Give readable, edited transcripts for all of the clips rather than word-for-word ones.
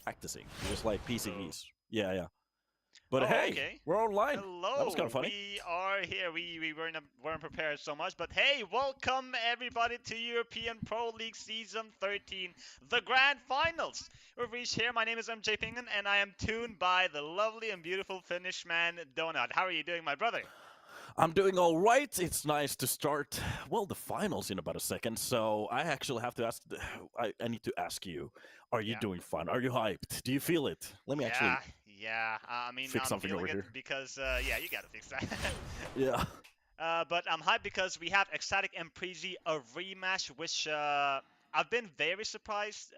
practicing. It was like PCVs. Yeah. But Oh, hey, okay. we're online. Hello. That was kind of funny. We are here. We weren't prepared so much, but hey, welcome everybody to European Pro League Season 13, the Grand Finals. We've reached here. My name is MJ Pingen, and I am tuned by the lovely and beautiful Finnish man Donut. How are you doing, my brother? I'm doing all right. It's nice to start, well, the finals in about a second. So I actually have to ask, I need to ask you, are you Yeah. doing fun? Are you hyped? Do you feel it? Let me actually Yeah. I mean, fix I'm something over feeling it here. because, yeah, you gotta fix that. Yeah. But I'm hyped because we have eXtatic and Preasy, a rematch, which I've been very surprised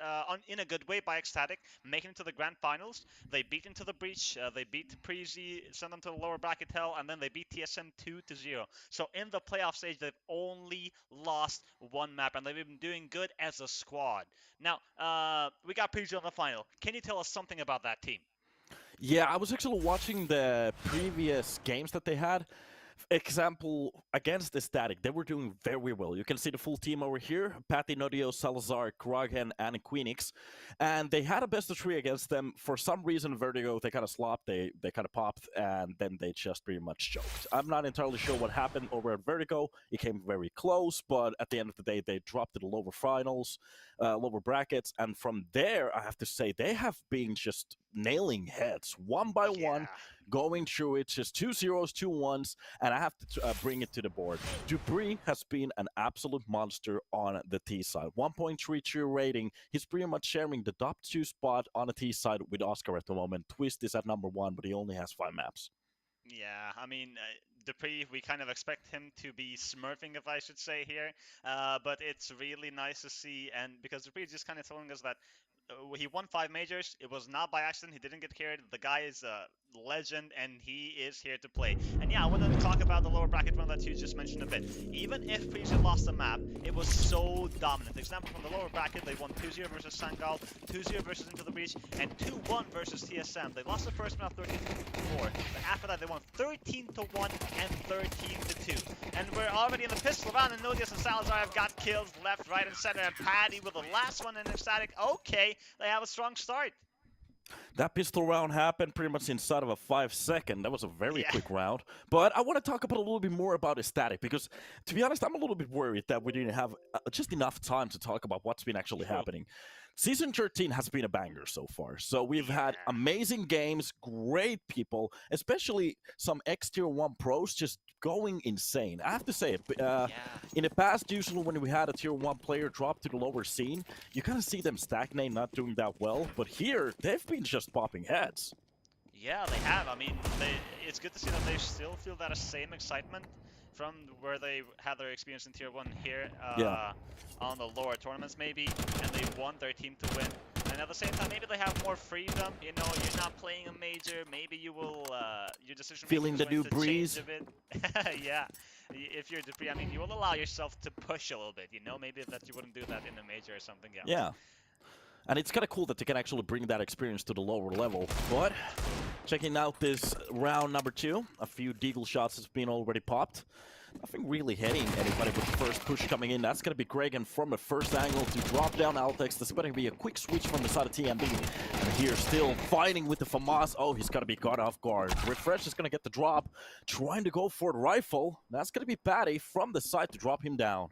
in a good way by eXtatic, making it to the grand finals. They beat Into the Breach, they beat Preasy, sent them to the lower bracket hell, and then they beat TSM 2-0. So in the playoff stage, they've only lost one map, and they've been doing good as a squad. Now, we got Preasy on the final. Can you tell us something about that team? Yeah, I was actually watching the previous games that they had. Example, against the Static, they were doing very well. You can see the full team over here: Patty, Nodio, Salazar, Kroghen, and Queenix. And they had a best of three against them. For some reason, Vertigo, they kind of slopped, they kind of popped, and then they just pretty much choked. I'm not entirely sure what happened over at Vertigo. It came very close, but at the end of the day, they dropped to the lower finals, lower brackets. And from there, I have to say, they have been just nailing heads one by one, Yeah. going through it, just 2 zeros, 2 1s, and I have to bring it to the board. Dupree has been an absolute monster on the T side. 1.32 rating. He's pretty much sharing the top 2 spot on the T side with Oscar at the moment. Twist is at number 1, but he only has 5 maps. Yeah, I mean, Dupree, we kind of expect him to be smurfing, if I should say here, but it's really nice to see, and because Dupree is just kind of telling us that he won 5 majors. It was not by accident. He didn't get carried. The guy is a legend, and he is here to play. And yeah, I wanted to talk about the lower bracket run that you just mentioned a bit. Even if Preasy lost the map, it was so dominant. Example from the lower bracket, they won 2-0 versus Sangal, 2-0 versus Into the Breach, and 2-1 versus TSM. They lost the first map 13-4, but after that they won 13-1 and 13-2. And we're already in the pistol round, and Nodius and Salazar have got kills left, right, and center, and Paddy with the last one in eXtatic. Okay, they have a strong start. That pistol round happened pretty much inside of a 5-second. That was a very Yeah. quick round. But I want to talk about a little bit more about eXtatic because, to be honest, I'm a little bit worried that we didn't have just enough time to talk about what's been actually happening. Season 13 has been a banger so far. So we've had amazing games, great people, especially some X-Tier 1 pros just going insane. I have to say, in the past, usually when we had a Tier 1 player drop to the lower scene, you kind of see them stagnate, not doing that well. But here, they've been just popping heads. Yeah, they have. I mean, it's good to see that they still feel that same excitement from where they had their experience in Tier 1 here Yeah. on the lower tournaments maybe, and they want their team to win. And at the same time, maybe they have more freedom. You know, you're not playing a major. Maybe you will, your decision making Feeling is the going new to breeze. change a bit. Yeah, if you're Dupree, I mean, you will allow yourself to push a little bit. You know, maybe that you wouldn't do that in a major or something else. Yeah. And it's kind of cool that they can actually bring that experience to the lower level. But checking out this round number 2, a few deagle shots has been already popped. Nothing really hitting anybody with the first push coming in. That's going to be Gregan from the first angle to drop down aTTaX. There's going to be a quick switch from the side of TMB. And here still fighting with the FAMAS. Oh, he's going to be caught off guard. Refresh is going to get the drop. Trying to go for the rifle. That's going to be Patty from the side to drop him down.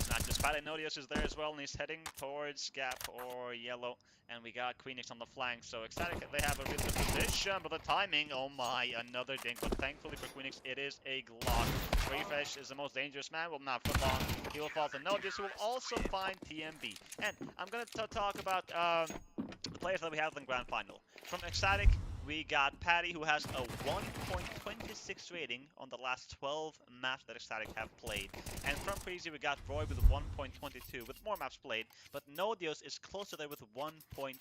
Not just Patty, Nodius is there as well, and he's heading towards Gap or Yellow. And we got Queenix on the flank, so eXtatic, they have a really good position, but the timing, oh my, another dink. But thankfully for Queenix, it is a Glock. Refresh is the most dangerous man, will not for long. He will fall to Nodius, who will also find TMB. And I'm going to talk about the players that we have in the Grand Final. From eXtatic, we got Patty, who has a 1.26 rating on the last 12 maps that eXtatic have played. And from Preasy, we got Roy with 1.22, with more maps played, but Nodios is closer there with 1.20.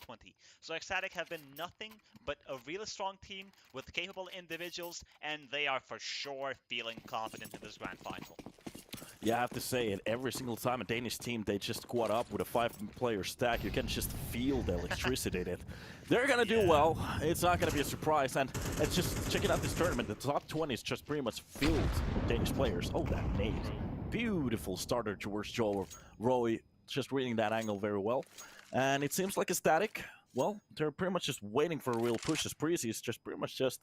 So eXtatic have been nothing but a really strong team with capable individuals, and they are for sure feeling confident in this grand final. Yeah, I have to say it. Every single time a Danish team, they just squad up with a 5-player stack, you can just feel the electricity in it. They're going to do well. It's not going to be a surprise. And it's just checking out this tournament. The top 20 is just pretty much filled with Danish players. Oh, that nade. Beautiful starter towards Joel. Roy just reading that angle very well. And it seems like eXtatic well, they're pretty much just waiting for a real push. As Preasy is just pretty much just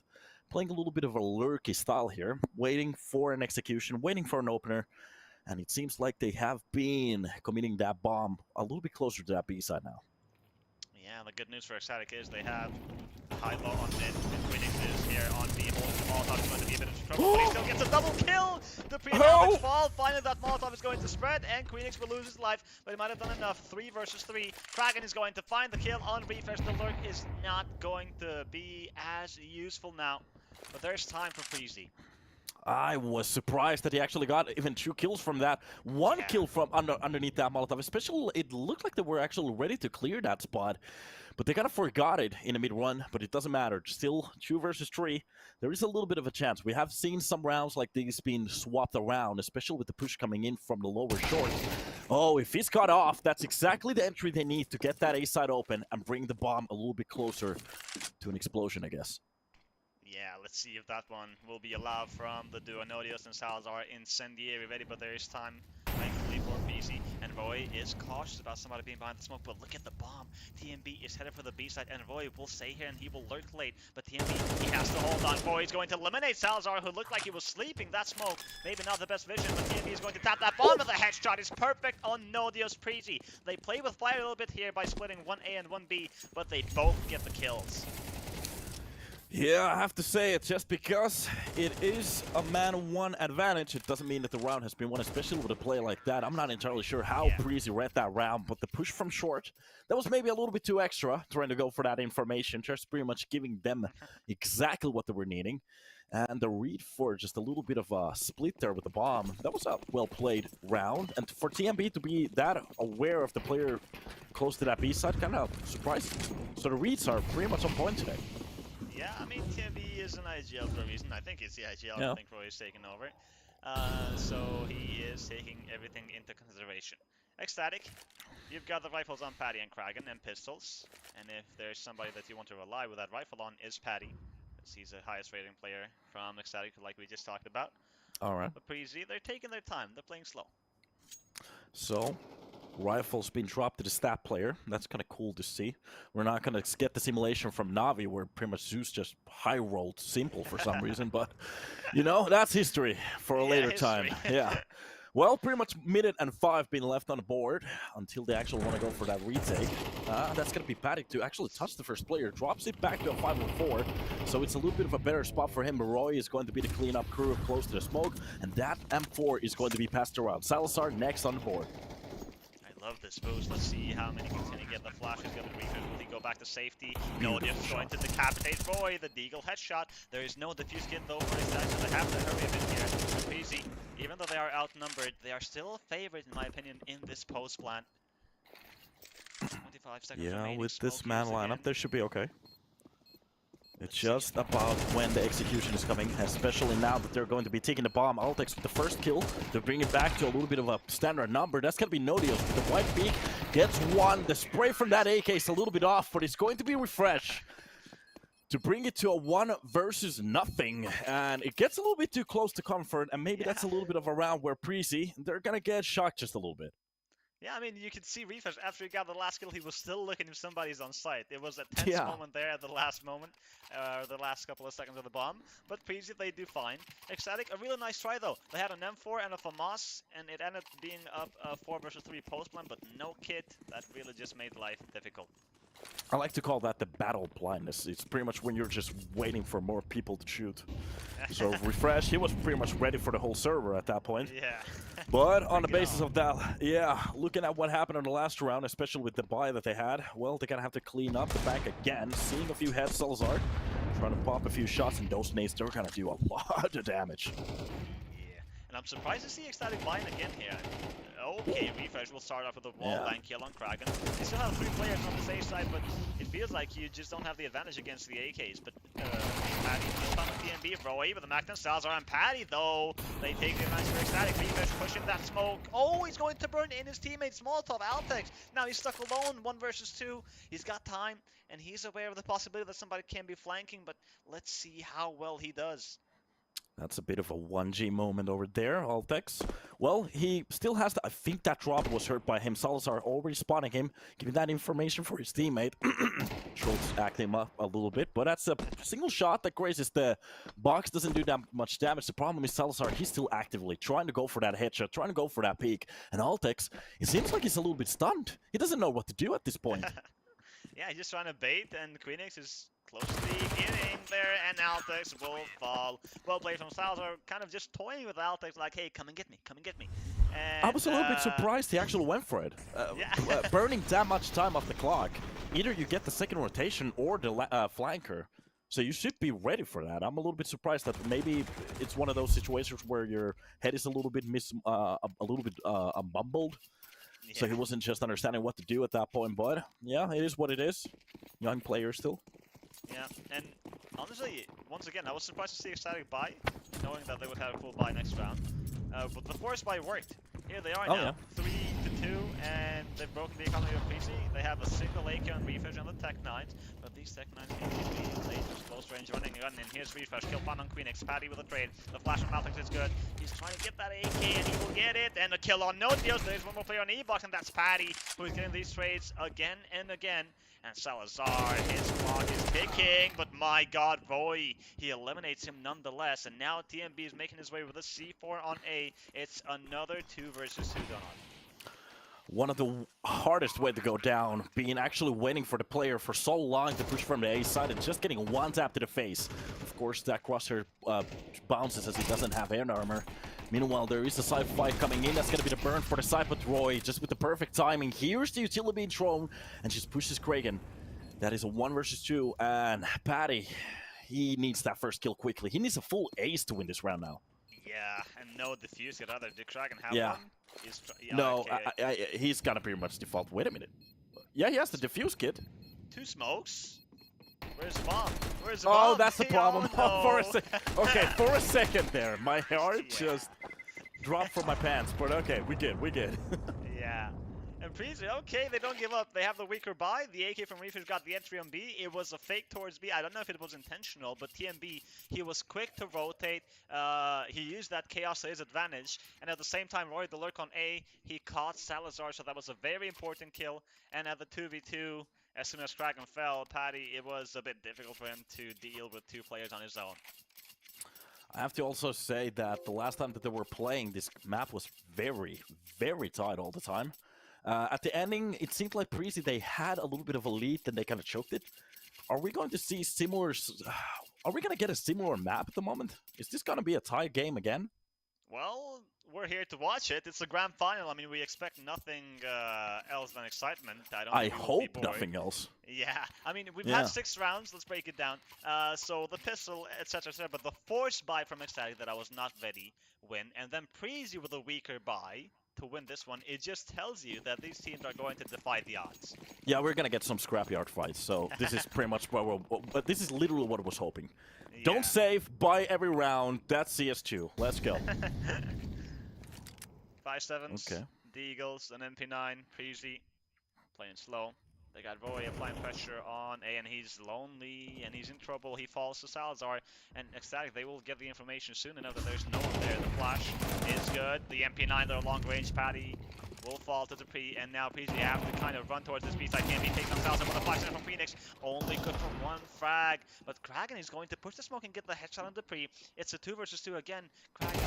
playing a little bit of a lurky style here, waiting for an execution, waiting for an opener, and it seems like they have been committing that bomb a little bit closer to that B side now. Yeah, the good news for aTTaTIC is they have high low on mid, and Queenix is here on B, holding the Molotov is going to be a bit of trouble, but he still gets a double kill! The pre-damage fall, finally that Molotov is going to spread, and Queenix will lose his life, but he might have done enough. 3 versus 3. Kraken is going to find the kill on Refresh. The lurk is not going to be as useful now, but there's time for Preasy. I was surprised that he actually got even 2 kills from that. One kill from underneath that Molotov. Especially, it looked like they were actually ready to clear that spot. But they kind of forgot it in the mid-run, but it doesn't matter. Still, 2 versus 3. There is a little bit of a chance. We have seen some rounds like these being swapped around, especially with the push coming in from the lower short. Oh, if he's cut off, that's exactly the entry they need to get that A side open and bring the bomb a little bit closer to an explosion, I guess. Yeah, let's see if that one will be allowed from the duo. Nodios and Salazar incendiary ready, but there is time, thankfully, for Preasy. And Roy is cautious about somebody being behind the smoke, but look at the bomb. TMB is headed for the B side, and Roy will stay here and he will lurk late. But TMB, he has to hold on. Roy is going to eliminate Salazar, who looked like he was sleeping. That smoke, maybe not the best vision, but TMB is going to tap that bomb with a headshot. It's perfect on Nodios Preasy. They play with fire a little bit here by splitting 1A and 1B, but they both get the kills. Yeah, I have to say it. Just because it is a man-1 advantage, it doesn't mean that the round has been won, especially with a play like that. I'm not entirely sure how Preasy read that round, but the push from short, that was maybe a little bit too extra, trying to go for that information, just pretty much giving them exactly what they were needing. And the read for just a little bit of a split there with the bomb, that was a well-played round. And for TMB to be that aware of the player close to that B side, kind of surprising. So the reads are pretty much on point today. Yeah, I mean, TMB is an IGL for a reason. I think it's the IGL. Yeah. I think Roy is taking over. So he is taking everything into consideration. eTTaTIC, you've got the rifles on Patty and Kraken and pistols. And if there's somebody that you want to rely with that rifle on, is Patty. Because he's the highest rating player from eTTaTIC, like we just talked about. Alright. But Preasy, they're taking their time. They're playing slow. So, rifles being dropped to the stat player. That's kind of cool to see. We're not going to get the simulation from Navi where pretty much Zeus just high-rolled simple for some reason, but, you know, that's history for a later time. Yeah. Well, pretty much minute and 5 being left on the board until they actually want to go for that retake. That's going to be Patty to actually touch the first player. Drops it back to a 5-4, so it's a little bit of a better spot for him. Roy is going to be the cleanup crew close to the smoke, and that M4 is going to be passed around. Salazar next on the board. Love this boost. Let's see how many can he get. The flash is going to refresh. Will he go back to safety? No, just going to decapitate Roy. The Deagle headshot. There is no defuse kit though for eTTaTIC, so they have to hurry a bit here. Preasy, even though they are outnumbered, they are still a favorite in my opinion in this post plan. 25 seconds remaining. With this man lineup, they should be okay. It's just about when the execution is coming, especially now that they're going to be taking the bomb. aTTaX with the first kill to bring it back to a little bit of a standard number. That's going to be Nodios with the white peak. Gets one. The spray from that AK is a little bit off, but it's going to be Refresh to bring it to a 1 versus nothing. And it gets a little bit too close to comfort, and maybe that's a little bit of a round where Preasy, they're going to get shocked just a little bit. Yeah, I mean, you can see Refresh, after he got the last kill, he was still looking if somebody's on site. It was a tense moment there at the last moment, the last couple of seconds of the bomb. But Preasy, they do fine. eTTaTIC, a really nice try, though. They had an M4 and a FAMAS, and it ended up being a 4 versus 3 post plan, but no kit. That really just made life difficult. I like to call that the battle blindness. It's pretty much when you're just waiting for more people to shoot. So Refresh, he was pretty much ready for the whole server at that point. Yeah. But on the basis of that, looking at what happened in the last round, especially with the buy that they had, well, they're gonna have to clean up the back again. Seeing a few heads, Salazar trying to pop a few shots, and those nades, they're gonna do a lot of damage. Yeah, and I'm surprised to see eTTaTIC buying again here. Okay, Refresh will start off with a wall line kill on Kraken. They still have 3 players on the safe side, but it feels like you just don't have the advantage against the AKs. But Patty is on the TMB, Roy with the Macton, Salazar and Patty though. They take the advantage for eTTaTIC. Refresh pushing that smoke. Oh, he's going to burn in his teammate's Molotov. aTTaX, now he's stuck alone, 1 versus 2. He's got time, and he's aware of the possibility that somebody can be flanking, but let's see how well he does. That's a bit of a 1G moment over there, aTTaX. Well, he still has I think that drop was hurt by him. Salazar already spotting him, giving that information for his teammate. Schultz acting him up a little bit, but that's a single shot that grazes the box. Doesn't do that much damage. The problem is Salazar, he's still actively trying to go for that headshot, trying to go for that peek. And aTTaX, it seems like he's a little bit stunned. He doesn't know what to do at this point. Yeah, he's just trying to bait, and Queenix is closely getting there, and aTTaX will fall. Well played from Salazar, kind of just toying with aTTaX, like, hey, come and get me, come and get me. And, I was a little bit surprised he actually went for it. Burning that much time off the clock. Either you get the second rotation or the flanker. So you should be ready for that. I'm a little bit surprised that maybe it's one of those situations where your head is a little bit mumbled. Yeah. So he wasn't just understanding what to do at that point, but yeah, it is what it is. Young player still. Yeah, and honestly, once again, I was surprised to see ECSTATIC buy, knowing that they would have a full buy next round. But the force buy worked. Here they are now, 3-2, and they've broken the economy of Preasy. They have a single AK on Refresh on the Tech 9s, but these Tech 9s need to be lasers, close range running a gun, and here's Refresh, kill pan on Queenix, Patty with a trade. The flash from aTTaX is good. He's trying to get that AK, and he will get it, and a kill on Notios. There's one more player on E-Box, and that's Patty, who is getting these trades again and again. And Salazar, his clock is ticking, but my god, Roy, he eliminates him nonetheless. And now TMB is making his way with a C4 on A. It's another 2 versus 2 done. One of the hardest way to go down, being actually waiting for the player for so long to push from the A side and just getting one tap to the face. Of course, that crosshair bounces as he doesn't have air armor. Meanwhile, there is a side fight coming in. That's going to be the burn for the side, but Roy, just with the perfect timing, here's the utility being thrown and just pushes Kragan. That is a 1 versus 2, and Patty, he needs that first kill quickly. He needs a full ace to win this round now. Yeah, and no defuse get either. Did Kragan have one? No, he's gonna pretty much default. Wait a minute. Yeah, he has the defuse kit. 2 smokes? Where's the bomb? Where's the bomb? Oh, that's the problem. Oh, no. Okay, for a second there, my heart just dropped from my pants. But okay, we good. Yeah. And Preasy, okay, they don't give up. They have the weaker buy. The AK from Refresh got the entry on B. It was a fake towards B. I don't know if it was intentional, but TMB, he was quick to rotate. He used that chaos to his advantage. And at the same time, Roy, the lurk on A, he caught Salazar, so that was a very important kill. And at the 2v2, as soon as Kragan fell, Patty, it was a bit difficult for him to deal with 2 players on his own. I have to also say that the last time that they were playing, this map was very, very tight all the time. At the ending, it seemed like Preasy, they had a little bit of a lead, and they kind of choked it. Are we going to see similar... Are we going to get a similar map at the moment? Is this going to be a tie game again? Well, we're here to watch it. It's a grand final. I mean, we expect nothing else than excitement. I hope nothing else. Yeah. I mean, we've had 6 rounds. Let's break it down. So the pistol, etc., etc., but the force buy from ECSTATIC that I was not ready win, and then Preasy with a weaker buy to win this one, it just tells you that these teams are going to defy the odds. Yeah, we're gonna get some scrapyard fights, so this is pretty much what we're... But this is literally what I was hoping. Yeah. Don't save, buy every round, that's CS2. Let's go. 5-7s, okay. the Eagles, an MP9, Preasy, playing slow. They got Roy applying pressure on A, and he's lonely, and he's in trouble. He falls to Salazar, and ECSTATIC, they will get the information soon enough that there's no one there. The flash is good. The MP9, their long-range Patty, will fall to the Pre, and now Preasy have to kind of run towards this B-side. Can't be taken on Salazar, but the flash from Phoenix, only good for 1 frag. But Kragan is going to push the smoke and get the headshot on the Pre. It's a 2 versus 2 again. Kragan,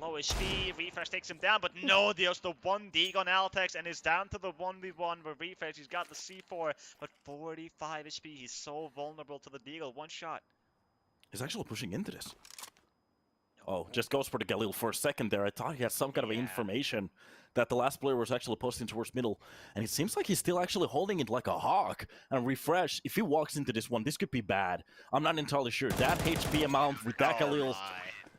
low HP, Refresh takes him down, but no deals the 1 dig on aTTaX, and is down to the 1v1 where Refresh, he's got the C4, but 45 HP, he's so vulnerable to the deagle. 1 shot. He's actually pushing into this. Oh, just goes for the Galil for a second there. I thought he had some kind of information that the last player was actually posting towards middle. And it seems like he's still actually holding it like a hawk. And Refresh, if he walks into this one, this could be bad. I'm not entirely sure. That HP amount with that Galil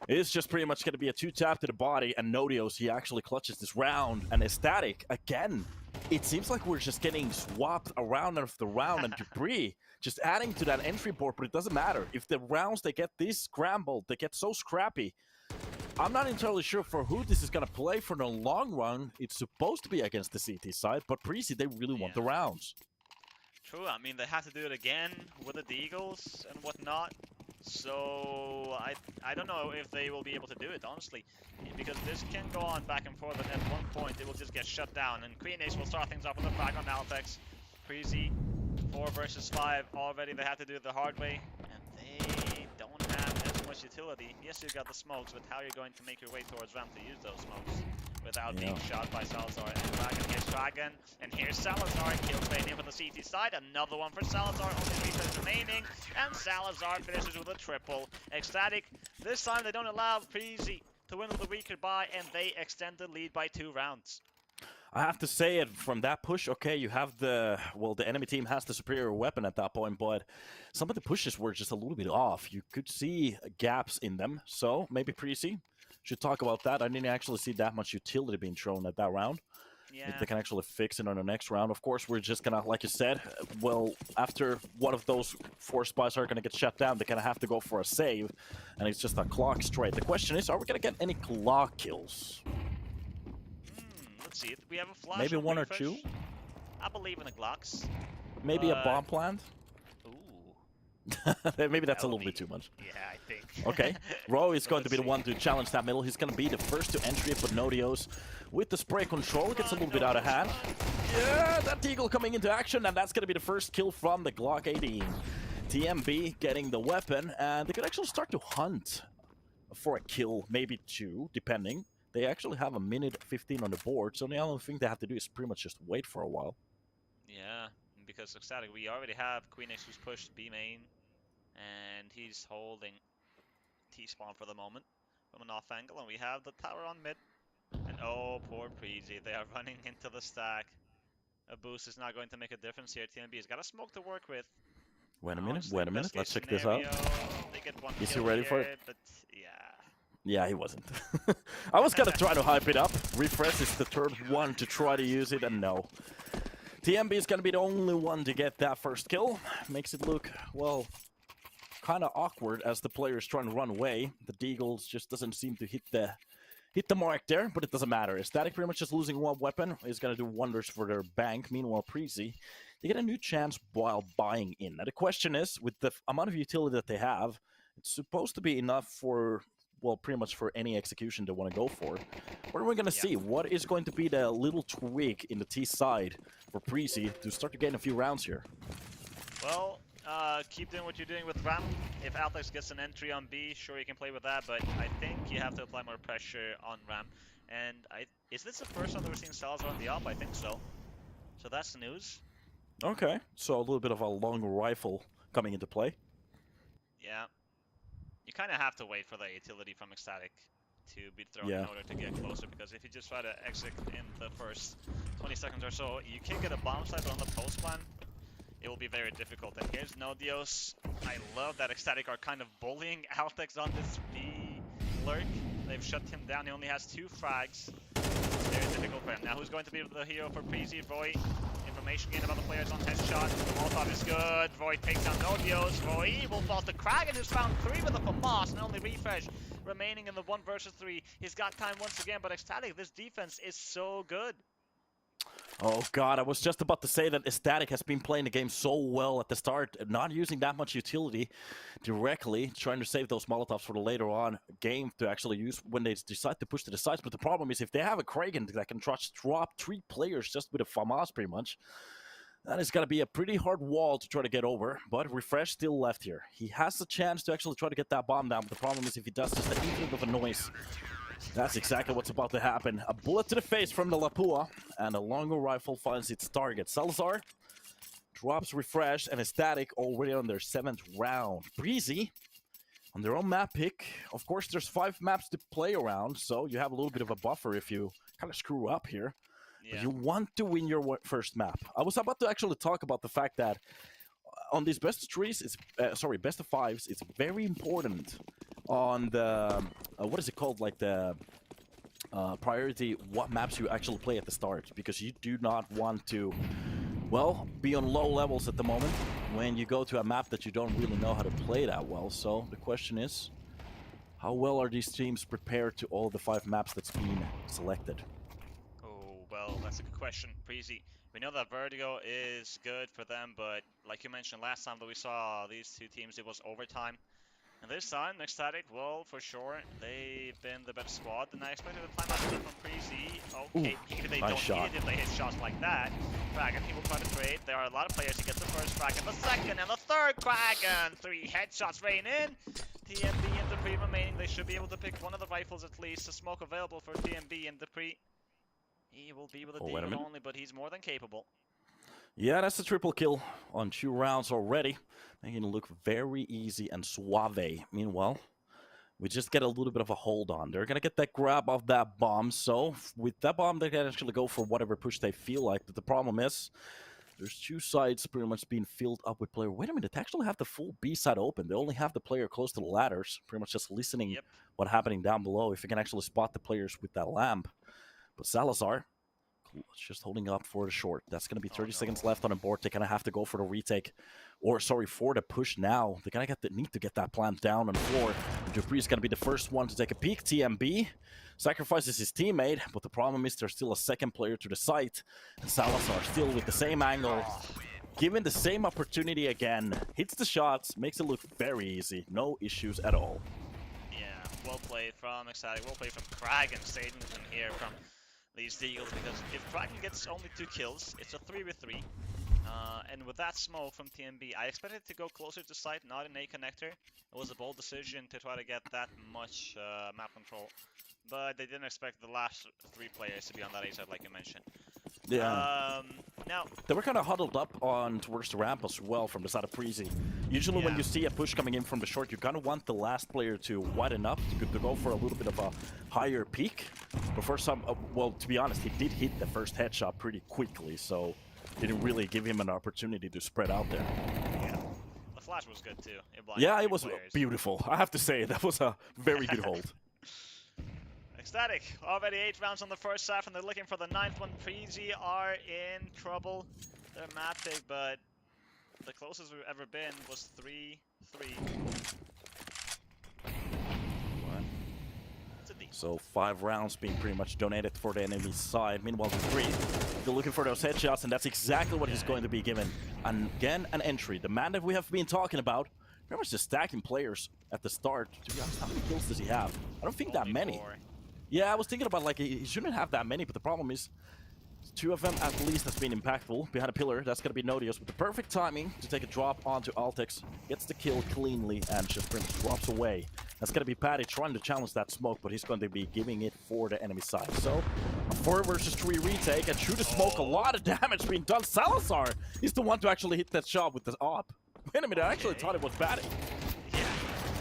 is just pretty much going to be a 2-tap to the body. And Notios, he actually clutches this round. And ECSTATIC, again, it seems like we're just getting swapped around after round and debris. Just adding to that entry board, but it doesn't matter. If the rounds, they get this scrambled, they get so scrappy. I'm not entirely sure for who this is going to play for the long run. It's supposed to be against the CT side, but Preasy, they really want the rounds. True, I mean, they have to do it again with the Eagles and whatnot. So I don't know if they will be able to do it, honestly, because this can go on back and forth, and at one point it will just get shut down, and Queen Ace will start things off with a frag on aTTaX. Preasy, 4 versus 5 already. They have to do it the hard way, and they don't have as much utility. Yes, you got the smokes, but how are you going to make your way towards ramp to use those smokes without being shot by Salazar? And Dragon gets Dragon, and here's Salazar, kills Vania from the CT side, another one for Salazar, only 3 players remaining, and Salazar finishes with a triple. ECSTATIC, this time they don't allow Preasy to win with a weaker buy, and they extend the lead by 2 rounds. I have to say it from that push. Okay, you have the enemy team has the superior weapon at that point, but some of the pushes were just a little bit off. You could see gaps in them, so maybe Preasy should talk about that. I didn't actually see that much utility being thrown at that round. Yeah. If they can actually fix it on the next round. Of course, we're just gonna, like you said, well, after one of those 4 spies are gonna get shut down, they kind of have to go for a save, and it's just a clock straight. The question is, are we gonna get any clock kills? Let's see. We have a flash. Maybe 1 or refresh. 2? I believe in the Glocks. Maybe a bomb plant? Ooh. Maybe that's a little bit too much. Yeah, I think. Okay, Ro is going to be the one to challenge that middle. He's going to be the first to entry it, but Nodios with the spray control gets a little bit out of hand. Yeah, that Eagle coming into action, and that's going to be the first kill from the Glock 18. TMB getting the weapon, and they could actually start to hunt for a kill, maybe 2, depending. They actually have a minute 15 on the board, so the only thing they have to do is pretty much just wait for a while. Yeah, because ECSTATIC, we already have Queen Ace who's pushed B main, and he's holding T-spawn for the moment from an off angle, and we have the tower on mid. And oh, poor Preasy, they are running into the stack. A boost is not going to make a difference here. TMB's got a smoke to work with. Wait a minute, Honestly, let's check this out. They get 1 Is he kill ready here, for it? But yeah. Yeah, he wasn't. I was gonna try to hype it up. Refresh is the third one to try to use it, and no. TMB is gonna be the only one to get that first kill. Makes it look, well, kind of awkward as the player is trying to run away. The Deagles just doesn't seem to hit the mark there, but it doesn't matter. ECSTATIC pretty much just losing 1 weapon is gonna do wonders for their bank. Meanwhile, Preasy, they get a new chance while buying in. Now the question is, with the amount of utility that they have, it's supposed to be enough for, well, pretty much for any execution they want to go for. What are we going to see? What is going to be the little tweak in the T side for Preasy to start to gain a few rounds here? Well, keep doing what you're doing with ramp. If aTTaX gets an entry on B, sure you can play with that, but I think you have to apply more pressure on ramp. And is this the first time that we're seeing Salazar on the op? I think so. So that's the news. Okay, so a little bit of a long rifle coming into play. Yeah. You kind of have to wait for the utility from ECSTATIC to be thrown in order to get closer, because if you just try to exit in the first 20 seconds or so, you can get a bomb site, but on the post plan, it will be very difficult. And here's Nodios. I love that ECSTATIC are kind of bullying aTTaX on this B lurk. They've shut him down. He only has 2 frags. It's very difficult for him. Now, who's going to be the hero for Preasy? Roy. Information gain about the players on headshot. The Molotov is good. Roy takes down Nodios. Roy will fall to Kragan, who's found 3 with a FAMAS, and only Refresh remaining in the 1 versus 3. He's got time once again, but ECSTATIC, this defense is so good. Oh god, I was just about to say that ECSTATIC has been playing the game so well at the start, not using that much utility directly, trying to save those Molotovs for the later on game to actually use when they decide to push to the sides. But the problem is, if they have a Kragan that can drop 3 players just with a FAMAS pretty much, that is going to be a pretty hard wall to try to get over. But Refresh still left here. He has a chance to actually try to get that bomb down, but the problem is if he does just a little bit of a noise, that's exactly what's about to happen. A bullet to the face from the Lapua, and a longer rifle finds its target. Salazar drops Refresh, and ECSTATIC already on their 7th round. Preasy on their own map pick. Of course, there's 5 maps to play around, so you have a little bit of a buffer if you kind of screw up here. Yeah. But you want to win your first map. I was about to actually talk about the fact that on these best of 3s, best of 5s, it's very important on the what is it called, like the priority, what maps you actually play at the start, because you do not want to, well, be on low levels at the moment when you go to a map that you don't really know how to play that well. So the question is, how well are these teams prepared to all the 5 maps that's been selected? Oh, well, that's a good question. Preasy, we know that Vertigo is good for them, but like you mentioned last time that we saw these 2 teams, it was overtime. And this time, eXTATIC, well, for sure, they've been the better squad, and I expected a timeout from Preasy. Okay, maybe they nice don't shot. need it if they hit shots like that. Kraken, he will try to trade. There are a lot of players. He gets the first Kraken, the second, and the third Kraken. 3 headshots rain in. TMB and Dupree remaining. They should be able to pick one of the rifles at least. A smoke available for TMB and Dupree. He will be with a Wait a deagle minute. only, but he's more than capable. Yeah, that's a triple kill on 2 rounds already. Making it look very easy and suave. Meanwhile, we just get a little bit of a hold on. They're going to get that grab of that bomb. So with that bomb, they can actually go for whatever push they feel like. But the problem is, there's 2 sides pretty much being filled up with player. Wait a minute, they actually have the full B side open. They only have the player close to the ladders, pretty much just listening Yep. what's happening down below, if you can actually spot the players with that lamp. But Salazar, just holding up for the short. That's going to be 30 seconds left on the board. They're going to have to go for the retake. Or, sorry, for the push now. They're going to need to get that plant down on the floor. Dupree's going to be the first one to take a peek. TMB sacrifices his teammate, but the problem is there's still a second player to the site. And Salazar still with the same angle. Given the same opportunity again. Hits the shots, makes it look very easy. No issues at all. Yeah, well played from eXTATIC. Well played from Kraken, saving them here from these deals, because if Kraken gets only 2 kills, it's a 3v3. And with that smoke from TMB, I expected to go closer to site, not in A connector. It was a bold decision to try to get that much map control. But they didn't expect the last 3 players to be on that A side, like you mentioned. Yeah. Now they were kind of huddled up on towards the ramp as well from the side of Preasy. Usually when you see a push coming in from the short, you kind of want the last player to widen up to go for a little bit of a higher peak. Before some, well, to be honest, he did hit the first headshot pretty quickly, so didn't really give him an opportunity to spread out there. Yeah, the flash was good too. Yeah, it was beautiful. I have to say, that was a very good hold. eXTATIC, already 8 rounds on the first half, and they're looking for the 9th one. Preasy are in trouble. They're map pick, but the closest we've ever been was 3-3. So 5 rounds being pretty much donated for the enemy side. Meanwhile, Dupree, they're looking for those headshots, and that's exactly what he's going to be given. And again, an entry. The man that we have been talking about, pretty much just stacking players at the start. To be honest, how many kills does he have? I don't think that many. 4. Yeah, I was thinking about, like, he shouldn't have that many, but the problem is 2 of them at least has been impactful. Behind a pillar, that's going to be Nodios with the perfect timing to take a drop onto aTTaX. Gets the kill cleanly and just pretty much drops away. That's going to be Patty trying to challenge that smoke, but he's going to be giving it for the enemy side. So, a 4 versus 3 retake, and through the smoke, a lot of damage being done. Salazar is the one to actually hit that shot with the op. Wait a minute, I actually thought it was Patty. Yeah,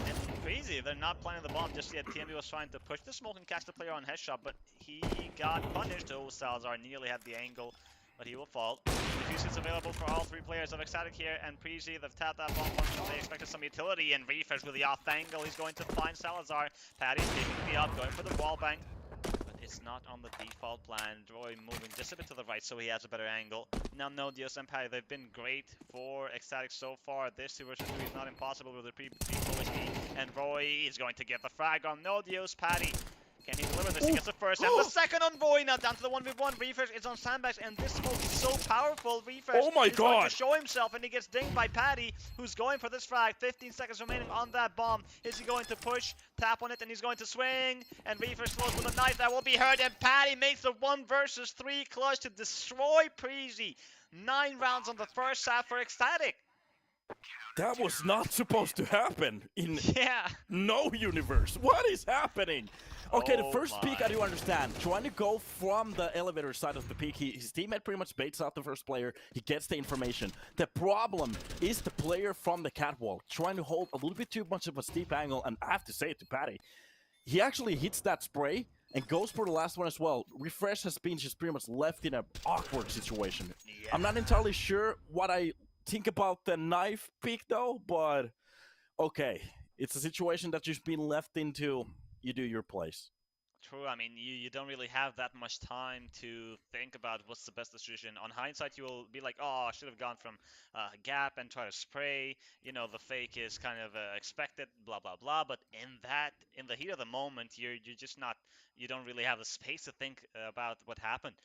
and Preasy, they're not planning the bomb just yet. TMB was trying to push the smoke and catch the player on headshot, but he got punished. Oh, Salazar nearly had the angle, but he will fall. Defuse is available for all 3 players of eXTATIC here, and Preasy, they've tapped that bomb function. They expected some utility, and Refresh with the off angle. He's going to find Salazar. Patty's taking the up, going for the wall bang. But it's not on the default plan. Roy moving just a bit to the right so he has a better angle. Now Nodios and Patty, they've been great for eXTATIC so far. This 2 versus 3 is not impossible with the pre-OSP. And Roy is going to get the frag on Nodios. Patty, can he deliver this? He gets the first and the second on Roy. Now down to the 1v1. Refresh is on sandbags, and this smoke is so powerful. Refresh is going to show himself, and he gets dinged by Patty, who's going for this frag. 15 seconds remaining on that bomb. Is he going to push, tap on it, and he's going to swing? And Refresh slows with a knife that will be heard, and Patty makes the 1 versus 3 clutch to destroy Preasy. 9 rounds on the first half for eXTATIC. That was not supposed to happen in no universe. What is happening? Okay, the first peak I do understand. Trying to go from the elevator side of the peak, his teammate pretty much baits out the first player. He gets the information. The problem is the player from the catwalk trying to hold a little bit too much of a steep angle, and I have to say it to Patty. He actually hits that spray and goes for the last one as well. Refresh has been just pretty much left in an awkward situation. Yeah. I'm not entirely sure what I think about the knife peak though, but okay. It's a situation that you've been left into. You do your place. True, I mean, you don't really have that much time to think about what's the best decision. On hindsight, you will be like, oh, I should have gone from gap and try to spray. You know, the fake is kind of expected, blah, blah, blah. But in the heat of the moment, you're just not, you don't really have the space to think about what happened.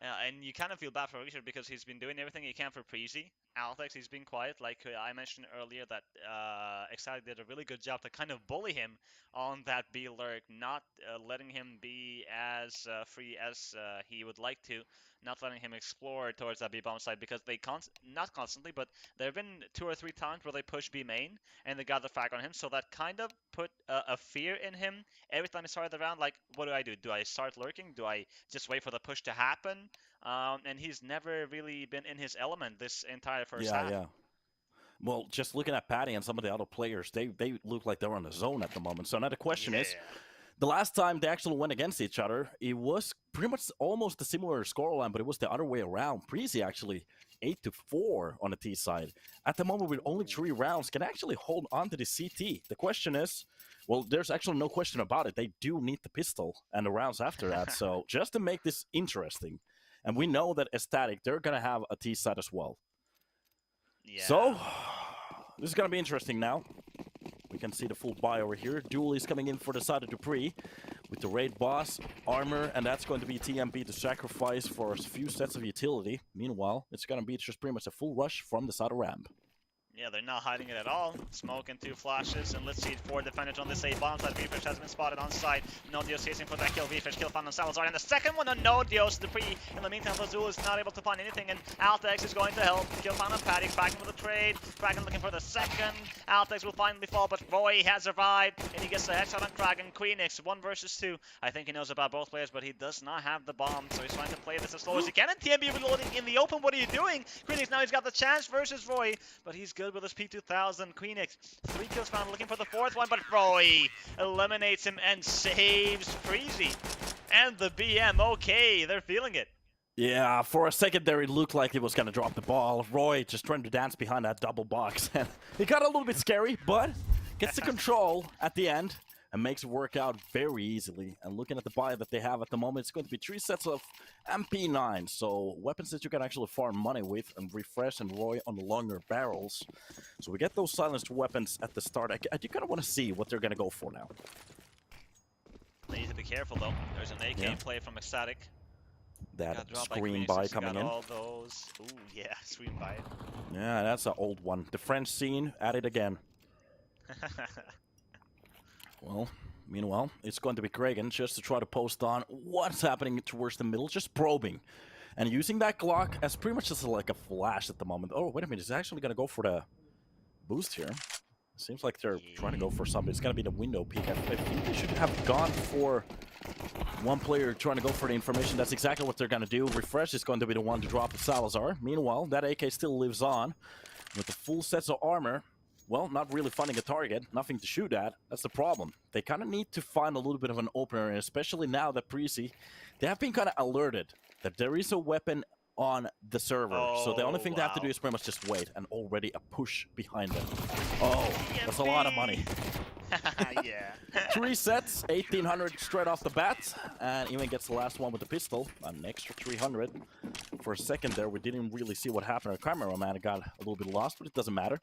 And you kind of feel bad for Richard because he's been doing everything he can for Preasy. aTTaX, he's been quiet. Like I mentioned earlier, that aTTaX did a really good job to kind of bully him on that B lurk, not letting him be as free as he would like to, not letting him explore towards that B bomb side, because they not constantly, but there have been 2 or 3 times where they push B main and they got the frag on him, so that kind of put a fear in him every time he started the round. Like, what do? Do I start lurking? Do I just wait for the push to happen? And he's never really been in his element this entire first half. Yeah. Well, just looking at Patty and some of the other players, they look like they're on the zone at the moment. So now the question is, the last time they actually went against each other, it was pretty much almost a similar scoreline, but it was the other way around. Preasy actually 8-4 on the T side. At the moment, with only 3 rounds, can actually hold on to the CT. The question is, well, there's actually no question about it. They do need the pistol and the rounds after that. So just to make this interesting, and we know that aTTaTic, they're going to have a T side as well. Yeah. So, this is going to be interesting now. We can see the full buy over here. Duel is coming in for the side of Dupree with the raid boss, armor, and that's going to be TMB to sacrifice for a few sets of utility. Meanwhile, it's going to be just pretty much a full rush from the side of ramp. Yeah, they're not hiding it at all. Smoke and 2 flashes, and let's see 4 defenders on this A bomb side. Vfish has been spotted on site. Nodios chasing for that kill. Vfish kill found on Salazar, and the second one on Nodios. Dupree. In the meantime, Lazul is not able to find anything, and aTTaX is going to help. Kill found on Patty. Kraken with a trade. Kraken looking for the second. aTTaX will finally fall, but Roy has survived, and he gets a headshot on Kraken. Queenix, 1 versus 2. I think he knows about both players, but he does not have the bomb, so he's trying to play this as slow as he can. And TMB reloading in the open. What are you doing? Queenix, now he's got the chance versus Roy, but he's good with his P2000. Queenix, 3 kills found, looking for the 4th one, but Roy eliminates him and saves Preasy. And the BM, okay, they're feeling it. Yeah, for a second there, it looked like he was going to drop the ball. Roy just trying to dance behind that double box. It got a little bit scary, but gets the control at the end and makes it work out very easily. And looking at the buy that they have at the moment, it's going to be 3 sets of MP9. So weapons that you can actually farm money with, and Refresh and Roy on the longer barrels. So we get those silenced weapons at the start. I do kind of want to see what they're going to go for now. They need to be careful though. There's an AK in play from aTTaTic. That screen buy coming in. All those. Ooh, yeah, screen buy. Yeah, that's an old one. The French scene at it again. Well, meanwhile, it's going to be Kraken just to try to post on what's happening towards the middle, just probing. And using that Glock as pretty much just like a flash at the moment. Oh, wait a minute, he's actually going to go for the boost here. Seems like they're trying to go for something. It's going to be the window peek. I think they should have gone for one player trying to go for the information. That's exactly what they're going to do. Refresh is going to be the one to drop the Salazar. Meanwhile, that AK still lives on with the full sets of armor. Well, not really finding a target, nothing to shoot at. That's the problem. They kind of need to find a little bit of an opener, and especially now that Preasy, they have been kind of alerted that there is a weapon on the server. So the only thing they have to do is pretty much just wait, and already a push behind them. Oh, that's a lot of money. Yeah. 3 sets, 1,800 straight off the bat, and even gets the last one with the pistol, an extra 300. For a second there, we didn't really see what happened. Our cameraman got a little bit lost, but it doesn't matter.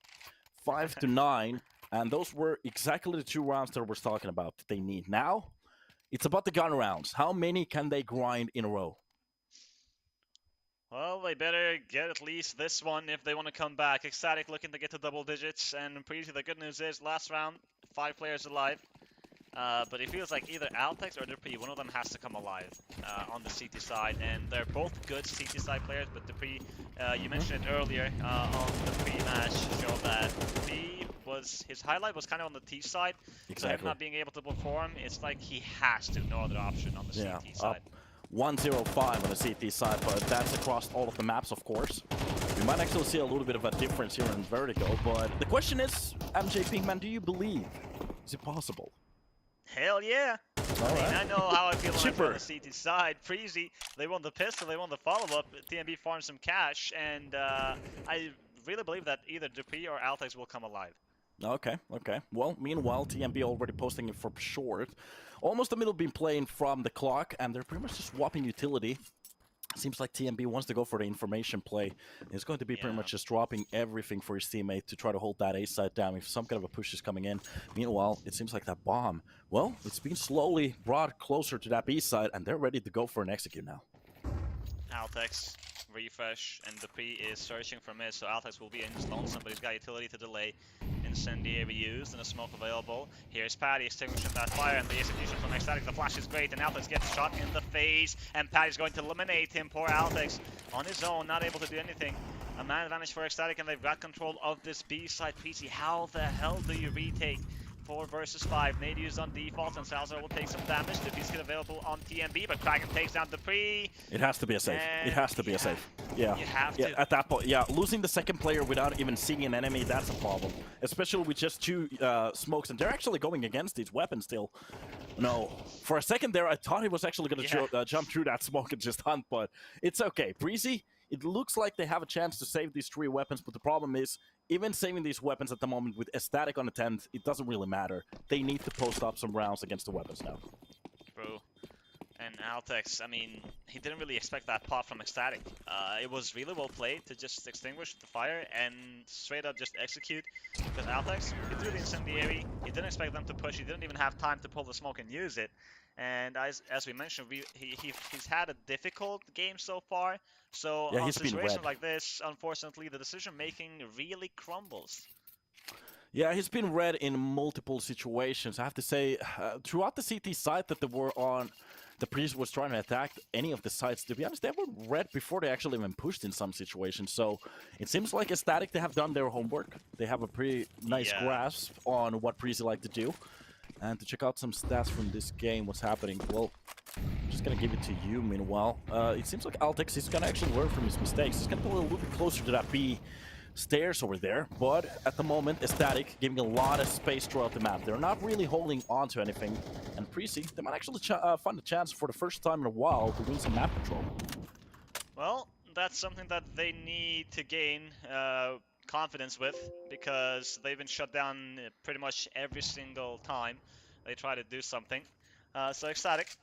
5-9, and those were exactly the 2 rounds that I was talking about that they need. Now, it's about the gun rounds. How many can they grind in a row? Well, they better get at least this one if they want to come back. aTTaTic looking to get to double digits, and Preasy, the good news is, last round, 5 players alive. But it feels like either aTTaX or Dupree, one of them has to come alive on the CT side, and they're both good CT side players, but Dupree, you mentioned it earlier on the pre-match show that Dupree his highlight was kind of on the T side, so him not being able to perform, it's like he has to, no other option on the CT side. 105 on the CT side, but that's across all of the maps, of course. We might actually see a little bit of a difference here in Vertigo, but the question is, MJ Pinkman, do you believe? Is it possible? Hell yeah! I mean, I know how I feel on the CT side. Preasy, they won the pistol, they won the follow-up. TMB farmed some cash, and I really believe that either Dupree or aTTaX will come alive. Okay. Well, meanwhile, TMB already posting it for short. Almost the middle being playing from the clock, and they're pretty much just swapping utility. Seems like TMB wants to go for the information play. He's going to be pretty much just dropping everything for his teammate to try to hold that A side down if some kind of a push is coming in. Meanwhile, it seems like that bomb, well, it's being slowly brought closer to that B side, and they're ready to go for an execute now. aTTaX, Refresh, and Dupree is searching for mid, so aTTaX will be in his lonesome, but he's got utility to delay. incendiary used and a smoke available. Here's Patty extinguishing that fire, and the execution from aTTaX. The flash is great, and aTTaX gets shot in the face, and Patty's going to eliminate him. Poor aTTaX on his own, not able to do anything. A man advantage for ECSTATIC, and they've got control of this B side. Preasy, how the hell do you retake 4 versus 5? Nade used on default, and Salazar will take some damage. The piece available on TMB, but Kraken takes down Dupree. It has to be a save. It has to be a save. Yeah. You have to. At that point, losing the second player without even seeing an enemy, that's a problem. Especially with just 2 smokes, and they're actually going against these weapons still. No. For a second there, I thought he was actually going to jump through that smoke and just hunt, but it's okay. Preasy, it looks like they have a chance to save these 3 weapons, but the problem is, even saving these weapons at the moment with ECSTATIC on the 10th, it doesn't really matter. They need to post up some rounds against the weapons now. True. And aTTaX, I mean, he didn't really expect that pop from ECSTATIC. It was really well played to just extinguish the fire and straight up just execute. Because aTTaX, he threw the incendiary, he didn't expect them to push, he didn't even have time to pull the smoke and use it. And as we mentioned, he's had a difficult game so far. So on a situation like this, unfortunately, the decision-making really crumbles. Yeah, he's been red in multiple situations. I have to say, throughout the CT site that they were on, the Preasy was trying to attack any of the sites. To be honest, they were red before they actually even pushed in some situations. So it seems like ECSTATIC, they have done their homework. They have a pretty nice grasp on what Preasy like to do. And to check out some stats from this game, what's happening? Well, I'm just going to give it to you meanwhile. It seems like aTTaX is going to actually learn from his mistakes. He's going to go a little bit closer to that B stairs over there. But at the moment, ECSTATIC giving a lot of space throughout the map. They're not really holding on to anything. And Preasy, they might actually find a chance for the first time in a while to win some map control. Well, that's something that they need to gain confidence with, because they've been shut down pretty much every single time they try to do something. So ECSTATIC,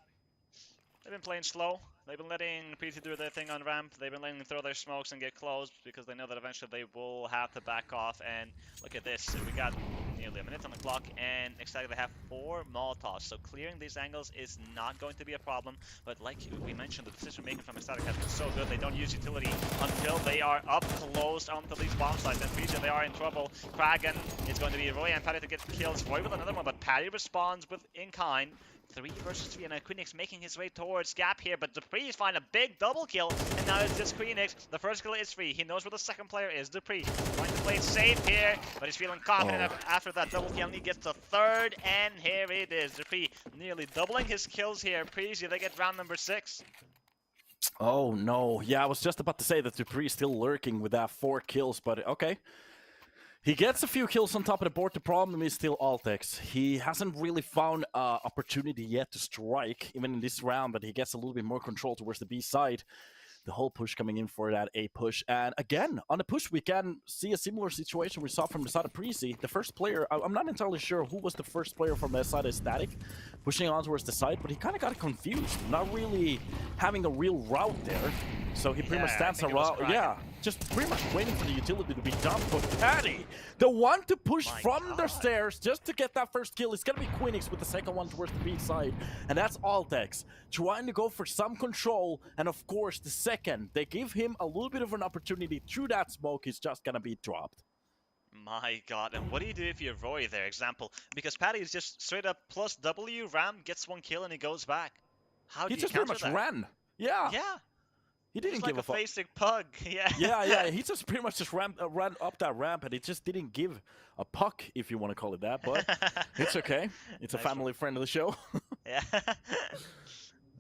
they've been playing slow. They've been letting Preasy do their thing on ramp. They've been letting them throw their smokes and get close, because they know that eventually they will have to back off. And look at this. We got nearly a minute on the clock, and ECSTATIC, they have 4 Molotovs. So clearing these angles is not going to be a problem. But like we mentioned, the decision making from ECSTATIC has been so good. They don't use utility until they are up close onto these bomb sites. And Preasy, they are in trouble. Kraken is going to be Roy and Patty to get kills. Roy with another one, but Patty responds with in kind. 3 versus 3, and Queenix making his way towards Gap here, but Dupree is finding a big double kill, and now it's just Queenix. The first kill is free. He knows where the second player is. Dupree trying to play it safe here, but he's feeling confident after that double kill, and he gets the 3rd, and here it is. Dupree nearly doubling his kills here. Preasy, they get round number 6. Oh no, yeah, I was just about to say that Dupree is still lurking with that 4 kills, but okay. He gets a few kills on top of the board. The problem is still aTTaX. He hasn't really found an opportunity yet to strike, even in this round, but he gets a little bit more control towards the B side. The whole push coming in for that A push. And again, on the push, we can see a similar situation we saw from the side of Preasy. The first player, I'm not entirely sure who was the first player from the side of ECSTATIC, pushing on towards the side, but he kind of got confused, not really having a real route there. So he pretty much stands around, just pretty much waiting for the utility to be dumped. But Patty, the one to push from the stairs just to get that first kill is going to be Queenix with the second one towards the B side. And that's aTTaX, trying to go for some control. And of course, the second they give him a little bit of an opportunity through that smoke, he's just going to be dropped. My god, and what do you do if you're Roy there, example? Because Patty is just straight up plus W, ram, gets 1 kill, and he goes back. How do you counter that? He just pretty much ran. Yeah. Yeah. He didn't give a fuck. Like a basic pug, yeah. Yeah, he just pretty much just ran up that ramp, and he just didn't give a puck, if you want to call it that, but it's okay. It's a family-friendly show. Yeah.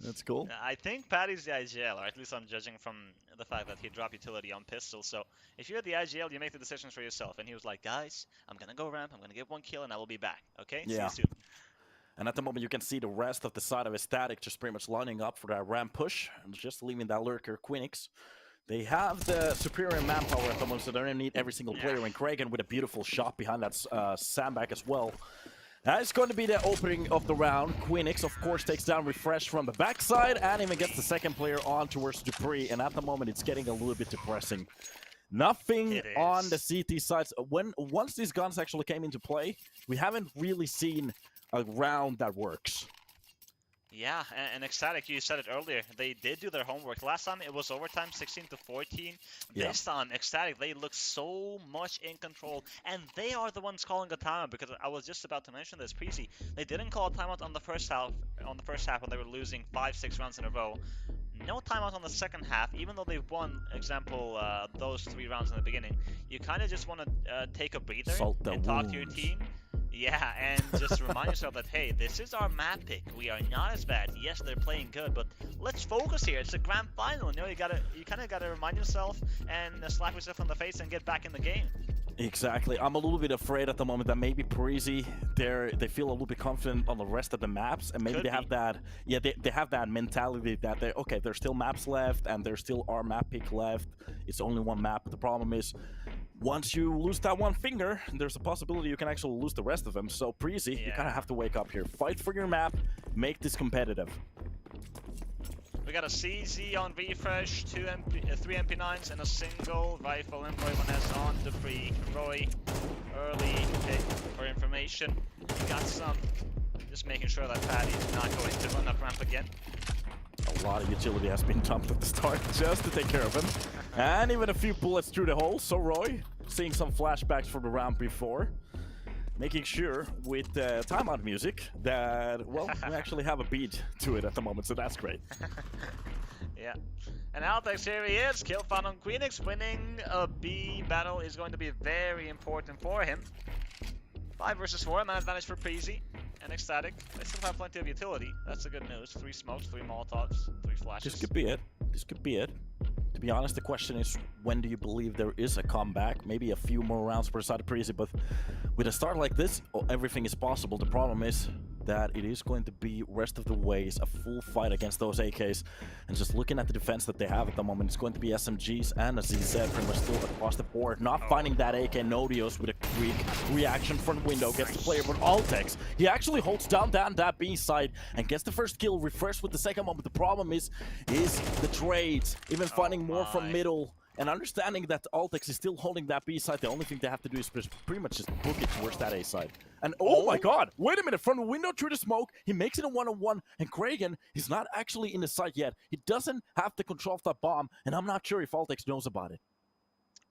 That's cool. I think Patty's the IGL, or at least I'm judging from the fact that he dropped utility on pistol. So if you're the IGL, you make the decisions for yourself. And he was like, guys, I'm going to go ramp, I'm going to get 1 kill, and I will be back, okay? Yeah. See you soon. And at the moment, you can see the rest of the side of ECSTATIC just pretty much lining up for that ramp push and just leaving that lurker Queenix. They have the superior manpower at the moment, so they don't need every single player. And Kraken with a beautiful shot behind that sandbag as well. That is going to be the opening of the round. Queenix, of course, takes down Refresh from the backside and even gets the second player on towards Dupree. And at the moment, it's getting a little bit depressing. Nothing on the CT sides. Once these guns actually came into play, we haven't really seen a round that works. Yeah, and ECSTATIC, you said it earlier, they did do their homework. Last time it was overtime, 16-14. Yeah. This time, ECSTATIC, they look so much in control, and they are the ones calling a timeout, because I was just about to mention this. Preasy, they didn't call a timeout on the first half, when they were losing 5-6 rounds in a row. No timeout on the second half, even though they've won, example, those 3 rounds in the beginning. You kind of just want to take a breather and talk to your team. Yeah, and just remind yourself that, hey, this is our map pick. We are not as bad. Yes, they're playing good, but let's focus here. It's a grand final. You know, you kind of gotta remind yourself and slap yourself on the face and get back in the game. Exactly. I'm a little bit afraid at the moment that maybe Preasy, they feel a little bit confident on the rest of the maps, and maybe they have that, yeah, they have that mentality that okay, there's still maps left, and there's still our map pick left. It's only one map, but the problem is, once you lose that one finger, there's a possibility you can actually lose the rest of them. So Preasy, you kind of have to wake up here. Fight for your map, make this competitive. We got a CZ on refresh, 3 MP9s, and a single rifle and Roy on Debris. Roy, early pick for information. We got some. Just making sure that Paddy is not going to run up ramp again. A lot of utility has been dumped at the start just to take care of him. And even a few bullets through the hole. So Roy, seeing some flashbacks from the round before. Making sure with timeout music that, well, we actually have a beat to it at the moment, so that's great. Yeah. And aTTaX, here he is. Kill found on Queenix. Winning a B battle is going to be very important for him. 5 versus 4, man advantage for Preasy and ECSTATIC. They still have plenty of utility. That's the good news. 3 smokes, 3 molotovs, 3 flashes. This could be it. This could be it. To be honest, the question is, when do you believe there is a comeback? Maybe a few more rounds per side of Preasy, but with a start like this, everything is possible. The problem is that it is going to be rest of the ways a full fight against those AKs. And just looking at the defense that they have at the moment, it's going to be SMGs and a ZZ pretty much still across the board. Not finding that AK. Nodios with a quick reaction front window gets the player, but aTTaX, he actually holds down that B side and gets the first kill. Refresh with the second one, but the problem is the trades. Even finding more from middle. And understanding that aTTaX is still holding that B side, the only thing they have to do is pretty much just book it towards that A side. And oh my god, wait a minute, from the window through the smoke, he makes it a one-on-one, and Kragan is not actually in the site yet. He doesn't have the control of that bomb, and I'm not sure if aTTaX knows about it.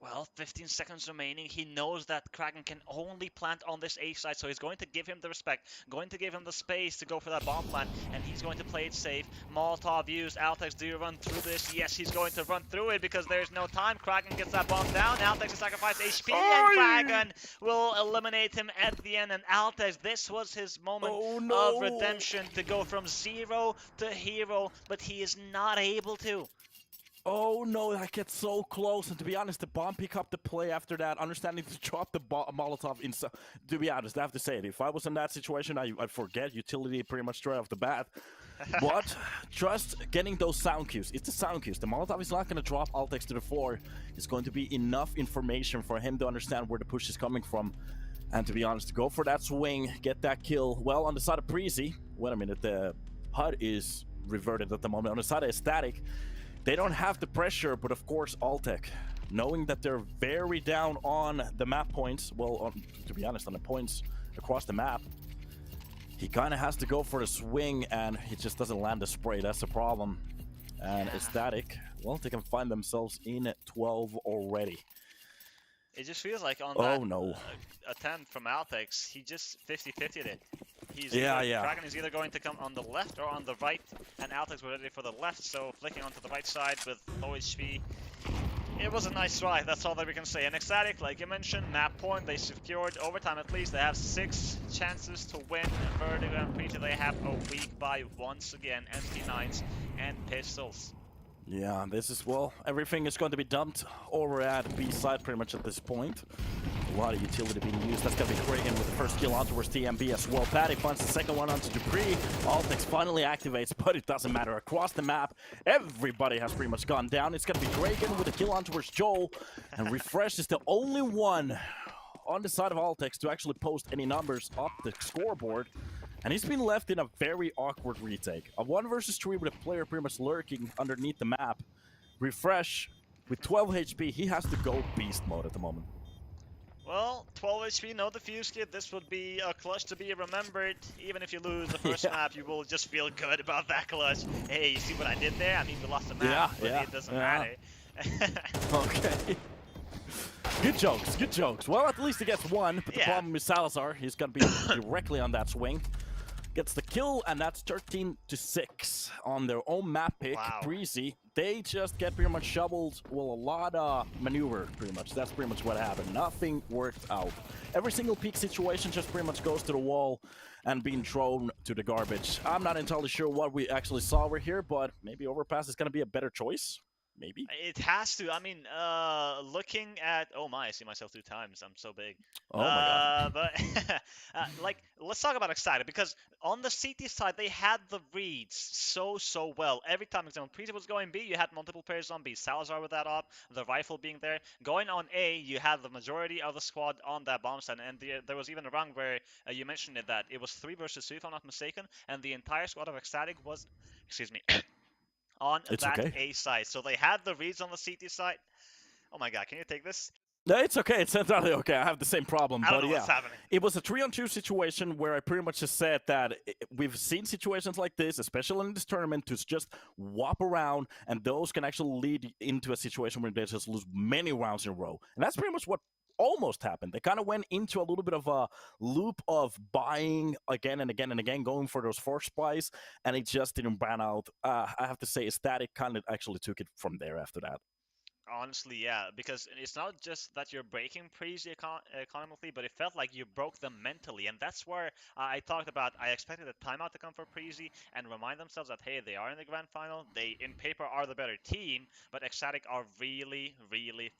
Well, 15 seconds remaining. He knows that Kragan can only plant on this A side, so he's going to give him the respect, going to give him the space to go for that bomb plant, and he's going to play it safe. Molotov used. aTTaX, do you run through this? Yes, he's going to run through it because there's no time. Kragan gets that bomb down. aTTaX will sacrifice HP, and Kragan will eliminate him at the end. And aTTaX, this was his moment of redemption to go from 0 to hero, but he is not able to. Oh no, that gets so close, and to be honest, the bomb pick up the play after that, understanding to drop the Molotov inside. To be honest, I have to say it, if I was in that situation, I'd forget utility pretty much straight off the bat. But just getting those sound cues, it's the sound cues. The Molotov is not going to drop aTTaX to the floor. It's going to be enough information for him to understand where the push is coming from. And to be honest, go for that swing, get that kill. Well, on the side of Preasy, wait a minute, the HUD is reverted at the moment. On the side of ECSTATIC, they don't have the pressure, but of course aTTaX, knowing that they're very down on the map points, well, to be honest, on the points across the map, he kind of has to go for a swing, and he just doesn't land the spray. That's the problem. And ECSTATIC, well, they can find themselves in 12 already. It just feels like on that attempt from aTTaX, he just 50-50'd it. Kragan is either going to come on the left or on the right, and aTTaX was ready for the left, so flicking onto the right side with low HP. It was a nice try, that's all that we can say. And ECSTATIC, like you mentioned, map point, they secured overtime at least. They have 6 chances to win. Vertigo and Preasy, they have a weak buy once again. MP9s and pistols. Yeah, this is, well, everything is going to be dumped over at B side pretty much at this point. A lot of utility being used. That's going to be Kragan with the first kill on towards TMB as well. Paddy finds the second one onto Debris. aTTaX finally activates, but it doesn't matter. Across the map, everybody has pretty much gone down. It's going to be Kragan with a kill on towards Joel. And Refresh is the only one on the side of aTTaX to actually post any numbers up the scoreboard. And he's been left in a very awkward retake. A 1 versus 3 with a player pretty much lurking underneath the map. Refresh, with 12 HP, he has to go beast mode at the moment. Well, 12 HP, no defuse kit. This would be a clutch to be remembered. Even if you lose the first Yeah. map, you will just feel good about that clutch. Hey, you see what I did there? I mean, we lost the map, Yeah, but yeah, it doesn't yeah. matter. Okay. Good jokes, good jokes. Well, at least he gets one, but the Yeah. problem with Salazar, he's gonna be directly on that swing. Gets the kill, and that's 13-6 on their own map pick. Wow. Preasy, they just get pretty much shoveled, well, a lot of maneuver, pretty much. That's pretty much what happened. Nothing worked out. Every single peak situation just pretty much goes to the wall and being thrown to the garbage. I'm not entirely sure what we actually saw over here, but maybe Overpass is going to be a better choice. Maybe. It has to. I mean, looking at... Oh my, I see myself 2 times. I'm so big. Oh my god. But, like, let's talk about Excited, because on the CT side, they had the reads so well. Every time, for example, Preasy was going B, you had multiple players on B. Salazar with that op, the rifle being there. Going on A, you had the majority of the squad on that bomb site, and there was even a round where you mentioned it, that it was 3 versus 2, if I'm not mistaken, and the entire squad of Excited was... Excuse me. On It's that okay. A side. So they had the reads on the CT side. Oh my god, can you take this? No, it's okay. It's entirely okay. I have the same problem. I don't But know yeah, what's happening. it was a 3-on-2 situation where I pretty much just said that we've seen situations like this, especially in this tournament, to just whop around, and those can actually lead into a situation where they just lose many rounds in a row. And that's pretty much what almost happened. They kind of went into a little bit of a loop of buying again and again and again, going for those force buys, and it just didn't pan out. I have to say, aTTaTic kind of actually took it from there after that. Honestly, yeah, because it's not just that you're breaking Preasy economically, but it felt like you broke them mentally, and that's where I talked about. I expected a timeout to come for Preasy and remind themselves that, hey, they are in the grand final. They, in paper, are the better team, but aTTaTic are really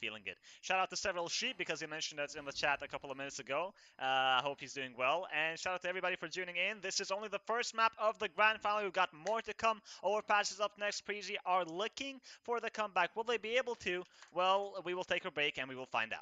feeling it. Shout out to Several Sheep, because he mentioned that in the chat a couple of minutes ago. I hope he's doing well, and shout out to everybody for tuning in. This is only the first map of the grand final. We've got more to come. Overpass is up next. Preasy are looking for the comeback. Will they be able to? Well, we will take a break and we will find out.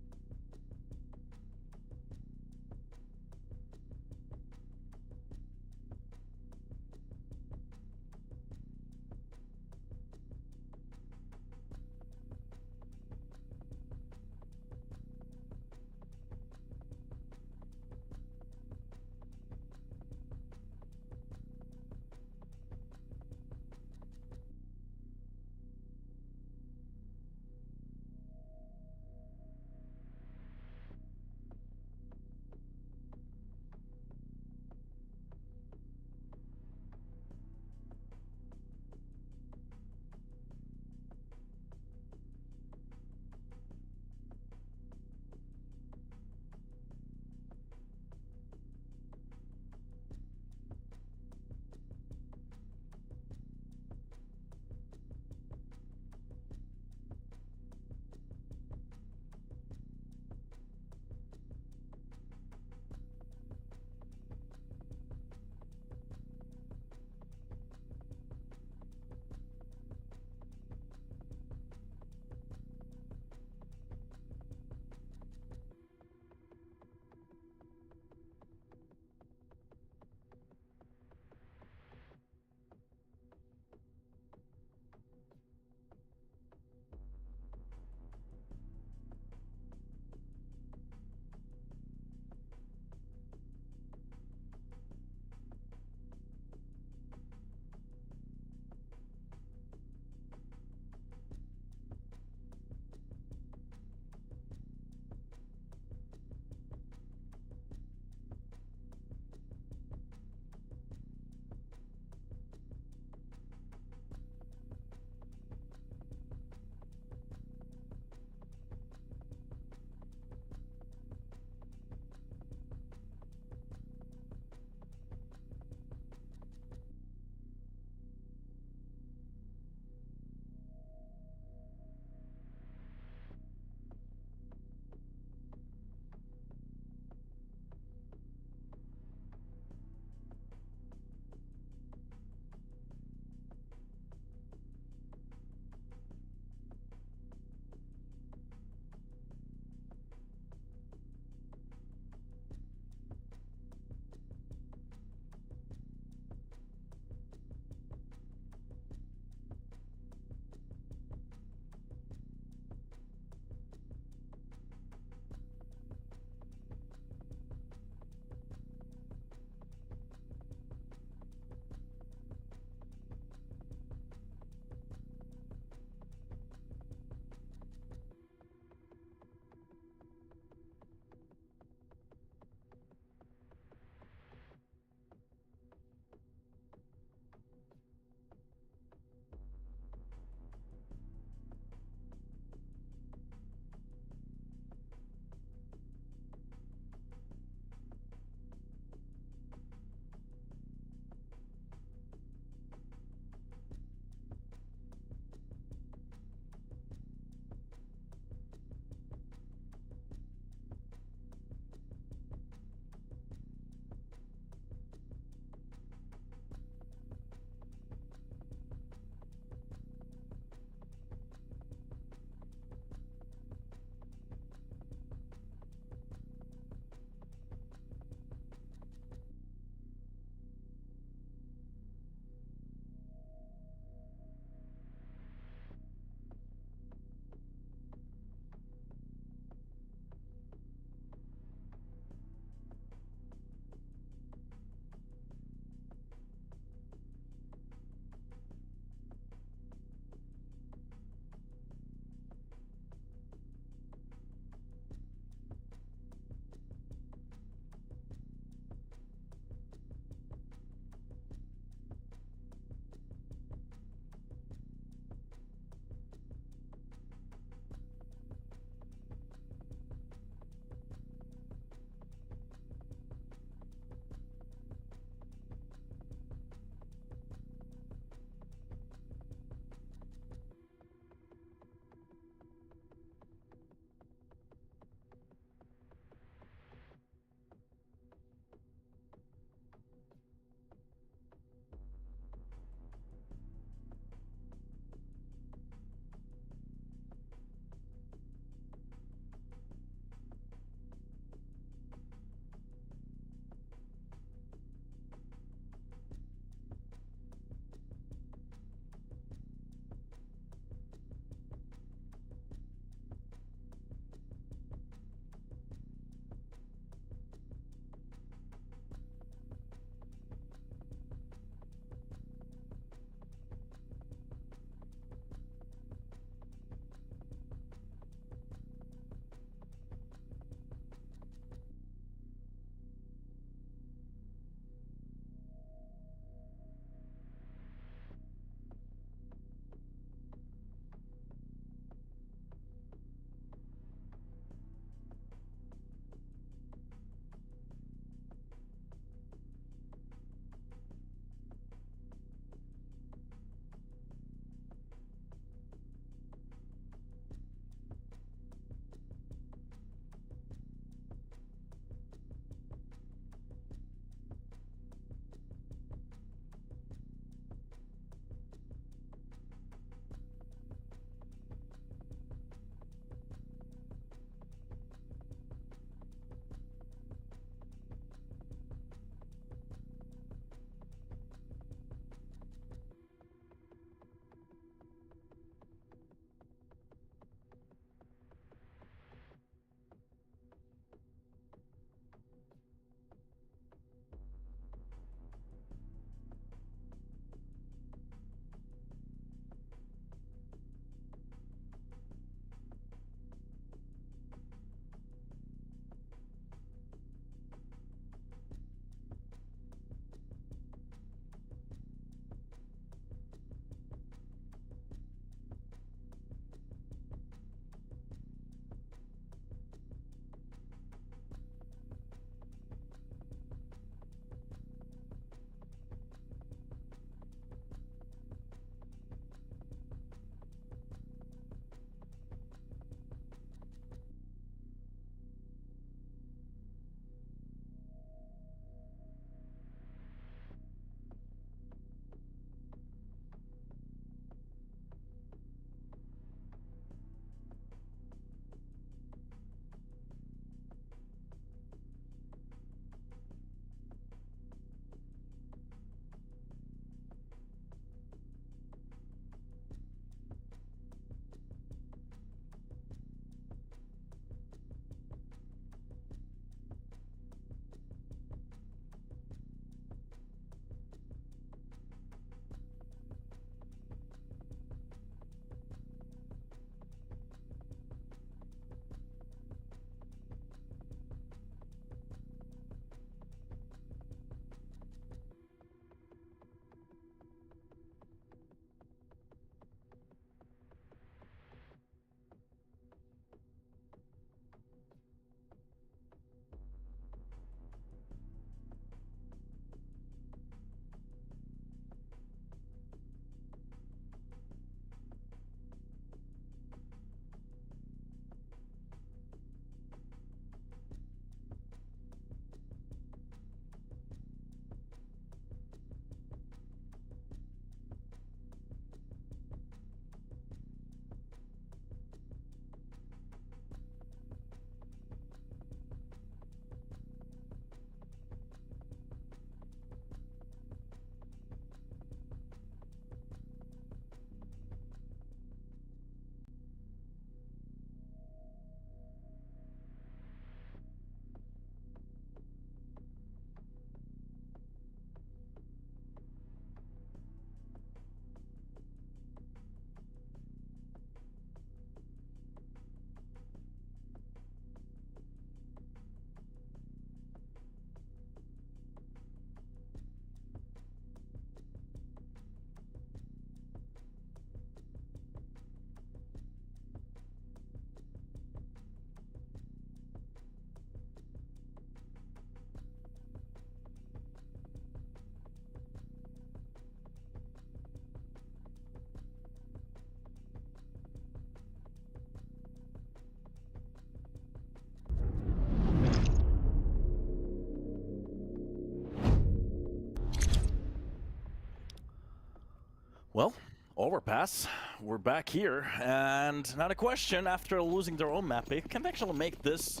Well, overpass. We're back here, and now the question, after losing their own map pick, can they actually make this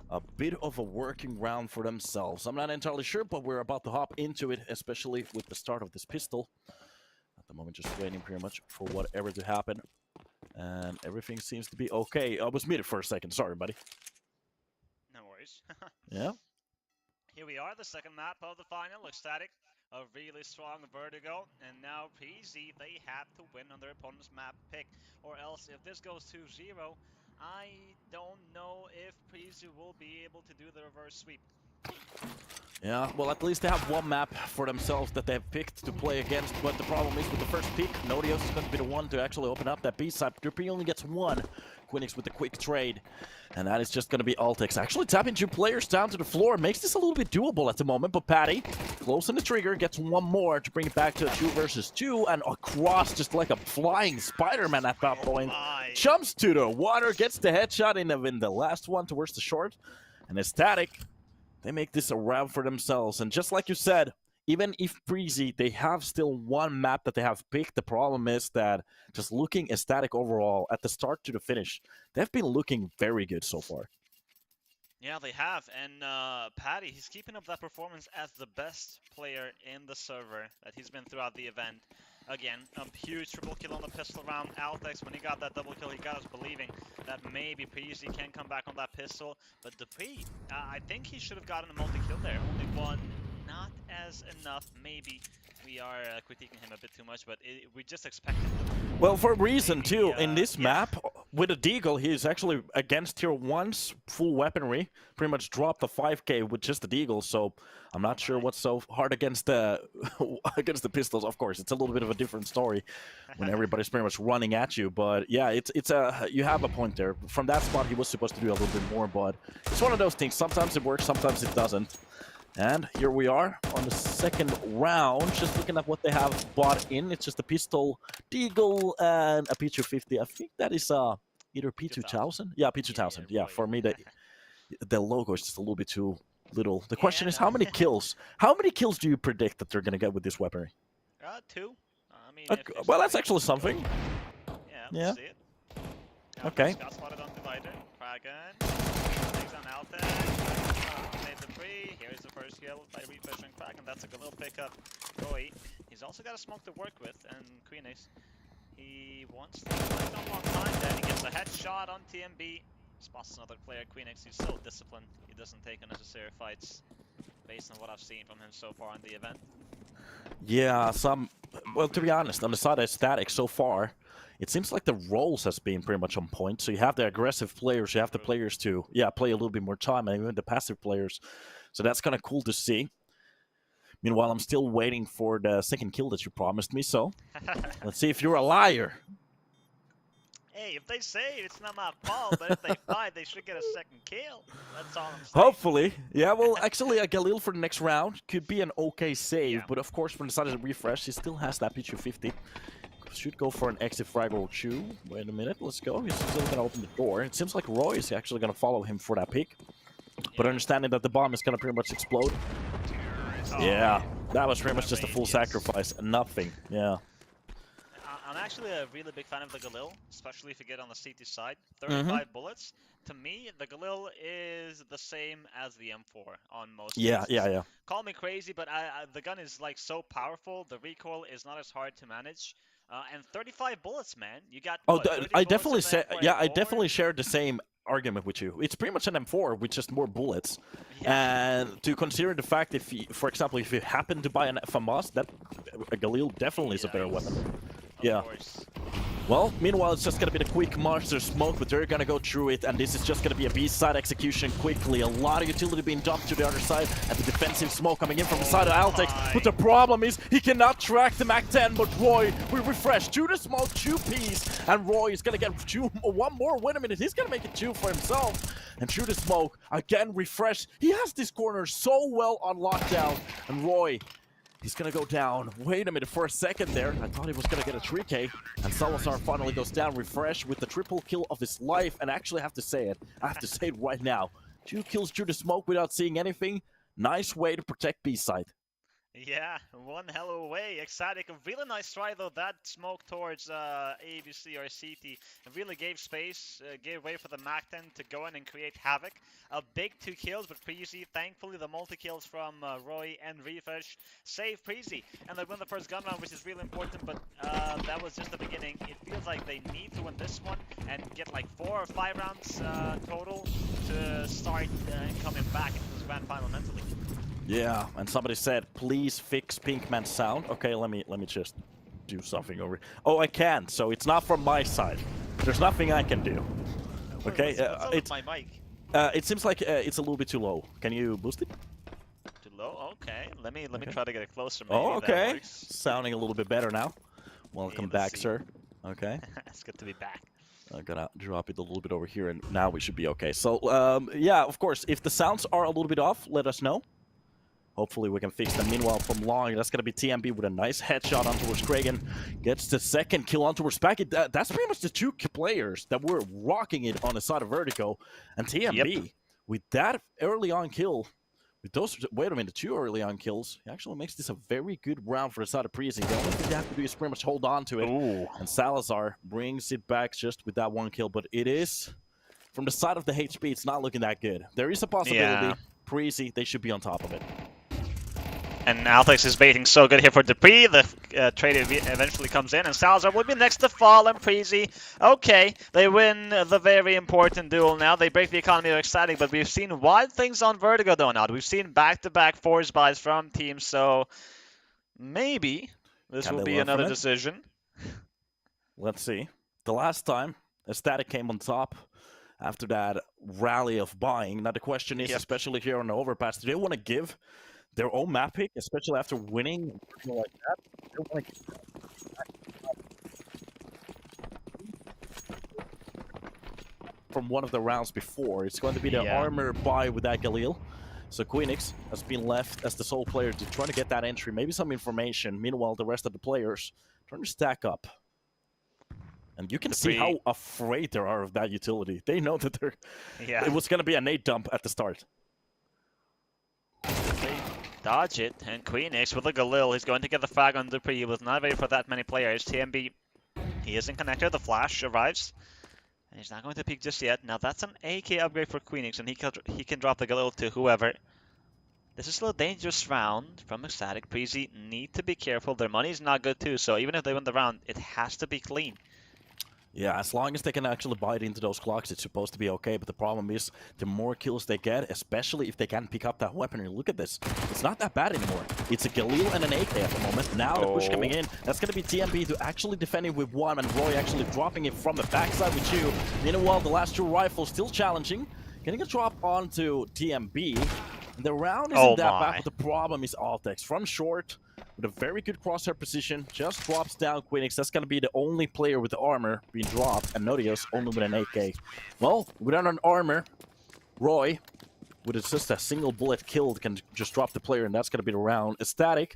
a bit of a working round for themselves? I'm not entirely sure, but we're about to hop into it, especially with the start of this pistol. At the moment, just waiting pretty much for whatever to happen. And everything seems to be okay. I was muted for a second. Sorry, buddy. No worries. Yeah. Here we are, the second map of the final. ECSTATIC, a really strong vertigo. And now Preasy, they have to win on their opponent's map pick. Or else, if this goes 2-0, I don't know if Preasy will be able to do the reverse sweep. Yeah, well, at least they have one map for themselves that they've picked to play against, but the problem is with the first pick, Nodios is going to be the one to actually open up that B side. Dupree only gets one. Quinix with the quick trade, and that is just going to be aTTaX. Actually tapping 2 players down to the floor makes this a little bit doable at the moment, but Patty, close on the trigger, gets one more to bring it back to a 2 versus 2, and across just like a flying Spider-Man at that point. Jumps to the water, gets the headshot in the last one towards the short, and ECSTATIC, they make this a round for themselves. And just like you said, even if Preasy, they have still one map that they have picked, the problem is that just looking ECSTATIC overall at the start to the finish, they've been looking very good so far. Yeah, they have. And Patty, he's keeping up that performance as the best player in the server that he's been throughout the event. Again, a huge triple kill on the pistol round. aTTaX, when he got that double kill, he got us believing that maybe Preasy can come back on that pistol. But Dupree, I think he should have gotten a multi-kill there. Only one, not as enough. Maybe we are critiquing him a bit too much, but we just expected him. Well, for a reason, too. In this map, with a Deagle, he's actually against tier 1's full weaponry. Pretty much dropped the 5k with just the Deagle, so I'm not sure what's so hard against the against the pistols. Of course, it's a little bit of a different story when everybody's pretty much running at you. But yeah, it's a you have a point there. From that spot, he was supposed to do a little bit more, but it's one of those things. Sometimes it works, sometimes it doesn't. And here we are on the second round, just looking at what they have bought in. It's just a pistol, Deagle, and a P250. I think that is either P2000? Yeah, P2000. Yeah, for me, the logo is just a little bit too little. The question is, how many kills? How many kills do you predict that they're going to get with this weaponry? 2. I mean, well, that's actually something. Yeah. See it. Okay. Got spotted on Divider. Kraken. Takes on aTTaX. Here's the first kill by refreshing Kraken. That's a good little pickup. Roy, he's also got a smoke to work with, and Queenix, he wants to fight a long time. Then he gets a headshot on TMB. Spots another player. Queenix, he's so disciplined. He doesn't take unnecessary fights, based on what I've seen from him so far in the event. Yeah, well, to be honest, on the side of ECSTATIC so far, it seems like the roles has been pretty much on point. So you have the aggressive players, you have the players to, play a little bit more time, and even the passive players. So that's kind of cool to see. Meanwhile, I'm still waiting for the second kill that you promised me, so let's see if you're a liar. Hey, if they say it's not my fault, but if they fight, they should get a second kill. That's all I'm saying. Hopefully. Yeah, well, actually, a Galil for the next round could be an okay save, but of course, when the side is refresh, he still has that P250. Should go for an exit frag or 2. Wait a minute, let's go. He's still going to open the door. It seems like Roy is actually going to follow him for that pick. But understanding that the bomb is going to pretty much explode. Yeah, that was pretty much just a full sacrifice. Nothing, yeah. I'm actually a really big fan of the Galil, especially if you get on the CT side. 35 bullets. To me, the Galil is the same as the M4 on most cases. Yeah. Call me crazy, but the gun is like so powerful. The recoil is not as hard to manage. And 35 bullets, man. You got. Oh, I definitely said. Yeah, I definitely shared the same argument with you. It's pretty much an M4 with just more bullets. Yeah. And to consider the fact, if you, for example, if you happen to buy an FMOS, that a Galil definitely is a better weapon. Of course. Well, meanwhile, it's just going to be the quick monster smoke, but they're going to go through it, and this is just going to be a B-side execution quickly. A lot of utility being dumped to the other side, and the defensive smoke coming in from the side of aTTaX. But the problem is, he cannot track the MAC-10, but Roy will refresh to the smoke, 2 piece, and Roy is going to get one more. Wait a minute, he's going to make it 2 for himself. And through the smoke, again, refresh. He has this corner so well on lockdown, and Roy, he's going to go down. Wait a minute, for a second there, I thought he was going to get a 3k. And Salazar finally goes down, refresh with the triple kill of his life. And actually, I have to say it right now. 2 kills through the smoke without seeing anything. Nice way to protect B-side. Yeah, one hell of a way. ECSTATIC, a really nice try though. That smoke towards ABC or CT really gave space, gave way for the MAC-10 to go in and create havoc. A big 2 kills, but Preasy, thankfully the multi-kills from Roy and Refresh save Preasy. And they win the first gun round, which is really important, but that was just the beginning. It feels like they need to win this one and get like 4 or 5 rounds total to start coming back into this grand final mentally. Yeah, and somebody said, please fix Pinkman's sound. Okay, let me just do something over. Oh, I can't, so it's not from my side. There's nothing I can do. Okay, it's my mic. It seems like it's a little bit too low. Can you boost it? Too low? Okay. Let me try to get it closer. Maybe Oh, okay. That works. Sounding a little bit better now. Welcome back, sir. Okay. It's good to be back. I'm gonna drop it a little bit over here, and now we should be okay. So, yeah, of course, if the sounds are a little bit off, let us know. Hopefully we can fix them. Meanwhile, from long, that's going to be TMB with a nice headshot on towards Kragan. Gets the second kill on towards Packy. That's pretty much the 2 players that were rocking it on the side of Vertigo. And TMB, with that early on kill, with those, wait a minute, 2 early on kills, he actually makes this a very good round for the side of Preasy. The only thing they have to do is pretty much hold on to it. Ooh. And Salazar brings it back just with that 1 kill. But it is, from the side of the HP, it's not looking that good. There is a possibility. Yeah. Preasy, they should be on top of it. And aTTaX is baiting so good here for Dupree. The trade eventually comes in, and Salazar will be next to fall, and Preasy, okay, they win the very important duel now. They break the economy of ECSTATIC, but we've seen wild things on Vertigo though now. We've seen back-to-back force buys from teams, so maybe this will be another decision. Let's see. The last time, ECSTATIC came on top after that rally of buying. Now the question is, especially here on the overpass, do they want to give their own map pick, especially after winning like that? They want to give from one of the rounds before. It's going to be the armor buy with that Galil. So Queenix has been left as the sole player to try to get that entry, maybe some information. Meanwhile, the rest of the players trying to stack up. And you can see how afraid they are of that utility. They know that they're. It was going to be a nade dump at the start. Dodge it, and Queenix with a Galil. He's going to get the frag on Dupree. He was not ready for that many players. TMB, he isn't connected. The flash arrives. And he's not going to peek just yet. Now that's an AK upgrade for Queenix, and he can drop the Galil to whoever. This is still a dangerous round from ECSTATIC. Preasy need to be careful. Their money's not good too, so even if they win the round, it has to be clean. Yeah, as long as they can actually bite into those clocks, it's supposed to be okay. But the problem is, the more kills they get, especially if they can pick up that weaponry. Look at this. It's not that bad anymore. It's a Galil and an AK at the moment. Now the push coming in. That's going to be TMB to actually defending with 1, and Roy actually dropping it from the backside with 2. Meanwhile, the last 2 rifles still challenging. Getting a drop onto TMB. The round isn't that bad, but the problem is aTTaX from short with a very good crosshair position. Just drops down Queenix. That's going to be the only player with the armor being dropped, and Nodios only with an AK. Well, without an armor, Roy, with just a single bullet killed, can just drop the player, and that's going to be the round. ECSTATIC,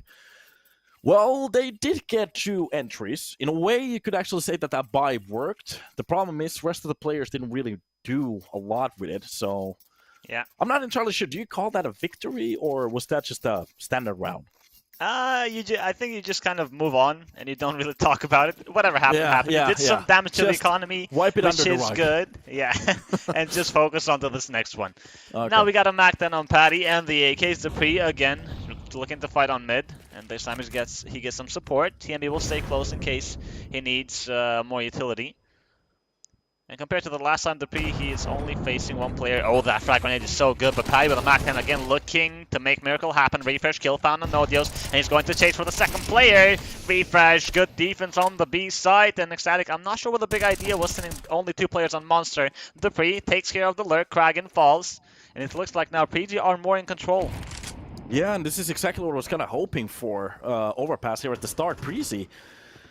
well, they did get 2 entries. In a way, you could actually say that that buy worked. The problem is, the rest of the players didn't really do a lot with it, so. Yeah. I'm not entirely sure. Do you call that a victory, or was that just a standard round? I think you just kind of move on, and you don't really talk about it. Whatever happened, happened. You did some damage to the economy, wipe it which under the is rug. good. Yeah, and just focus on to this next one. Okay. Now we got a MAC-10 on Patty, and the AK's Dupree again, looking to fight on mid. And this time he gets some support. TMB will stay close in case he needs more utility. And compared to the last time Dupree, he is only facing 1 player. Oh, that frag grenade is so good, but Patty with a MAC-10 again looking to make miracle happen. Refresh kill found on Nodios, and he's going to chase for the second player. Refresh, good defense on the B side, and ECSTATIC, I'm not sure what the big idea was sending only 2 players on Monster. Dupree takes care of the lurk, Kragan falls, and it looks like now Preasy are more in control. Yeah, and this is exactly what I was kind of hoping for. Overpass here at the start, Preasy.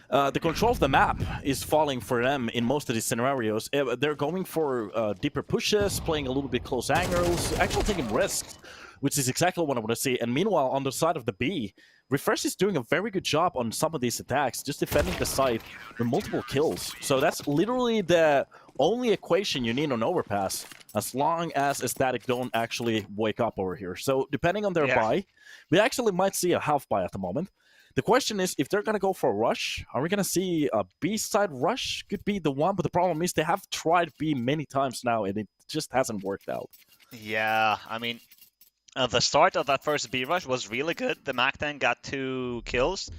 The control of the map is falling for them in most of these scenarios. They're going for deeper pushes, playing a little bit close angles, actually taking risks, which is exactly what I want to see. And meanwhile, on the side of the B, Refresh is doing a very good job on some of these attacks, just defending the site with multiple kills. So that's literally the only equation you need on overpass, as long as aTTaTic don't actually wake up over here. So depending on their buy, we actually might see a half buy at the moment. The question is, if they're going to go for a rush, are we going to see a B-side rush? Could be the one, but the problem is they have tried B many times now, and it just hasn't worked out. Yeah, I mean, the start of that first B rush was really good. The Mactan got 2 kills,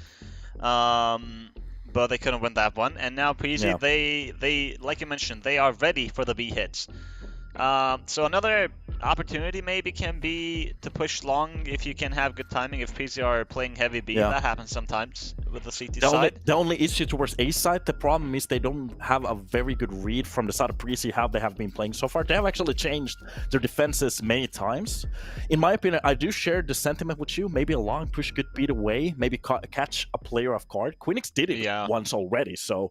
but they couldn't win that one. And now Preasy, they like you mentioned, they are ready for the B hits. So another opportunity maybe can be to push long if you can have good timing. If Preasy are playing heavy B, that happens sometimes with the CT side. The only issue towards A side, the problem is they don't have a very good read from the side of Preasy how they have been playing so far. They have actually changed their defenses many times. In my opinion, I do share the sentiment with you. Maybe a long push could be the way. Maybe catch a player off guard. Queenix did it once already, so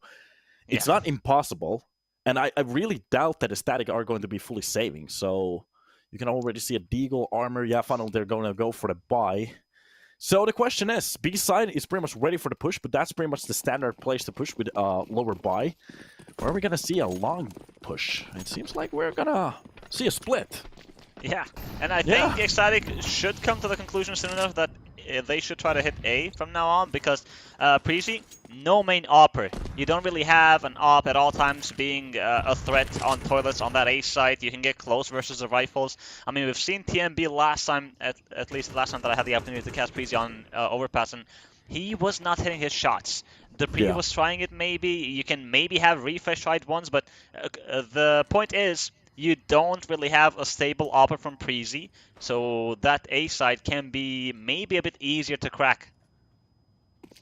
it's not impossible. And I really doubt that aTTaTic are going to be fully saving. So you can already see a Deagle, Armor, Funnel, they're going to go for the buy. So the question is, B side is pretty much ready for the push, but that's pretty much the standard place to push with lower buy. Or are we going to see a long push? It seems like we're going to see a split. Yeah, and I think ECSTATIC should come to the conclusion soon enough that they should try to hit A from now on, because Preasy, no main opper. You don't really have an op at all times being a threat on toilets on that A site. You can get close versus the rifles. I mean, we've seen TMB last time, at least the last time that I had the opportunity to cast Preasy on overpass, and he was not hitting his shots. Dupree was trying it maybe. You can maybe have Refresh tried once, but the point is, you don't really have a stable opper from Preasy, so that A side can be maybe a bit easier to crack.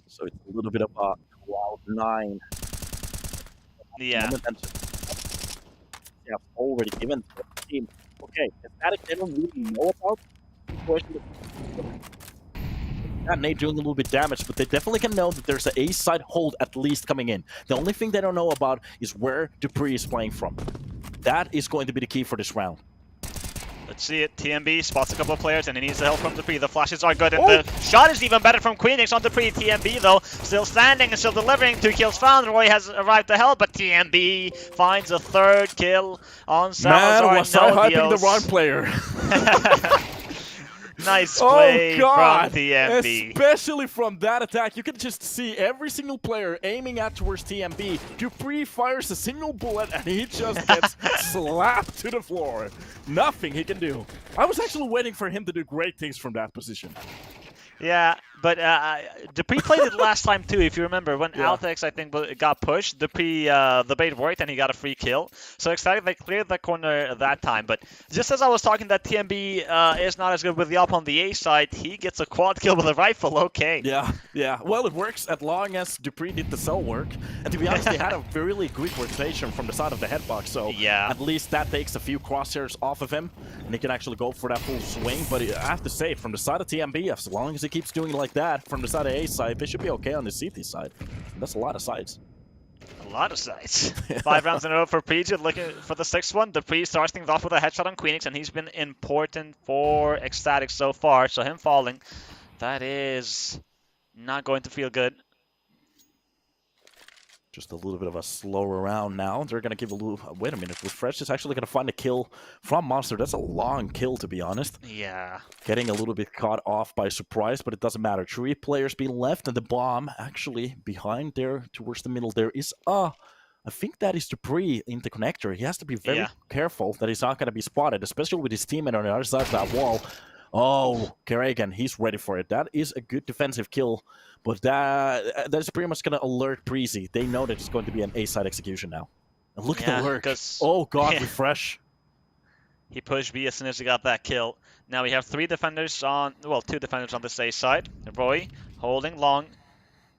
So it's a little bit of a Cloud9. Yeah. Yeah, already given to the team. Okay, aTTaTic they don't really know about the question. Yeah, Nate doing a little bit damage, but they definitely can know that there's an A side hold at least coming in. The only thing they don't know about is where Dupree is playing from. That is going to be the key for this round. Let's see it. TMB spots a couple of players and he needs the help from Dupree. The flashes are good and the shot is even better from Queenix on Dupree. TMB though, still standing and still delivering. 2 kills found. Roy has arrived to help, but TMB finds a 3rd kill on Salazar. Man, was I hyping the wrong player? Nice play from TMB. Especially from that attack, you can just see every single player aiming at towards TMB. Dupree fires a single bullet and he just gets slapped to the floor. Nothing he can do. I was actually waiting for him to do great things from that position. Yeah, but Dupree played it last time too, if you remember. When aTTaX, I think, got pushed, Dupree, the bait worked and he got a free kill. So ECSTATIC, they cleared that corner that time. But just as I was talking that TMB is not as good with the op on the A side, he gets a quad kill with a rifle, okay. Yeah. Well, it works as long as Dupree did the cell work. And to be honest, they had a really quick rotation from the side of the headbox. So at least that takes a few crosshairs off of him. And he can actually go for that full swing. But I have to say, from the side of TMB, as long as he keeps doing it like that, from the side of A side, they should be okay on the CT side. That's a lot of sides. A lot of sides. 5 rounds in a row for Preasy, looking for the 6th one. Dupree starts things off with a headshot on Queenix, and he's been important for ECSTATIC so far. So him falling, that is not going to feel good. Just a little bit of a slower round now. They're going to give a little... Wait a minute. Refresh is actually going to find a kill from Monster. That's a long kill, to be honest. Yeah. Getting a little bit caught off by surprise, but it doesn't matter. 3 players being left, and the bomb actually behind there towards the middle. There is I think that is Dupree in the connector. He has to be very careful that he's not going to be spotted, especially with his teammate on the other side of that wall. Oh, Kerrigan, he's ready for it. That is a good defensive kill, but that's pretty much going to alert Preasy. They know that it's going to be an A-side execution now. And look at the work. Oh, God, refresh. He pushed B as soon as he got that kill. Now we have 3 defenders on, well, 2 defenders on this A side. Roy holding long.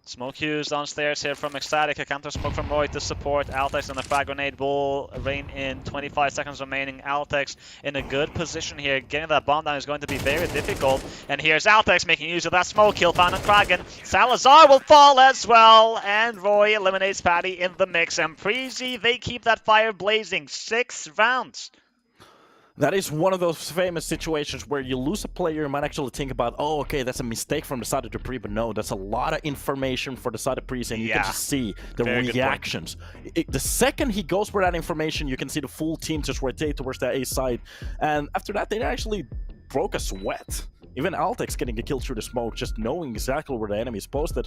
Smoke used downstairs here from ECSTATIC. A counter smoke from Roy to support. aTTaX on the frag grenade will rain in. 25 seconds remaining. aTTaX in a good position here. Getting that bomb down is going to be very difficult. And here's aTTaX making use of that smoke kill found on Kraken. Salazar will fall as well. And Roy eliminates Patty in the mix. And Preasy, they keep that fire blazing. 6 rounds. That is one of those famous situations where you lose a player, you might actually think about, oh, okay, that's a mistake from the side of Dupree, but no, that's a lot of information for the side of Preasy, and you can just see the reactions. The second he goes for that information, you can see the full team just rotate towards the A side, and after that, they actually broke a sweat. Even aTTaX getting a kill through the smoke, just knowing exactly where the enemy is posted.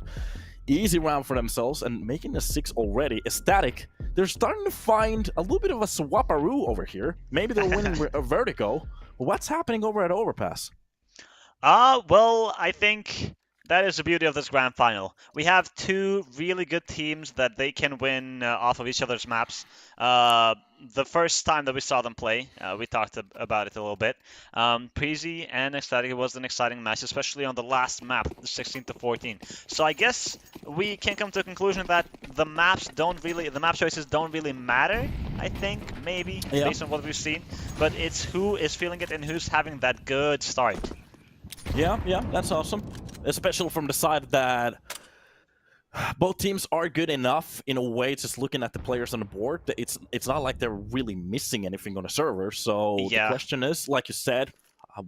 Easy round for themselves, and making a 6 already. ECSTATIC, they're starting to find a little bit of a swaparoo over here. Maybe they're winning a Vertigo. What's happening over at Overpass? Well, I think that is the beauty of this grand final. We have two really good teams that they can win off of each other's maps. The first time that we saw them play, we talked about it a little bit. Preasy and ECSTATIC was an exciting match, especially on the last map, the 16-14. So I guess we can come to a conclusion that the map choices don't really matter. I think maybe based on what we've seen, but it's who is feeling it and who's having that good start. Yeah, that's awesome. Especially from the side that both teams are good enough in a way, just looking at the players on the board. It's not like they're really missing anything on the server. So the question is, like you said,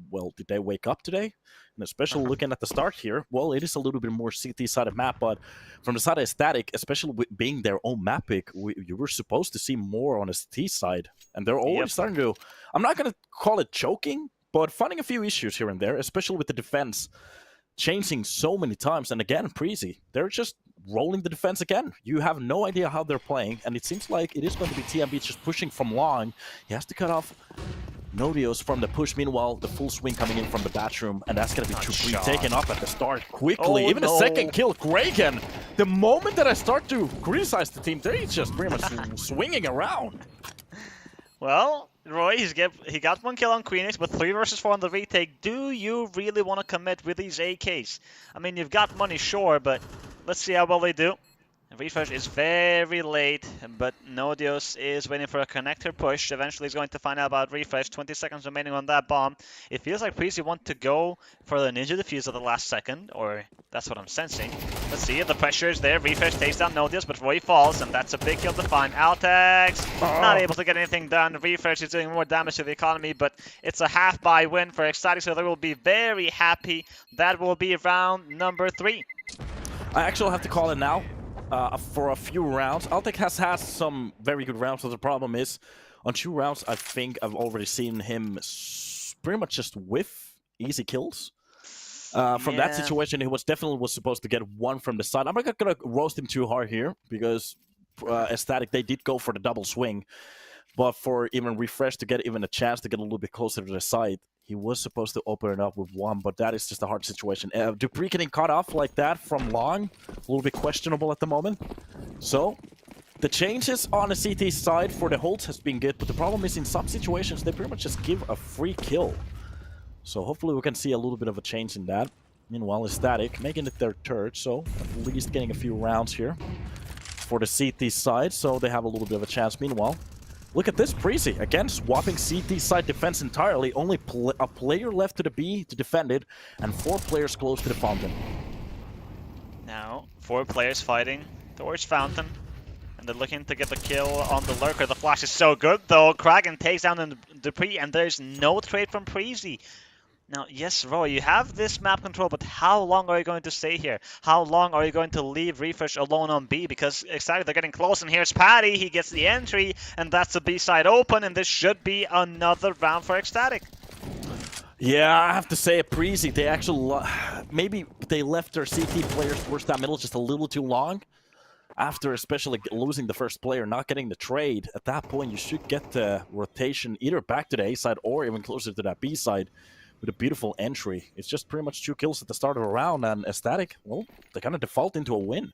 well, did they wake up today? And especially looking at the start here, well, it is a little bit more CT-sided map, but from the side of ECSTATIC, especially with being their own map pick, you were supposed to see more on the CT side. And they're already starting to, I'm not going to call it choking, but finding a few issues here and there, especially with the defense changing so many times. And again, Preasy, they're just rolling the defense again. You have no idea how they're playing, and it seems like it is going to be TMB just pushing from long. He has to cut off Nodios from the push. Meanwhile, the full swing coming in from the bathroom, and that's going to be Dupree taken up at the start quickly. Even a second kill, Kraken. The moment that I start to criticize the team, they're just pretty much swinging around. Well, Roy, he got 1 kill on Queenix, but 3 versus 4 on the retake. Do you really want to commit with these AKs? I mean, you've got money, sure, but let's see how well they do. Refresh is very late, but Nodios is waiting for a connector push. Eventually he's going to find out about Refresh. 20 seconds remaining on that bomb. It feels like Preasy want to go for the Ninja Defuse at the last second, or that's what I'm sensing. Let's see, the pressure is there. Refresh takes down Nodios, but Roy falls, and that's a big kill to find. aTTaX not able to get anything done. Refresh is doing more damage to the economy, but it's a half-buy win for ECSTATIC, so they will be very happy. That will be round number 3. I actually have to call it now. For a few rounds. aTTaX has had some very good rounds, so the problem is, on 2 rounds, I think I've already seen him pretty much just whiff easy kills. From that situation, he definitely supposed to get 1 from the side. I'm not going to roast him too hard here, because ECSTATIC, they did go for the double swing. But for even Refresh to get even a chance to get a little bit closer to the side, he was supposed to open it up with 1, but that is just a hard situation. Dupree getting caught off like that from long, a little bit questionable at the moment. So, the changes on the CT side for the holds has been good, but the problem is in some situations they pretty much just give a free kill. So hopefully we can see a little bit of a change in that. Meanwhile, ECSTATIC making it their third, so at least getting a few rounds here for the CT side, so they have a little bit of a chance. Meanwhile, look at this, Preasy, again, swapping CT side defense entirely. Only a player left to the B to defend it, and 4 players close to the fountain. Now, 4 players fighting towards fountain, and they're looking to get the kill on the lurker. The flash is so good, though. Kraken takes down the Dupree, and there's no trade from Preasy. Now, yes, Roy, you have this map control, but how long are you going to stay here? How long are you going to leave Refresh alone on B? Because ECSTATIC, they're getting close, and here's Patty. He gets the entry, and that's the B side open, and this should be another round for ECSTATIC. Yeah, I have to say, Preasy, they actually, maybe they left their CT players towards that middle just a little too long. After especially losing the first player, not getting the trade, at that point you should get the rotation either back to the A side or even closer to that B side. With a beautiful entry. It's just pretty much 2 kills at the start of a round, and ECSTATIC, well, they kind of default into a win.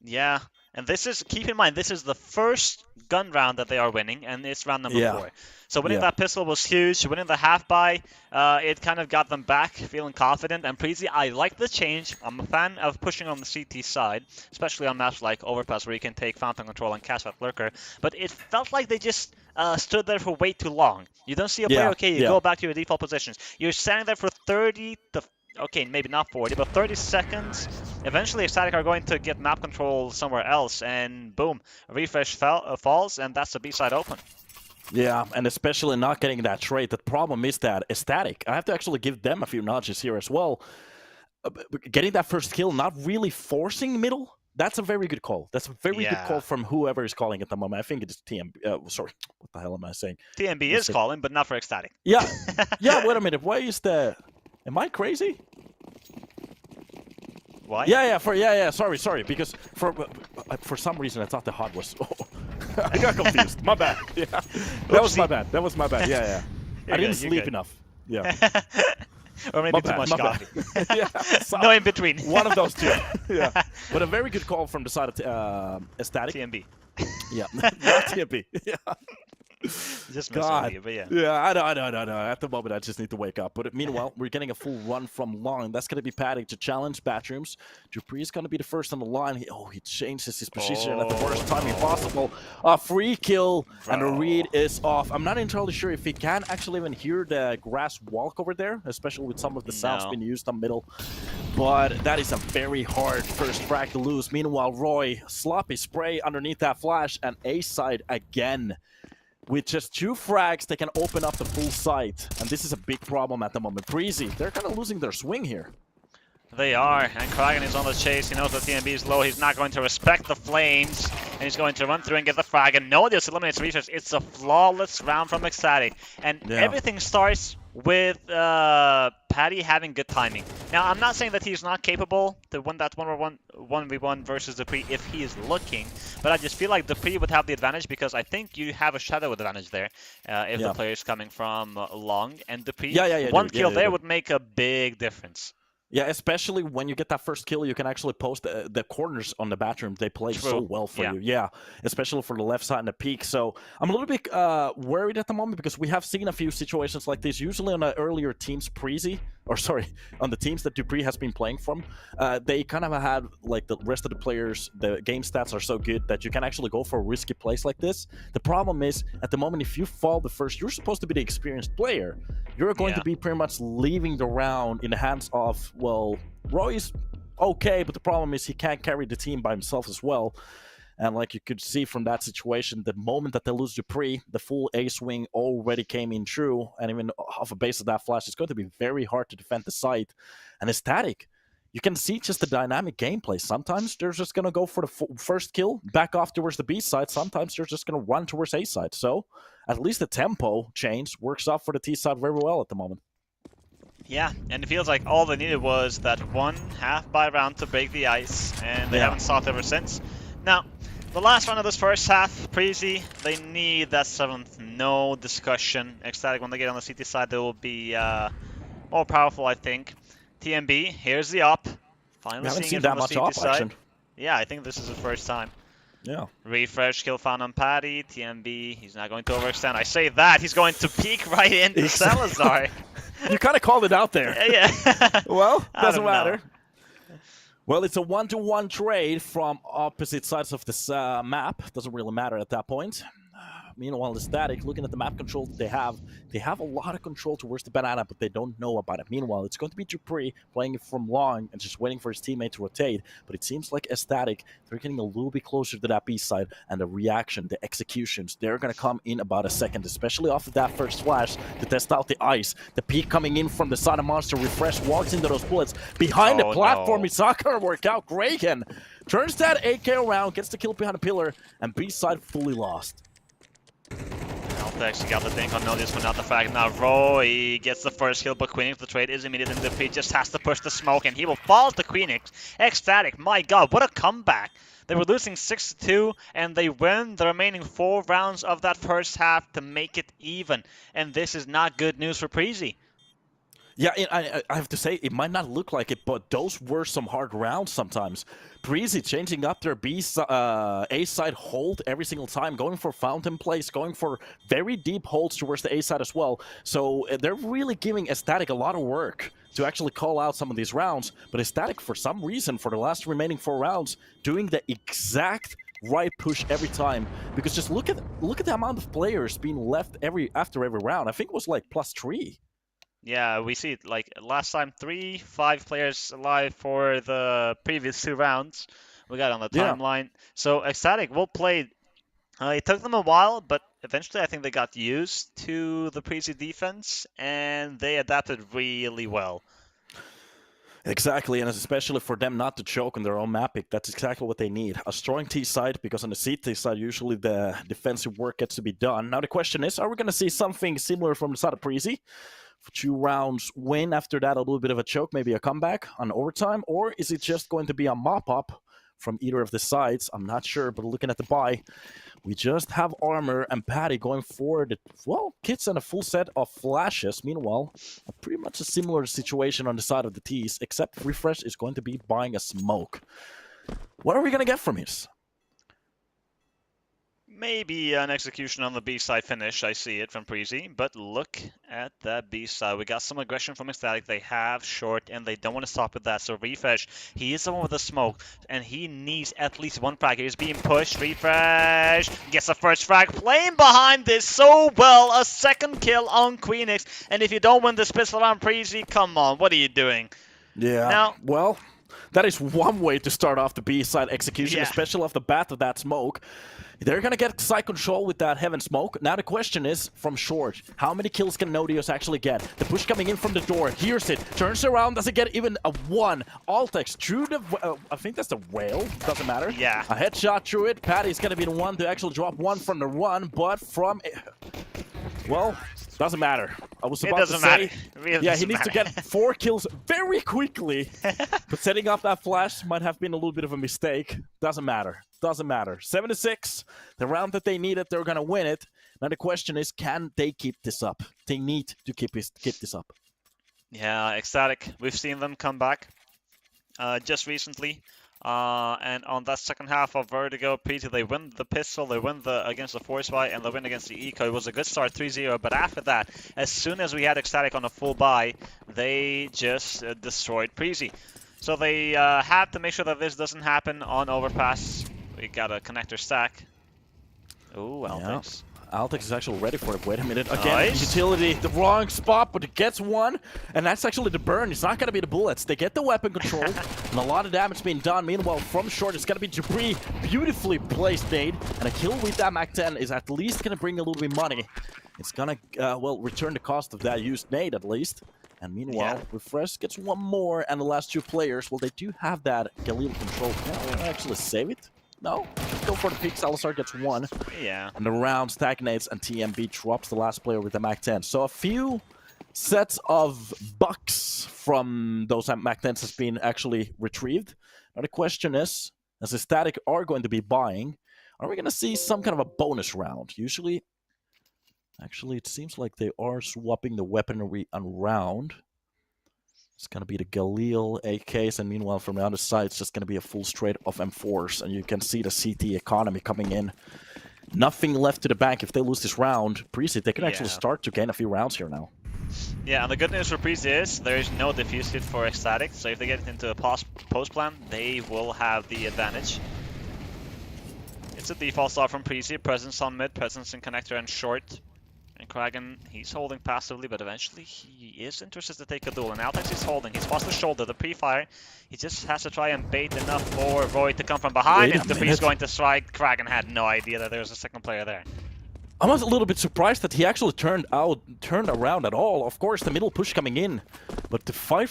Yeah, and this is, keep in mind, this is the first gun round that they are winning, and it's round number 4. So winning that pistol was huge. Winning the half-buy, it kind of got them back, feeling confident. And Preasy, I like the change. I'm a fan of pushing on the CT side, especially on maps like Overpass, where you can take fountain control and catch that lurker. But it felt like they just stood there for way too long. You don't see a player, you go back to your default positions. You're standing there for 30 to... Okay, maybe not 40, but 30 seconds. Eventually, ECSTATIC are going to get map control somewhere else, and boom, Refresh falls, and that's the B side open. Yeah, and especially not getting that trade. The problem is that aTTaTic, I have to actually give them a few nudges here as well. Getting that first kill, not really forcing middle, that's a very good call. That's a very good call Yeah. from whoever is calling at the moment. I think it's TM. Sorry, what the hell am I saying? TMB is calling, but not for ECSTATIC. Yeah, yeah. Wait a minute. Why is the? Am I crazy? Why? Yeah. Sorry. Because for some reason I thought the HUD was. I got confused. My bad. Yeah, that was my bad. That was my bad. Yeah. I didn't sleep enough. Yeah. Or maybe too much coffee. Yeah, no in between. One of those two. Yeah. But a very good call from the side of aTTaTic. TMB. Yeah. Not TMB. Yeah. Just messing with you, but yeah. Yeah, I know. At the moment, I just need to wake up. But meanwhile, we're getting a full run from long. That's going to be padding to challenge Bathrooms. dupreeh is going to be the first on the line. He changes his position at the worst timing possible. A free kill, and the read is off. I'm not entirely sure if he can actually even hear the grass walk over there, especially with some of the sounds being used on middle. But that is a very hard first frag to lose. Meanwhile, Roy, sloppy spray underneath that flash, and A side again. With just 2 frags, they can open up the full site. And this is a big problem at the moment. Preasy, they're kind of losing their swing here. They are, and Kragan is on the chase. He knows that TMB is low. He's not going to respect the flames, and he's going to run through and get the frag. And no, this eliminates Research. It's a flawless round from ECSTATIC. And everything starts with Patty having good timing. Now, I'm not saying that he's not capable to win that 1v1 versus dupreeh if he is looking, but I just feel like dupreeh would have the advantage because I think you have a shadow advantage there if the player is coming from long. And dupreeh, one kill there would make a big difference. Yeah, especially when you get that first kill, you can actually post the corners on the bathroom. They play so well for you. Yeah, especially for the left side and the peak. So I'm a little bit worried at the moment because we have seen a few situations like this. Usually on the earlier teams, Preasy, or sorry, on the teams that dupreeh has been playing from, they kind of had, like, the rest of the players, the game stats are so good that you can actually go for a risky place like this. The problem is, at the moment, if you fall the first, you're supposed to be the experienced player. You're going to be pretty much leaving the round in the hands of, well, Roy's okay, but the problem is he can't carry the team by himself as well. And like you could see from that situation, the moment that they lose dupreeh, the full A swing already came in true, and even off a base of that flash, it's going to be very hard to defend the site. And aTTaTic, you can see just the dynamic gameplay. Sometimes they're just going to go for the first kill, back off towards the B side. Sometimes they're just going to run towards A side. So at least the tempo change works out for the T side very well at the moment. Yeah, and it feels like all they needed was that one half-buy round to break the ice, and they haven't stopped ever since. Now, the last round of this first half, Preasy, they need that 7th, no discussion. ECSTATIC, when they get on the CT side, they will be more powerful, I think. TMB, here's the op. Finally seeing it from the CT side. Action. Yeah, I think this is the first time. Yeah. Refresh, kill found on Patty. TMB, he's not going to overextend. I say that, he's going to peek right into Salazar. You kind of called it out there. Yeah. Well, doesn't matter. Well, it's a 1-to-1 trade from opposite sides of this map. Doesn't really matter at that point. Meanwhile, aTTaTic, looking at the map control that they have a lot of control towards the banana, but they don't know about it. Meanwhile, it's going to be dupreeh playing it from long and just waiting for his teammate to rotate. But it seems like aTTaTic, they're getting a little bit closer to that B side, and the reaction, the executions, they're going to come in about a second, especially after that first flash to test out the ice. The peak coming in from the side of Monster, Refresh walks into those bullets. Behind the platform, it's not going to work out. Kragan turns that AK around, gets the kill behind the pillar, and B side fully lost. aTTaX got the dink on Nodius, but not the fact. Now Roy gets the first kill, but Queenix, the trade is immediate, and dupreeh just has to push the smoke, and he will fall to Queenix. ECSTATIC, my god, what a comeback! They were losing 6-2, and they win the remaining 4 rounds of that first half to make it even. And this is not good news for Preasy. Yeah, I have to say, it might not look like it, but those were some hard rounds sometimes. Preasy changing up their A side hold every single time, going for fountain plays, going for very deep holds towards the A side as well. So they're really giving aTTaTic a lot of work to actually call out some of these rounds. But aTTaTic, for some reason, for the last remaining 4 rounds, doing the exact right push every time. Because just look at the amount of players being left after every round. I think it was like +3. Yeah, we see it, like, last time 5 players alive for the previous 2 rounds. We got on the timeline. So ECSTATIC will play It took them a while, but eventually I think they got used to the Preasy defense, and they adapted really well. Exactly, and especially for them not to choke on their own map pick, that's exactly what they need. A strong T side, because on the C T side, usually the defensive work gets to be done. Now the question is, are we going to see something similar from the side of Preasy? For 2 rounds win, after that a little bit of a choke, maybe a comeback on overtime, or is it just going to be a mop-up from either of the sides? I'm not sure, but looking at the buy, we just have Armor and Patty going for the, well, kits and a full set of flashes. Meanwhile, pretty much a similar situation on the side of the T's, except Refresh is going to be buying a smoke. What are we going to get from this? Maybe an execution on the B side finish, I see it from Preasy, but look at that B side. We got some aggression from ECSTATIC. They have short, and they don't want to stop with that. So Refresh, he is the one with the smoke, and he needs at least one frag. He's being pushed. Refresh gets the first frag, playing behind this so well. A second kill on Queenix, and if you don't win this pistol round, Preasy, come on, what are you doing? Yeah, now, well, that is one way to start off the B side execution, yeah. especially off the bat of that smoke. They're going to get side control with that Heaven smoke. Now the question is, from short, how many kills can Nodios actually get? The push coming in from the door, hears it, turns around, doesn't get even a 1. aTTaX through the, I think that's the whale, doesn't matter. Yeah. A headshot through it. Patty's going to be the one to actually drop 1 from the run, but from, well, doesn't matter. I was about to say, yeah, he needs to get 4 kills very quickly. But setting up that flash might have been a little bit of a mistake. Doesn't matter. Doesn't matter. 7-6, the round that they needed, they're gonna win it. Now the question is, can they keep this up? They need to keep this up. Yeah, ECSTATIC. We've seen them come back just recently. And on that second half of Vertigo, Preasy, they win the pistol, they win against the force buy, and they win against the eco. It was a good start, 3-0, but after that, as soon as we had ECSTATIC on a full buy, they just destroyed Preasy. So they had to make sure that this doesn't happen on overpass. We got a connector stack. Ooh, aTTaX. Yeah. aTTaX is actually ready for it. Wait a minute. Again, Nice. utility, the wrong spot, but it gets 1. And that's actually the burn. It's not going to be the bullets. They get the weapon control. And a lot of damage being done. Meanwhile, from short, it's going to be Jabri. Beautifully placed nade. And a kill with that MAC-10 is at least going to bring a little bit of money. It's going to, well, return the cost of that used nade at least. And meanwhile, Refresh gets 1 more. And the last 2 players, well, they do have that Galil control. Can I actually save it? No, go for the peak. Salazar gets 1. Yeah. And the round stagnates, and TMB drops the last player with the MAC-10. So a few sets of bucks from those MAC-10s has been actually retrieved. Now the question is, as ECSTATIC are going to be buying, are we going to see some kind of a bonus round? Usually, actually, it seems like they are swapping the weaponry around. It's going to be the Galil AKs, and meanwhile from the other side it's just going to be a full straight of M4s, and you can see the CT economy coming in. Nothing left to the bank. If they lose this round, Preasy, they can actually start to gain a few rounds here now. Yeah, and the good news for Preasy is there is no defuse hit for ECSTATIC, so if they get into a post plan, they will have the advantage. It's a default start from Preasy, presence on mid, presence in connector and short. And Kragan, he's holding passively, but eventually he is interested to take a duel. And aTTaX is holding. He's past the shoulder, the pre-fire. He just has to try and bait enough for Void to come from behind. And the Pre's going to strike. Kragan had no idea that there was a second player there. I was a little bit surprised that he actually turned around at all. Of course, the middle push coming in, but the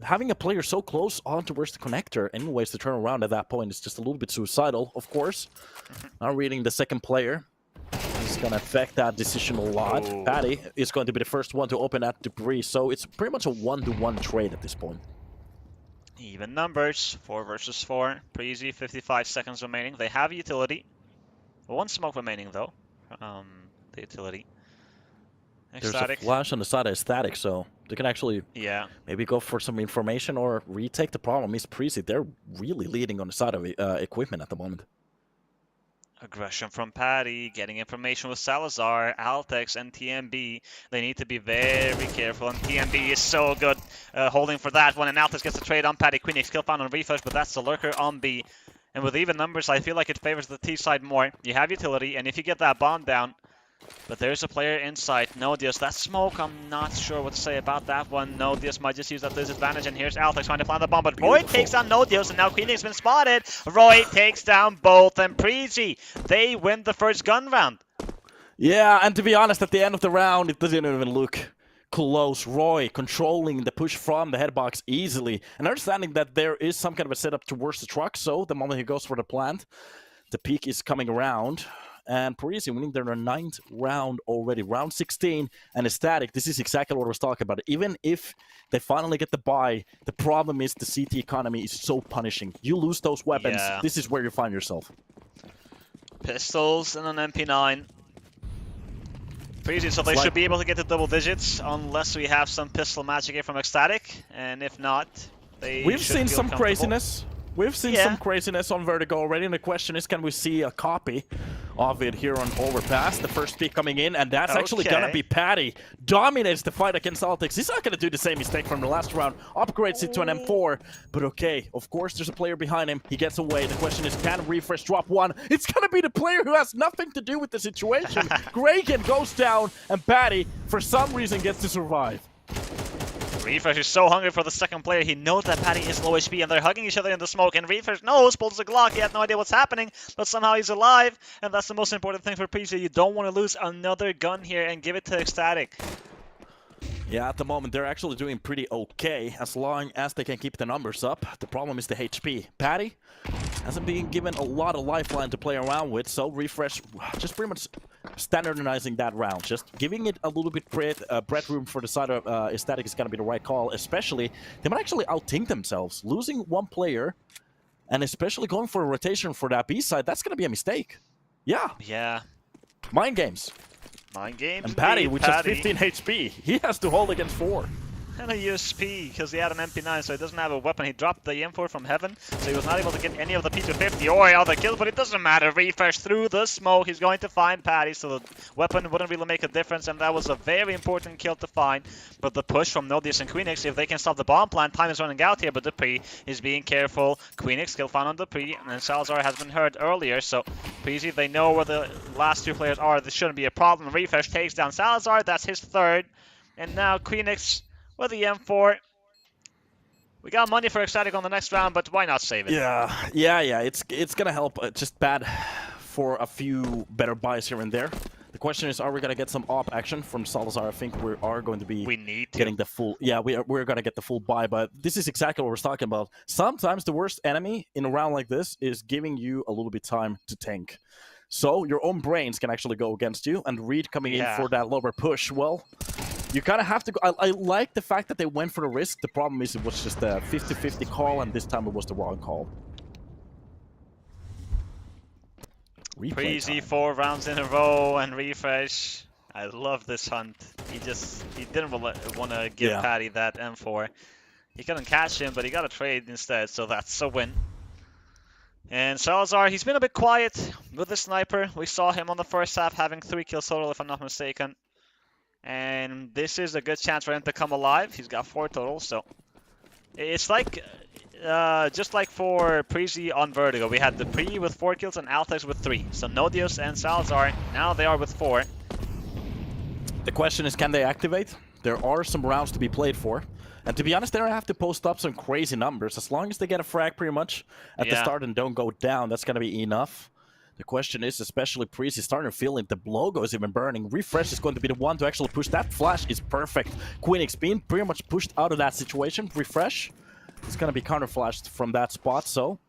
having a player so close on towards the connector, anyways, to turn around at that point is just a little bit suicidal, of course. Now reading the second player. It's going to affect that decision a lot. Ooh. Patty is going to be the first one to open that debris, so it's pretty much a 1-to-1 trade at this point. Even numbers, 4 versus 4. Preasy, 55 seconds remaining. They have utility. 1 smoke remaining though. The utility. There's a flash on the side of ECSTATIC, so they can actually maybe go for some information or retake. The problem is Preasy, they're really leading on the side of equipment at the moment. Aggression from Patty, getting information with Salazar, aTTaX, and TMB. They need to be very careful, and TMB is so good holding for that one, and aTTaX gets a trade on Patty. Queenix kill found on Refresh, but that's the lurker on B. And with even numbers, I feel like it favors the T side more. You have utility, and if you get that bomb down, But there's a player inside. Nodius, that smoke, I'm not sure what to say about that one. Nodius might just use that disadvantage, and here's aTTaX trying to plant the bomb, but Roy takes down Nodius, and now Queening's been spotted. Roy takes down both, and Preasy, they win the first gun round. Yeah, and to be honest, at the end of the round, it doesn't even look close. Roy controlling the push from the headbox easily, and understanding that there is some kind of a setup towards the truck, so the moment he goes for the plant, the peak is coming around. And Preasy winning their 9th round already. Round 16 and aTTaTic. This is exactly what I was talking about. Even if they finally get the buy, the problem is the CT economy is so punishing. You lose those weapons, this is where you find yourself. Pistols and an MP9. Preasy, so they should be able to get to double digits unless we have some pistol magic here from eXtatic. And if not, they We've should seen feel some comfortable. craziness. We've seen some craziness on Vertigo already, and the question is, can we see a copy of it here on Overpass? The first pick coming in, and that's actually gonna be Patty. Dominates the fight against aTTaX. He's not gonna do the same mistake from the last round. Upgrades it to an M4, but okay, of course there's a player behind him. He gets away. The question is, can Refresh drop one? It's gonna be the player who has nothing to do with the situation. Gragan goes down, and Patty, for some reason, gets to survive. Refresh is so hungry for the second player. He knows that Patty is low HP, and they're hugging each other in the smoke. And Refresh knows, pulls the Glock. He had no idea what's happening, but somehow he's alive. And that's the most important thing for Preasy. You don't want to lose another gun here and give it to aTTaTic. Yeah, at the moment, they're actually doing pretty okay, as long as they can keep the numbers up. The problem is the HP. Patty hasn't been given a lot of lifeline to play around with, so Refresh just pretty much standardizing that round. Just giving it a little bit bread room for the side of aTTaTic is going to be the right call, especially they might actually out-think themselves. Losing one player, and especially going for a rotation for that B side, that's going to be a mistake. Yeah. Mind games. Mind games. And Patty, which has 15 HP, he has to hold against 4. And a USP, because he had an MP9, so he doesn't have a weapon. He dropped the M4 from heaven, so he was not able to get any of the P250 or other kills, but it doesn't matter. Refresh through the smoke. He's going to find Patty, so the weapon wouldn't really make a difference, and that was a very important kill to find. But the push from Nodius and Queenix, if they can stop the bomb plant, time is running out here, but Dupree is being careful. Queenix skill found on Dupree, and Salazar has been hurt earlier, so Preasy, they know where the last two players are. This shouldn't be a problem. Refresh takes down Salazar. That's his 3rd. And now Queenix with the M4. We got money for aTTaTic on the next round, but why not save it? Yeah. It's gonna help. Just bad for a few better buys here and there. The question is, are we gonna get some op action from Salazar? I think we are going to be getting the full. Yeah, we're gonna get the full buy, but this is exactly what we're talking about. Sometimes the worst enemy in a round like this is giving you a little bit time to tank. So your own brains can actually go against you, and Reed coming in for that lower push, well, you kind of have to go. I like the fact that they went for the risk. The problem is it was just a 50-50 call, and this time it was the wrong call. Preasy 4 rounds in a row, and Refresh. I love this hunt. He didn't want to give Patty that M4. He couldn't catch him, but he got a trade instead, so that's a win. And Salazar, he's been a bit quiet with the sniper. We saw him on the first half having 3 kills total, if I'm not mistaken. And this is a good chance for him to come alive. He's got 4 total, so it's like just like for Preasy on Vertigo, we had Dupree with 4 kills and aTTaX with 3. So Nodius and Salazar, now they are with 4. The question is, can they activate? There are some rounds to be played for. And to be honest, they don't have to post up some crazy numbers. As long as they get a frag pretty much at the start and don't go down, that's going to be enough. The question is, especially Preasy starting to feel it. The logo is even burning. Refresh is going to be the one to actually push. That flash is perfect. Queenix being pretty much pushed out of that situation. Refresh is going to be counter-flashed from that spot. So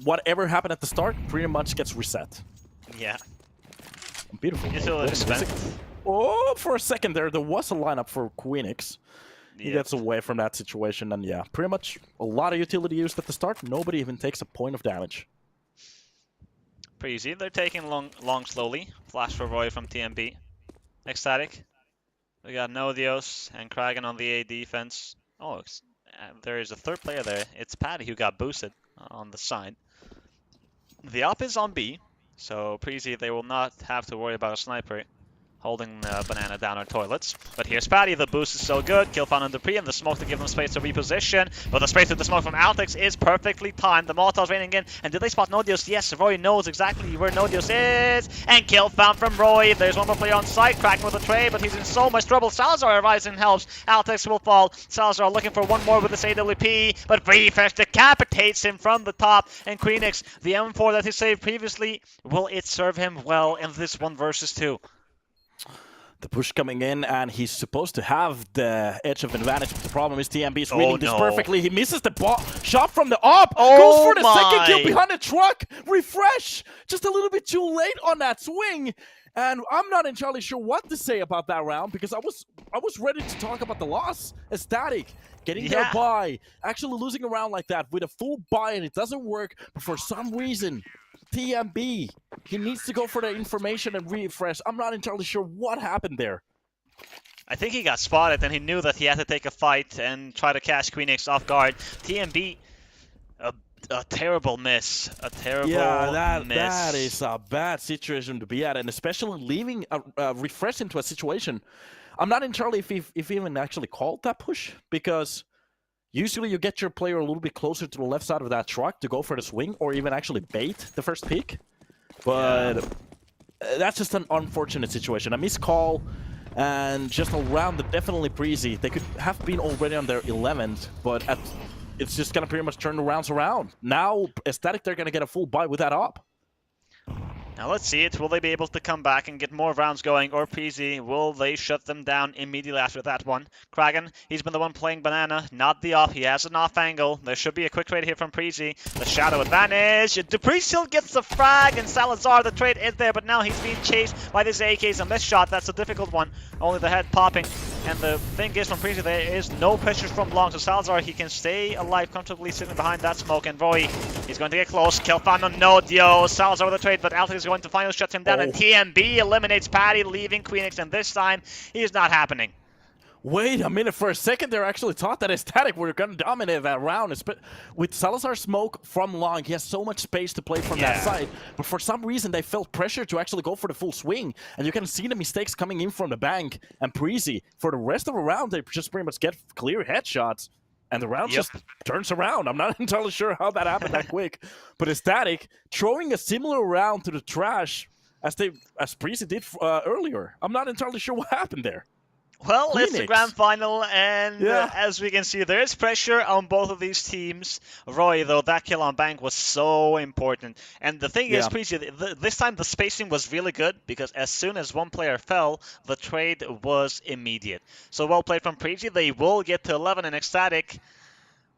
whatever happened at the start pretty much gets reset. Yeah. Beautiful. For a second there was a lineup for Queenix. He gets away from that situation, and yeah, pretty much a lot of utility used at the start. Nobody even takes a point of damage. Preasy, they're taking long slowly. Flash for Roy from TMB. aTTaTic. We got Nodios and Kragan on the A defense. Oh, there is a 3rd player there. It's Patty who got boosted on the side. The op is on B, so Preasy, they will not have to worry about a sniper holding Banana down our toilets. But here's Patty, the boost is so good. Kill found on the pre and the smoke to give them space to reposition. But the space with the smoke from aTTaX is perfectly timed. The Molotov's raining in. And did they spot Nodios? Yes, Roy knows exactly where Nodios is. And kill found from Roy. There's one more player on site, cracking with a trade, but he's in so much trouble. Salazar arrives and helps. aTTaX will fall. Salazar looking for one more with this AWP, but Refresh decapitates him from the top. And Queenix, the M4 that he saved previously, will it serve him well in this 1 versus 2? The push coming in, and he's supposed to have the edge of advantage, but the problem is TMB is reading this perfectly. He misses the shot from the op, goes for the second kill behind the truck. Refresh, just a little bit too late on that swing. And I'm not entirely sure what to say about that round, because I was ready to talk about the loss. aTTaTic getting their buy, actually losing a round like that with a full buy, and it doesn't work. But for some reason, TMB, he needs to go for the information and refresh. I'm not entirely sure what happened there. I think he got spotted, and he knew that he had to take a fight and try to catch Queenix off guard. TMB, a terrible miss. A terrible miss. That is a bad situation to be at, and especially leaving a refresh into a situation. I'm not entirely if he even actually called that push, because usually you get your player a little bit closer to the left side of that truck to go for the swing, or even actually bait the first peek. But that's just an unfortunate situation. A missed call, and just around the definitely Preasy. They could have been already on their 11th, but it's just going to pretty much turn the rounds around. Now, aTTaTic, they're going to get a full buy with that op. Now let's see it. Will they be able to come back and get more rounds going, or Preasy, will they shut them down immediately after that one? Kragan, he's been the one playing Banana, not the off. He has an off angle. There should be a quick trade here from Preasy. The shadow advantage. Dupree still gets the frag, and Salazar, the trade is there, but now he's being chased by this AKs and this shot. That's a difficult one. Only the head popping. And the thing is, from Preasy, there is no pressure from long. So Salazar, he can stay alive comfortably sitting behind that smoke. And Roy, he's going to get close. Kill found on Nodio. Salazar with the trade, but aTTaTic is going to finally shut him down. And TMB eliminates Patty, leaving Queenix. And this time, he is not happening. Wait a minute, for a second there, actually thought that aTTaTic were going to dominate that round. With Salazar smoke from long, he has so much space to play from that side. But for some reason, they felt pressure to actually go for the full swing. And you can see the mistakes coming in from the bank. And Preasy, for the rest of the round, they just pretty much get clear headshots. And the round just turns around. I'm not entirely sure how that happened that quick. But aTTaTic, throwing a similar round to the trash as Preasy did earlier. I'm not entirely sure what happened there. Well, it's the grand final, and as we can see, there is pressure on both of these teams. Roy, though, that kill on Bank was so important. And the thing is, Preasy, this time the spacing was really good, because as soon as one player fell, the trade was immediate. So well played from Preasy. They will get to 11, and aTTaTic,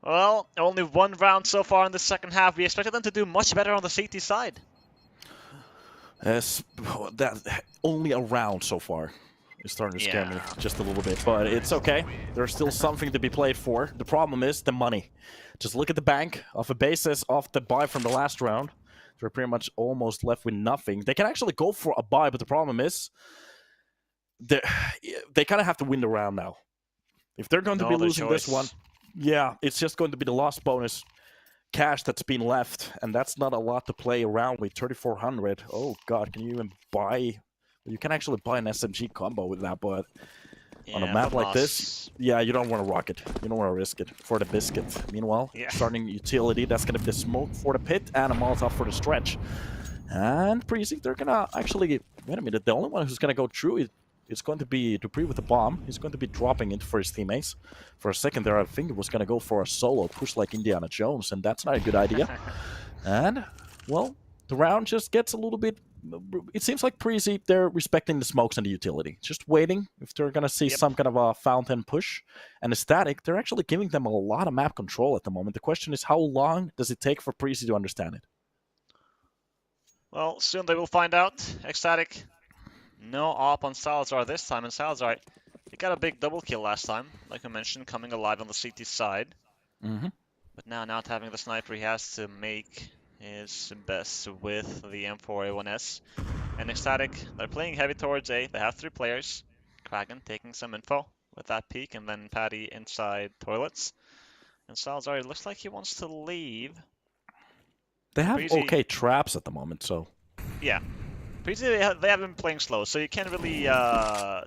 well, only 1 round so far in the second half. We expected them to do much better on the CT side. Only a round so far. It's starting to scare me just a little bit, but it's okay. There's still something to be played for. The problem is the money. Just look at the bank of a basis off the buy from the last round. They're pretty much almost left with nothing. They can actually go for a buy, but the problem is they kind of have to win the round now. If they're going to be losing this one, it's just going to be the lost bonus cash that's been left, and that's not a lot to play around with. 3,400. Oh god, can you even buy? You can actually buy an SMG combo with that, but on a map like this, you don't want to rock it. You don't want to risk it for the biscuit. Meanwhile, starting utility, that's going to be the smoke for the pit and a Molotov for the stretch. And Preasy, they're going to actually... Wait a minute, the only one who's going to go through it's going to be Dupree with the bomb. He's going to be dropping it for his teammates. For a second there, I think it was going to go for a solo push like Indiana Jones, and that's not a good idea. And, well, the round just gets a little bit... It seems like Preasy, they're respecting the smokes and the utility. Just waiting if they're going to see some kind of a fountain push. And aTTaTic, they're actually giving them a lot of map control at the moment. The question is, how long does it take for Preasy to understand it? Well, soon they will find out. aTTaTic, no op on Salazar this time. And Salazar, he got a big double kill last time, like I mentioned, coming alive on the CT side. But now not having the sniper, he has to make his best with the M4A1S. And aTTaTic, they're playing heavy towards A. They have 3 players. Kragan taking some info with that peek, and then Patty inside toilets. And Salazar, it looks like he wants to leave. They have okay traps at the moment, so... Yeah. Preasy, they have been playing slow, so you can't really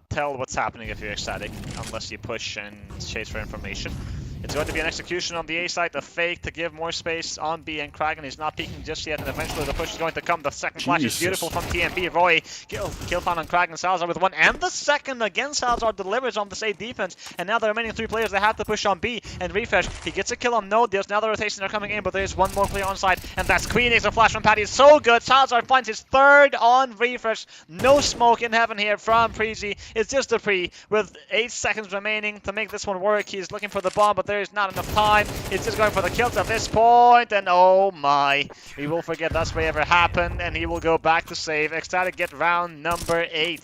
tell what's happening if you're ecstatic unless you push and chase for information. It's going to be an execution on the A side, a fake to give more space on B, and Kragan is not peeking just yet, and eventually the push is going to come. The second flash is beautiful from TMB. Roy kill found on Kragan. Salazar with one, and the second again. Salazar delivers on the A defense, and now the remaining 3 players, they have to push on B, and Refresh, he gets a kill on Nodios. Now the rotations are coming in, but there's one more player on side, and that's Queenix. The flash from Patty is so good. Salazar finds his 3rd on Refresh. No smoke in heaven here from Preasy. It's just a pre with 8 seconds remaining to make this one work. He's looking for the bomb, but there is not enough time. It's just going for the kills at this point, and oh my, we will forget that spray ever happened, and he will go back to save. eTTatic get round number 8.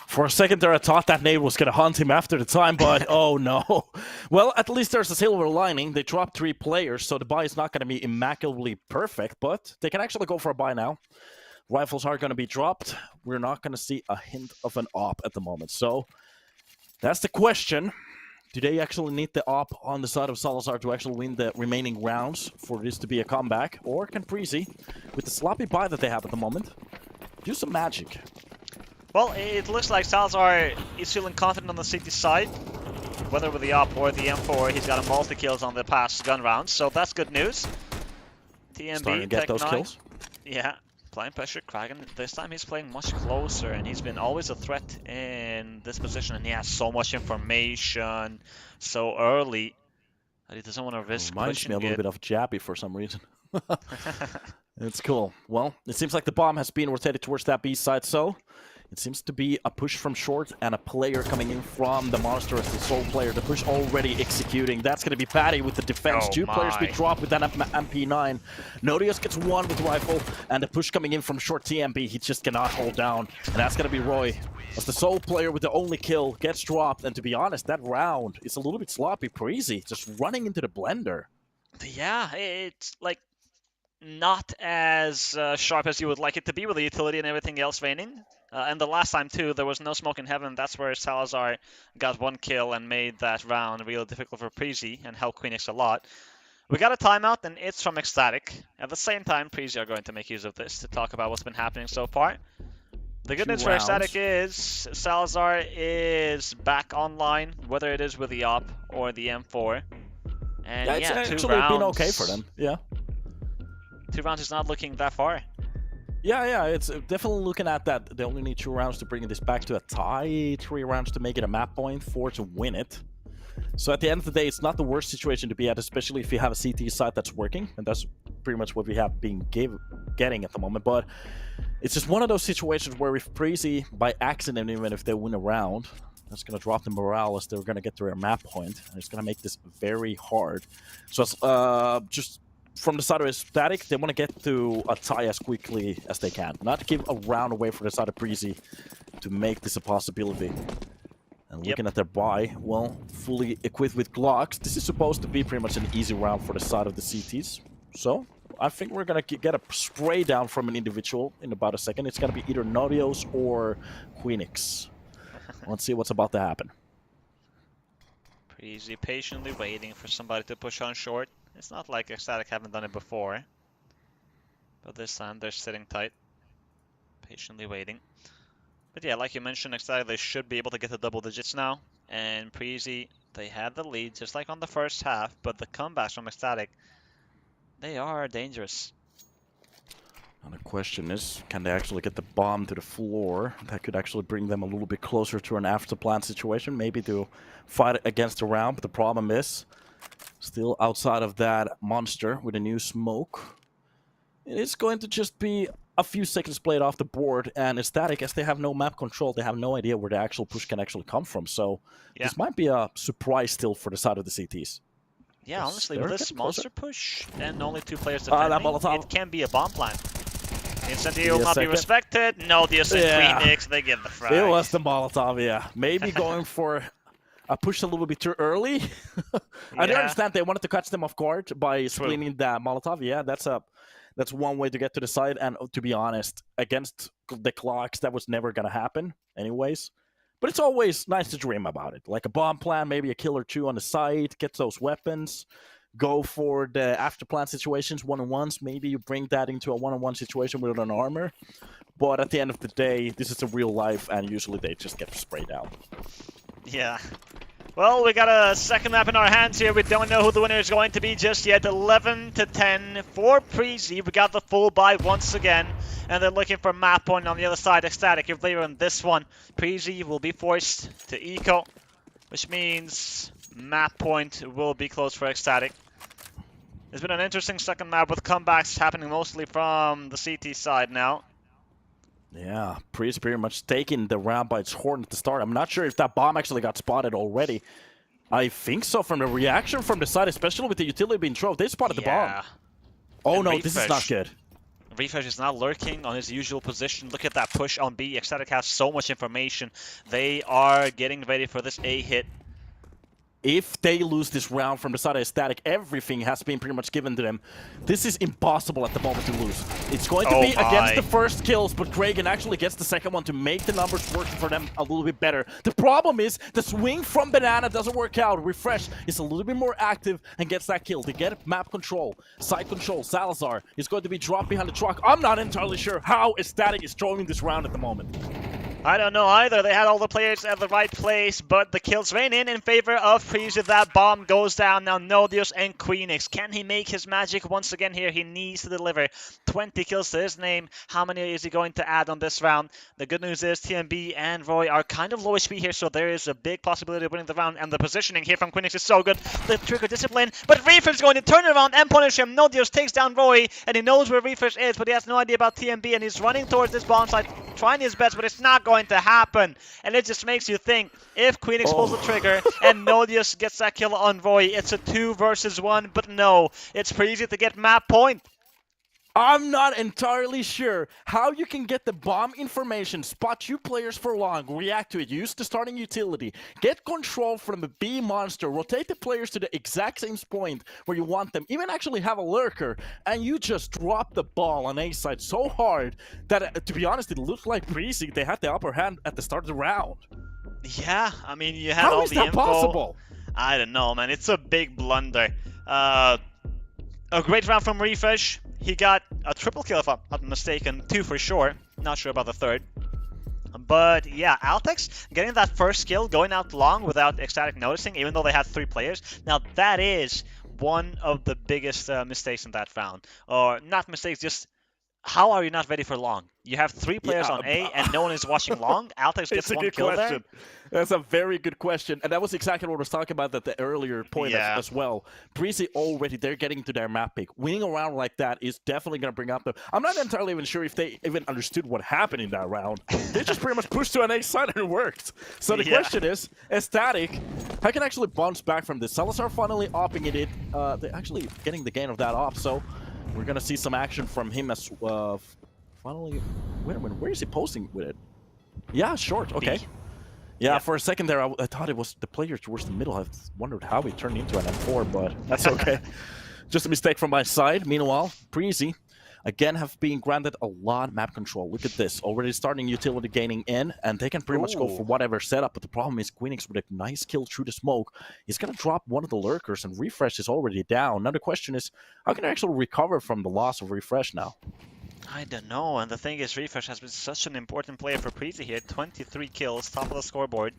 For a second there, I thought that nade was going to hunt him after the time, but oh no. Well, at least there's a silver lining. They dropped 3 players, so the buy is not going to be immaculately perfect, but they can actually go for a buy now. Rifles are going to be dropped. We're not going to see a hint of an op at the moment, so that's the question. Do they actually need the op on the side of Salazar to actually win the remaining rounds for this to be a comeback? Or can Preasy, with the sloppy buy that they have at the moment, do some magic? Well, it looks like Salazar is feeling confident on the CT side. Whether with the op or the M4, he's got a multi-kills on the past gun rounds, so that's good news. TMB, starting to get those kills. Yeah. Applying pressure, Kragan, this time he's playing much closer, and he's been always a threat in this position, and he has so much information so early that he doesn't want to risk Reminds me a little it. bit of Jabby for some reason. It's cool. Well, it seems like the bomb has been rotated towards that B side, so it seems to be a push from short and a player coming in from the monster as the sole player. The push already executing. That's going to be Patty with the defense. Oh 2 players be my. dropped with that MP9. Nodios gets 1 with rifle, and the push coming in from short TMB. He just cannot hold down, and that's going to be Roy. As the sole player with the only kill gets dropped, and to be honest, that round is a little bit sloppy. Preasy just running into the blender. Yeah, it's like not as sharp as you would like it to be with the utility and everything else raining. And the last time too, there was no smoke in heaven. That's where Salazar got 1 kill and made that round really difficult for Preasy and helped Queenix a lot. We got a timeout, and it's from eTTatic. At the same time, Preasy are going to make use of this to talk about what's been happening so far. The good news for eTTatic is Salazar is back online, whether it is with the op or the M4. And It's yeah, actually 2 rounds, been okay for them. Yeah. 2 rounds is not looking that far. Yeah, it's definitely looking at that. They only need 2 rounds to bring this back to a tie, 3 rounds to make it a map point, 4 to win it. So at the end of the day, it's not the worst situation to be at, especially if you have a CT site that's working, and that's pretty much what we have been getting at the moment. But it's just one of those situations where if Preasy, by accident, even if they win a round, that's going to drop the morale as they're going to get to their map point, and it's going to make this very hard. So it's just from the side of eTTatic, they want to get to a tie as quickly as they can. Not give a round away for the side of Preasy to make this a possibility. And looking at their buy, well, fully equipped with Glocks, this is supposed to be pretty much an easy round for the side of the CTs. So, I think we're going to get a spray down from an individual in about a second. It's going to be either Nodios or Queenix. Let's see what's about to happen. Preasy patiently waiting for somebody to push on short. It's not like eTTatic haven't done it before. But this time they're sitting tight. Patiently waiting. But yeah, like you mentioned, eTTatic, they should be able to get to double digits now. And Preasy, they had the lead just like on the first half, but the comebacks from eTTatic, they are dangerous. And the question is, can they actually get the bomb to the floor? That could actually bring them a little bit closer to an after-plant situation, maybe to fight against the round. But the problem is, still outside of that monster with a new smoke, it's going to just be a few seconds played off the board, and eTTatic, as they have no map control, they have no idea where the actual push can actually come from. So this might be a surprise still for the side of the CTs. Yeah, honestly, with this monster push and only 2 players that defending, it can be a bomb plant. Incendiary will not be respected. Nodios and Queenix, they get the frag. It was the Molotov, yeah. Maybe going for a push a little bit too early. I do understand they wanted to catch them off guard by splitting that Molotov. Yeah, that's one way to get to the side. And to be honest, against the clocks, that was never going to happen anyways. But it's always nice to dream about it. Like a bomb plan, maybe a kill or 2 on the side, get those weapons, go for the after plan situations, 1-on-1s. Maybe you bring that into a 1-on-1 situation with an armor. but at the end of the day, this is a real life, and usually they just get sprayed out. Yeah. Well, we got a second map in our hands here. We don't know who the winner is going to be just yet. 11-10 for Preasy. We got the full buy once again. And they're looking for map point on the other side. aTTaX, if they win this one, Preasy will be forced to eco, which means map point will be closed for aTTaX. It's been an interesting second map with comebacks happening mostly from the CT side now. Yeah, Preasy pretty much taking the round by its horn at the start. I'm not sure if that bomb actually got spotted already. I think so from the reaction from the side, especially with the utility being thrown. They spotted the bomb. Oh and no, Refresh. This is not good. Refresh is now lurking on his usual position. Look at that push on B. aTTaX has so much information. They are getting ready for this A hit. If they lose this round from the side of aTTaX, everything has been pretty much given to them. This is impossible at the moment to lose. It's going to be against the first kills, but Kragan actually gets the second one to make the numbers work for them a little bit better. The problem is the swing from Banana doesn't work out. Refresh is a little bit more active and gets that kill. They get map control, side control. Salazar is going to be dropped behind the truck. I'm not entirely sure how aTTaX is throwing this round at the moment. I don't know either. They had all the players at the right place, but the kills rain in favor of Preasy. That bomb goes down. Now Nodius and Queenix. Can he make his magic once again here? He needs to deliver 20 kills to his name. How many is he going to add on this round? The good news is TMB and Roy are kind of low HP here, so there is a big possibility of winning the round, and the positioning here from Queenix is so good. The trigger discipline, but Refresh is going to turn around and punish him. Nodius takes down Roy, and he knows where Refresh is, but he has no idea about TMB, and he's running towards this bomb site, trying his best, but it's not going to happen. And it just makes you think, if Queenix pulls the trigger and Nodius gets that kill on Roy, it's a 2 versus 1, but no, it's Preasy to get map point. I'm not entirely sure how you can get the bomb information, spot 2 players for long, react to it, use the starting utility, get control from the B monster, rotate the players to the exact same point where you want them, even actually have a lurker, and you just drop the ball on A side so hard that, to be honest, it looked like Preasy, they had the upper hand at the start of the round. Yeah, I mean, you had all the info. How is that possible? I don't know, man. It's a big blunder. A great round from Refresh. He got a triple kill, if I'm not mistaken. 2 for sure. Not sure about the third. But yeah, aTTaX getting that first kill, going out long without aTTaX noticing, even though they had 3 players. Now that is one of the biggest mistakes in that round. Or not mistakes, just how are you not ready for long? You have 3 players on A and no one is watching long. aTTaX gets 1 kill there. That's a very good question, and that was exactly what I was talking about at the earlier point as well. Preasy already, they're getting to their map pick. Winning a round like that is definitely going to bring up them. I'm not entirely even sure if they even understood what happened in that round. They just pretty much pushed to an A side and it worked. So the question is, aTTaX, how can actually bounce back from this? Salazar finally opping it in. They're actually getting the gain of that op, so we're going to see some action from him as finally. Wait a minute, where is he posting with it? Yeah, short, okay. Yeah, for a second there, I thought it was the player towards the middle. I wondered how he turned into an M4, but that's okay. Just a mistake from my side. Meanwhile, Preasy, again, have been granted a lot of map control. Look at this. Already starting utility gaining in, and they can pretty much go for whatever setup. But the problem is Queenix with a nice kill through the smoke is going to drop one of the lurkers, and Refresh is already down. Now the question is, how can I actually recover from the loss of Refresh now? I don't know, and the thing is, Refresh has been such an important player for Preasy here. 23 kills, top of the scoreboard.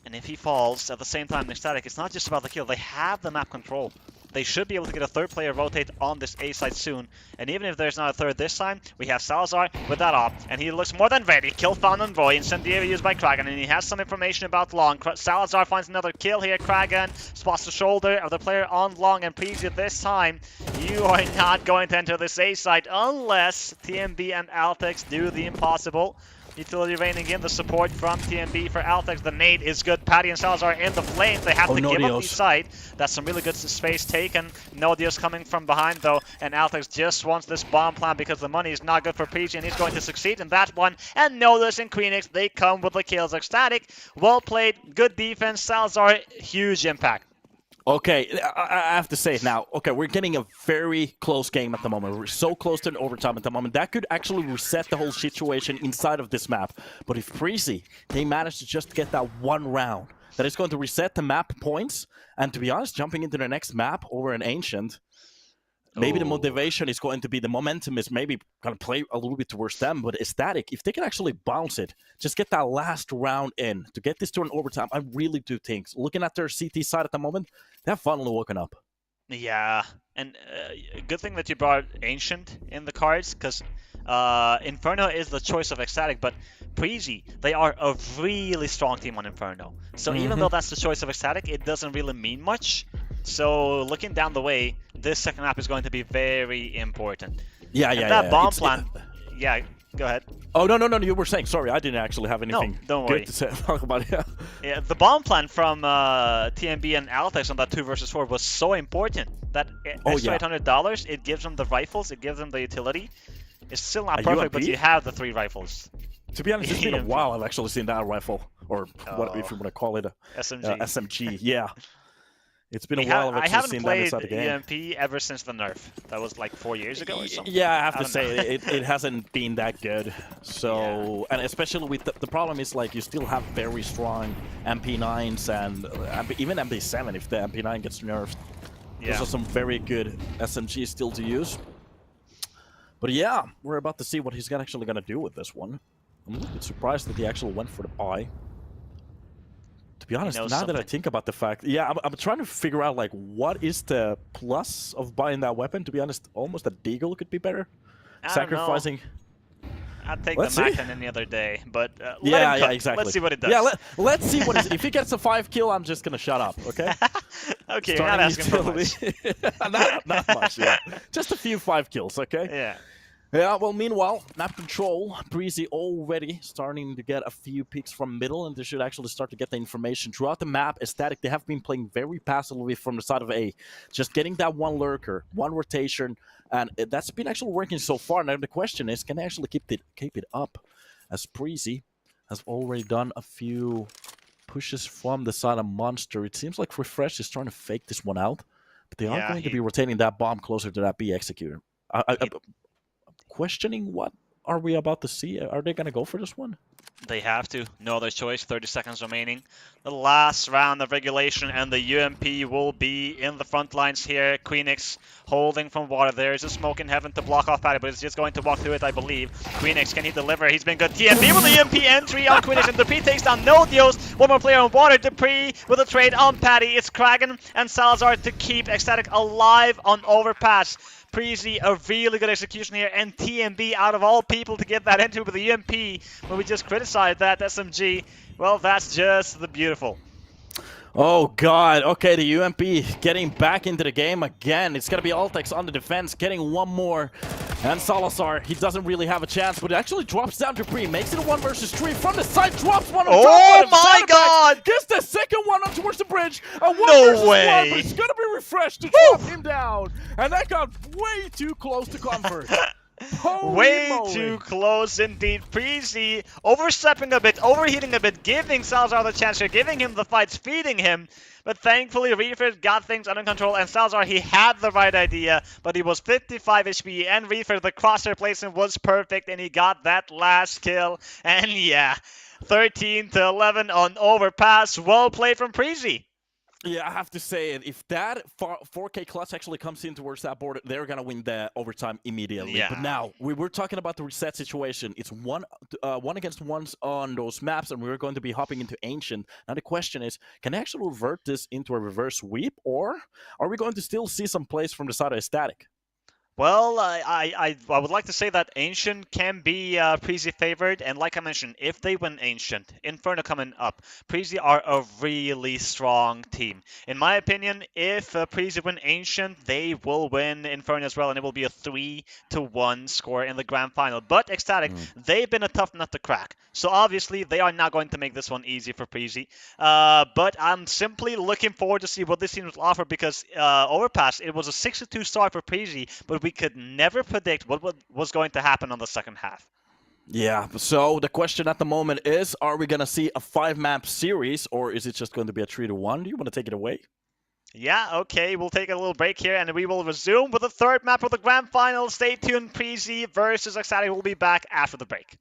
And if he falls at the same time aTTaX, it's not just about the kill. They have the map control. They should be able to get a 3rd player rotate on this A side soon. And even if there's not a 3rd this time, we have Salazar with that op. And he looks more than ready. Kill found on Roy. Incendiary used by Kragan. And he has some information about Long. Salazar finds another kill here. Kragan spots the shoulder of the player on Long. And Preasy this time, you are not going to enter this A side unless TMB and aTTaX do the impossible. Utility raining in, the support from TMB for aTTaX. The nade is good. Patty and Salazar in the flames. They have to give up the side. That's some really good space taken. Nodius coming from behind though, and aTTaX just wants this bomb plan because the money is not good for Preasy, and he's going to succeed in that one. And Nodius and Queenix, they come with the kills. aTTaX, well played, good defense. Salazar, huge impact. Okay, I have to say it now. Okay, we're getting a very close game at the moment. We're so close to an overtime at the moment. That could actually reset the whole situation inside of this map. But if Preasy, they manage to just get that 1 round, that is going to reset the map points. And to be honest, jumping into the next map over an Ancient, Maybe the Ooh. motivation is going to be, the momentum is maybe going to play a little bit towards them, but ECSTATIC, if they can actually bounce it, just get that last round in, to get this to an overtime, I really do think, looking at their CT side at the moment, they have finally woken up. Yeah, and good thing that you brought Ancient in the cards, because Inferno is the choice of ECSTATIC, but Preasy, they are a really strong team on Inferno. So even though that's the choice of ECSTATIC, it doesn't really mean much. So looking down the way, this second map is going to be very important. Yeah. Bomb plant, yeah, go ahead. Oh, no, you were saying, sorry, I didn't actually have anything don't worry. good to say, talk about it. Yeah, the bomb plan from TMB and aTTaX on that 2 versus 4 was so important. That extra $800, it gives them the rifles, it gives them the utility. It's still not perfect, but you have the 3 rifles. To be honest, it's been a while I've actually seen that rifle, or what if you want to call it, a SMG, yeah. It's been a while I've actually seen that inside the game. I haven't played UMP ever since the nerf. That was like 4 years ago or something. Yeah, I have to say, it hasn't been that good. So, and especially with the problem is, like, you still have very strong MP9s and even MP7 if the MP9 gets nerfed. Yeah. Those are some very good SMGs still to use. But yeah, we're about to see what he's actually going to do with this one. I'm a little bit surprised that he actually went for the buy. To be honest, now that I think about the fact, yeah, I'm trying to figure out, like, what is the plus of buying that weapon? To be honest, almost a deagle could be better. Sacrificing. I'd take the Mac any other day, but yeah, exactly. Let's see what it does. Yeah, let's see what it is. If he gets a 5 kill, I'm just gonna shut up, okay? Okay, you're not asking for much. not much, yeah. Just a few 5 kills, okay? Yeah. Yeah, well, meanwhile, map control, Preasy already starting to get a few picks from middle, and they should actually start to get the information throughout the map. ECSTATIC, they have been playing very passively from the side of A, just getting that one lurker, one rotation, and that's been actually working so far. Now the question is, can they actually keep it up? As Preasy has already done a few pushes from the side of Monster. It seems like Refresh is trying to fake this one out, but they are going to be rotating that bomb closer to that B executor. Questioning what are we about to see? Are they going to go for this one? They have to. No other choice. 30 seconds remaining. The last round of regulation, and the UMP will be in the front lines here. Queenix holding from water. There is a smoke in heaven to block off Patty, but it's just going to walk through it, I believe. Queenix, can he deliver? He's been good. TMB with the UMP entry on Queenix, and Dupree takes down Nodios. One more player on water. Dupree with a trade on Patty. It's Kragan and Salazar to keep ECSTATIC alive on overpass. Preasy, a really good execution here, and TMB out of all people to get that into with the UMP, when we just criticized that SMG. Well, that's just the beautiful. Oh god, okay, the UMP getting back into the game again. It's gonna be aTTaX on the defense, getting one more. And Salazar, he doesn't really have a chance, but it actually drops down to Pre, makes it a 1 versus 3 from the side, drops one on top. Oh my god! Gets the second one up towards the bridge. A 1 no versus way! 1, but it's gonna be refreshed to drop him down. And that got way too close to comfort. Way too close indeed. Preasy overstepping a bit, overheating a bit, giving Salazar the chance here, giving him the fights, feeding him. But thankfully, Reefer got things under control, and Salazar, he had the right idea, but he was 55 HP, and Reefer, the crosshair placement was perfect, and he got that last kill. And yeah, 13-11 on overpass. Well played from Preasy. Yeah, I have to say it. If that 4K clutch actually comes in towards that board, they're going to win the overtime immediately. Yeah. But now, we were talking about the reset situation. It's one against ones on those maps, and we're going to be hopping into Ancient. Now, the question is, can they actually revert this into a reverse sweep, or are we going to still see some plays from the side of ECSTATIC? Well, I would like to say that Ancient can be Preasy favored, and like I mentioned, if they win Ancient, Inferno coming up, Preasy are a really strong team. In my opinion, if Preasy win Ancient, they will win Inferno as well, and it will be a 3-1 score in the grand final. But ECSTATIC, they've been a tough nut to crack, so obviously they are not going to make this one easy for Preasy. But I'm simply looking forward to see what this team will offer, because Overpass, it was a 6-2 start for Preasy, but we could never predict what was going to happen on the second half. Yeah, so the question at the moment is, are we going to see a 5-map series, or is it just going to be a 3-1? Do you want to take it away? Yeah, okay, we'll take a little break here, and we will resume with the third map of the grand final. Stay tuned, Preasy versus ECSTATIC will be back after the break.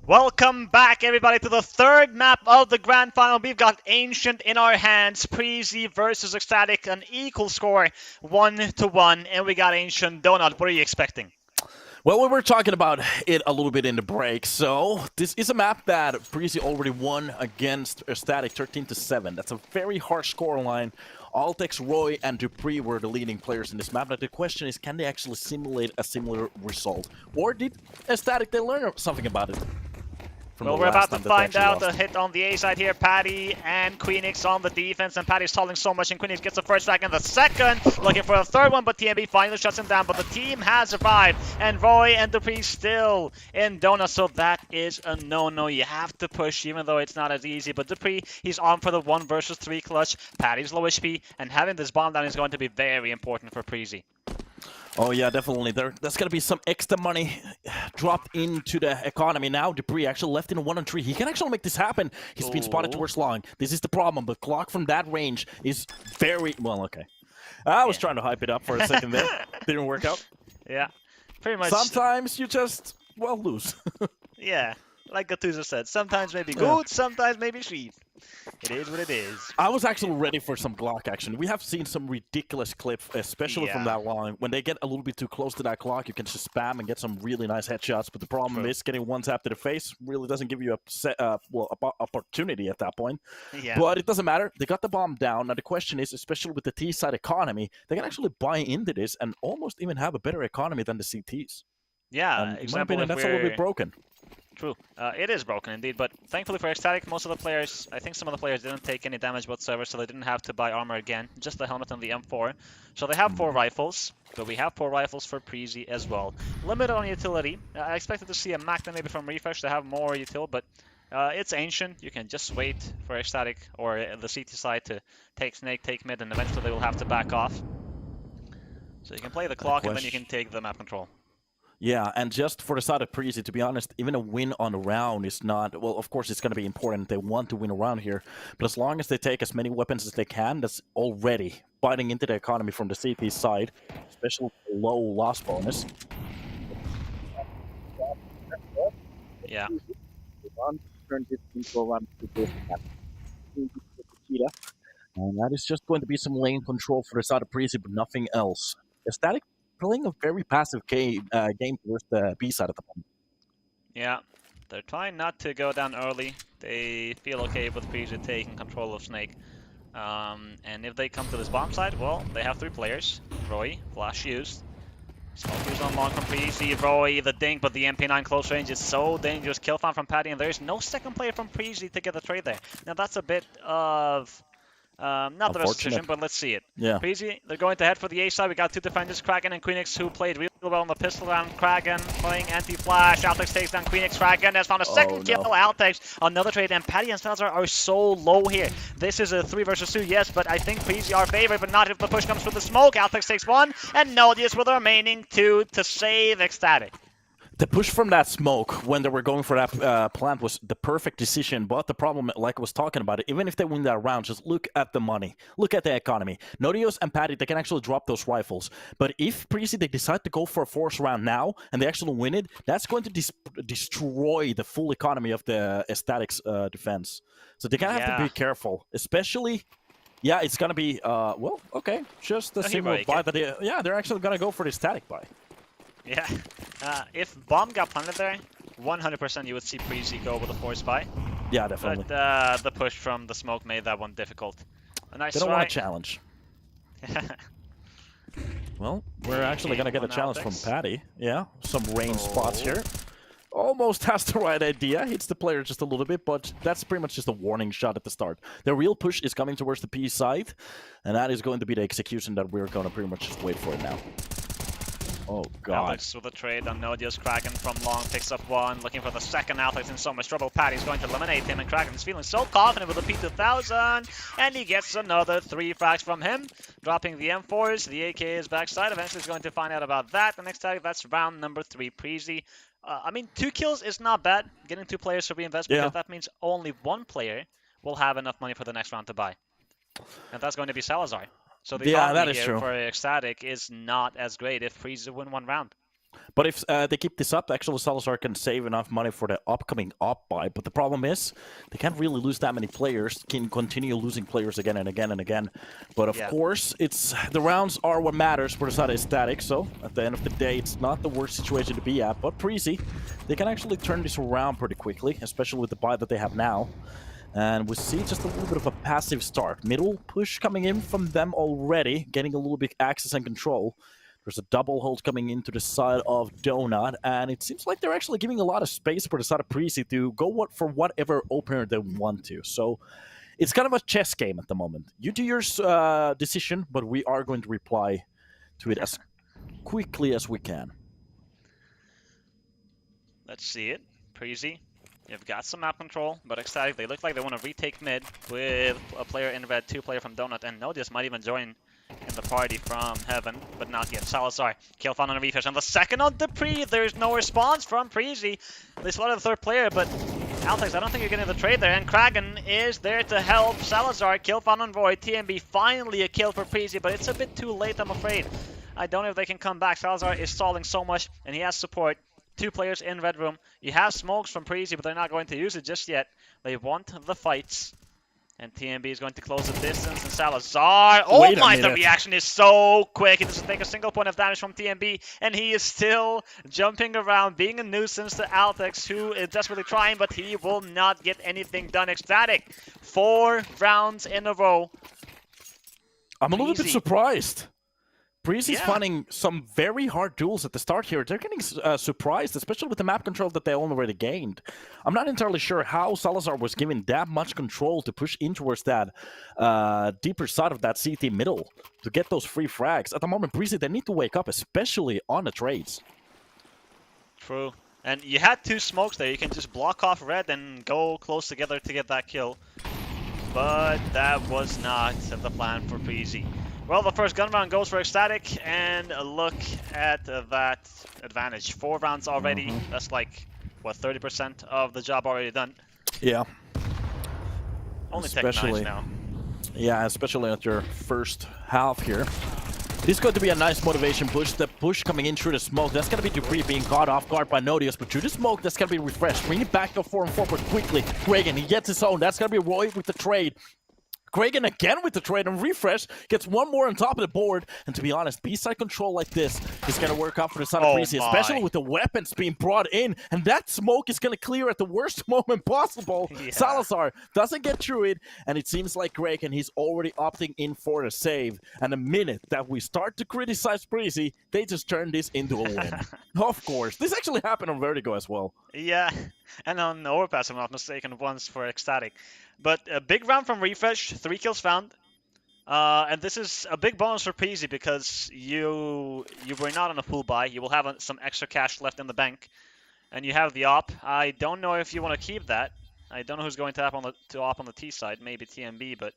Welcome back, everybody, to the third map of the grand final. We've got Ancient in our hands. Preasy versus ECSTATIC, an equal score, 1-1, and we got Ancient. Donut, what are you expecting? Well, we were talking about it a little bit in the break. So this is a map that Preasy already won against ECSTATIC 13-7. That's a very harsh scoreline. aTTaX, Roy, and Dupree were the leading players in this map. But the question is, can they actually simulate a similar result? Or did ECSTATIC, they learn something about it? Well, we're about to find out. A hit on the A side here. Patty and Queenix on the defense, and Patty's stalling so much, and Queenix gets the first frag and the second. Looking for a third one, but TMB finally shuts him down. But the team has survived, and Roy and Dupree still in Donut, so that is a no-no. You have to push, even though it's not as easy. But Dupree, he's on for the 1 versus 3 clutch. Patty's low HP, and having this bomb down is going to be very important for Preasy. Oh yeah, definitely. There's gonna be some extra money dropped into the economy now. Dupree actually left in a 1-on-3. He can actually make this happen. He's been spotted towards long. This is the problem, but clock from that range is very well. Okay, I was trying to hype it up for a second there. Didn't work out. Yeah, pretty much. Sometimes you just lose. Yeah, like Gattuso said, sometimes maybe good, sometimes maybe shit. It is what it is. I was actually ready for some Glock action. We have seen some ridiculous clips, especially from that long. When they get a little bit too close to that clock, you can just spam and get some really nice headshots. But the problem is getting one tap to the face really doesn't give you a opportunity at that point. Yeah. But it doesn't matter. They got the bomb down. Now the question is, especially with the T side economy, they can actually buy into this and almost even have a better economy than the CTs. Yeah, in my opinion, that's a little bit broken. True. It is broken indeed, but thankfully for ECSTATIC, most of the players, I think some of the players didn't take any damage whatsoever, so they didn't have to buy armor again, just the helmet and the M4. So they have 4 rifles, but we have 4 rifles for Preasy as well. Limited on utility. I expected to see a Magna maybe from Refresh to have more util, but it's Ancient. You can just wait for ECSTATIC or the CT side to take Snake, take mid, and eventually they will have to back off. So you can play the clock and then you can take the map control. Yeah, and just for the side of Preasy, to be honest, even a win on a round is not... Well, of course, it's going to be important. They want to win a round here. But as long as they take as many weapons as they can, that's already biting into the economy from the CT side, especially low loss bonus. Yeah. And that is just going to be some lane control for the side of Preasy, but nothing else. ECSTATIC playing a very passive game towards the B side at the moment. Yeah, they're trying not to go down early. They feel okay with Preasy taking control of Snake. And if they come to this bomb side, well, they have 3 players. Roy, flash used. Smoke used on long from Preasy. Roy, the dink, but the MP9 close range is so dangerous. Kill farm from Patty, and there's no second player from Preasy to get the trade there. Now that's a bit of... not the best decision, but let's see it. Yeah. Preasy, they're going to head for the A side. We got 2 defenders, Kraken and Queenix, who played really well on the pistol round. Kraken playing anti-flash. aTTaX takes down Queenix. Kraken has found a second kill. aTTaX, another trade, and Patty and Salazar are so low here. This is a 3 versus 2, yes, but I think Preasy are favored, but not if the push comes with the smoke. aTTaX takes 1, and Nodius with the remaining 2 to save ECSTATIC. The push from that smoke when they were going for that plant was the perfect decision, but the problem, like I was talking about it, even if they win that round, just look at the money. Look at the economy. Nodios and Patty, they can actually drop those rifles. But if Preasy, they decide to go for a force round now, and they actually win it, that's going to destroy the full economy of the ECSTATIC's defense. So they kind of have to be careful, especially... Yeah, it's going to be, well, okay, just a single buy that they're actually going to go for the static buy. Yeah, if bomb got planted there, 100% you would see Preasy go with a force buy. Yeah, definitely. But the push from the smoke made that one difficult. A nice They don't want a challenge. Well, we're actually going to get a challenge from Patty. Yeah, some range spots here. Almost has the right idea. Hits the player just a little bit, but that's pretty much just a warning shot at the start. The real push is coming towards the P side, and that is going to be the execution that we're going to pretty much just wait for it now. Oh god. aTTaX with a trade on Nodius. Kraken from long picks up 1, looking for the second. aTTaX in so much trouble. Patty's going to eliminate him, and Kraken's feeling so confident with the P2000, and he gets another 3 frags from him, dropping the M4s. The AK is backside. Eventually he's going to find out about that. The next tag, that's round number 3. Preasy. I mean, 2 kills is not bad. Getting 2 players to reinvest, because that means only 1 player will have enough money for the next round to buy. And that's going to be Salazar. So the economy here for ECSTATIC is not as great if Preasy win 1 round. But if they keep this up, actually Salazar can save enough money for the upcoming op buy. But the problem is, they can't really lose that many players, can continue losing players again and again and again. But of course, it's the rounds are what matters for the side of aTTaTIC, so at the end of the day, it's not the worst situation to be at. But Preasy, they can actually turn this around pretty quickly, especially with the buy that they have now. And we see just a little bit of a passive start. Middle push coming in from them already, getting a little bit access and control. There's a double hold coming into the side of Donut, and it seems like they're actually giving a lot of space for the side of Preasy to go for whatever opener they want to. So it's kind of a chess game at the moment. You do your decision, but we are going to reply to it as quickly as we can. Let's see it. Preasy, you've got some map control, but aTTaTIC, they look like they want to retake mid with a player in red, 2 player from Donut, and Nodius might even join in the party from Heaven, but not yet. Salazar, kill found on a refresh, and the second on the there's no response from Preasy. They spotted the 3rd player, but aTTaX, I don't think you're getting the trade there, and Kragan is there to help Salazar. Kill found on Void, TMB finally a kill for Preasy, but it's a bit too late, I'm afraid. I don't know if they can come back. Salazar is stalling so much, and he has support. 2 players in red room. You have smokes from Preasy, but they're not going to use it just yet. They want the fights. And TMB is going to close the distance, and Salazar, oh my, the reaction is so quick. He doesn't take a single point of damage from TMB, and he is still jumping around, being a nuisance to aTTaX, who is desperately trying, but he will not get anything done. aTTaTIC, 4 rounds in a row. I'm a little bit surprised. Preasy's finding some very hard duels at the start here. They're getting surprised, especially with the map control that they already gained. I'm not entirely sure how Salazar was given that much control to push in towards that deeper side of that CT middle to get those free frags. At the moment, Preasy, they need to wake up, especially on the trades. True. And you had 2 smokes there. You can just block off red and go close together to get that kill. But that was not the plan for Preasy. Well, the first gun round goes for aTTaTIC, and look at that advantage. 4 rounds already. That's like, what, 30% of the job already done? Yeah. Only especially now. Yeah, especially at your first half here. This is going to be a nice motivation push. The push coming in through the smoke. That's going to be Dupree being caught off guard by Nodius, but through the smoke, that's going to be refreshed. Bring it back to 4 and forward quickly. Kragan, he gets his own. That's going to be Roy with the trade. Kragan again with the trade and refresh, gets 1 more on top of the board, and to be honest, B-side control like this is going to work out for the side of Preasy, especially with the weapons being brought in, and that smoke is going to clear at the worst moment possible. Salazar doesn't get through it, and it seems like Kragan, he's already opting in for the save, and the minute that we start to criticize Preasy, they just turn this into a win. Of course, this actually happened on Vertigo as well. Yeah, and on Overpass, if I'm not mistaken, once for aTTaTIC. But a big round from Refresh, 3 kills found. And this is a big bonus for Preasy because you were not on a full buy. You will have some extra cash left in the bank. And you have the op. I don't know if you want to keep that. I don't know who's going to op on the T side. Maybe TMB, but...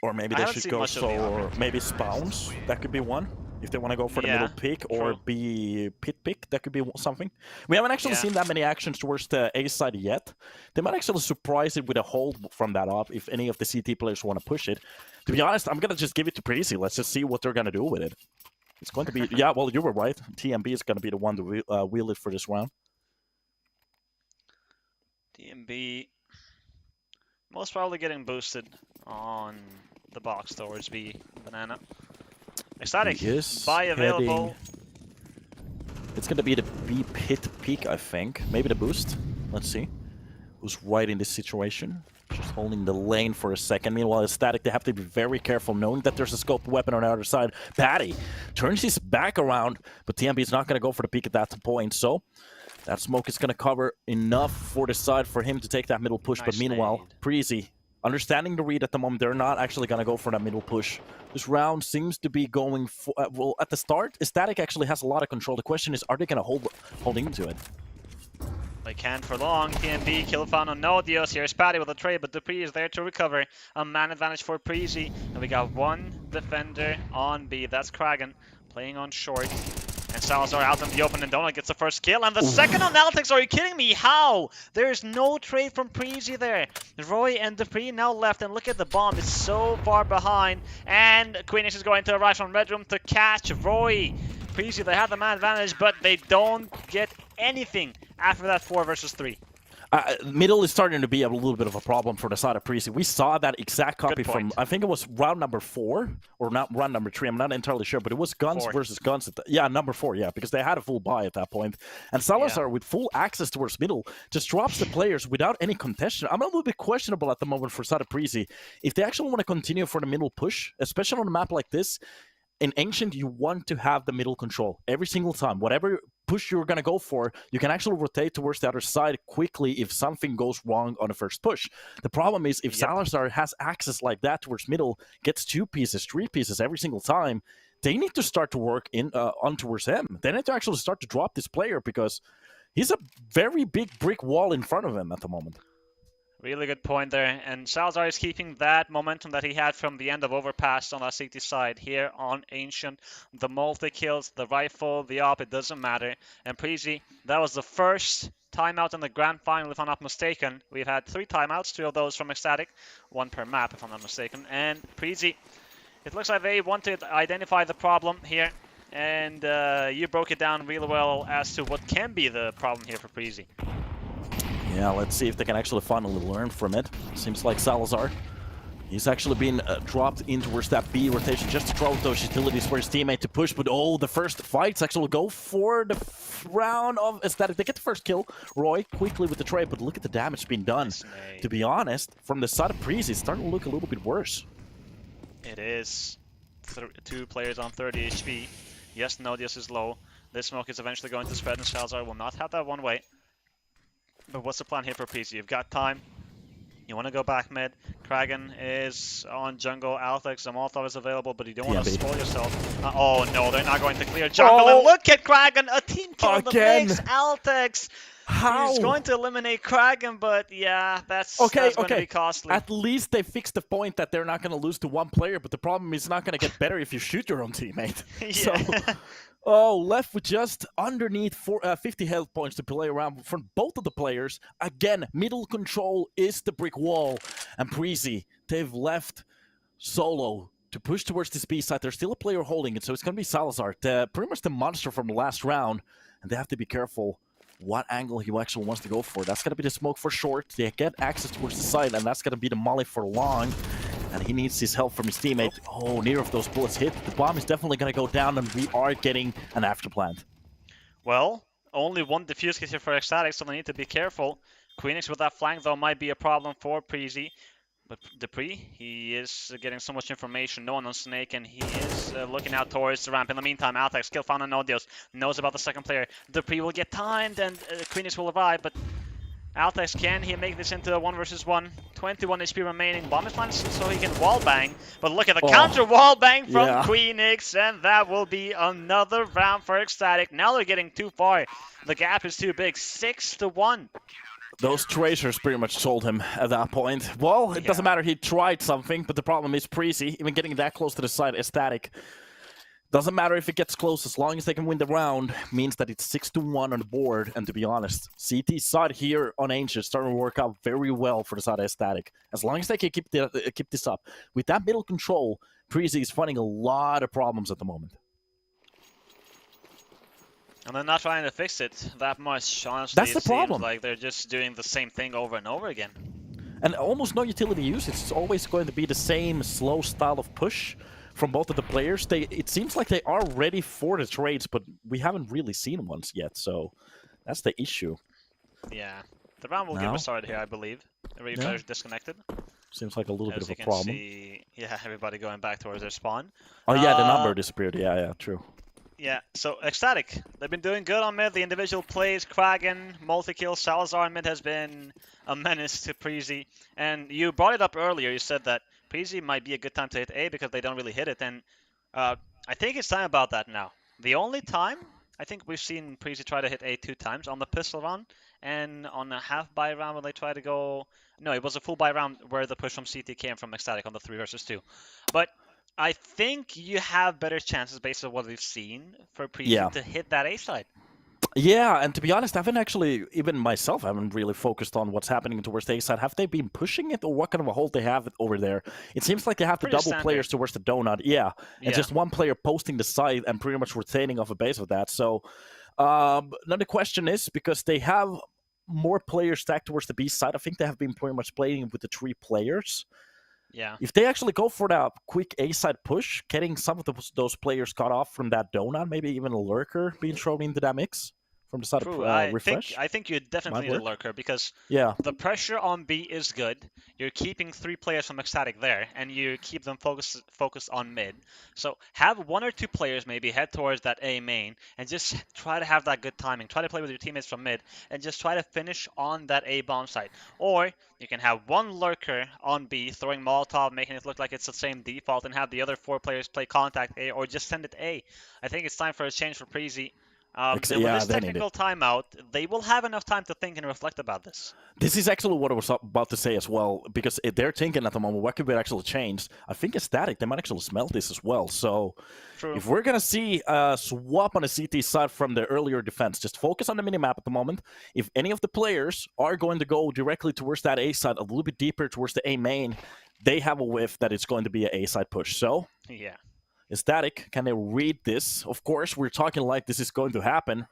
Or maybe they should go or maybe Spawns. That could be one. If they want to go for the middle pick or be pit pick, that could be something. We haven't actually seen that many actions towards the A side yet. They might actually surprise it with a hold from that off if any of the CT players want to push it. To be honest, I'm going to just give it to Preasy. Let's just see what they're going to do with it. It's going to be... yeah, well, you were right. TMB is going to be the one to wheel it for this round. TMB most probably getting boosted on the box towards B banana. aTTaTIC, buy available. It's going to be the B pit peak, I think. Maybe the boost. Let's see. Who's right in this situation? Just holding the lane for a second. Meanwhile, aTTaTIC, they have to be very careful, knowing that there's a scoped weapon on the other side. Patty turns his back around, but TMB is not going to go for the peak at that point. So that smoke is going to cover enough for the side for him to take that middle push. But meanwhile, Preasy, understanding the read at the moment, they're not actually going to go for that middle push. This round seems to be going for... well, at the start, aTTaTIC actually has a lot of control. The question is, are they going to hold into it? They can't for long. TMB, kill found on Nodius. Here's Patty with a trade, but Dupree is there to recover. A man advantage for Preasy. And we got 1 defender on B. That's Kragan playing on short. And Salazar out in the open, and Donut gets the first kill. And the second on aTTaX, are you kidding me? How? There's no trade from Preasy there. Roy and Dupree now left, and look at the bomb. It's so far behind. And Queenix is going to arrive from Red Room to catch Roy. Preasy, they have the man advantage, but they don't get anything after that 4 versus 3. Middle is starting to be a little bit of a problem for the side of Preasy. We saw that exact copy from, I think it was round number 4, or not round number 3, I'm not entirely sure, but it was guns 4. versus guns. Yeah, number 4, yeah, because they had a full buy at that point. And Salazar, with full access towards middle, just drops the players without any contention. I'm a little bit questionable at the moment for side of Preasy. If they actually want to continue for the middle push, especially on a map like this, in Ancient, you want to have the middle control every single time. Whatever push you're going to go for, you can actually rotate towards the other side quickly if something goes wrong on the first push. The problem is if Salazar has access like that towards middle, gets 2 pieces, 3 pieces every single time, they need to start to work in on towards him. They need to actually start to drop this player because he's a very big brick wall in front of him at the moment. Really good point there, and Salazar is keeping that momentum that he had from the end of Overpass on our CT side here on Ancient. The multi-kills, the rifle, the op, it doesn't matter. And Preasy, that was the first timeout in the grand final, if I'm not mistaken. We've had 3 timeouts, 2 of those from ECSTATIC, 1 per map, if I'm not mistaken. And Preasy, it looks like they want to identify the problem here, and you broke it down really well as to what can be the problem here for Preasy. Yeah, let's see if they can actually finally learn from it. Seems like Salazar, he's actually been dropped in towards that B rotation just to throw those utilities for his teammate to push. But the first fights actually go for the round of ECSTATIC. They get the first kill. Roy quickly with the trade, but look at the damage being done. To be honest, from the side of Preasy, it's starting to look a little bit worse. It is. 2 players on 30 HP. Yes, Nodius is low. This smoke is eventually going to spread, and Salazar will not have that one way. But what's the plan here for Preasy? You've got time. You want to go back mid. Kragan is on jungle. aTTaX, the Molotov is available, but you don't want to spoil yourself. Oh no, they're not going to clear jungle. And look at Kragan! A team kill in the mix. aTTaX! How? He's going to eliminate Kragan, but yeah, that's going to be costly. At least they fixed the point that they're not going to lose to 1 player, but the problem is it's not going to get better if you shoot your own teammate. Yeah. So, left with just underneath 50 health points to play around from both of the players. Again, middle control is the brick wall. And Preasy, they've left solo to push towards this B side. There's still a player holding it, so it's going to be Salazar, pretty much the monster from the last round. And they have to be careful what angle he actually wants to go for. That's going to be the smoke for short. They get access towards the side, and that's going to be the molly for long. And he needs his help from his teammate. Oh, neither of those bullets hit. The bomb is definitely going to go down, and we are getting an afterplant. Well, only 1 defuse kit here for ECSTATIC, so they need to be careful. Queenix with that flank, though, might be a problem for Preasy. But Dupree, he is getting so much information. No one on Snake, and he is looking out towards the ramp. In the meantime, aTTaX, kill found on Nodios, knows about the second player. Dupree will get timed, and Queenix will arrive, but aTTaX, can he make this into a 1 versus 1? 21 HP remaining. Bomb is planted so he can wallbang. But look at the counter wallbang from Queenix, and that will be another round for ECSTATIC. Now they're getting too far. The gap is too big. 6-1. Those tracers pretty much sold him at that point. Well, it doesn't matter. He tried something, but the problem is Preasy, even getting that close to the side, ECSTATIC. Doesn't matter if it gets close, as long as they can win the round, means that it's 6-1 on the board. And to be honest, CT's side here on Ancient is starting to work out very well for the side of ECSTATIC. As long as they can keep this up. With that middle control, Preasy is finding a lot of problems at the moment. And they're not trying to fix it that much, honestly. That's the problem. Like they're just doing the same thing over and over again. And almost no utility usage. It's always going to be the same slow style of push from both of the players. It seems like they are ready for the trades, but we haven't really seen ones yet, so that's the issue. Yeah. The round will get started here, I believe. Every player's disconnected. Seems like a little bit of a problem. problem. See, yeah, everybody going back towards their spawn. Oh yeah, the number disappeared. Yeah, true. Yeah, so ECSTATIC, they've been doing good on mid. The individual plays, Kragan, multi-kill, Salazar on mid has been a menace to Preasy. And you brought it up earlier, you said that Preasy might be a good time to hit A because they don't really hit it. And I think it's time about that now. The only time, I think we've seen Preasy try to hit A 2 times on the pistol round and on a half buy round when they try to go... No, it was a full buy round where the push from CT came from ECSTATIC on the 3 versus 2. But I think you have better chances based on what we've seen for Preasy to hit that A side. Yeah, and to be honest, I haven't actually, even myself, I haven't really focused on what's happening towards the A side. Have they been pushing it, or what kind of a hold they have over there? It seems like they have the Pretty double standard. players towards the donut, yeah, and Yeah. just one player posting the side and pretty much retaining off a base of that. So now the question is, because they have more players stacked towards the B side, I think they have been pretty much playing with the 3 players. Yeah. If they actually go for that quick A-side push, getting some of those players cut off from that donut, maybe even a lurker being thrown into that mix from the side True. of refresh. I think you definitely Might need a work. lurker because Yeah, the pressure on B is good. You're keeping 3 players from ecstatic there, and you keep them focused on mid. So have 1 or 2 players maybe head towards that A main and just try to have that good timing. Try to play with your teammates from mid and just try to finish on that A bomb site. Or you can have 1 lurker on B throwing Molotov, making it look like it's the same default, and have the other 4 players play contact A or just send it A. I think it's time for a change for Preasy. With yeah, this they need it. technical timeout, they will have enough time to think and reflect about this. This is actually what I was about to say as well, because they're thinking at the moment, what could be actually changed? I think aTTaC, they might actually smell this as well. So True. if we're going to see a swap on the CT side from the earlier defense, just focus on the minimap at the moment. If any of the players are going to go directly towards that A side, a little bit deeper towards the A main, they have a whiff that it's going to be an A side push. So Yeah. aTTaC, can they read this? Of course, we're talking like this is going to happen.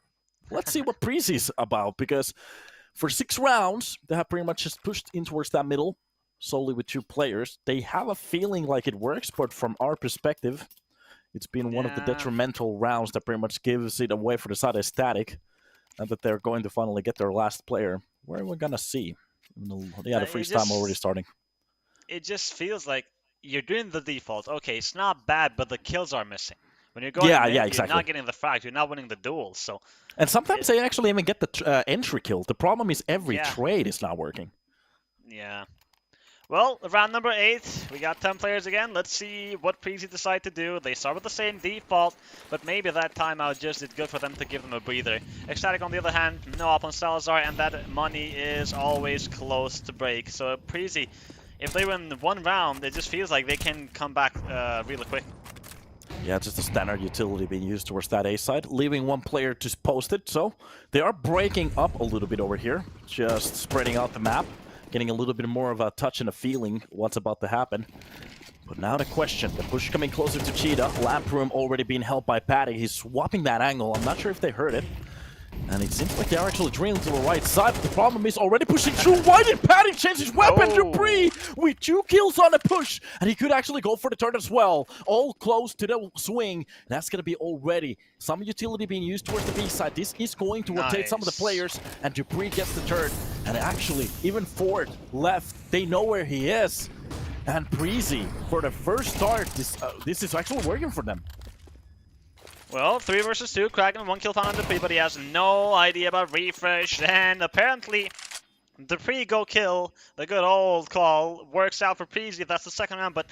Let's see what Preasy's about, because for 6 rounds, they have pretty much just pushed in towards that middle, solely with 2 players. They have a feeling like it works, but from our perspective, it's been one of the detrimental rounds that pretty much gives it away for the side of aTTaC, and that they're going to finally get their last player. Where are we going to see? Yeah, the freeze time already starting. It just feels like you're doing the default. Okay, it's not bad, but the kills are missing. When you're going mid, exactly. You're not getting the frag, you're not winning the duel, so... And sometimes they actually even get the entry kill. The problem is every trade is not working. Yeah. Well, round number 8, we got 10 players again. Let's see what Preasy decide to do. They start with the same default, but maybe that timeout just did good for them to give them a breather. aTTaC, on the other hand, no up on Salazar, and that money is always close to break. So Preasy, if they win 1 round, it just feels like they can come back really quick. Yeah, just a standard utility being used towards that A side, leaving 1 player to post it. So they are breaking up a little bit over here, just spreading out the map, getting a little bit more of a touch and a feeling what's about to happen. But now the question, the push coming closer to Cheetah, Lamp Room already being held by Patty. He's swapping that angle. I'm not sure if they heard it. And it seems like they are actually drilling to the right side, but the problem is already pushing through. Why did Patty change his weapon? Dupree with 2 kills on a push, and he could actually go for the turn as well. All close to the swing. That's going to be already some utility being used towards the B side. This is going to rotate some of the players, and Dupree gets the turn. And actually, even Ford left. They know where he is. And Preasy, for the first start, this is actually working for them. Well, 3 versus 2, Kraken, 1 kill found on Dupree, but he has no idea about refresh, and apparently Dupree go kill, the good old call, works out for Preasy. That's the second round, but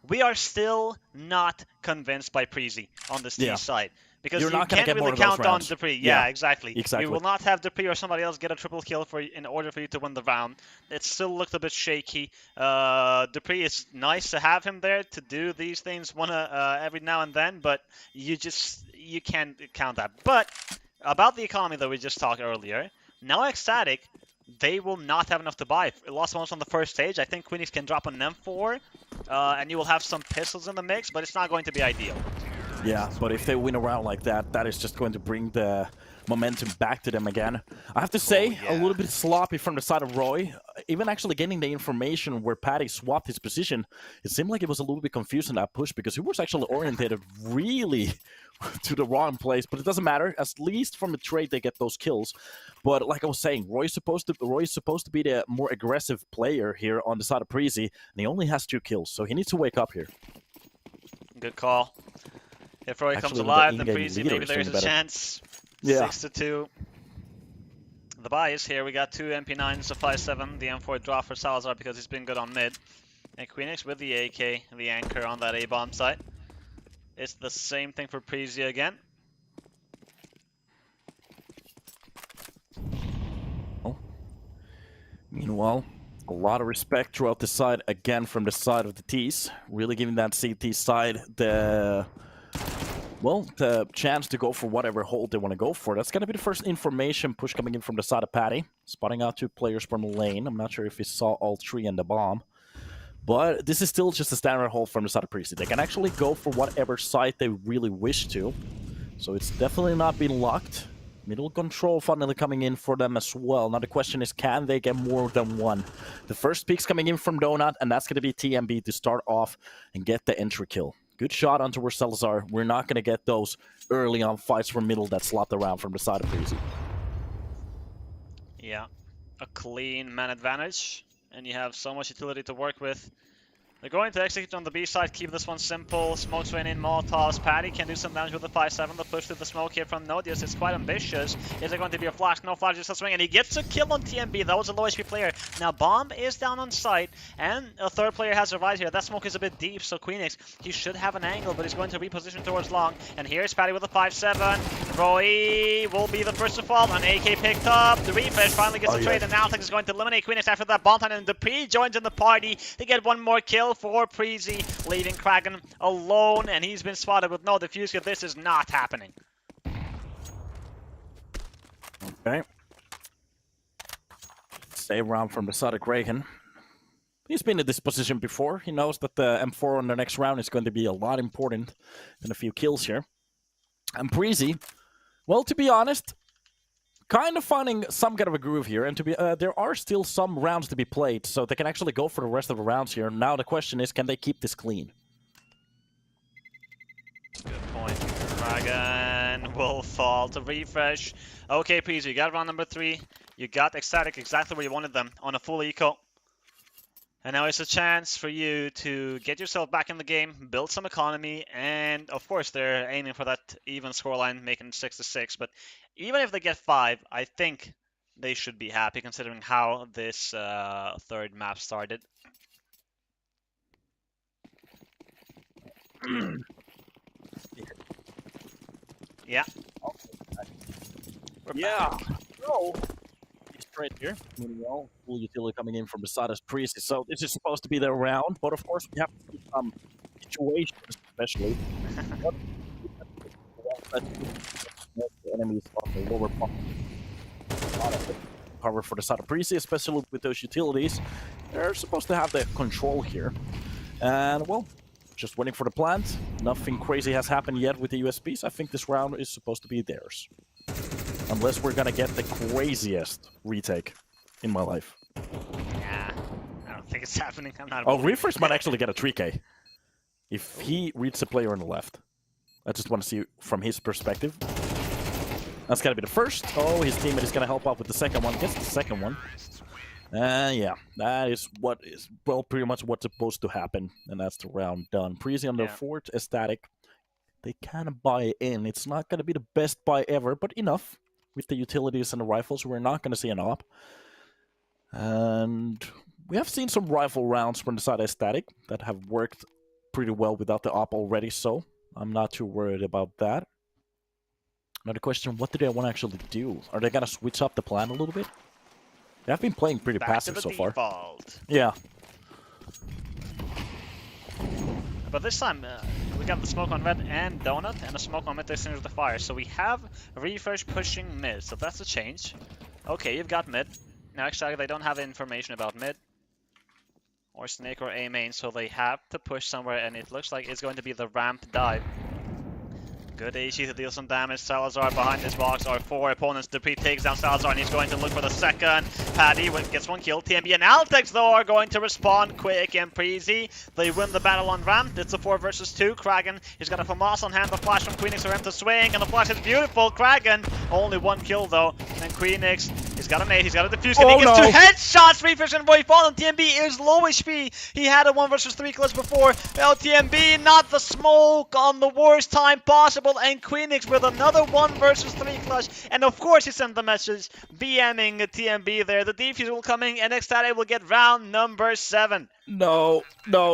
we are still not convinced by Preasy on this T side. Because you can't really count on Dupree. Yeah, exactly. You will not have Dupree or somebody else get a triple kill in order for you to win the round. It still looked a bit shaky. Dupree is nice to have him there to do these things every now and then, but you can't count that. But about the economy that we just talked earlier, now aTTaC, they will not have enough to buy. Lost ones on the first stage. I think Queenies can drop an M4, and you will have some pistols in the mix, but it's not going to be ideal. Yeah, but if they win a round like that, that is just going to bring the momentum back to them again. I have to say, a little bit sloppy from the side of Roy. Even actually getting the information where Patty swapped his position, it seemed like it was a little bit confused in that push, because he was actually orientated really to the wrong place. But it doesn't matter. At least from a trade, they get those kills. But like I was saying, Roy is supposed to be the more aggressive player here on the side of Preasy, and he only has 2 kills, so he needs to wake up here. Good call. If Roy comes alive, then Preasy, maybe there's a chance. 6-2. The buy is here. We got 2 MP9s, a 5.7. The M4 draw for Salazar because he's been good on mid. And Queenix with the AK, the anchor on that A-bomb site. It's the same thing for Preasy again. Meanwhile, a lot of respect throughout the side again from the side of the T's. Really giving that CT side the well, the chance to go for whatever hold they want to go for. That's going to be the first information push coming in from the side of Patty. Spotting out 2 players from the lane. I'm not sure if he saw all 3 in the bomb. But this is still just a standard hold from the side of Preasy. They can actually go for whatever side they really wish to. So it's definitely not been locked. Middle control finally coming in for them as well. Now the question is, can they get more than one? The first pick's coming in from Donut, and that's going to be TMB to start off and get the entry kill. Good shot onto Salazar. We're not going to get those early on fights from middle that slot around from the side of Preasy. Yeah, a clean man advantage, and you have so much utility to work with. They're going to execute on the B side, keep this one simple. Smokes rain in, Molotovs. Patty can do some damage with the 5-7. The push through the smoke here from Nodius is quite ambitious. Is there going to be a flash? No flash, just a swing, and he gets a kill on TMB. That was a low HP player. Now Bomb is down on site, and a third player has survived here. That smoke is a bit deep, so Queenix, he should have an angle, but he's going to reposition towards long. And here's Patty with a 5-7. Roy will be the first to fall. An AK picked up. The refresh finally gets a trade, and aTTaX is going to eliminate Queenix after that bomb time, and Dupree joins in the party to get one more kill for Preasy, leaving Kraken alone, and he's been spotted with no defuse. This is not happening. Okay. Save round from the side of Kraken. He's been in this position before. He knows that the M4 on the next round is going to be a lot important than a few kills here. And Preasy, well, to be honest, kind of finding some kind of a groove here, and to be there are still some rounds to be played, so they can actually go for the rest of the rounds here. Now the question is, can they keep this clean? Good point. Dragon will fall to refresh. Okay, Preasy, you got round number 3. You got ECSTATIC exactly where you wanted them, on a full eco. And now it's a chance for you to get yourself back in the game, build some economy, and of course they're aiming for that even scoreline, making 6-6. But even if they get 5, I think they should be happy considering how this third map started. Yeah. Yeah. No. Right here. Meanwhile, full utility coming in from the side of Preasy. So this is supposed to be their round, but of course we have to see some situations, especially. The enemies on the lower part. Cover for the side of Preasy, especially with those utilities. They're supposed to have the control here. And well, just waiting for the plant. Nothing crazy has happened yet with the USBs. I think this round is supposed to be theirs. Unless we're gonna get the craziest retake in my life. Yeah, I don't think it's happening. I'm not. Oh, Refresh might actually get a 3K. If he reads the player on the left. I just want to see from his perspective. That's gotta be the first. Oh, his teammate is gonna help out with the second one. Gets the second one. Yeah, that is what is, well, pretty much what's supposed to happen. And that's the round done. Preasy on the fourth, ECSTATIC. They kind of buy in. It's not gonna be the best buy ever, but enough. With the utilities and the rifles, we're not going to see an op. And we have seen some rifle rounds from the side of ECSTATIC that have worked pretty well without the op already, so I'm not too worried about that. Now the question, what do they want to actually do? Are they going to switch up the plan a little bit? They have been playing pretty passive so far. Yeah. But this time, we got the smoke on red and donut, and a smoke on mid to extinguish the fire. So we have refresh pushing mid, so that's a change. Okay, you've got mid. Now actually they don't have information about mid or snake or A main, so they have to push somewhere, and it looks like it's going to be the ramp dive. Good HE to deal some damage. Salazar behind this box are 4 opponents. Dupree takes down Salazar, and he's going to look for the second. Paddy gets one kill. TMB and aTTaX, though, are going to respond quick. And Preasy, they win the battle on ramp. It's a 4 versus 2. Kraken, he's got a FAMAS on hand. The flash from Queenix for him to swing, and the flash is beautiful. Kraken, only 1 kill, though. And Queenix, he's got a nade, he's got a defuse, and he gets 2 headshots. Refresh and Roy fall, and TMB is low HP. He had a 1 versus 3 clutch before. Well, TMB, not the smoke on the worst time possible. And Queenix with another 1 versus 3 clutch. And of course he sent the message BMing TMB there. The defuse will coming, and ECSTATIC will get round number 7. No,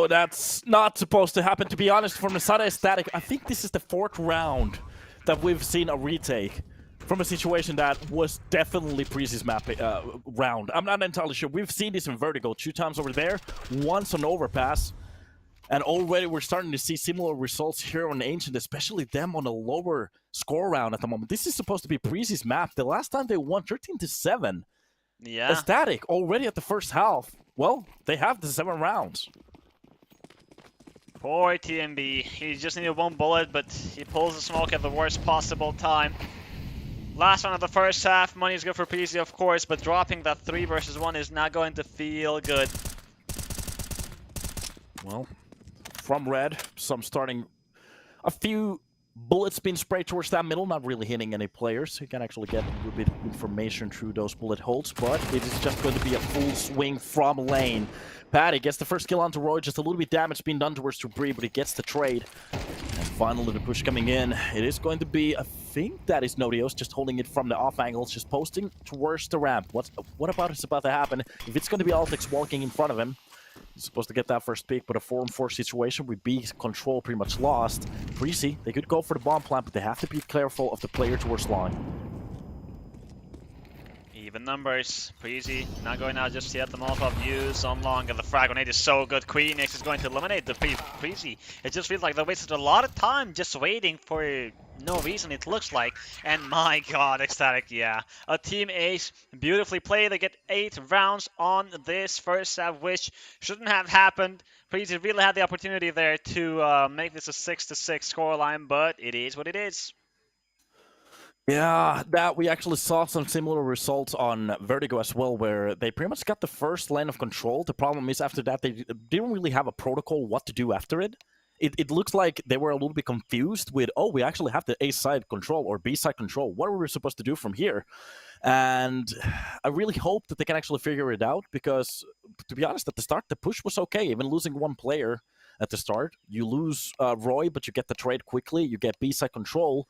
that's not supposed to happen. To be honest, from the side of ECSTATIC, I think this is the 4th round that we've seen a retake from a situation that was definitely Preasy's map round. I'm not entirely sure. We've seen this in Vertigo 2 times over there, once on overpass. And already we're starting to see similar results here on Ancient, especially them on a lower score round at the moment. This is supposed to be Preasy's map. The last time they won 13-7. Yeah. aTTaTic already at the first half. Well, they have the 7 rounds. Poor TMB. He just needed one bullet, but he pulls the smoke at the worst possible time. Last round of the first half, money is good for Preasy, of course, but dropping that 3 versus 1 is not going to feel good. Well, from red, a few bullets being sprayed towards that middle, not really hitting any players. You can actually get a little bit of information through those bullet holes, but it is just going to be a full swing from lane. Patty gets the first kill onto Roy, just a little bit damage being done towards Debris, but he gets the trade. And finally the push coming in. It is going to be, I think that is Nodios, just holding it from the off angles, just posting towards the ramp. What about is about to happen? If it's going to be aTTaX walking in front of him, he's supposed to get that first pick, but a 4-on-4 situation with B control pretty much lost. Preasy, they could go for the bomb plant, but they have to be careful of the player towards long. Even numbers. Preasy not going out just yet. The Molotov use on long, and the frag grenade is so good. Queenix is going to eliminate the Preasy. It just feels like they wasted a lot of time just waiting for no reason, it looks like. And my god, aTTaTic, yeah. A team ace, beautifully played. They get 8 rounds on this first half, which shouldn't have happened. Preasy really had the opportunity there to make this a 6-6 scoreline, but it is what it is. Yeah, that we actually saw some similar results on Vertigo as well, where they pretty much got the first lane of control. The problem is after that, they didn't really have a protocol what to do after it. It looks like they were a little bit confused with, oh, we actually have the A side control or B side control. What are we supposed to do from here? And I really hope that they can actually figure it out, because to be honest, at the start, the push was okay. Even losing one player at the start, you lose Roy, but you get the trade quickly. You get B side control.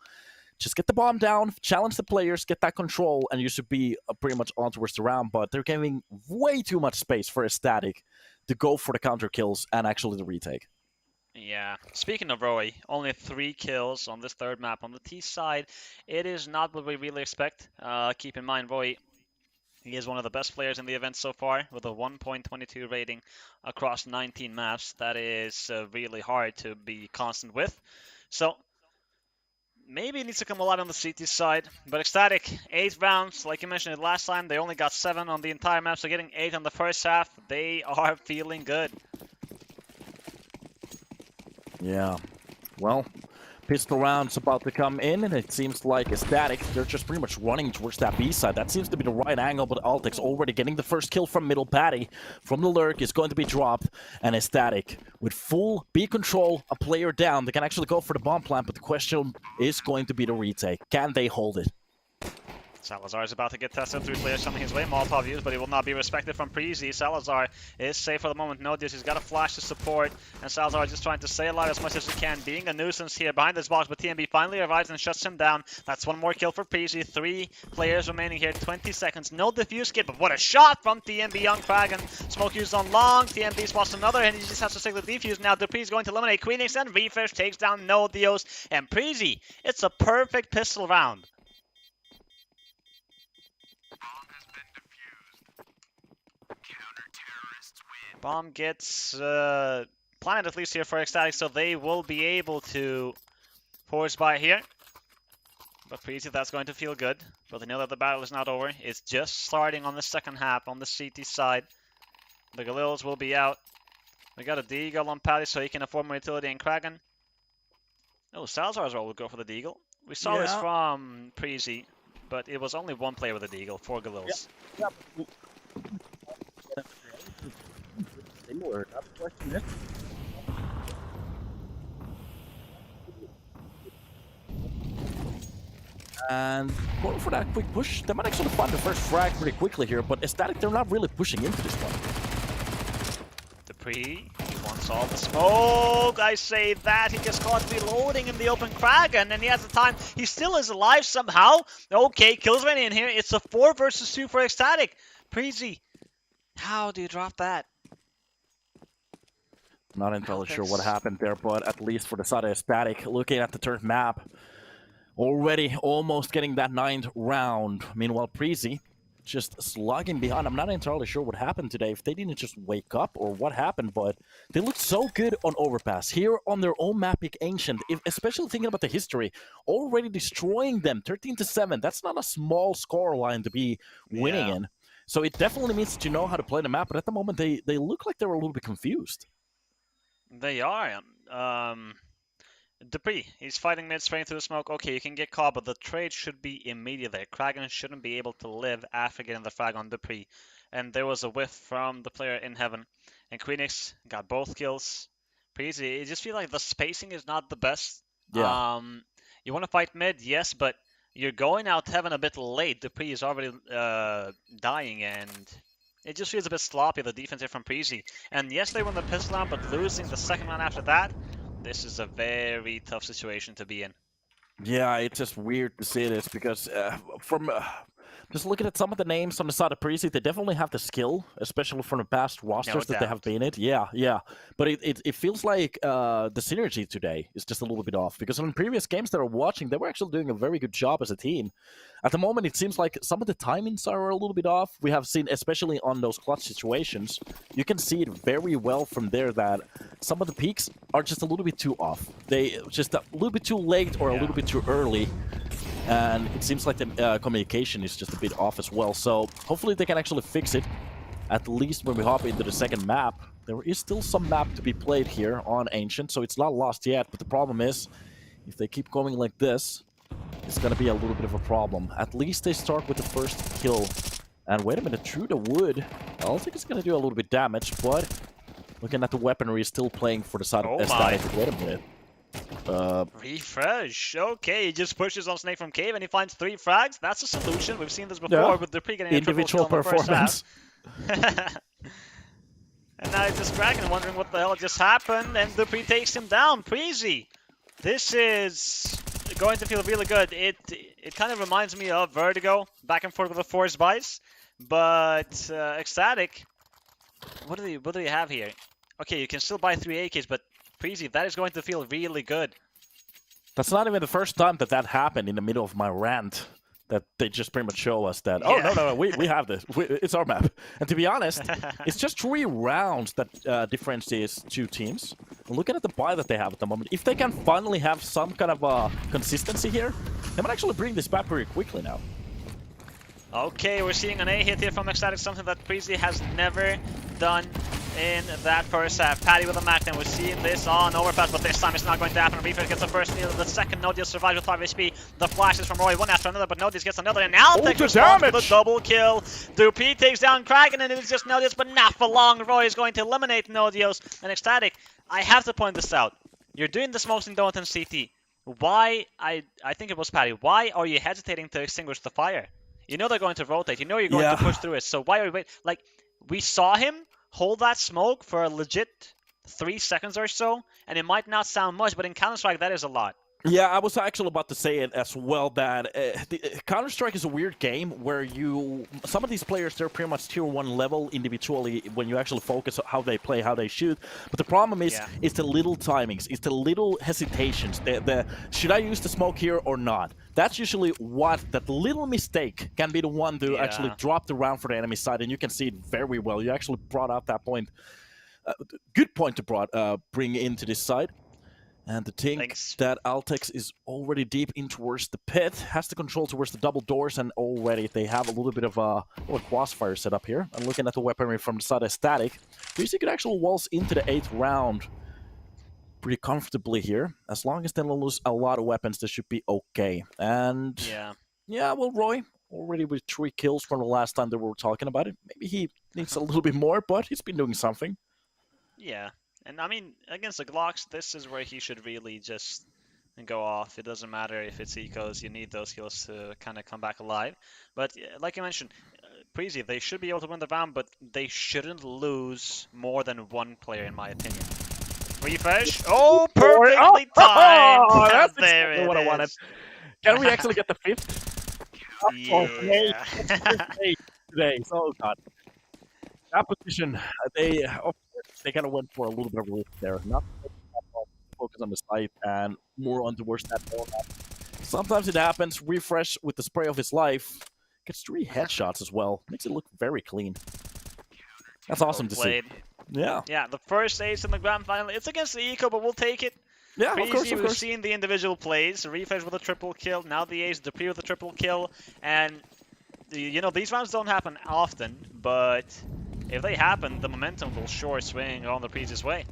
Just get the bomb down, challenge the players, get that control, and you should be pretty much on towards the round. But they're giving way too much space for aTTaTic to go for the counter kills and actually the retake. Yeah. Speaking of Roy, only 3 kills on this third map. On the T side, it is not what we really expect. Keep in mind, Roy, he is one of the best players in the event so far, with a 1.22 rating across 19 maps. That is really hard to be constant with. So maybe it needs to come a lot on the CT side, but aTTaTic, 8 rounds, like you mentioned it last time, they only got 7 on the entire map, so getting 8 on the first half, they are feeling good. Yeah, well, pistol round's about to come in, and it seems like aTTaTic, they're just pretty much running towards that B side. That seems to be the right angle, but aTTaX already getting the first kill from middle. Patty from the lurk is going to be dropped, and aTTaTic with full B control, a player down. They can actually go for the bomb plant, but the question is going to be the retake. Can they hold it? Salazar is about to get tested. 3 players coming his way. Molotov used, but he will not be respected from Preasy. Salazar is safe for the moment. Nodios, he's got a flash to support, and Salazar just trying to stay alive as much as he can, being a nuisance here behind this box, but TMB finally arrives and shuts him down. That's 1 more kill for Preasy. 3 players remaining here. 20 seconds. No defuse kit, but what a shot from TMB. Young Kragan. Smoke used on long. TMB spots another, and he just has to take the defuse now. Dupree's going to eliminate Queenix, and Refresh takes down Nodios and Preasy. It's a perfect pistol round. Bomb gets planted at least here for aTTaTic, so they will be able to force by here. But Preasy, that's going to feel good. But they know that the battle is not over. It's just starting on the second half on the CT side. The Galils will be out. We got a Deagle on Patty, so he can afford more utility in Kragan. Oh, Salazar as well will go for the Deagle. We saw this from Preasy, but it was only 1 player with a Deagle, 4 Galils. Yeah. Similar. That's the question. And going for that quick push, they might actually find the first frag pretty quickly here, but aTTaTic, they're not really pushing into this one. Dupree, he wants all the smoke, I say that. He gets caught reloading in the open Kragan, and he has the time. He still is alive somehow. Okay, kills right in here. It's a 4 versus 2 for aTTaTic. Preasy, how do you drop that? Not entirely sure what happened there, but at least for the side of aTTaTic, looking at the third map, already almost getting that 9th round. Meanwhile, Preasy, just slugging behind. I'm not entirely sure what happened today, if they didn't just wake up or what happened, but they looked so good on Overpass. Here on their own map, pick Ancient, especially thinking about the history, already destroying them 13-7. That's not a small score line to be winning in. So it definitely means that you know how to play the map, but at the moment they look like they were a little bit confused. They are. Dupree, he's fighting mid, spraying through the smoke. Okay, you can get caught, but the trade should be immediate there. Kragan shouldn't be able to live after getting the frag on Dupree. And there was a whiff from the player in heaven. And Queenix got both kills. Preasy, it just feels like the spacing is not the best. Yeah. You want to fight mid, yes, but you're going out heaven a bit late. Dupree is already dying, and it just feels a bit sloppy, the defense here from Preasy. And yes, they won the pistol round, but losing the second round after that, this is a very tough situation to be in. Yeah, it's just weird to see this because from just looking at some of the names on the side of Preasy, they definitely have the skill, especially from the past rosters that they have been in. Yeah. But it feels like the synergy today is just a little bit off because in previous games that are watching, they were actually doing a very good job as a team. At the moment, it seems like some of the timings are a little bit off. We have seen, especially on those clutch situations, you can see it very well from there that some of the peaks are just a little bit too off. They just a little bit too late or a little bit too early. And it seems like the communication is just a bit off as well. So hopefully they can actually fix it, at least when we hop into the second map. There is still some map to be played here on Ancient, so it's not lost yet. But the problem is, if they keep going like this, it's going to be a little bit of a problem. At least they start with the first kill. And wait a minute, through the wood, I don't think it's going to do a little bit damage, but looking at the weaponry, still playing for the side of ECSTATIC. Wait a minute. Refresh. Okay, he just pushes on Snake from cave and he finds 3 frags. That's a solution. We've seen this before with Dupree getting individual performance. And now he's just Kragan wondering what the hell just happened, and Dupree takes him down. Preasy. This is going to feel really good. It kind of reminds me of Vertigo, back and forth with the force buys, but ECSTATIC. What do they have here? Okay, you can still buy 3 AKs, but Preasy, that is going to feel really good. That's not even the first time that happened in the middle of my rant. That they just pretty much show us that, oh, no, we have this. It's our map. And to be honest, it's just 3 rounds that differentiates 2 teams. And looking at the buy that they have at the moment, if they can finally have some kind of consistency here, they might actually bring this back pretty quickly now. Okay, we're seeing an A hit here from ECSTATIC, something that Preasy has never done in that first half. Paddy with a Mac, we're seeing this on Overpass, but this time it's not going to happen. Refresh gets the first steal, the second Nodius survives with 5 HP. The flashes from Roy, one after another, but Nodius gets another, and aTTaX responds with a double kill. Dupree takes down Kragan, and it is just Nodius, but not for long. Roy is going to eliminate Nodius, and ECSTATIC, I have to point this out. You're doing the smokes don't in CT. Why, I think it was Paddy, why are you hesitating to extinguish the fire? You know they're going to rotate. You know you're going to push through it. So why are we waiting? Like, we saw him hold that smoke for a legit 3 seconds or so, and it might not sound much, but in Counter-Strike, that is a lot. Yeah, I was actually about to say it as well, that Counter-Strike is a weird game where some of these players, they're pretty much tier 1 level individually when you actually focus on how they play, how they shoot. But the problem is, it's the little timings, it's the little hesitations, should I use the smoke here or not? That's usually that little mistake can be the one to actually drop the round for the enemy side, and you can see it very well. You actually brought out that point. Good point to bring into this side. And to think that aTTaX is already deep in towards the pit, has the control towards the double doors, and already they have a little bit of a crossfire set up here. And looking at the weaponry from the side of ECSTATIC, Preasy could actually waltz into the 8th round pretty comfortably here. As long as they don't lose a lot of weapons, they should be okay. And yeah, well, Roy, already with 3 kills from the last time that we were talking about it. Maybe he needs a little bit more, but he's been doing something. Yeah. And I mean, against the Glocks, this is where he should really just go off. It doesn't matter if it's ecos, you need those kills to kind of come back alive. But like you mentioned, Preasy, they should be able to win the round, but they shouldn't lose more than 1 player, in my opinion. Refresh. Oh, perfectly timed. Oh, that's there exactly what I wanted. Can we actually get the 5th? Yeah. Today. Oh, God. That position, they kind of went for a little bit of a risk there. Not focus on the site and more on towards that ball. Sometimes it happens. Refresh with the spray of his life Gets 3 headshots as well. Makes it look very clean. That's awesome to see. Yeah. Yeah, the first ace in the grand final. It's against the Eco, but we'll take it. Yeah, Preasy, of course. we've seen the individual plays. Refresh with a triple kill. Now the ace, Dupree with a triple kill. And, you know, these rounds don't happen often, but if they happen, the momentum will sure swing on the Preasy's way.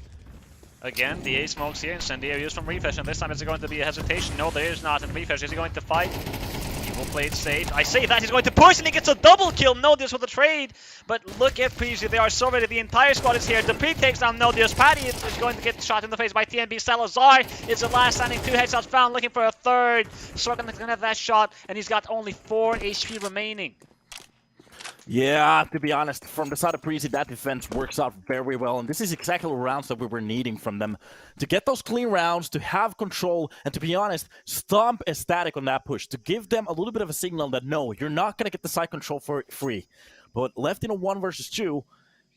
Again, the ace smokes here. Incendiary used from Refresh, and this time is it going to be a hesitation? No, there is not. And Refresh, is he going to fight? He will play it safe. I say that he's going to push, and he gets a double kill. Nodius with a trade. But look at Preasy. They are so ready. The entire squad is here. Dupree takes down Nodius. Patty is going to get shot in the face by TNB. Salazar is the last standing. 2 headshots found, looking for a third. Sorkin is going to have that shot, and he's got only 4 HP remaining. Yeah, to be honest, from the side of Preasy, that defense works out very well, and this is exactly the rounds that we were needing from them. To get those clean rounds, to have control, and to be honest, stomp aTTaTic on that push, to give them a little bit of a signal that no, you're not going to get the side control for free. But left in a 1 versus 2,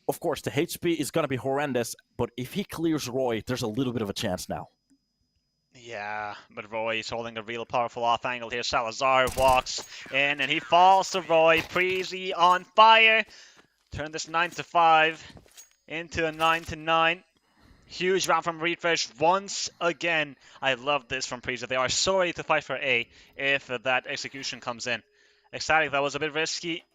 of course, the HP is going to be horrendous, but if he clears Roy, there's a little bit of a chance now. Yeah, but Roy is holding a real powerful off angle here. Salazar walks in and he falls to Roy. Preasy on fire. Turn this 9-5 into a 9-9. Huge round from Refresh once again. I love this from Preasy. They are so ready to fight for A if that execution comes in. ECSTATIC, that was a bit risky.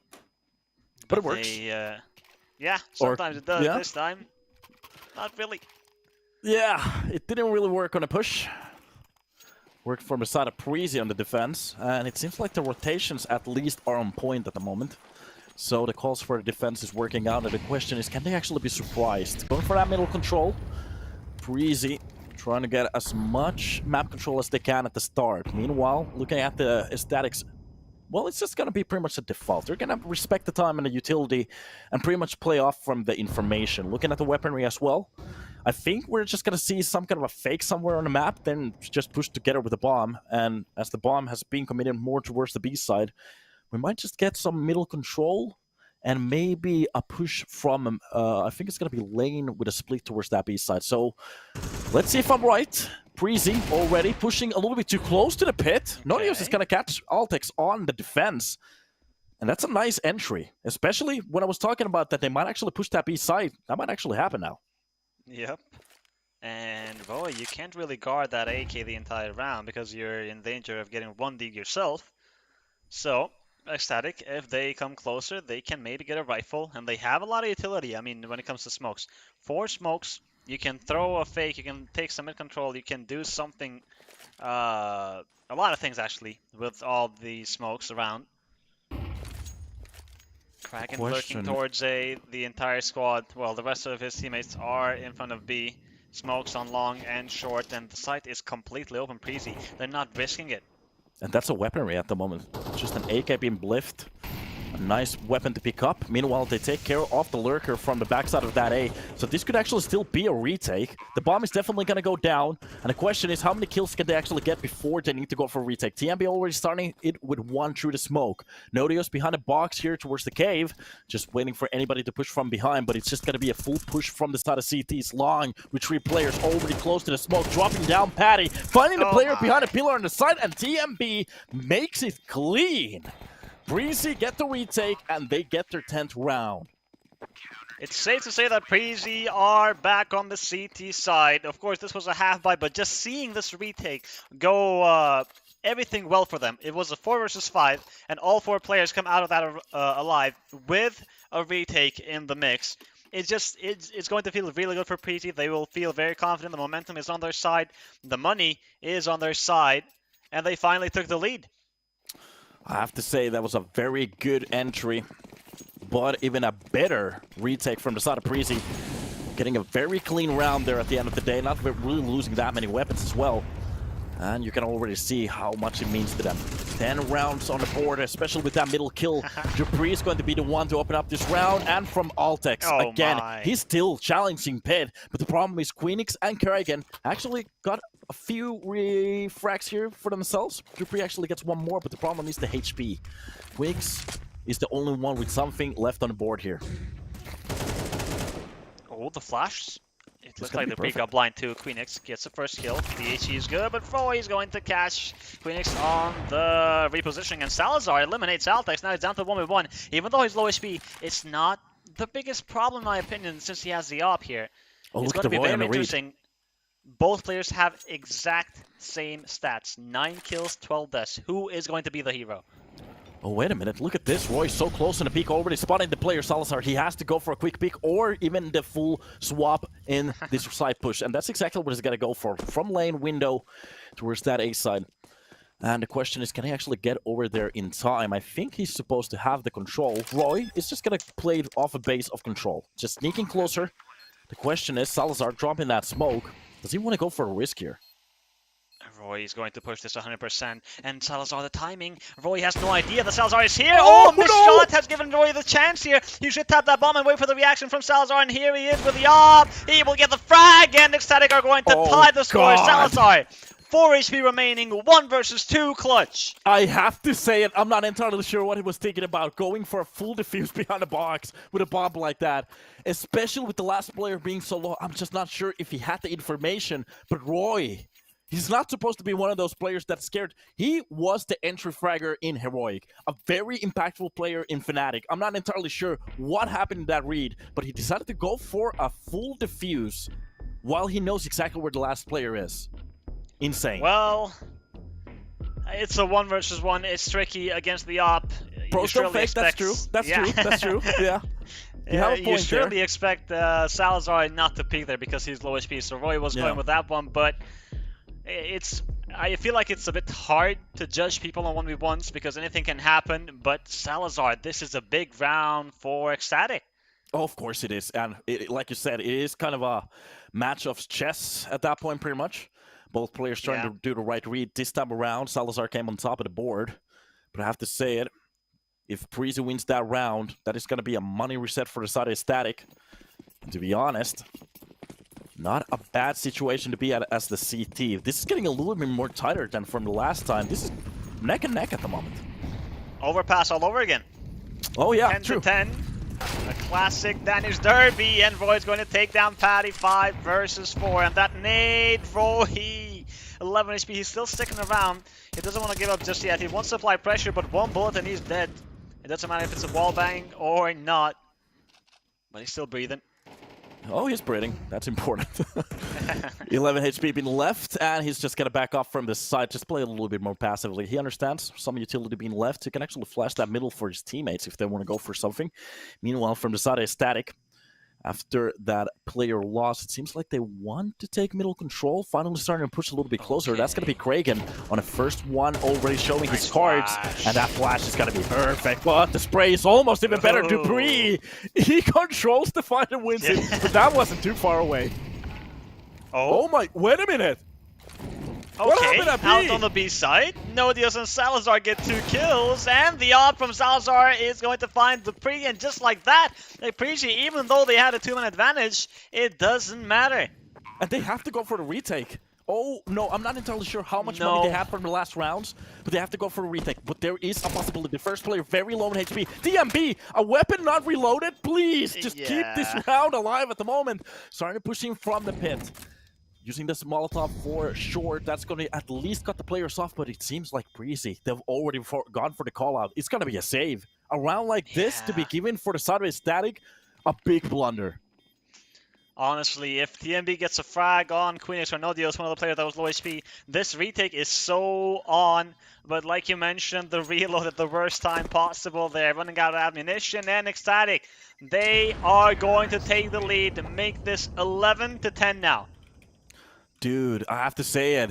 But it works. Yeah, sometimes it does. This time, not really. Yeah, it didn't really work on a push. Worked from the side of Preasy on the defense, and it seems like the rotations at least are on point at the moment. So the calls for the defense is working out, and the question is, can they actually be surprised? Going for that middle control. Preasy trying to get as much map control as they can at the start. Meanwhile, looking at the ECSTATICs, well, it's just going to be pretty much a default. They're going to respect the time and the utility and pretty much play off from the information. Looking at the weaponry as well, I think we're just going to see some kind of a fake somewhere on the map, then just push together with the bomb. And as the bomb has been committed more towards the B side, we might just get some middle control and maybe a push from, I think it's going to be Lane with a split towards that B side. So let's see if I'm right. Preasy already pushing a little bit too close to the pit. Okay. Nodius is going to catch aTTaX on the defense. And that's a nice entry, especially when I was talking about that they might actually push that B side. That might actually happen now. Yep. And boy, you can't really guard that AK the entire round because you're in danger of getting 1D yourself. So, ECSTATIC, if they come closer, they can maybe get a rifle, and they have a lot of utility. I mean, when it comes to smokes. 4 smokes, you can throw a fake, you can take some mid-control, you can do something, a lot of things actually, with all the smokes around. Kraken lurking towards A, the entire squad, well, the rest of his teammates are in front of B. Smokes on long and short, and the site is completely open. Preasy, they're not risking it. And that's a weaponry at the moment. It's just an AK being bliffed. A nice weapon to pick up. Meanwhile, they take care of the lurker from the backside of that A. So this could actually still be a retake. The bomb is definitely going to go down. And the question is, how many kills can they actually get before they need to go for a retake? TNB already starting it with 1 through the smoke. Nodius behind a box here towards the cave. Just waiting for anybody to push from behind. But it's just going to be a full push from the side of CT's long with 3 players already close to the smoke. Dropping down Patty. Finding the player behind a pillar on the side. And TNB makes it clean. Preasy get the retake, and they get their 10th round. It's safe to say that Preasy are back on the CT side. Of course, this was a half-buy, but just seeing this retake go everything well for them. It was a 4 versus 5, and all 4 players come out of that alive with a retake in the mix. It's going to feel really good for Preasy. They will feel very confident. The momentum is on their side. The money is on their side, and they finally took the lead. I have to say that was a very good entry, but even a better retake from the side of Preasy. Getting a very clean round there at the end of the day, not really losing that many weapons as well. And you can already see how much it means to them. 10 rounds on the board, especially with that middle kill. Dupree is going to be the one to open up this round, and from aTTaX again. He's still challenging Pit, but the problem is Queenix and Kerrigan actually got a few refracts here for themselves. Dupree actually gets 1 more, but the problem is the HP. Queenix is the only one with something left on the board here. Oh, the flash It looks like the Breach got blind too. Queenix gets the first kill. The HE is good, but Roy is going to catch Queenix on the repositioning, and Salazar eliminates aTTaX. Now he's down to 1v1. Even though he's low HP, it's not the biggest problem in my opinion since he has the AWP here. Oh, it's look going at to the be Roy very on the interesting. Both players have exact same stats. 9 kills, 12 deaths. Who is going to be the hero? Oh, wait a minute. Look at this. Roy so close in the peak, already spotting the player Salazar. He has to go for a quick peek or even the full swap in this side push. And that's exactly what he's going to go for. From lane window towards that A side. And the question is, can he actually get over there in time? I think he's supposed to have the control. Roy is just going to play off a base of control. Just sneaking closer. The question is, Salazar dropping that smoke. Does he want to go for a risk here? Roy is going to push this 100%. And Salazar, the timing. Roy has no idea that Salazar is here. Oh, missed shot has given Roy the chance here. He should tap that bomb and wait for the reaction from Salazar. And here he is with the AWP. He will get the frag. And ECSTATIC are going to tie the score. Salazar, 4 HP remaining. 1 versus 2 clutch. I have to say it. I'm not entirely sure what he was thinking about. Going for a full defuse behind the box with a bomb like that. Especially with the last player being so low. I'm just not sure if he had the information. But Roy... he's not supposed to be one of those players that's scared. He was the entry fragger in Heroic, a very impactful player in Fnatic. I'm not entirely sure what happened in that read, but he decided to go for a full defuse while he knows exactly where the last player is. Insane. Well, it's a 1 versus 1. It's tricky against the AWP. Pros don't fake, that's true. That's true, that's true, yeah. You surely expect Salazar not to peek there because he's low HP, so Roy was going with that one, but I feel like it's a bit hard to judge people on 1v1s because anything can happen, but Salazar, this is a big round for ECSTATIC. Oh, of course it is, and like you said, it is kind of a match of chess at that point, pretty much. Both players trying to do the right read. This time around, Salazar came on top of the board, but I have to say it, if Preasy wins that round, that is going to be a money reset for the side of ECSTATIC. To be honest, not a bad situation to be at as the CT. This is getting a little bit more tighter than from the last time. This is neck and neck at the moment. Overpass all over again. Oh yeah, 10 true. to 10. A classic Danish derby, and Roy's going to take down Patty 5 versus 4. And that nade, Roy, 11 HP. He's still sticking around. He doesn't want to give up just yet. He wants to apply pressure, but 1 bullet and he's dead. It doesn't matter if it's a wall bang or not. But he's still breathing. Oh, he's breathing. That's important. 11 HP being left, and he's just going to back off from this side. Just play a little bit more passively. He understands some utility being left. He can actually flash that middle for his teammates if they want to go for something. Meanwhile, from the side of ECSTATIC, after that player loss, it seems like they want to take middle control. Finally starting to push a little bit closer. That's going to be Kragan on the first one, already showing his cards. And that flash is going to be perfect. But the spray is almost even better. Dupree, he controls the fight and wins it. But that wasn't too far away. Oh my, wait a minute. Okay, out on the B side, Nodios and Salazar get 2 kills, and the AWP from Salazar is going to find Dupree, and just like that, Preasy, even though they had a 2-man advantage, it doesn't matter. And they have to go for the retake. Oh, no, I'm not entirely sure how much money they had from the last rounds, but they have to go for a retake. But there is a possibility. The first player, very low in HP. DMB, a weapon not reloaded? Please, just keep this round alive at the moment. Starting pushing from the pit. Using this Molotov for short, that's going to at least cut the players off, but it seems like Preasy, they've already gone for the call-out. It's going to be a save. A round like this to be given for the side of ECSTATIC, a big blunder. Honestly, if TMB gets a frag on Queenix or Nodios, one of the players that was low HP, this retake is so on. But like you mentioned, the reload at the worst time possible there, running out of ammunition, and ECSTATIC, they are going to take the lead to make this 11 to 10 now. Dude, I have to say it.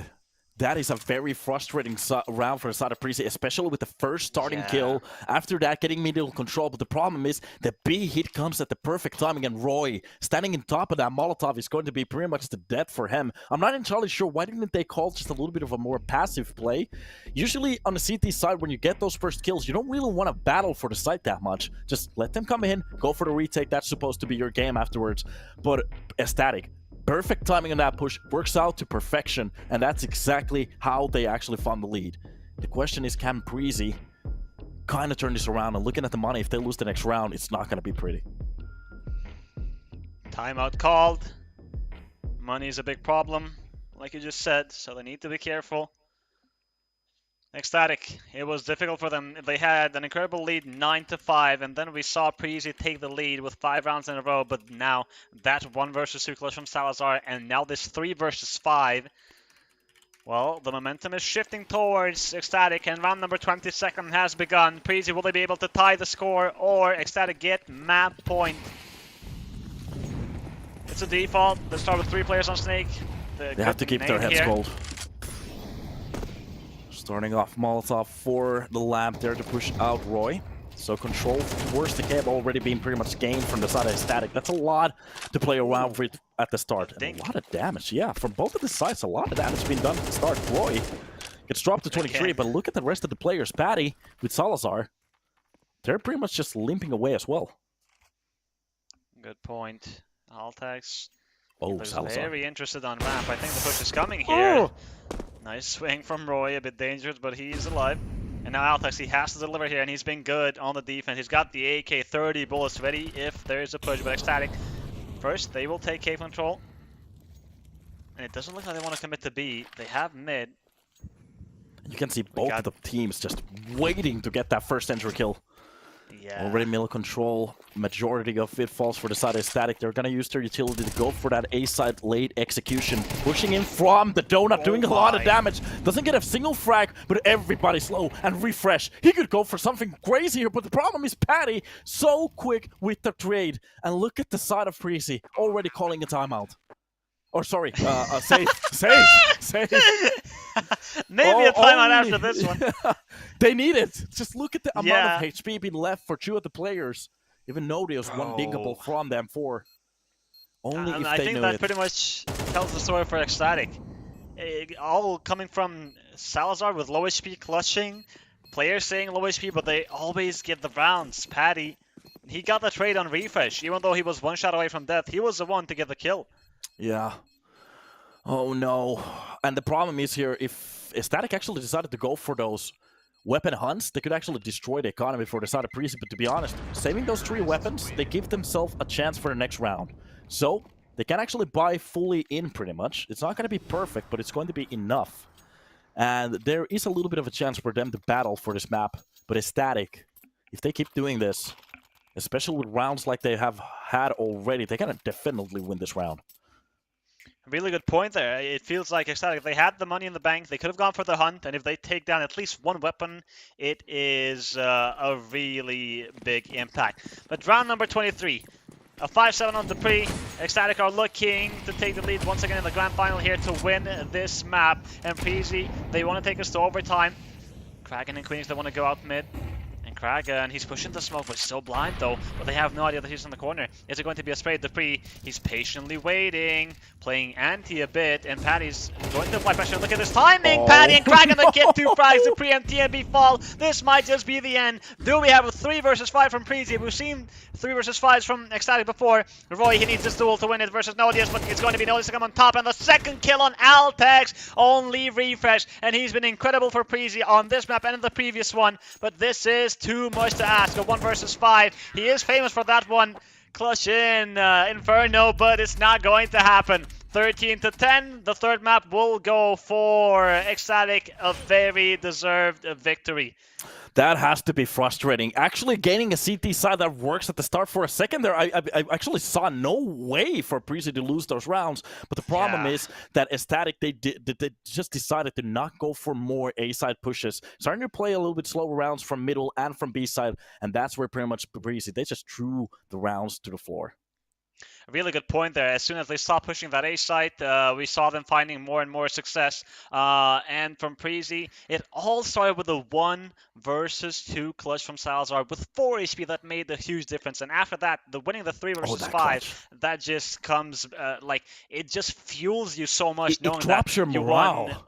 That is a very frustrating round for the side of Preasy, especially with the first starting kill. After that, getting middle control. But the problem is the B hit comes at the perfect timing, and Roy standing on top of that Molotov is going to be pretty much the death for him. I'm not entirely sure why didn't they call just a little bit of a more passive play. Usually on the CT side, when you get those first kills, you don't really want to battle for the site that much. Just let them come in, go for the retake. That's supposed to be your game afterwards. But ECSTATIC, perfect timing on that push, works out to perfection, and that's exactly how they actually found the lead. The question is, can Preasy kind of turn this around? And looking at the money, if they lose the next round, it's not going to be pretty. Timeout called. Money is a big problem, like you just said, so they need to be careful. ECSTATIC, it was difficult for them. They had an incredible lead 9-5, and then we saw Preasy take the lead with 5 rounds in a row, but now that 1 versus 2 clutch from Salazar, and now this 3 versus 5. Well, the momentum is shifting towards ECSTATIC, and round number 22nd has begun. Preasy, will they be able to tie the score, or ECSTATIC get map point? It's a default. Let's start with 3 players on Snake. They have to keep their heads cold. Starting off Molotov for the lamp there to push out Roy. So control towards the cab already being pretty much gained from the side of ECSTATIC. That's a lot to play around with at the start. And a lot of damage, yeah. From both of the sides, a lot of damage being done at the start. Roy gets dropped to 23, but look at the rest of the players. Patty with Salazar, they're pretty much just limping away as well. Good point. aTTaX. Oh, Salazar. Very interested on ramp. I think the push is coming here. Oh! Nice swing from Roy, a bit dangerous, but he's alive. And now aTTaX, he has to deliver here, and he's been good on the defense. He's got the AK-30 bullets ready if there is a push, but ECSTATIC, first, they will take cave control. And it doesn't look like they want to commit to B. They have mid. You can see both of the teams just waiting to get that first entry kill. Yeah. Already middle control, majority of it falls for the side of ECSTATIC. They're gonna use their utility to go for that A side late execution. Pushing in from the donut, doing a lot of damage. Doesn't get a single frag, but everybody's slow and refresh. He could go for something crazy here, but the problem is Patty so quick with the trade. And look at the side of Preasy, already calling a timeout. Or sorry, save. Maybe a timeout after this one. They need it. Just look at the amount of HP being left for 2 of the players. Even Nodio's one dingable from them 4. Only if they know it. I think that pretty much tells the story for ECSTATIC. All coming from Salazar with low HP clutching. Players saying low HP, but they always get the rounds. Patty, he got the trade on refresh. Even though he was 1 shot away from death, he was the one to get the kill. Yeah. Oh no. And the problem is here, if ECSTATIC actually decided to go for those weapon hunts, they could actually destroy the economy for the side of Preasy. But to be honest, saving those 3 weapons, they give themselves a chance for the next round. So they can actually buy fully in pretty much. It's not going to be perfect, but it's going to be enough. And there is a little bit of a chance for them to battle for this map. But ECSTATIC, if they keep doing this, especially with rounds like they have had already, they're going to definitely win this round. Really good point there. It feels like ECSTATIC, if they had the money in the bank, they could have gone for the hunt, and if they take down at least 1 weapon, it is a really big impact. But round number 23, a 5-7 on the pre. ECSTATIC are looking to take the lead once again in the grand final here to win this map. And Preasy, they want to take us to overtime. Kraken and Queens, they want to go out mid. Kraken, he's pushing the smoke, but he's so blind though. But they have no idea that he's in the corner. Is it going to be a spray? Dupree, he's patiently waiting, playing anti a bit, and Patty's going to apply pressure. Look at this timing! Patty and Kraken that get 2 frags. Dupree and TNB fall. This might just be the end. Do we have a 3 versus 5 from Preasy? We've seen 3 versus 5s from ECSTATIC before. Roy, he needs this duel to win it versus Nodius, but it's going to be Nodius to come on top. And the second kill on aTTaX, only refresh. And he's been incredible for Preasy on this map and in the previous one. But this is too much to ask. A 1 versus 5. He is famous for that one. Clutch in Inferno, but it's not going to happen. 13-10. The third map will go for ECSTATIC. A very deserved victory. That has to be frustrating. Actually gaining a CT side that works at the start for a second there, I actually saw no way for Preasy to lose those rounds. But the problem is that ECSTATIC, they just decided to not go for more A-side pushes. Starting to play a little bit slower rounds from middle and from B-side. And that's where pretty much Preasy, they just threw the rounds to the floor. Really good point there. As soon as they stopped pushing that A site, we saw them finding more and more success. And from Preasy, it all started with a 1 versus 2 clutch from Salazar with 4 HP that made a huge difference. And after that, the winning the 3 versus 5, clutch. That just comes like it just fuels you so much knowing it drops that your morale. You won.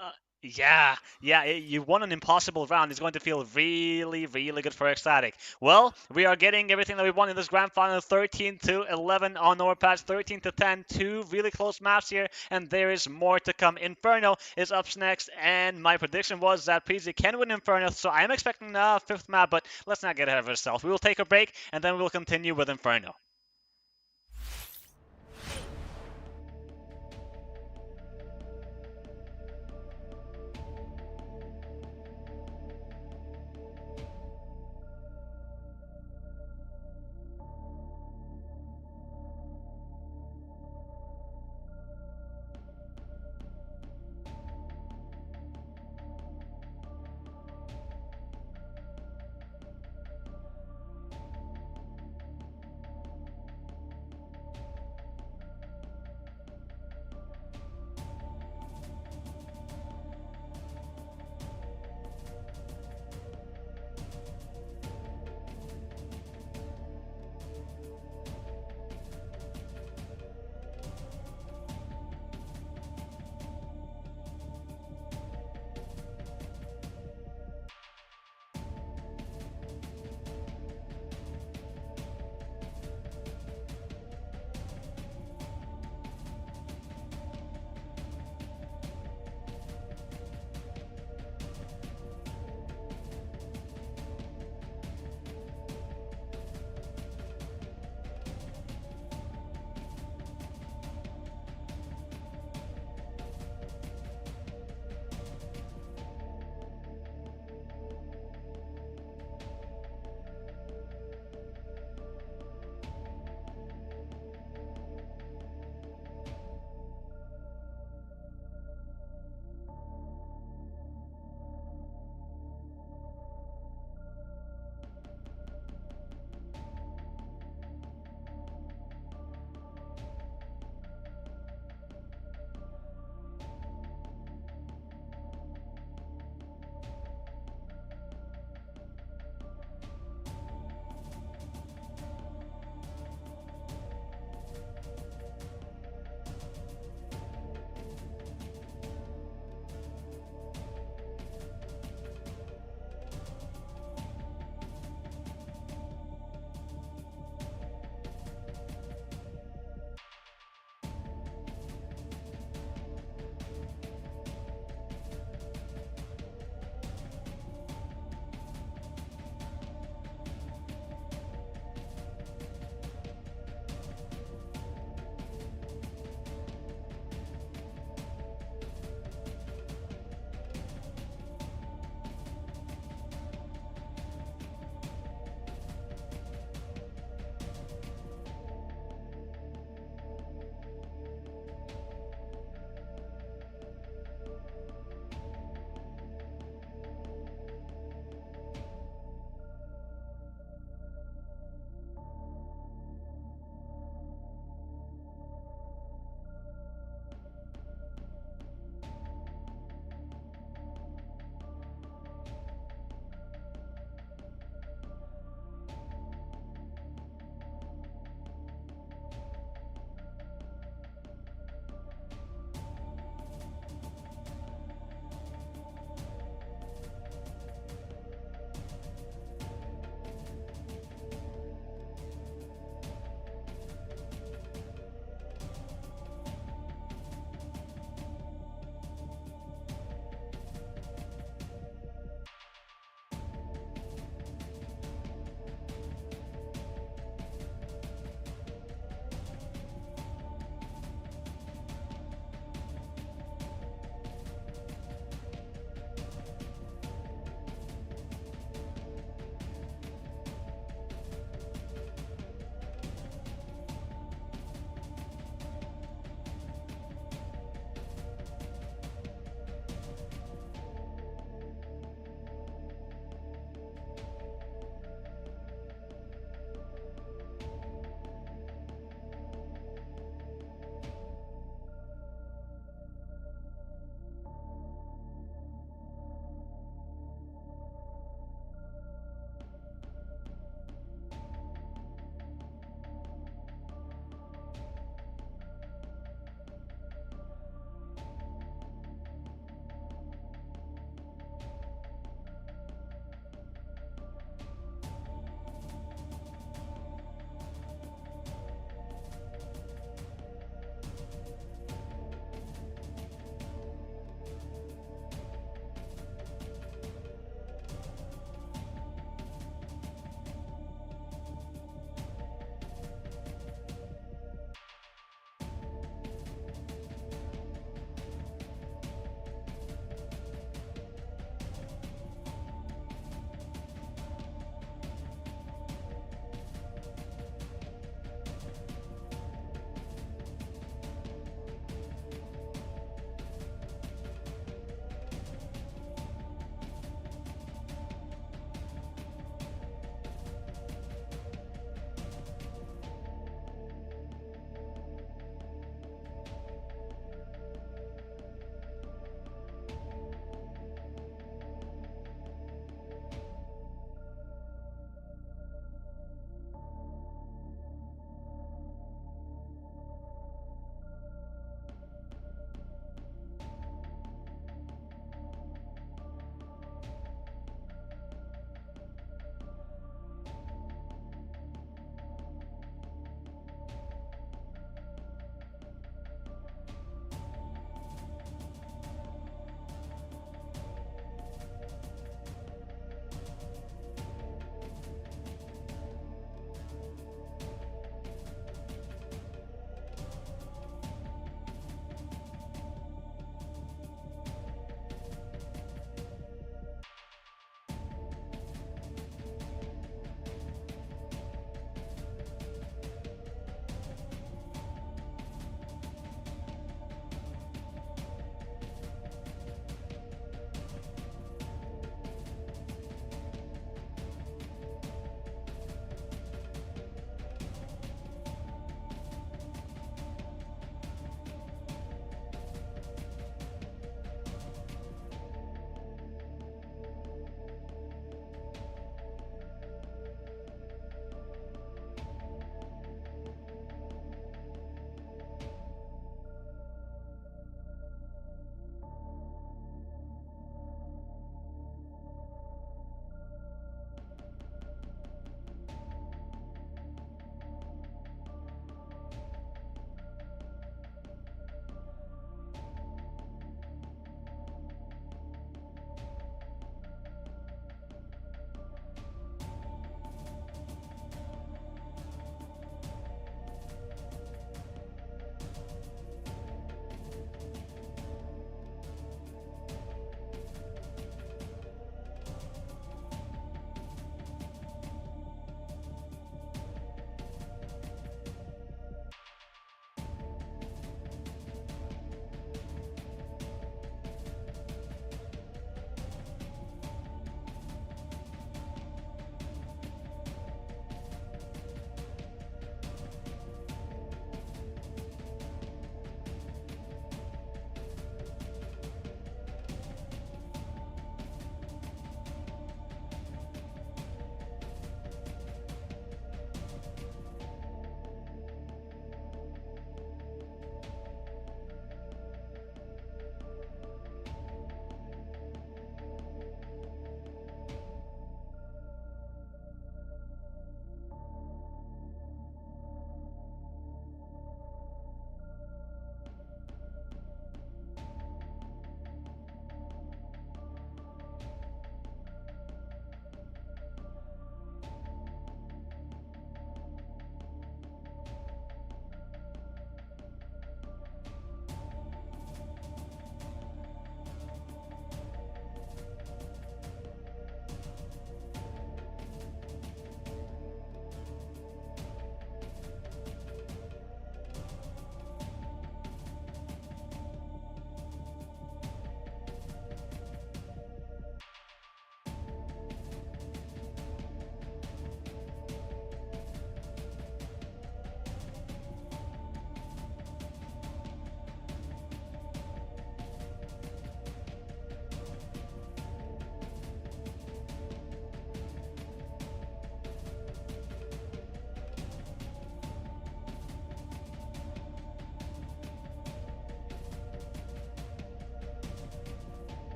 You won an impossible round. It's going to feel really, really good for ECSTATIC. Well, we are getting everything that we want in this grand final. 13-11 on Overpass, 13-10. 2 really close maps here, and there is more to come. Inferno is up next, and my prediction was that Preasy can win Inferno, so I am expecting a 5th map, but let's not get ahead of ourselves. We will take a break, and then we'll continue with Inferno.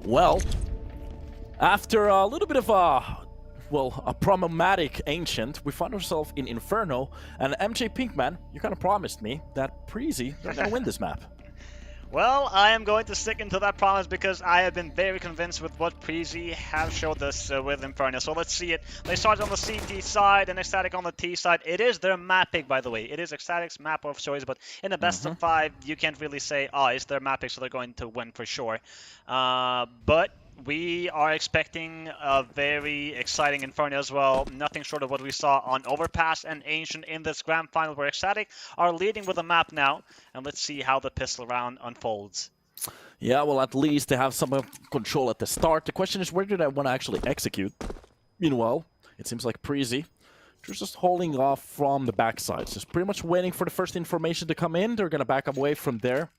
Well, after a little bit of a problematic Ancient, we find ourselves in Inferno, and MJ Pinkman, you kind of promised me that Preasy, they're going to win this map. Well, I am going to stick into that promise because I have been very convinced with what Preasy have showed us with Inferno. So let's see it. They started on the CT side and ECSTATIC on the T side. It is their map pick, by the way. It is ECSTATIC's map of choice, but in the best of 5, you can't really say, oh, it's their map pick, so they're going to win for sure. But we are expecting a very exciting Inferno as well. Nothing short of what we saw on Overpass and Ancient in this grand final, where ECSTATIC are leading with the map now. And let's see how the pistol round unfolds. Yeah, well, at least they have some control at the start. The question is, where do they want to actually execute? Meanwhile, it seems like Preasy, they're just holding off from the backside. Just pretty much waiting for the first information to come in. They're going to back up away from there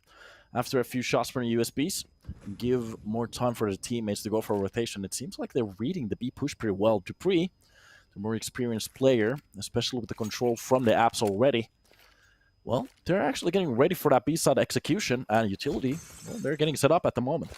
after a few shots from the USBs. And give more time for the teammates to go for a rotation. It seems like they're reading the B push pretty well. Dupree, the more experienced player, especially with the control from the apps already. Well, they're actually getting ready for that B-side execution, and Utility, well, they're getting set up at the moment.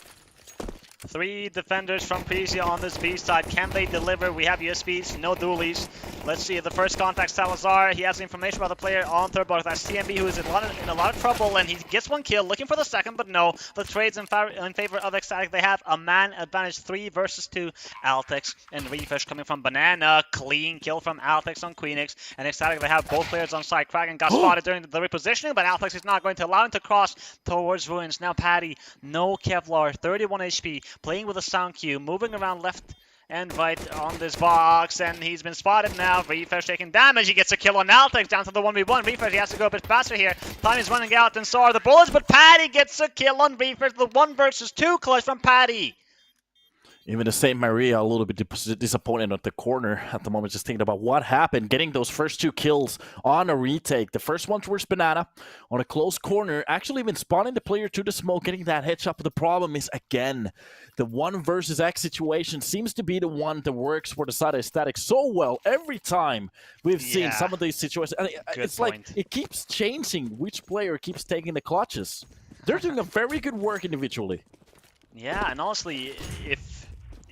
3 defenders from Preasy on this B side. Can they deliver? We have USBs, no dualies. Let's see, the first contact, Salazar. He has information about the player on third block. That's TMB, who is in a lot of trouble, and he gets 1 kill, looking for the second, but no. The trades in favor of ECSTATIC. They have a man advantage, 3 versus 2. aTTaX and Refresh coming from Banana. Clean kill from aTTaX on Queenix. And ECSTATIC, they have both players on side. Kraken got spotted during the repositioning, but aTTaX is not going to allow him to cross towards Ruins. Now Paddy, no Kevlar, 31 HP. Playing with a sound cue, moving around left and right on this box, and he's been spotted now. Refresh taking damage. He gets a kill on aTTaX down to the 1v1. Refresh, he has to go a bit faster here. Time is running out, and so are the bullets, but Paddy gets a kill on Refresh. The 1 versus 2 clutch from Paddy. Even the St. Maria a little bit disappointed at the corner at the moment, just thinking about what happened, getting those first 2 kills on a retake. The first one towards Banana on a close corner, actually even spawning the player to the smoke, getting that headshot. But the problem is, again, the 1 versus X situation seems to be the one that works for the side of ECSTATIC so well every time we've seen some of these situations. And it's like it keeps changing which player keeps taking the clutches. They're doing a very good work individually. Yeah, and honestly,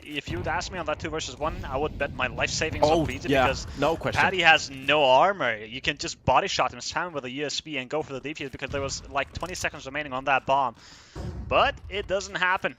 if you would ask me on that 2 versus 1, I would bet my life savings on Preasy, because no question. Paddy has no armor. You can just body shot him, spam with a USB, and go for the defuse, because there was like 20 seconds remaining on that bomb. But it doesn't happen.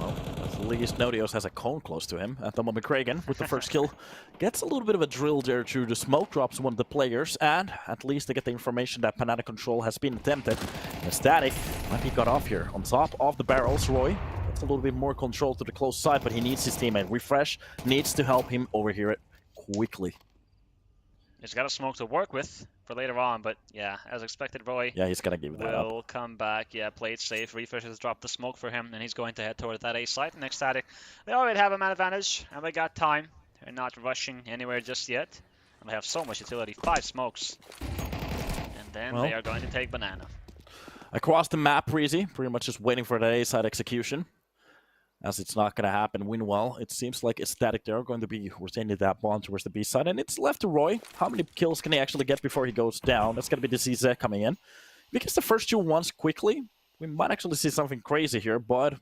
Well, at least Nodios has a cone close to him at the moment. Kragan, with the first kill, gets a little bit of a drill there through the smoke, drops one of the players, and at least they get the information that Banana control has been attempted. ECSTATIC might be got off here. On top of the barrels, Roy gets a little bit more control to the close side, but he needs his teammate. Refresh needs to help him overhear it quickly. He's got a smoke to work with for later on, but yeah, as expected, Roy. Yeah, he's gonna give that up. Will come back. Yeah, play it safe. Refresh has dropped the smoke for him, and he's going to head toward that A site. And ECSTATIC, they already have a man advantage, and they got time. They're not rushing anywhere just yet. And they have so much utility. 5 smokes. And then they are going to take Banana. Across the map, Preasy, pretty much just waiting for the A side execution. As it's not going to happen, Winwell, it seems like ECSTATIC, they're going to be retaining that bomb towards the B side, and it's left to Roy. How many kills can he actually get before he goes down? That's going to be the CZ coming in. If he gets the first 2 ones quickly, we might actually see something crazy here, but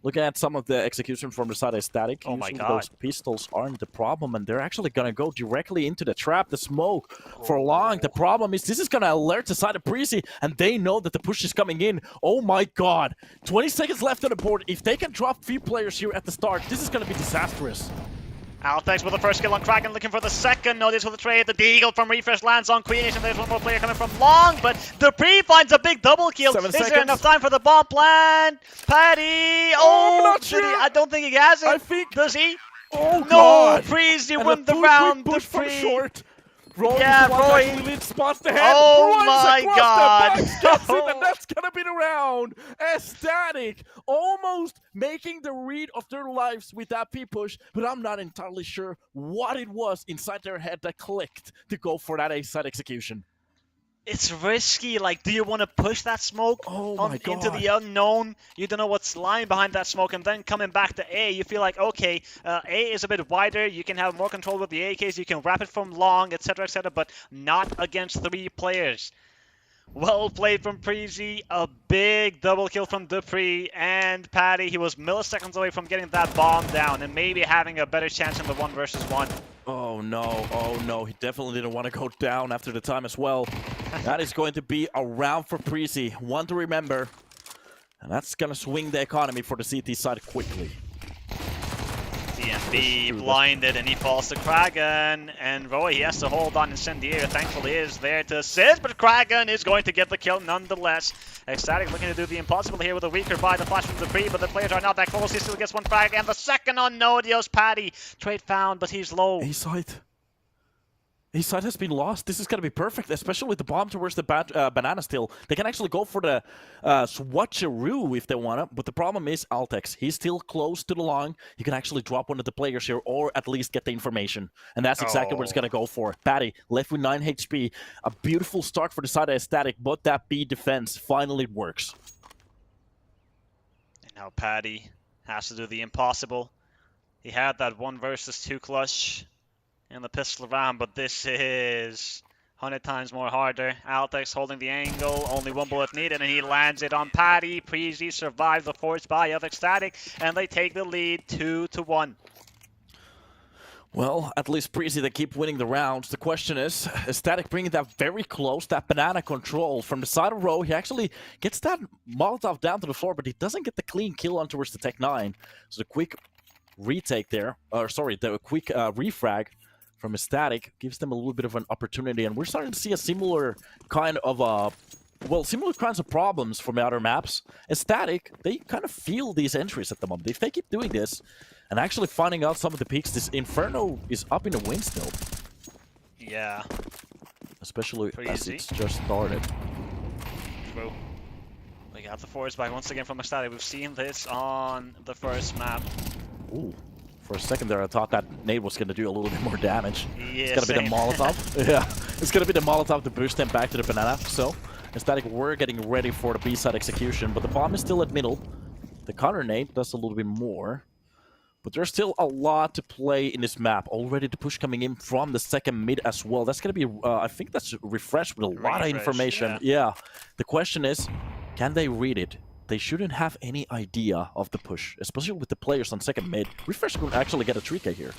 looking at some of the execution from the side of ECSTATIC, usually those pistols aren't the problem, and they're actually going to go directly into the trap, the smoke, for long. The problem is this is going to alert the side of Preasy, and they know that the push is coming in. Oh my god. 20 seconds left on the board. If they can drop 3 players here at the start, this is going to be disastrous. aTTaX with the first kill on Kraken, looking for the second. Notice with the trade. The Deagle from Refresh lands on Queenish, and there's one more player coming from long, but Dupree finds a big double kill. 7 seconds. Is there enough time for the bomb plant? Paddy! Oh, I'm not sure. I don't think he has it. I think... Does he? Oh, no, God! Preasy win the round. Push from short. Roy Roy spots the head. Oh my god! Gets it, and that's gonna be the round. ECSTATIC almost making the read of their lives with that P-push, but I'm not entirely sure what it was inside their head that clicked to go for that A-side execution. It's risky. Like, do you want to push that smoke into the unknown? You don't know what's lying behind that smoke, and then coming back to A, you feel like, okay, A is a bit wider. You can have more control with the AKs. You can wrap it from long, etc., etc., but not against 3 players. Well played from Preasy, a big double kill from Dupree, and Patty, he was milliseconds away from getting that bomb down and maybe having a better chance in the 1 versus 1. Oh no, he definitely didn't want to go down after the time as well. That is going to be a round for Preasy, one to remember. And that's going to swing the economy for the CT side quickly. DMB blinded and he falls to Kragan, and Roy, he has to hold on. Incendiary thankfully is there to assist, but Kragan is going to get the kill nonetheless. aTTaX looking to do the impossible here with a weaker buy, the flash from Dupree, but the players are not that close. He still gets one frag, and the second on Nodios. Patty, trade found, but he's low. His side has been lost. This is going to be perfect, especially with the bomb towards the banana still. They can actually go for the swatcheroo if they want to, but the problem is aTTaX. He's still close to the long. You can actually drop one of the players here or at least get the information. And that's exactly what it's going to go for. Patty left with 9 HP. A beautiful start for the side of aTTaX, but that B defense finally works. And now Patty has to do the impossible. He had that 1 versus 2 clutch in the pistol round, but this is 100 times more harder. aTTaX holding the angle, only 1 bullet needed, and he lands it on Patty. Preasy survives the force buy of aTTaX, and they take the lead 2-1. Well, at least Preasy, they keep winning the rounds. The question is, aTTaX bringing that very close, that banana control from the side of row. He actually gets that Molotov down to the floor, but he doesn't get the clean kill on towards the Tech 9. So the quick retake there, or sorry, the quick refrag from aTTaX gives them a little bit of an opportunity, and we're starting to see a similar kind of similar kinds of problems from other maps. aTTaX, they kind of feel these entries at the moment. If they keep doing this and actually finding out some of the peaks, this Inferno is up in the wind still. Yeah. Especially Preasy. as it's just started. True. We got the force back once again from aTTaX. We've seen this on the first map. Ooh. For a second there, I thought that nade was going to do a little bit more damage. Yeah, it's going to be the Molotov. Yeah, it's going to be the Molotov to boost them back to the banana. So, aTTaX were getting ready for the B-side execution, but the bomb is still at middle. The counter nade does a little bit more. But there's still a lot to play in this map. Already the push coming in from the second mid as well. That's going to be, I think that's refreshed with a lot of information. Yeah. The question is, can they read it? They shouldn't have any idea of the push, especially with the players on second mid. Refresh could actually get a 3K here.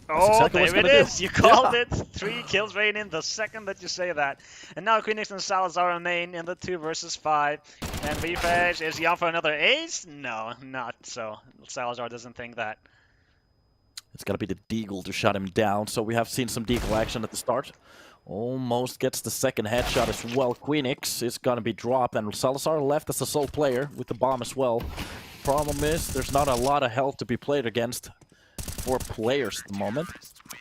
Oh, exactly there it is! You called it! 3 kills right in the second that you say that. And now Queenix and Salazar remain in the 2 versus 5. And Refresh, is he on for another ace? No, not so. Salazar doesn't think that. It's going to be the Deagle to shut him down. So we have seen some Deagle action at the start. Almost gets the second headshot as well. Queenix is going to be dropped, and Salazar left as a sole player with the bomb as well. Problem is, there's not a lot of health to be played against for players at the moment.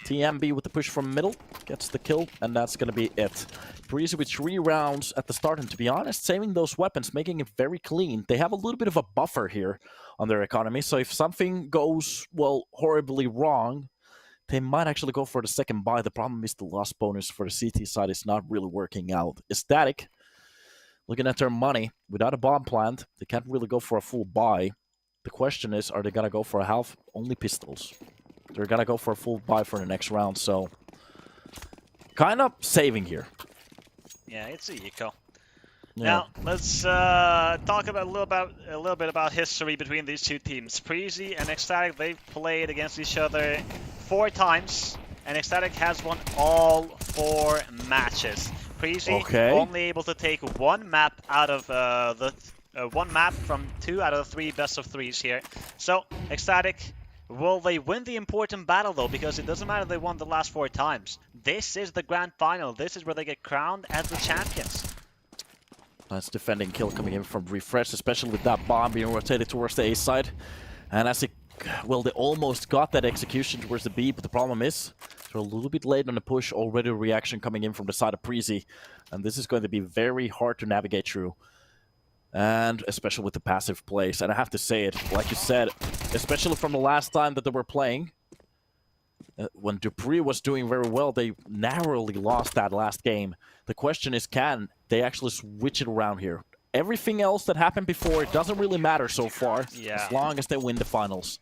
TMB with the push from middle gets the kill, and that's going to be it. Preasy with 3 rounds at the start, and to be honest, saving those weapons, making it very clean. They have a little bit of a buffer here on their economy, so if something goes, well, horribly wrong, they might actually go for the second buy. The problem is the loss bonus for the CT side is not really working out. aTTaX, looking at their money, without a bomb plant, they can't really go for a full buy. The question is, are they going to go for a half? Only pistols. They're going to go for a full buy for the next round, so kind of saving here. Yeah, it's a eco. Yeah. Now, let's talk about a little bit about history between these two teams. Preasy and aTTaX, they've played against each other 4 times, and aTTaX has won all 4 matches. Preasy only able to take 1 map out of one map from 2 out of the 3 best of 3s here. So aTTaX, will they win the important battle though? Because it doesn't matter if they won the last 4 times. This is the grand final. This is where they get crowned as the champions. Nice defending kill coming in from Refresh, especially with that bomb being rotated towards the A side. And as it, well, they almost got that execution towards the B, but the problem is they're a little bit late on the push. Already a reaction coming in from the side of Preasy. And this is going to be very hard to navigate through. And especially with the passive plays. And I have to say it, like you said, especially from the last time that they were playing, when Dupree was doing very well, they narrowly lost that last game. The question is, can they actually switch it around here? Everything else that happened before, it doesn't really matter so far, as long as they win the finals.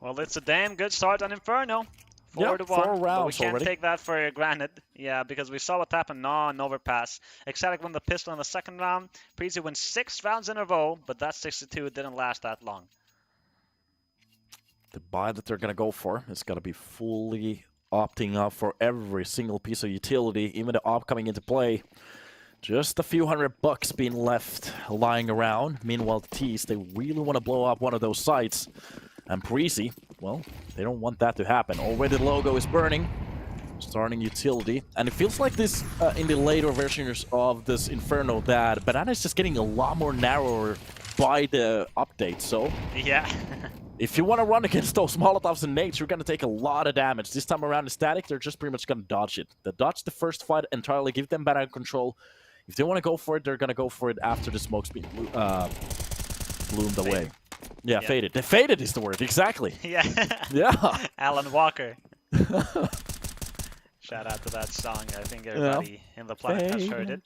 Well, it's a damn good start on Inferno 4 to 1. 4 But we rounds can't already. take that for granted. Yeah, because we saw what happened on Overpass. ECSTATIC won the pistol in the second round. Preasy wins 6 rounds in a row, but that 6-2 didn't last that long. The buy that they're going to go for is going to be fully opting up for every single piece of utility, even the op coming into play. Just a few $100 being left lying around. Meanwhile, Tease, they really want to blow up one of those sites. And Preasy, well, they don't want that to happen. Already the logo is burning. Starting utility. And it feels like this, in the later versions of this Inferno, that Banana is just getting a lot more narrower by the update. So, yeah. if you want to run against those Molotovs and nades, you're going to take a lot of damage. This time around, the Static, they're just pretty much going to dodge it. They dodge the first fight entirely, give them Banana control. If they want to go for it, they're going to go for it after the smoke's been bloomed away. Yeah, faded. The faded is the word, exactly. Yeah. Yeah. Alan Walker. Shout out to that song. I think everybody in the planet has heard it.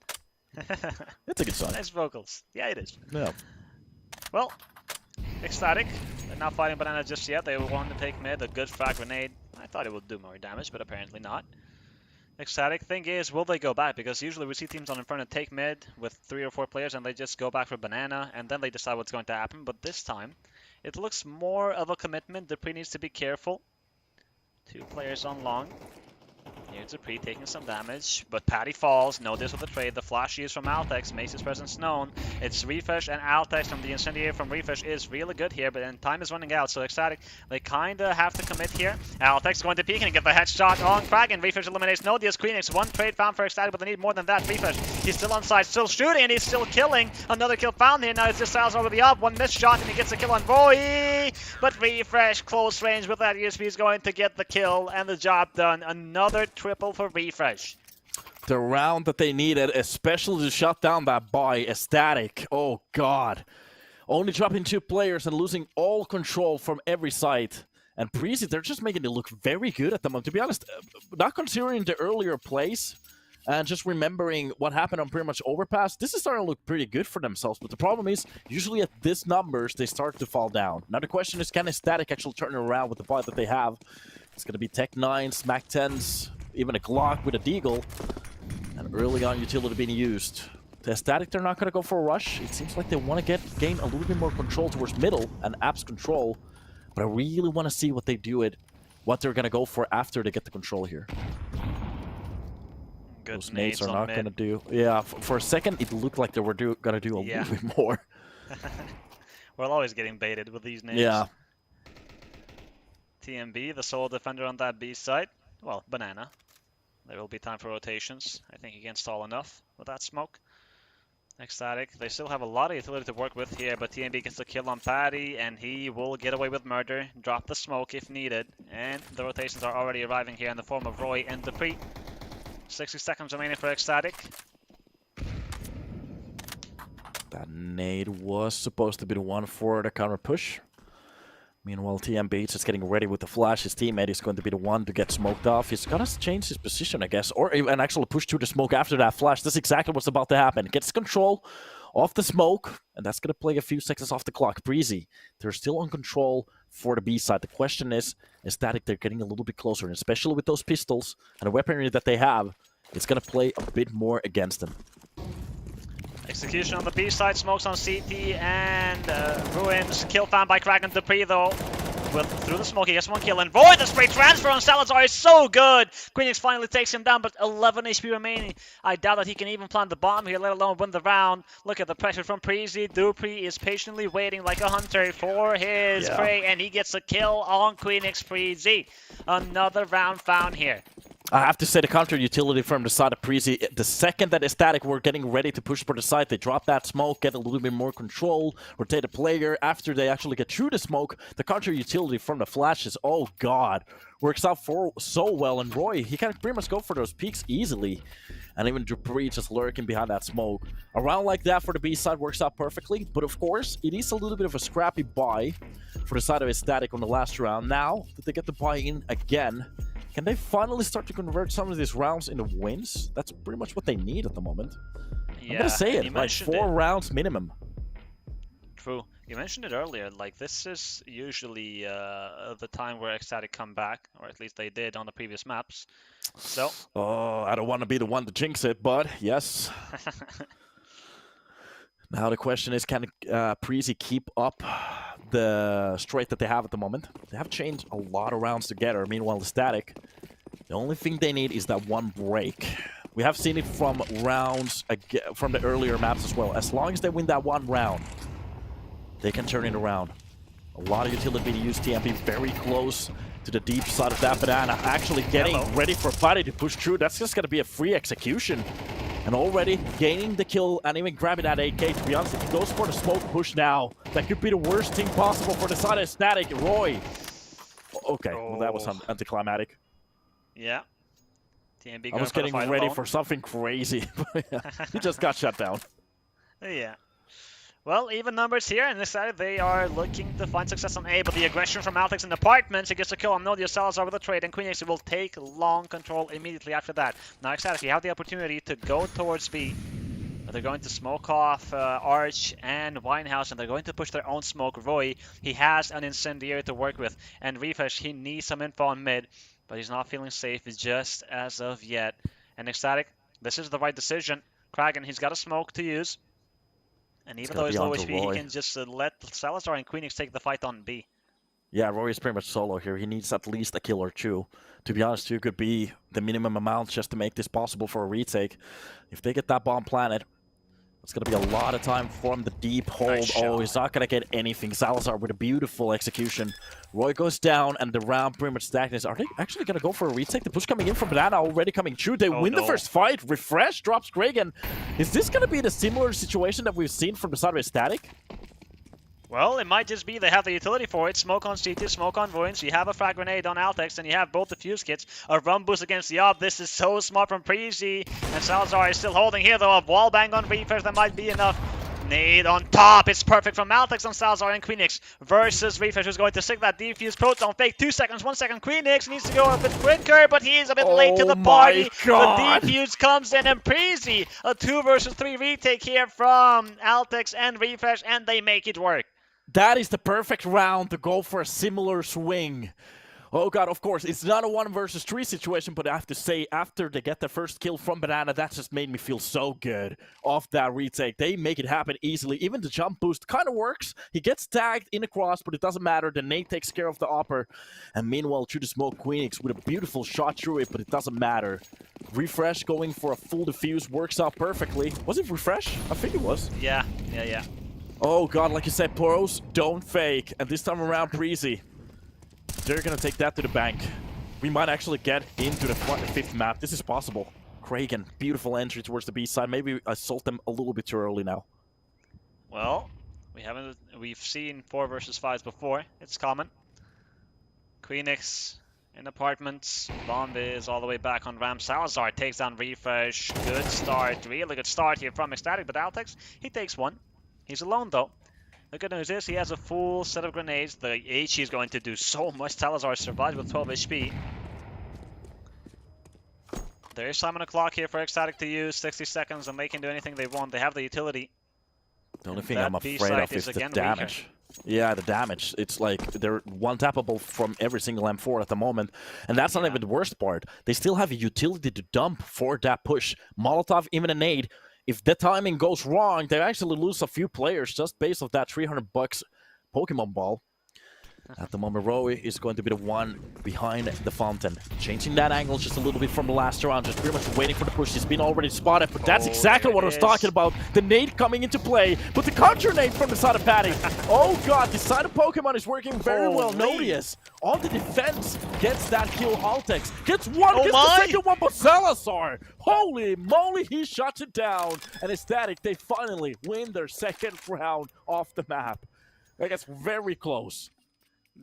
It's a good song. Nice vocals. Yeah, it is. Yeah. Well, ECSTATIC. They're not fighting Banana just yet. They want to take mid. A good frag grenade. I thought it would do more damage, but apparently not. ECSTATIC. Thing is, will they go back? Because usually we see teams on Inferno take mid with 3 or 4 players and they just go back for Banana and then they decide what's going to happen. But this time, it looks more of a commitment. Dupree needs to be careful. 2 players on long. Here's Dupree taking some damage, but Patty falls. No deals with the trade. The flash used from aTTaX makes his presence known. It's Refresh and aTTaX from the Incendiary from Refresh is really good here, but then time is running out, so ECSTATIC, they kind of have to commit here. aTTaX going to peek and get the headshot on Kraken. Refresh eliminates no deals. Queenix, 1 trade found for ECSTATIC, but they need more than that. Refresh, he's still on side, still shooting, and he's still killing. Another kill found here. Now it's just Styles over the up. 1 missed shot, and he gets a kill on Roy. But Refresh, close range with that USB, is going to get the kill and the job done. Another triple for Refresh. The round that they needed, especially to shut down that buy, ECSTATIC. Oh, God. Only dropping 2 players and losing all control from every side. And Preasy, they're just making it look very good at the moment. To be honest, not considering the earlier plays and just remembering what happened on pretty much Overpass, this is starting to look pretty good for themselves. But the problem is, usually at these numbers, they start to fall down. Now the question is, can ECSTATIC actually turn it around with the buy that they have? It's going to be Tech 9s, Mac 10s, even a Glock with a Deagle. And early on utility being used. The ECSTATIC, they're not going to go for a rush. It seems like they want to gain a little bit more control towards middle and apps control. But I really want to see what they do it, what they're going to go for after they get the control here. Good. Those nades are not going to do. Yeah, for a second it looked like they were going to do a little bit more. We're always getting baited with these names. Yeah. TMB, the sole defender on that B side. Well, Banana. There will be time for rotations. I think he can stall enough with that smoke. ECSTATIC, they still have a lot of utility to work with here, but TMB gets the kill on Patty, and he will get away with murder, drop the smoke if needed, and the rotations are already arriving here in the form of Roy and Dupree. 60 seconds remaining for ECSTATIC. That nade was supposed to be the one for the counter push. Meanwhile, TMB is just getting ready with the flash. His teammate is going to be the one to get smoked off. He's got to change his position, I guess, or even actually push through the smoke after that flash. That's exactly what's about to happen. Gets control off the smoke, and that's going to play a few seconds off the clock. Preasy, they're still on control for the B side. The question is ECSTATIC, they're getting a little bit closer, and especially with those pistols and the weaponry that they have, it's going to play a bit more against them. Execution on the B side, smokes on CT, and Ruins. Kill found by Kraken. Dupree, though, through the smoke, he gets 1 kill. And Void, the spray transfer on Salazar is so good! Queenix finally takes him down, but 11 HP remaining. I doubt that he can even plant the bomb here, let alone win the round. Look at the pressure from Preasy. Dupree is patiently waiting like a hunter for his prey, and he gets a kill on Queenix. Preasy. Another round found here. I have to say the counter utility from the side of Preasy, the second that ECSTATIC were getting ready to push for the side, they drop that smoke, get a little bit more control, rotate the player. After they actually get through the smoke, the counter utility from the flashes, oh god, works out so well. And Roy, he can pretty much go for those peaks easily. And even Dupree just lurking behind that smoke. A round like that for the B side works out perfectly, but of course, it is a little bit of a scrappy buy for the side of ECSTATIC on the last round. Now that they get the buy in again, can they finally start to convert some of these rounds into wins? That's pretty much what they need at the moment. Yeah, I'm gonna say it, like 4 rounds minimum. True. You mentioned it earlier, like this is usually the time where ECSTATIC come back, or at least they did on the previous maps. So. Oh, I don't want to be the one to jinx it, but yes. Now the question is, can Preasy keep up the straight that they have at the moment? They have changed a lot of rounds together. Meanwhile, the Static, the only thing they need is that one break. We have seen it from rounds, from the earlier maps as well. As long as they win that one round, they can turn it around. A lot of utility being used. TMP very close to the deep side of that banana. Actually getting ready for Buddy to push through. That's just going to be a free execution. And already gaining the kill and even grabbing that AK. To be honest, if he goes for the smoke push now, that could be the worst thing possible for the side of Static. Roy. Okay, well that was anticlimactic. Yeah. TMB I was getting ready for something crazy. He just got shut down. Yeah. Well, even numbers here, and decided they are looking to find success on A, but the aggression from aTTaX in apartments, he gets a kill on Nodio. Salazar with a trade, and QueenX will take long control immediately after that. Now, ECSTATIC, you have the opportunity to go towards B, but they're going to smoke off Arch and Winehouse, and they're going to push their own smoke. Roy, he has an incendiary to work with, and Refresh, he needs some info on mid, but he's not feeling safe just as of yet. And ECSTATIC, this is the right decision. Kragan, he's got a smoke to use. And even though he's low HP, he can just let Salazar and QueenX take the fight on B. Yeah, Roy is pretty much solo here. He needs at least a kill or two. To be honest, 2 could be the minimum amount just to make this possible for a retake. If they get that bomb planted, it's going to be a lot of time from the deep hold. Nice oh, he's not going to get anything. Salazar with a beautiful execution. Roy goes down, and the round pretty much stagnant. Are they actually going to go for a retake? The push coming in from Banana already coming through. They win the first fight. Refresh drops Kragan. Is this going to be the similar situation that we've seen from the side of ECSTATIC? Well, it might just be they have the utility for it. Smoke on CT, smoke on Ruins. You have a frag grenade on aTTaX, and you have both the fuse kits. A run boost against the op. This is so smart from Preasy. And Salazar is still holding here, though. A wall bang on Refresh, that might be enough. Nade on top. It's perfect from aTTaX on Salazar and QueenX versus Refresh, who's going to stick that defuse. Proton fake. 2 seconds, 1 second. QueenX needs to go a bit quicker, but he is a bit late to the party. The defuse comes in, and Preasy, a 2 versus 3 retake here from aTTaX and Refresh, and they make it work. That is the perfect round to go for a similar swing. Oh god, of course, it's not a 1 versus 3 situation, but I have to say, after they get their first kill from Banana, that just made me feel so good off that retake. They make it happen easily. Even the jump boost kind of works. He gets tagged in the cross, but it doesn't matter. The nade takes care of the upper. And meanwhile, through the smoke, QueenX with a beautiful shot through it, but it doesn't matter. Refresh going for a full defuse works out perfectly. Was it Refresh? I think it was. Yeah. Oh god, like you said, pros don't fake. And this time around, Preasy, they're gonna take that to the bank. We might actually get into the 5th map. This is possible. Kragan, beautiful entry towards the B side. Maybe I sold them a little bit too early now. Well, we've seen 4 versus 5s before. It's common. QueenX in apartments. Bomb is all the way back on ramp. Salazar takes down Refresh. Good start, really good start here from ECSTATIC, but aTTaX, he takes 1. He's alone, though. The good news is he has a full set of grenades. The HE is going to do so much. Salazar survives with 12 HP. There is time on the clock here for ECSTATIC to use. 60 seconds, and they can do anything they want. They have the utility. The only thing I'm afraid of is the damage. Yeah, the damage. It's like they're one-tappable from every single M4 at the moment. And that's not even the worst part. They still have a utility to dump for that push. Molotov, even a nade. If the timing goes wrong, they actually lose a few players just based off that $300 Pokemon ball. At the moment, Roy is going to be the one behind the fountain. Changing that angle just a little bit from the last round, just pretty much waiting for the push. He's been already spotted, but that's exactly what I was talking about. The nade coming into play, but the counter nade from the side of Patty. Oh god, the side of Pokemon is working very well. Nodius on the defense gets that kill. aTTaX gets one, gets the second one, but Salazar, holy moly, he shuts it down. And ECSTATIC, they finally win their 2nd round off the map. I guess very close.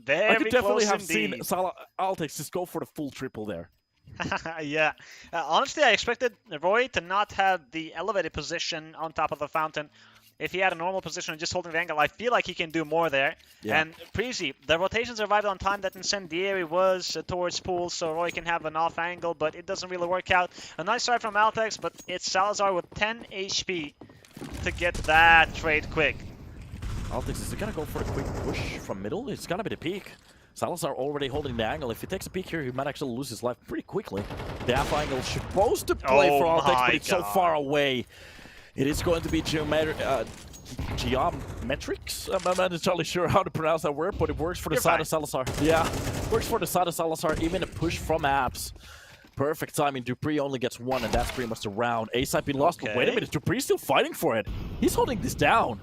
Very I could definitely have indeed. seen aTTaX just go for the full triple there. Yeah. Honestly, I expected Roy to not have the elevated position on top of the fountain. If he had a normal position and just holding the angle, I feel like he can do more there. Yeah. And Preasy, the rotations arrived on time. That incendiary was towards pool, so Roy can have an off angle, but it doesn't really work out. A nice start from aTTaX, but it's Salazar with 10 HP to get that trade quick. aTTaX is gonna go for a quick push from middle. It's gonna be the peak. Salazar already holding the angle. If he takes a peek here, he might actually lose his life pretty quickly. The half angle supposed to play for aTTaX, but it's so far away. It is going to be geometrics. I'm not entirely sure how to pronounce that word, but it works for the side of Salazar. Yeah, works for the side of Salazar. Even a push from Abs. Perfect timing. Dupree only gets one, and that's pretty much the round. A-side being lost, but wait a minute. Dupree's still fighting for it. He's holding this down.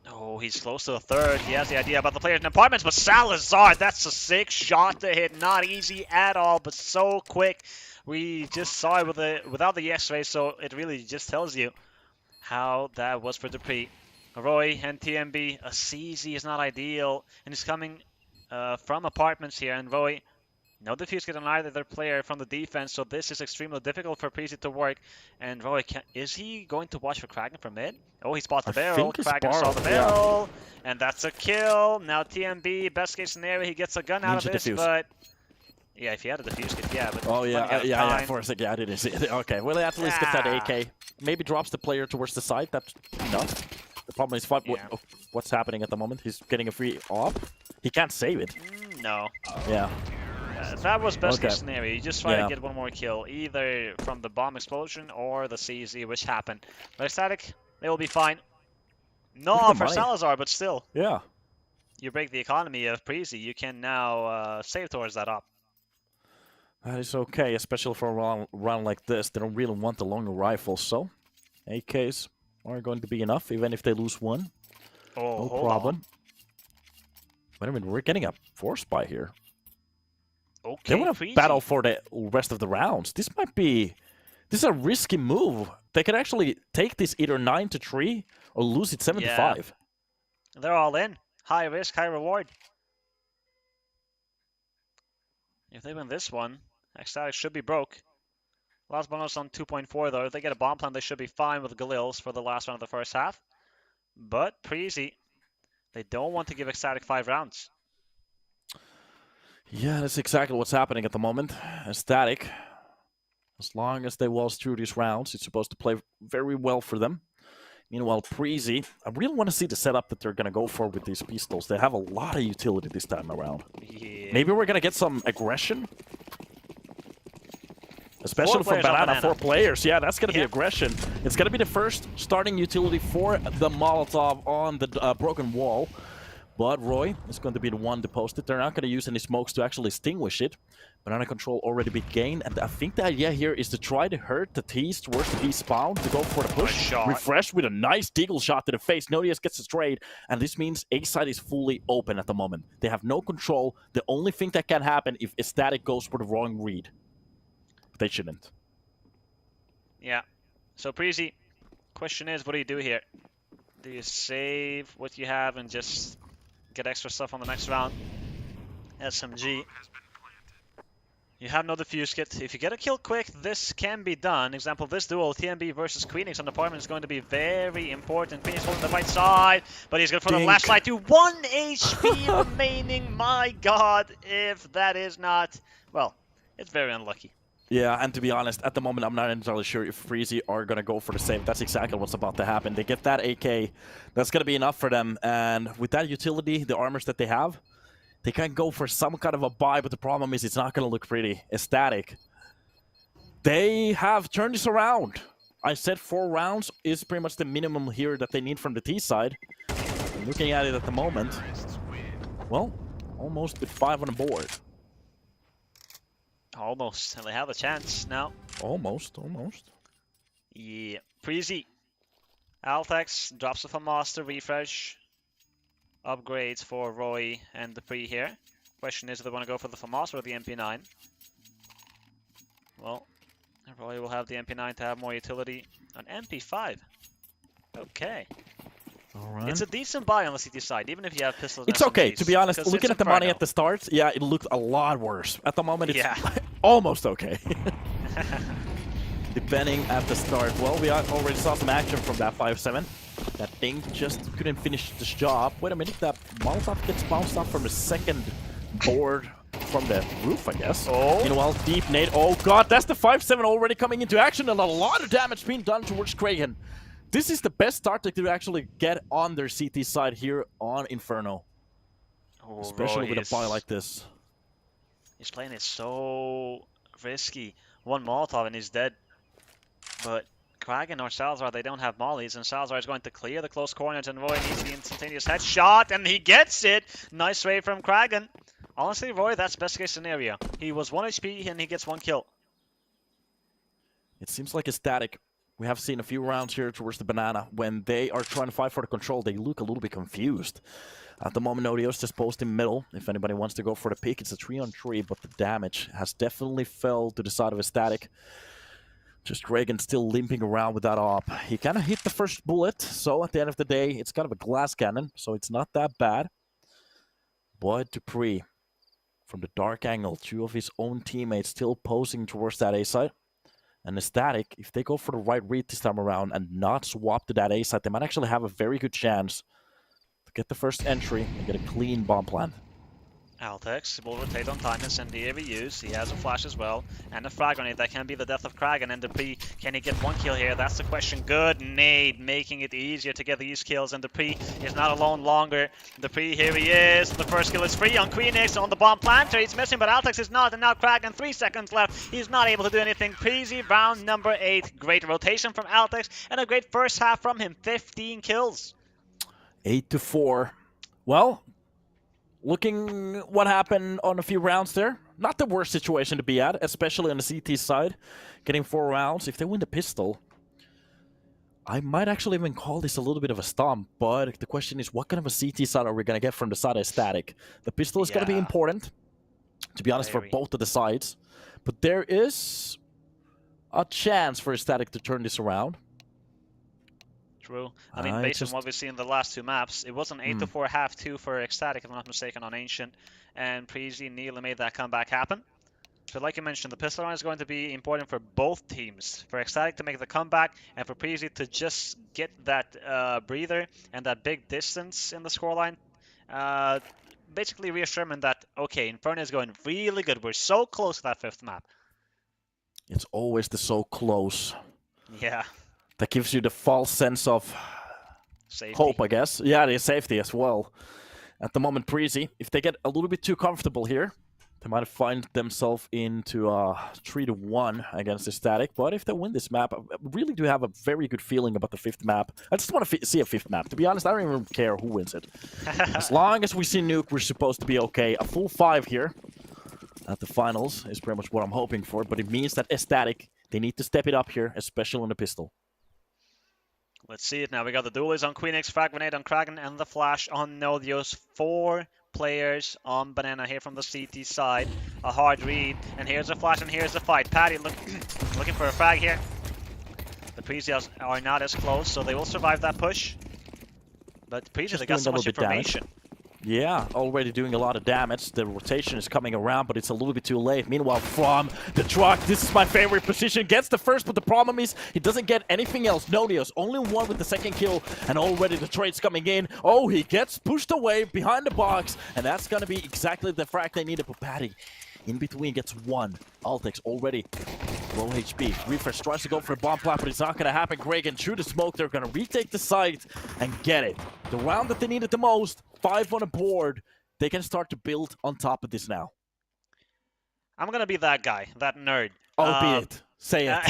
Oh, he's close to the third. He has the idea about the players in apartments, but Salazar, that's a sick shot to hit. Not easy at all, but so quick. We just saw it without the X-ray, so it really just tells you how that was for Dupree. Roy and TMB, a CZ is not ideal, and he's coming from apartments here, and Roy, no defuse get on either their player from the defense, so this is extremely difficult for Preasy to work. And Roy, is he going to watch for Kraken from mid? Oh, he spots the barrel. Kraken saw the barrel, and that's a kill. Now TMB, best case scenario, he gets a gun out of this, but yeah, if he had a defuse kit, yeah. But oh yeah, for a second, I didn't see it. Okay, well, at least get that AK. Maybe drops the player towards the side. That's enough. The problem is, what's happening at the moment? He's getting a free op. He can't save it. No. Yeah. That was best case scenario. You just try to get one more kill, either from the bomb explosion or the CZ, which happened. But aTTaTic, they will be fine. No for Salazar, but still. Yeah. You break the economy of Preasy, you can now save towards that op. That is okay, especially for a round like this. They don't really want the longer rifles, so AKs are going to be enough, even if they lose one. Oh, no problem. Wait a minute, we're getting a force buy here. Okay, they want to battle for the rest of the rounds. This is a risky move. They could actually take this either 9-3 or lose it 7-5. Yeah. They're all in. High risk, high reward. If they win this one, ECSTATIC should be broke. Last bonus on 2.4 though. If they get a bomb plant, they should be fine with Galils for the last round of the first half. But Preasy, they don't want to give ECSTATIC 5 rounds. Yeah, that's exactly what's happening at the moment. ECSTATIC, as long as they waltz through these rounds, it's supposed to play very well for them. Meanwhile, Preasy, I really want to see the setup that they're going to go for with these pistols. They have a lot of utility this time around. Yeah. Maybe we're going to get some aggression. Especially from Banana, 4 players. Yeah, that's going to be aggression. It's going to be the first starting utility for the Molotov on the broken wall. But Roy is going to be the one to post it. They're not going to use any smokes to actually extinguish it. Banana control already been gained. And I think the idea here is to try to hurt the T's towards the T spawn to go for the push. Refresh with a nice deagle shot to the face. Nodius gets the trade. And this means A-side is fully open at the moment. They have no control. The only thing that can happen if ECSTATIC goes for the wrong read. They shouldn't. Yeah. So Preasy, question is, what do you do here? Do you save what you have and just get extra stuff on the next round? SMG. You have no defuse kit. If you get a kill quick, this can be done. Example, this duel, TMB versus Queenix on the apartment is going to be very important. Queenix holding the right side, but he's going for the left side to 1 HP remaining. My god, if that is not... Well, it's very unlucky. Yeah, and to be honest, at the moment, I'm not entirely sure if Preasy are going to go for the save. That's exactly what's about to happen. They get that AK. That's going to be enough for them. And with that utility, the armors that they have, they can go for some kind of a buy, but the problem is it's not going to look pretty. ECSTATIC. They have turned this around. I said 4 rounds is pretty much the minimum here that they need from the T side. Looking at it at the moment, well, almost with 5 on the board. Almost, and they have a chance now. Almost. Yeah, Preasy. aTTaX drops off a master refresh. Upgrades for Roy and Dupree here. Question is if they want to go for the FAMAS or the MP9. Well, Roy will have the MP9 to have more utility. An MP5. Okay. Alright. It's a decent buy on the CT side, even if you have pistols. It's okay, to be honest. Looking at the money at the start, yeah, it looked a lot worse. At the moment, it's almost okay. Depending at the start. Well, we already saw some action from that 5-7. That thing just couldn't finish this job. Wait a minute, that Molotov gets bounced off from the second board from the roof, I guess. Oh. Meanwhile, deep nade. Oh god, that's the 5-7 already coming into action, and a lot of damage being done towards Kraken. this is the best start they could actually get on their CT side here on Inferno. Oh, Especially Roy with a buy like this. He's playing it so risky. One Molotov and he's dead. But Kragan or Salazar, they don't have mollies, and Salazar is going to clear the close corners, and Roy needs the instantaneous headshot, and he gets it! Nice raid from Kragan. Honestly, Roy, that's best case scenario. He was 1 HP and he gets 1 kill. It seems like aTTaTic. We have seen a few rounds here towards the banana. When they are trying to fight for the control, they look a little bit confused. At the moment, Odios just posted middle. If anybody wants to go for the pick, it's a 3-on-3, but the damage has definitely fell to the side of aTTaTic. Just Reagan still limping around with that op. He kind of hit the first bullet, so at the end of the day, it's kind of a glass cannon, so it's not that bad. But Dupree, from the dark angle, 2 of his own teammates still posing towards that A side. And aTTaTic, if they go for the right read this time around and not swap to that A side, they might actually have a very good chance to get the first entry and get a clean bomb plant. aTTaX will rotate on time and send the AV use. He has a flash as well, and a frag grenade that can be the death of Kragan. And Dupree, can he get 1 kill here? That's the question. Good nade, making it easier to get these kills, and Dupree is not alone longer. Dupree, here he is. The first kill is free on Queenix on the bomb planter. He's missing, but aTTaX is not, and now Kragan, 3 seconds left. He's not able to do anything. Preasy, round number 8. Great rotation from aTTaX, and a great first half from him. 15 kills. 8-4. Well, looking what happened on a few rounds there, not the worst situation to be at, especially on the CT side. Getting 4 rounds. If they win the pistol, I might actually even call this a little bit of a stomp, but the question is, what kind of a CT side are we going to get from the side of aTTaTic? The pistol is going to be important, to be honest, for both of the sides. But there is a chance for aTTaTic to turn this around. True. I mean, based on what we've seen in the last 2 maps, it was an 8-4 half 2 for aTTaTic, if I'm not mistaken, on Ancient, and Preasy nearly made that comeback happen. So like you mentioned, the pistol round is going to be important for both teams. For aTTaTic to make the comeback, and for Preasy to just get that breather and that big distance in the scoreline. Basically reassuring that, okay, Inferno is going really good. We're so close to that 5th map. It's always the so close. Yeah. That gives you the false sense of safety. Hope, I guess. Yeah, the safety as well. At the moment, Preasy, if they get a little bit too comfortable here, they might find themselves into 3-1 against aTTaTic. But if they win this map, I really do have a very good feeling about the 5th map. I just want to see a 5th map. To be honest, I don't even care who wins it. As long as we see Nuke, we're supposed to be okay. A full 5 here at the finals is pretty much what I'm hoping for. But it means that aTTaTic, they need to step it up here, especially on the pistol. Let's see it now. We got the duelies on Queenix, frag grenade on Kragan, and the flash on Nodios. 4 players on Banana here from the CT side. A hard read, and here's a flash, and here's the fight. Patty looking for a frag here. The Preasy are not as close, so they will survive that push. But Preasy, they got so much information. Yeah, already doing a lot of damage. The rotation is coming around, but it's a little bit too late. Meanwhile, from the truck, this is my favorite position. Gets the first, but the problem is he doesn't get anything else. Nodios, only 1 with the 2nd kill, and already the trade's coming in. Oh, he gets pushed away behind the box, and that's going to be exactly the frag they needed. But Patty, in between, gets 1. aTTaX already low HP. Refresh tries to go for a bomb plant, but it's not going to happen. Kragan through the smoke. They're going to retake the site and get it. The round that they needed the most, 5 on a board. They can start to build on top of this now. I'm going to be that guy, that nerd. Oh, be it. Say it.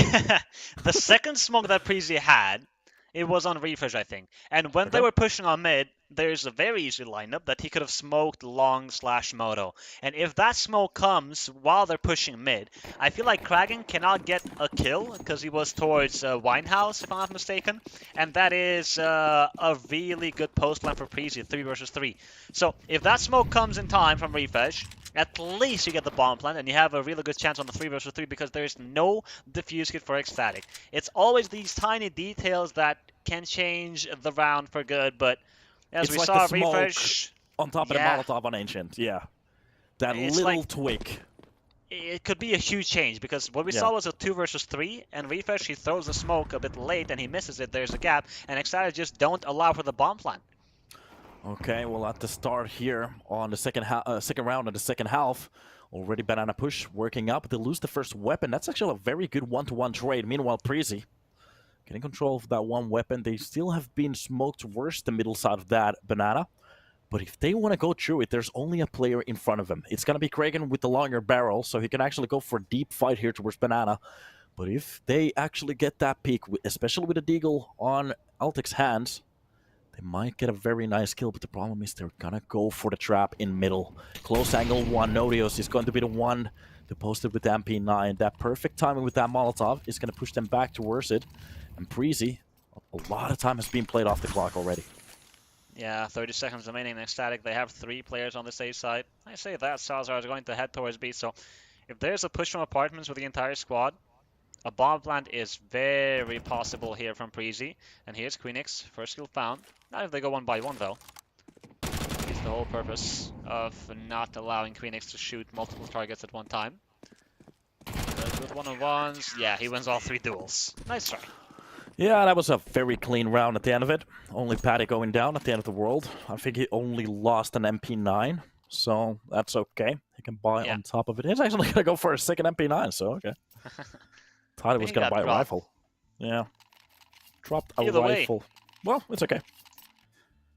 The 2nd smoke that Preasy had, it was on Refresh, I think. And when they were pushing on mid, there's a very easy lineup that he could have smoked long/moto. And if that smoke comes while they're pushing mid, I feel like Kragan cannot get a kill because he was towards Winehouse, if I'm not mistaken. And that is a really good post line for Preasy, 3 versus 3. So if that smoke comes in time from Refresh, at least you get the bomb plant and you have a really good chance on the 3 versus 3 because there's no defuse kit for aTTaTic. It's always these tiny details that can change the round for good, but as we saw, Refresh on top of the Molotov on Ancient, that little tweak. It could be a huge change because what we saw was a 2 versus 3, and Refresh, he throws the smoke a bit late and he misses it. There's a gap, and aTTaTic just don't allow for the bomb plant. Okay, well at the start here on the second round of the 2nd half, already Banana push working up. They lose the first weapon. That's actually a very good 1-to-1 trade. Meanwhile, Preasy getting control of that one weapon. They still have been smoked towards the middle side of that banana. But if they want to go through it, there's only a player in front of him. It's going to be Kragan with the longer barrel, so he can actually go for a deep fight here towards banana. But if they actually get that peek, especially with a deagle on aTTaX's hands, they might get a very nice kill. But the problem is they're going to go for the trap in middle. Close angle one. Nodios is going to be the one to post it with the MP9. That perfect timing with that Molotov is going to push them back towards it. And Preasy, a lot of time has been played off the clock already. Yeah, 30 seconds remaining in aTTaTIC. They have 3 players on the A side. I say that Salazar is going to head towards B, so if there's a push from apartments with the entire squad, a bomb plant is very possible here from Preasy. And here's Queenix, first kill found. Not if they go one by one though. It's the whole purpose of not allowing Queenix to shoot multiple targets at one time. But with one-on-ones, yeah, he wins all 3 duels. Nice try. Yeah, that was a very clean round at the end of it. Only Patty going down at the end of the world. I think he only lost an MP9, so that's okay. He can buy on top of it. He's actually going to go for a second MP9, so okay. Thought he was going to buy a rifle. Yeah. Dropped a rifle. Well, it's okay.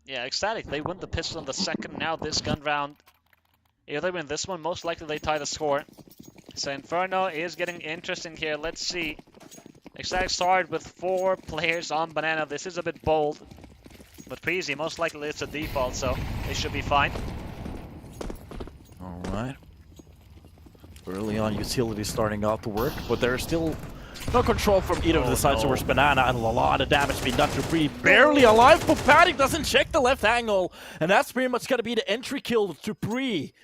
Yeah, aTTaTIC, they win the pistol in the second. Now this gun round, if they win this one, most likely they tie the score. So Inferno is getting interesting here. Let's see. aTTaTIC started with 4 players on banana. This is a bit bold. But Preasy, most likely it's a default, so they should be fine. Alright. Early on, utility starting out to work, but there's still no control from either of the sides towards banana, and a lot of damage being done to Bree. Barely alive, but Patty doesn't check the left angle, and that's pretty much going to be the entry kill to Bree.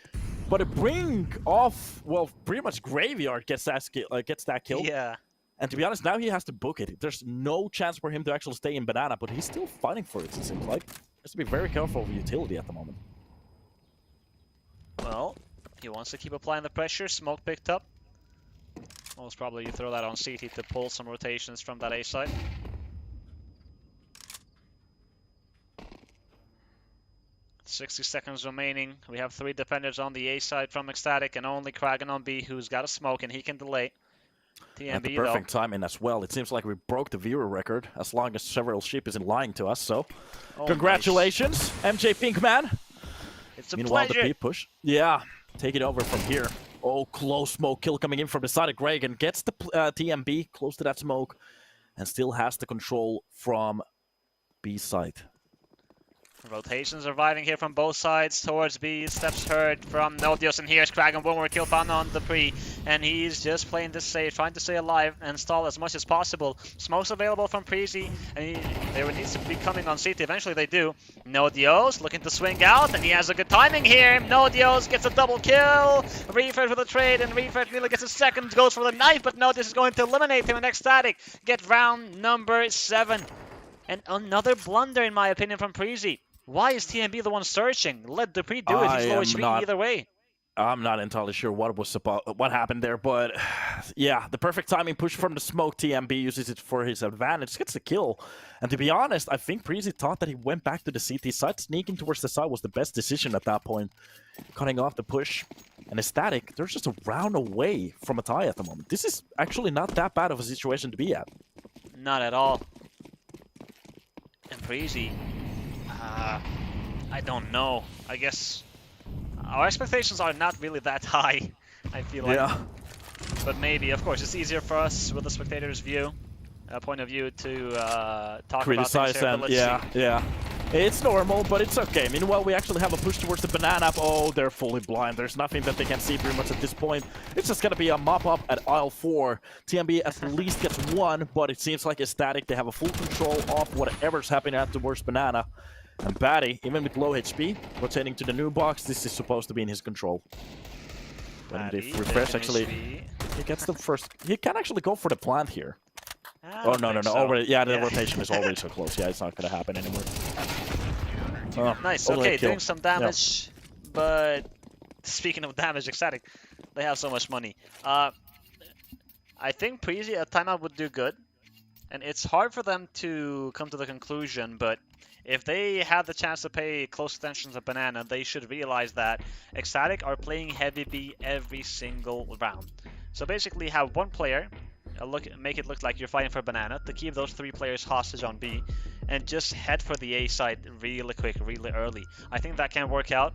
But a bring off, well, pretty much Graveyard gets that kill. Yeah. And to be honest, now he has to book it. There's no chance for him to actually stay in banana, but he's still fighting for it seems like. He has to be very careful of utility at the moment. Well, he wants to keep applying the pressure. Smoke picked up. Most probably you throw that on CT to pull some rotations from that A side. .60 seconds remaining. We have 3 defenders on the A side from aTTaTIC and only Kragan on B, who's got a smoke and he can delay. And the perfect timing as well. It seems like we broke the viewer record as long as several sheep isn't lying to us. So, congratulations, nice. MJ Pinkman. It's a Meanwhile, pleasure. the P push. Yeah, take it over from here. Oh, close smoke kill coming in from the side of Greg and gets the TMB close to that smoke and still has the control from B side. Rotations arriving here from both sides towards B. Steps heard from Nodios, and here's Kragan. One more kill found on the Pre, and he's just playing this safe, trying to stay alive and stall as much as possible. Smoke's available from Preasy, and they would need to be coming on CT. Eventually they do. Nodios looking to swing out, and he has a good timing here. Nodios gets a double kill. Refresh with a trade, and Refresh nearly gets a second. Goes for the knife, but Nodios is going to eliminate him, and aTTaTIC get round number 7. And another blunder, in my opinion, from Preasy. Why is TMB the one searching? Let Dupree do it. He's low HP either way. I'm not entirely sure what happened there, but yeah, the perfect timing push from the smoke. TMB uses it for his advantage, gets the kill. And to be honest, I think Preasy thought that he went back to the CT side. Sneaking towards the side was the best decision at that point. Cutting off the push. And aTTaTIC, they're just a round away from a tie at the moment. This is actually not that bad of a situation to be at. Not at all. And Preasy, I don't know. I guess our expectations are not really that high, I feel like. Yeah. But maybe, of course, it's easier for us with the spectator's view, point of view to talk criticize about things them. Yeah. It's normal, but it's okay. Meanwhile, we actually have a push towards the banana. Oh, they're fully blind. There's nothing that they can see pretty much at this point. It's just going to be a mop-up at aisle 4. TMB at least gets 1, but it seems like aTTaTIC. They have a full control of whatever's happening at towards banana. And Batty, even with low HP, rotating to the new box, this is supposed to be in his control. When they refresh, actually, he gets the first. He can actually go for the plant here. Oh, no. So. Already, yeah, the rotation is already so close. Yeah, it's not going to happen anymore. Nice, okay, doing some damage. Yeah. But speaking of damage, aTTaTIC, they have so much money. I think Preasy a timeout would do good. And it's hard for them to come to the conclusion, but if they have the chance to pay close attention to banana, they should realize that aTTaTIC are playing heavy B every single round. So basically have one player make it look like you're fighting for banana to keep those 3 players hostage on B, and just head for the A side really quick, really early. I think that can work out.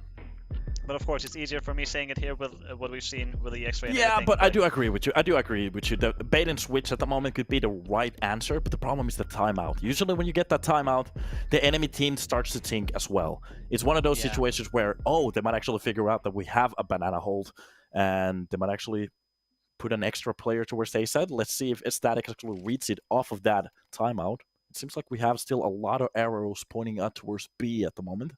But of course, it's easier for me saying it here with what we've seen with the X-ray. Yeah, everything, but I do agree with you. I do agree with you. The bait and switch at the moment could be the right answer, but the problem is the timeout. Usually when you get that timeout, the enemy team starts to think as well. It's one of those situations where, oh, they might actually figure out that we have a banana hold, and they might actually put an extra player towards A side. Let's see if aTTaX actually reads it off of that timeout. It seems like we have still a lot of arrows pointing out towards B at the moment.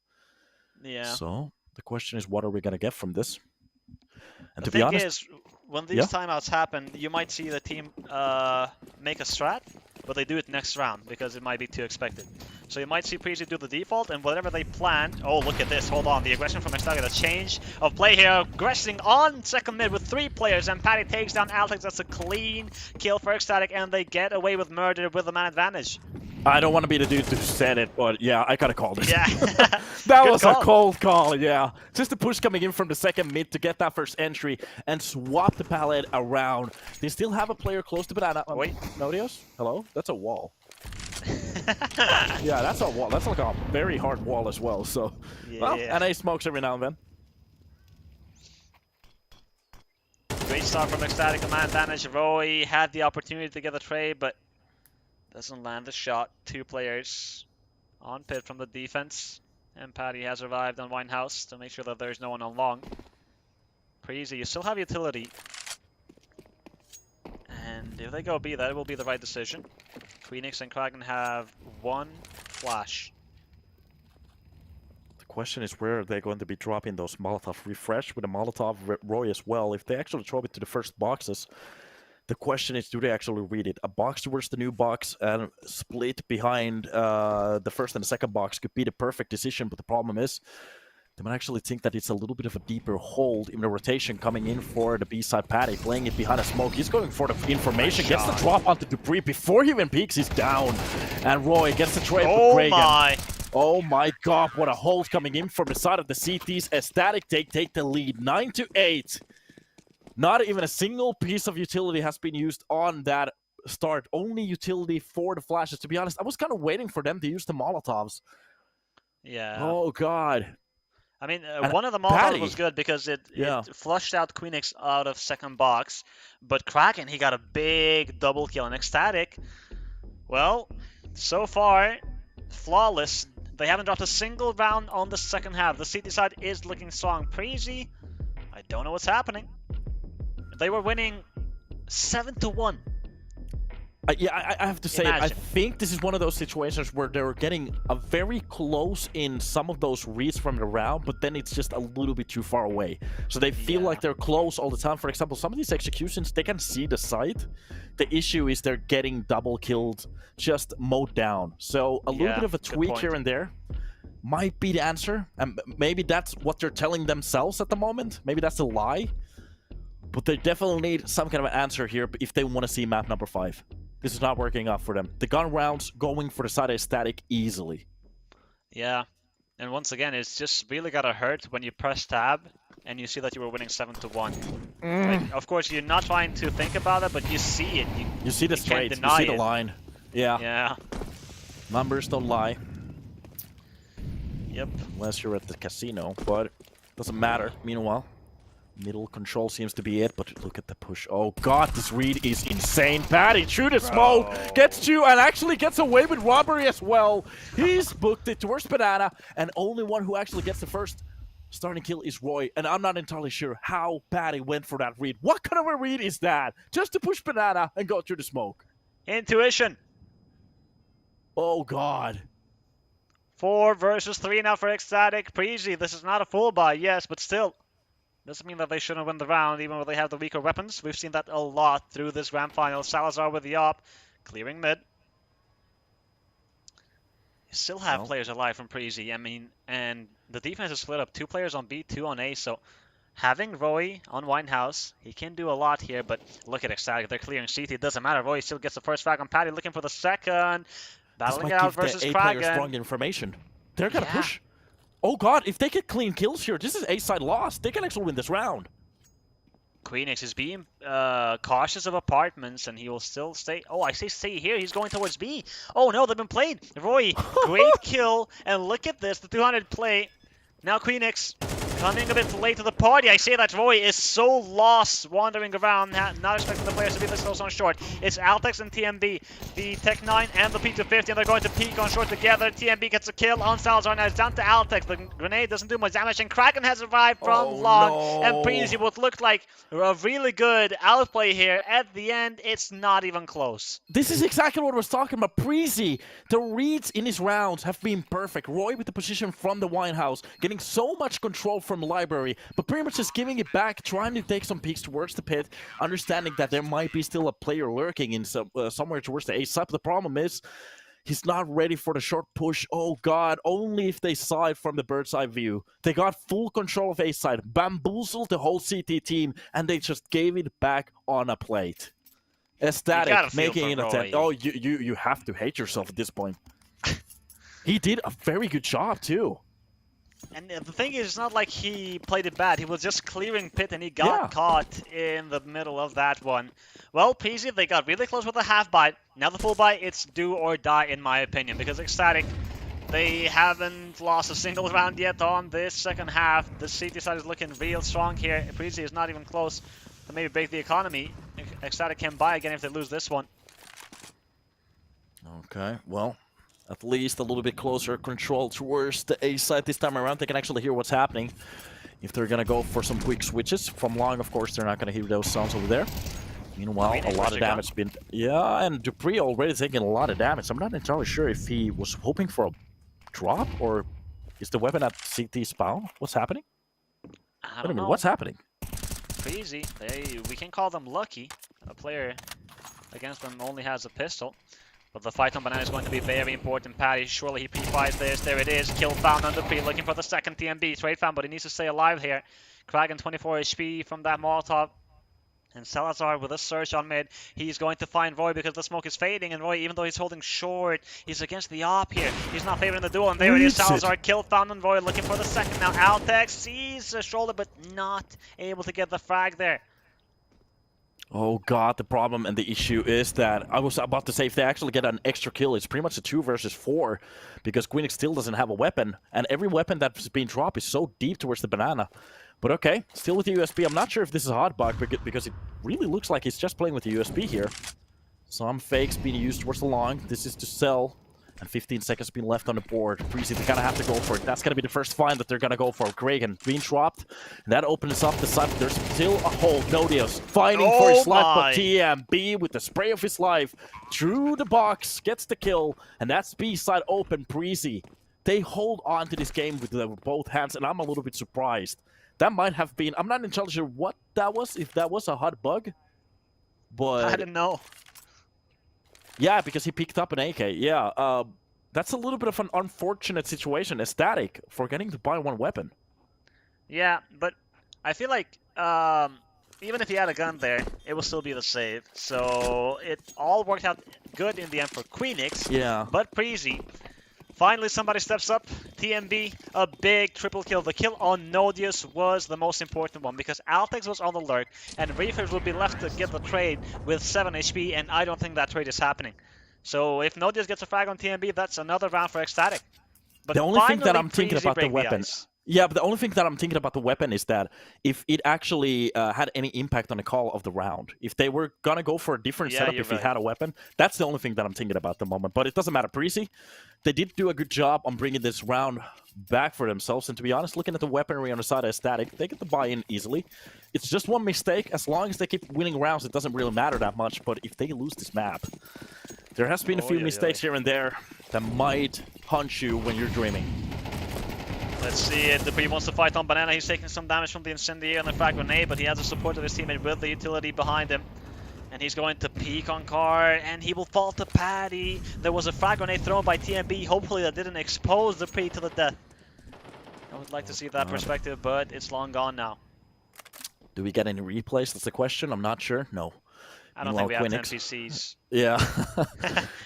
Yeah. So the question is, what are we going to get from this? And the to be honest, is, when these timeouts happen, you might see the team make a strat, but they do it next round because it might be too expected. So you might see Preasy do the default, and whatever they planned... Oh, look at this. Hold on. The aggression from aTTaX. The change of play here. Aggressing on second mid with 3 players, and Patty takes down aTTaX. That's a clean kill for aTTaX, and they get away with murder with the man advantage. I don't want to be the dude who said it, but yeah, I gotta call this. Yeah. That was a cold call, yeah. Just the push coming in from the second mid to get that first entry and swap the pallet around. They still have a player close to banana. Wait. Nodios? Hello? That's a wall. Yeah, that's a wall. That's like a very hard wall as well, so... Yeah. Well, NA smokes every now and then. Great start from aTTaX, the man advantage. Roy had the opportunity to get the trade, but doesn't land the shot. 2 players on pit from the defense. And Patty has arrived on Winehouse to make sure that there's no one on long. Preasy, you still have utility. And if they go B, that will be the right decision. Queenix and Kraken have 1 flash. The question is where they're going to be dropping those Molotov refresh with a Molotov Roy as well. If they actually drop it to the first boxes, the question is, do they actually read it? A box towards the new box and split behind the first and the second box could be the perfect decision, but the problem is they might actually think that it's a little bit of a deeper hold in the rotation coming in for the B-side Patty, playing it behind a smoke. He's going for the information, gets the drop onto Dupree before he even peeks, he's down. And Roy gets the trade with Kraken. Oh my god, what a hold coming in from the side of the CTs. aTTaX take the lead, 9-8. Not even a single piece of utility has been used on that start. Only utility for the flashes. To be honest, I was kind of waiting for them to use the Molotovs. Yeah. Oh god. I mean, one of the Molotovs was good because it flushed out Queenix out of second box. But Kraken, he got a big double kill. And aTTaX, well, so far, flawless. They haven't dropped a single round on the second half. The CT side is looking strong. Preasy, I don't know what's happening. They were winning 7-1. Yeah, I have to say, I think this is one of those situations where they're getting a very close in some of those reads from the round, but then it's just a little bit too far away. So they feel like they're close all the time. For example, some of these executions, they can see the site. The issue is they're getting double killed, just mowed down. So a little bit of a tweak here and there might be the answer. And maybe that's what they're telling themselves at the moment. Maybe that's a lie. But they definitely need some kind of an answer here if they want to see map number 5. This is not working out for them. The gun rounds going for the side of aTTaX easily. Yeah. And once again, it's just really gotta hurt when you press tab and you see that you were winning 7-1. Like, of course, you're not trying to think about it, but you see it. You see the straight. You see the line. Yeah. Yeah. Numbers don't lie. Yep. Unless you're at the casino, but doesn't matter. Meanwhile, middle control seems to be it, but look at the push. Oh god, this read is insane. Patty through the smoke, gets you and actually gets away with robbery as well. He's booked it towards banana, and only one who actually gets the first starting kill is Roy. And I'm not entirely sure how Patty went for that read. What kind of a read is that? Just to push banana and go through the smoke. Intuition. Oh god. 4 versus 3 now for aTTaX. Preasy, this is not a full buy, yes, but still. Doesn't mean that they shouldn't win the round, even when they have the weaker weapons. We've seen that a lot through this grand final. Salazar with the op, clearing mid. You still have players alive from Preasy. I mean, and the defense is split up. 2 players on B, 2 on A. So having Roy on Winehouse, he can do a lot here. But look at aTTaX. They're clearing CT. It doesn't matter. Roy still gets the first frag on Patty, looking for the second. Battling it out versus Kraken. Wrong information. They're gonna push. Oh god, if they get clean kills here, this is A-side lost. They can actually win this round. Queenix is being cautious of apartments, and he will still stay. Oh, I say stay here. He's going towards B. Oh no, they've been played. Roy, great kill, and look at this, the 200 play. Now Queenix coming a bit late to the party. I say that Roy is so lost wandering around, not expecting the players to be this close on short. It's aTTaX and TMB, the Tech 9 and the P250, and they're going to peek on short together. TMB gets a kill on Salazar. Now it's down to aTTaX. The grenade doesn't do much damage, and Kraken has arrived from long. And Preasy, what looked like a really good outplay here. At the end, it's not even close. This is exactly what I was talking about. Preasy, the reads in his rounds have been perfect. Roy with the position from the Winehouse, getting so much control from library, but pretty much just giving it back, trying to take some peeks towards the pit, understanding that there might be still a player lurking in somewhere towards the A side. The problem is he's not ready for the short push. Oh god, only if they saw it from the bird's eye view. They got full control of A side, bamboozled the whole CT team, and they just gave it back on a plate. ECSTATIC making an attempt. Oh, you have to hate yourself at this point. He did a very good job too. And the thing is, it's not like he played it bad. He was just clearing pit, and he got caught in the middle of that one. Well, Preasy, they got really close with the half bite. Now the full bite, it's do or die, in my opinion, because ECSTATIC, they haven't lost a single round yet on this second half. The CT side is looking real strong here. Preasy is not even close to maybe break the economy. ECSTATIC can buy again if they lose this one. Okay, well, at least a little bit closer control towards the A side this time around. They can actually hear what's happening. If they're gonna go for some quick switches from long, of course, they're not gonna hear those sounds over there. Meanwhile, a lot of damage been... Yeah, and Dupree already taking a lot of damage. I'm not entirely sure if he was hoping for a drop, or is the weapon at CT spawn? What's happening? I don't know. What's happening? Preasy, we can call them lucky. A player against them only has a pistol. But the fight on Banana is going to be very important. Patty, surely he P5 this. There it is. Kill found on Dupree, looking for the second TMB. Trade found, but he needs to stay alive here. Kraken 24 HP from that Molotov. And Salazar with a search on mid. He's going to find Roy because the smoke is fading. And Roy, even though he's holding short, he's against the op here. He's not favoring the duel. And there it is. Salazar kill found on Roy, looking for the second. Now aTTaX sees a shoulder, but not able to get the frag there. Oh god, the problem and the issue is that I was about to say if they actually get an extra kill, it's pretty much a 2 versus 4 because Queenix still doesn't have a weapon, and every weapon that's being dropped is so deep towards the Banana. But okay, still with the USB. I'm not sure if this is a hot bug because it really looks like he's just playing with the USB here. Some fakes being used towards the long. This is to sell. And 15 seconds being left on the board. Preasy, they're gonna have to go for it. That's gonna be the first find that they're gonna go for. Kraken being dropped. And that opens up the side. There's still a hole. Nodios fighting for his life, but TMB with the spray of his life through the box gets the kill. And that's B side open. Preasy, they hold on to this game with both hands, and I'm a little bit surprised. That might have been, I'm not entirely sure what that was, if that was a hot bug. But I don't know. Yeah, because he picked up an AK. Yeah, that's a little bit of an unfortunate situation. ECSTATIC forgetting to buy one weapon. Yeah, but I feel like even if he had a gun there, it will still be the save. So it all worked out good in the end for Queenix. Yeah. But Preasy, finally somebody steps up. TMB, a big triple kill. The kill on Nodius was the most important one because aTTaX was on the lurk and Reefers will be left to get the trade with 7 HP, and I don't think that trade is happening. So if Nodius gets a frag on TMB, that's another round for ECSTATIC. But the only thing that I'm thinking about the weapon... Yeah, but the only thing that I'm thinking about the weapon is that if it actually had any impact on the call of the round, if they were gonna go for a different setup if he had a weapon, that's the only thing that I'm thinking about at the moment. But it doesn't matter. Preasy, they did do a good job on bringing this round back for themselves. And to be honest, looking at the weaponry on the side of ECSTATIC, they get the buy-in easily. It's just one mistake. As long as they keep winning rounds, it doesn't really matter that much. But if they lose this map, there has been a few mistakes here and there that might haunt you when you're dreaming. Let's see it. Dupree wants to fight on Banana. He's taking some damage from the Incendiary and the frag grenade, but he has the support of his teammate with the utility behind him. And he's going to peek on Car, and he will fall to Patty. There was a frag grenade thrown by TMB. Hopefully that didn't expose Dupree to the death. I would like to see that perspective, but it's long gone now. Do we get any replays? That's the question. I'm not sure. No. I don't think we have 10 PCs. Yeah.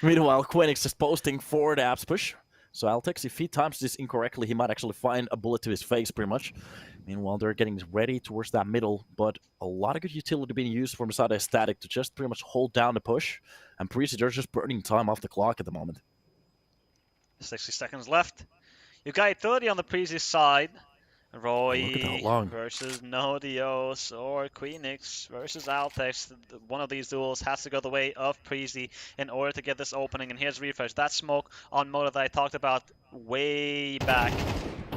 Meanwhile, Queenix is posting for the apps push. So aTTaX, if he times this incorrectly, he might actually find a bullet to his face, pretty much. Meanwhile, they're getting ready towards that middle, but a lot of good utility being used from inside aTTatic to just pretty much hold down the push. And Preasy, they're just burning time off the clock at the moment. 60 seconds left. You got 30 on the Preasy side. Roy Look at how long. versus Nodios or Queenix versus aTTaX. One of these duels has to go the way of Preasy in order to get this opening. And here's Refresh. That smoke on Moto that I talked about way back.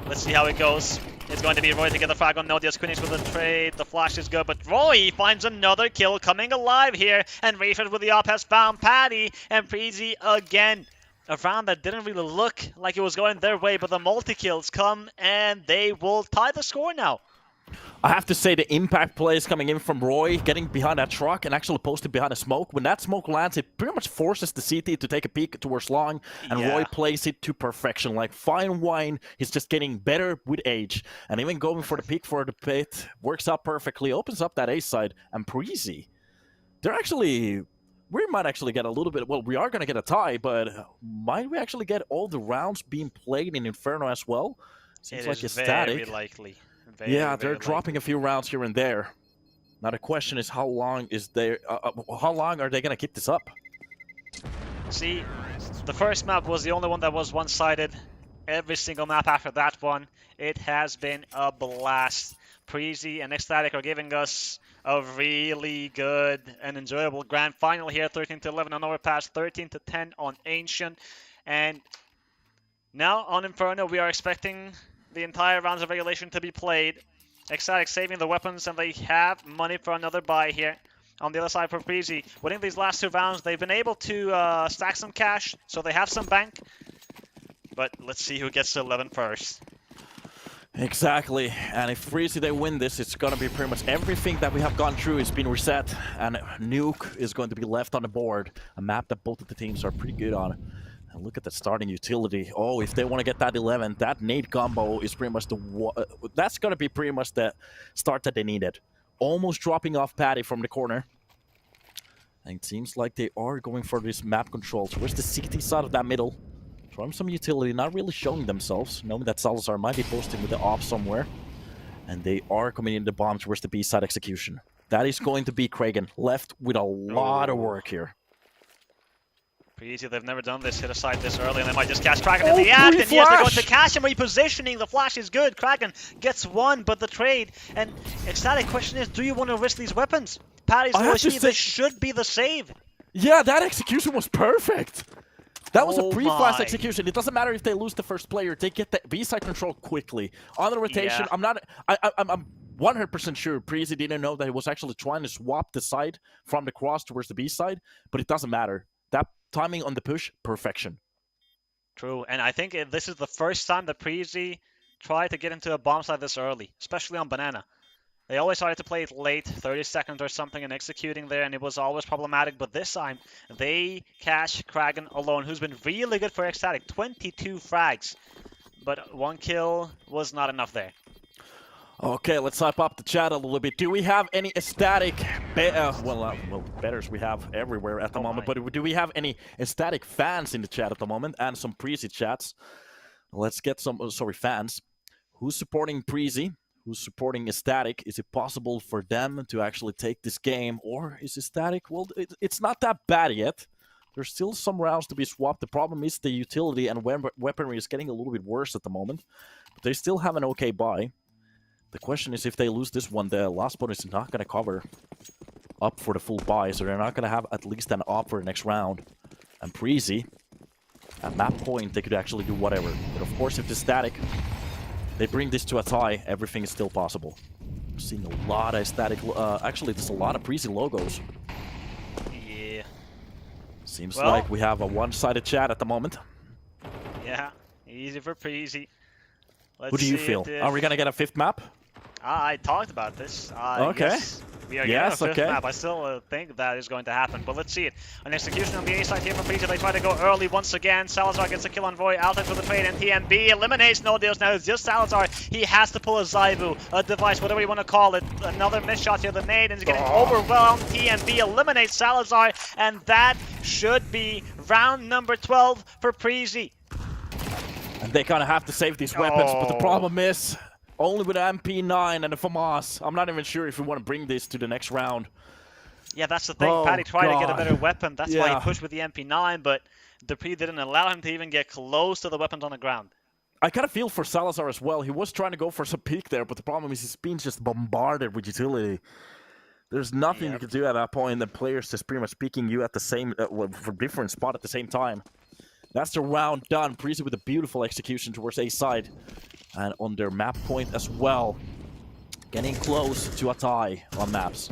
Let's see how it goes. It's going to be Roy to get the frag on Nodios. Queenix with the trade. The flash is good, but Roy finds another kill coming alive here. And Refresh with the op has found Patty and Preasy again. A round that didn't really look like it was going their way, but the multi-kills come and they will tie the score now. I have to say the impact play is coming in from Roy, getting behind that truck and actually posted behind a smoke. When that smoke lands, it pretty much forces the CT to take a peek towards long, and Roy plays it to perfection. Like fine wine, he's just getting better with age. And even going for the peek for the pit works out perfectly, opens up that A side, and Preasy, they're actually... We might actually get a little bit... Well, we are going to get a tie, but might we actually get all the rounds being played in Inferno as well? Seems like it's ECSTATIC. Very likely. They're dropping a few rounds here and there. Now the question is, how long is there? How long are they going to keep this up? See, the first map was the only one that was one-sided. Every single map after that one, it has been a blast. Preasy and ECSTATIC are giving us a really good and enjoyable grand final here. 13-11 on Overpass, 13-10 on Ancient. And now on Inferno, we are expecting the entire rounds of regulation to be played. ECSTATIC saving the weapons, and they have money for another buy here. On the other side for Preasy, winning these last two rounds, they've been able to stack some cash, so they have some bank. But let's see who gets to 11 first. Exactly, and if Preasy they win this, it's gonna be pretty much everything that we have gone through is being reset, and Nuke is going to be left on the board, a map that both of the teams are pretty good on. And look at the starting utility. Oh, if they want to get that 11, that nade combo is pretty much the that's gonna be pretty much the start that they needed. Almost dropping off Patty from the corner. And it seems like they are going for this map control. So where's the CT side of that middle? Trying some utility, not really showing themselves, knowing that Salazar might be posting with the op somewhere. And they are coming in the bombs towards the B-side execution. That is going to be Kragan, left with a lot of work here. Preasy, they've never done this, hit aside this early, and they might just catch Kragan in the act. And yes, they're going to catch him, repositioning. The flash is good. Kragan gets one, but the trade. And ECSTATIC question is, do you want to risk these weapons? Patty's OSP, this should be the save. Yeah, that execution was perfect. That was a pre-flash execution. It doesn't matter if they lose the first player. They get the B-side control quickly. On the rotation, I'm 100% sure Preasy didn't know that he was actually trying to swap the side from the cross towards the B-side, but it doesn't matter. That timing on the push, perfection. True, and I think this is the first time that Preasy tried to get into a bomb side this early, especially on Banana. They always started to play it late, 30 seconds or something, and executing there, and it was always problematic. But this time, they catch Kragan alone, who's been really good for ECSTATIC. 22 frags, but one kill was not enough there. Okay, let's hype up the chat a little bit. Do we have any ECSTATIC betters we have everywhere at the moment, but do we have any ECSTATIC fans in the chat at the moment, and some Preasy chats? Let's get some, fans. Who's supporting Preasy? Who's supporting ECSTATIC? Is it possible for them to actually take this game? Or is ECSTATIC, well, it's not that bad yet. There's still some rounds to be swapped. The problem is the utility and weaponry is getting a little bit worse at the moment. But they still have an okay buy. The question is if they lose this one, the last bonus is not going to cover up for the full buy. So they're not going to have at least an op for the next round. And Preasy, at that point, they could actually do whatever. But of course, if ECSTATIC... they bring this to a tie, everything is still possible. I'm seeing a lot of ECSTATIC... actually, there's a lot of Preasy logos. Yeah. Seems like we have a one-sided chat at the moment. Yeah, easy for Preasy. Who do you feel? Are we going to get a fifth map? I talked about this. Okay. Yes, we are getting a fifth map. I still think that is going to happen, but let's see it. An execution on the A side here from Preasy. They try to go early once again. Salazar gets a kill on Roy. aTTaX with the trade, and TNB eliminates Nodios. Now it's just Salazar. He has to pull a Zaibu, a device, whatever you want to call it. Another missed shot here. The nade is getting overwhelmed. TNB eliminates Salazar, and that should be round number 12 for Preasy. They kind of have to save these weapons, but the Oh. problem is, only with an MP9 and a FAMAS, I'm not even sure if we want to bring this to the next round. Yeah, that's the thing. Oh, Paddy tried to get a God. better weapon. That's why he Yeah. pushed with the MP9, but Dupree didn't allow him to even get close to the weapons on the ground. I kind of feel for Salazar as well. He was trying to go for some peak there, but the problem is he's being just bombarded with utility. There's nothing you can do at that point. The players just pretty much peeking you at the same, for different spot at the same time. That's the round done. Preasy with a beautiful execution towards A side. And on their map point as well. Getting close to a tie on maps.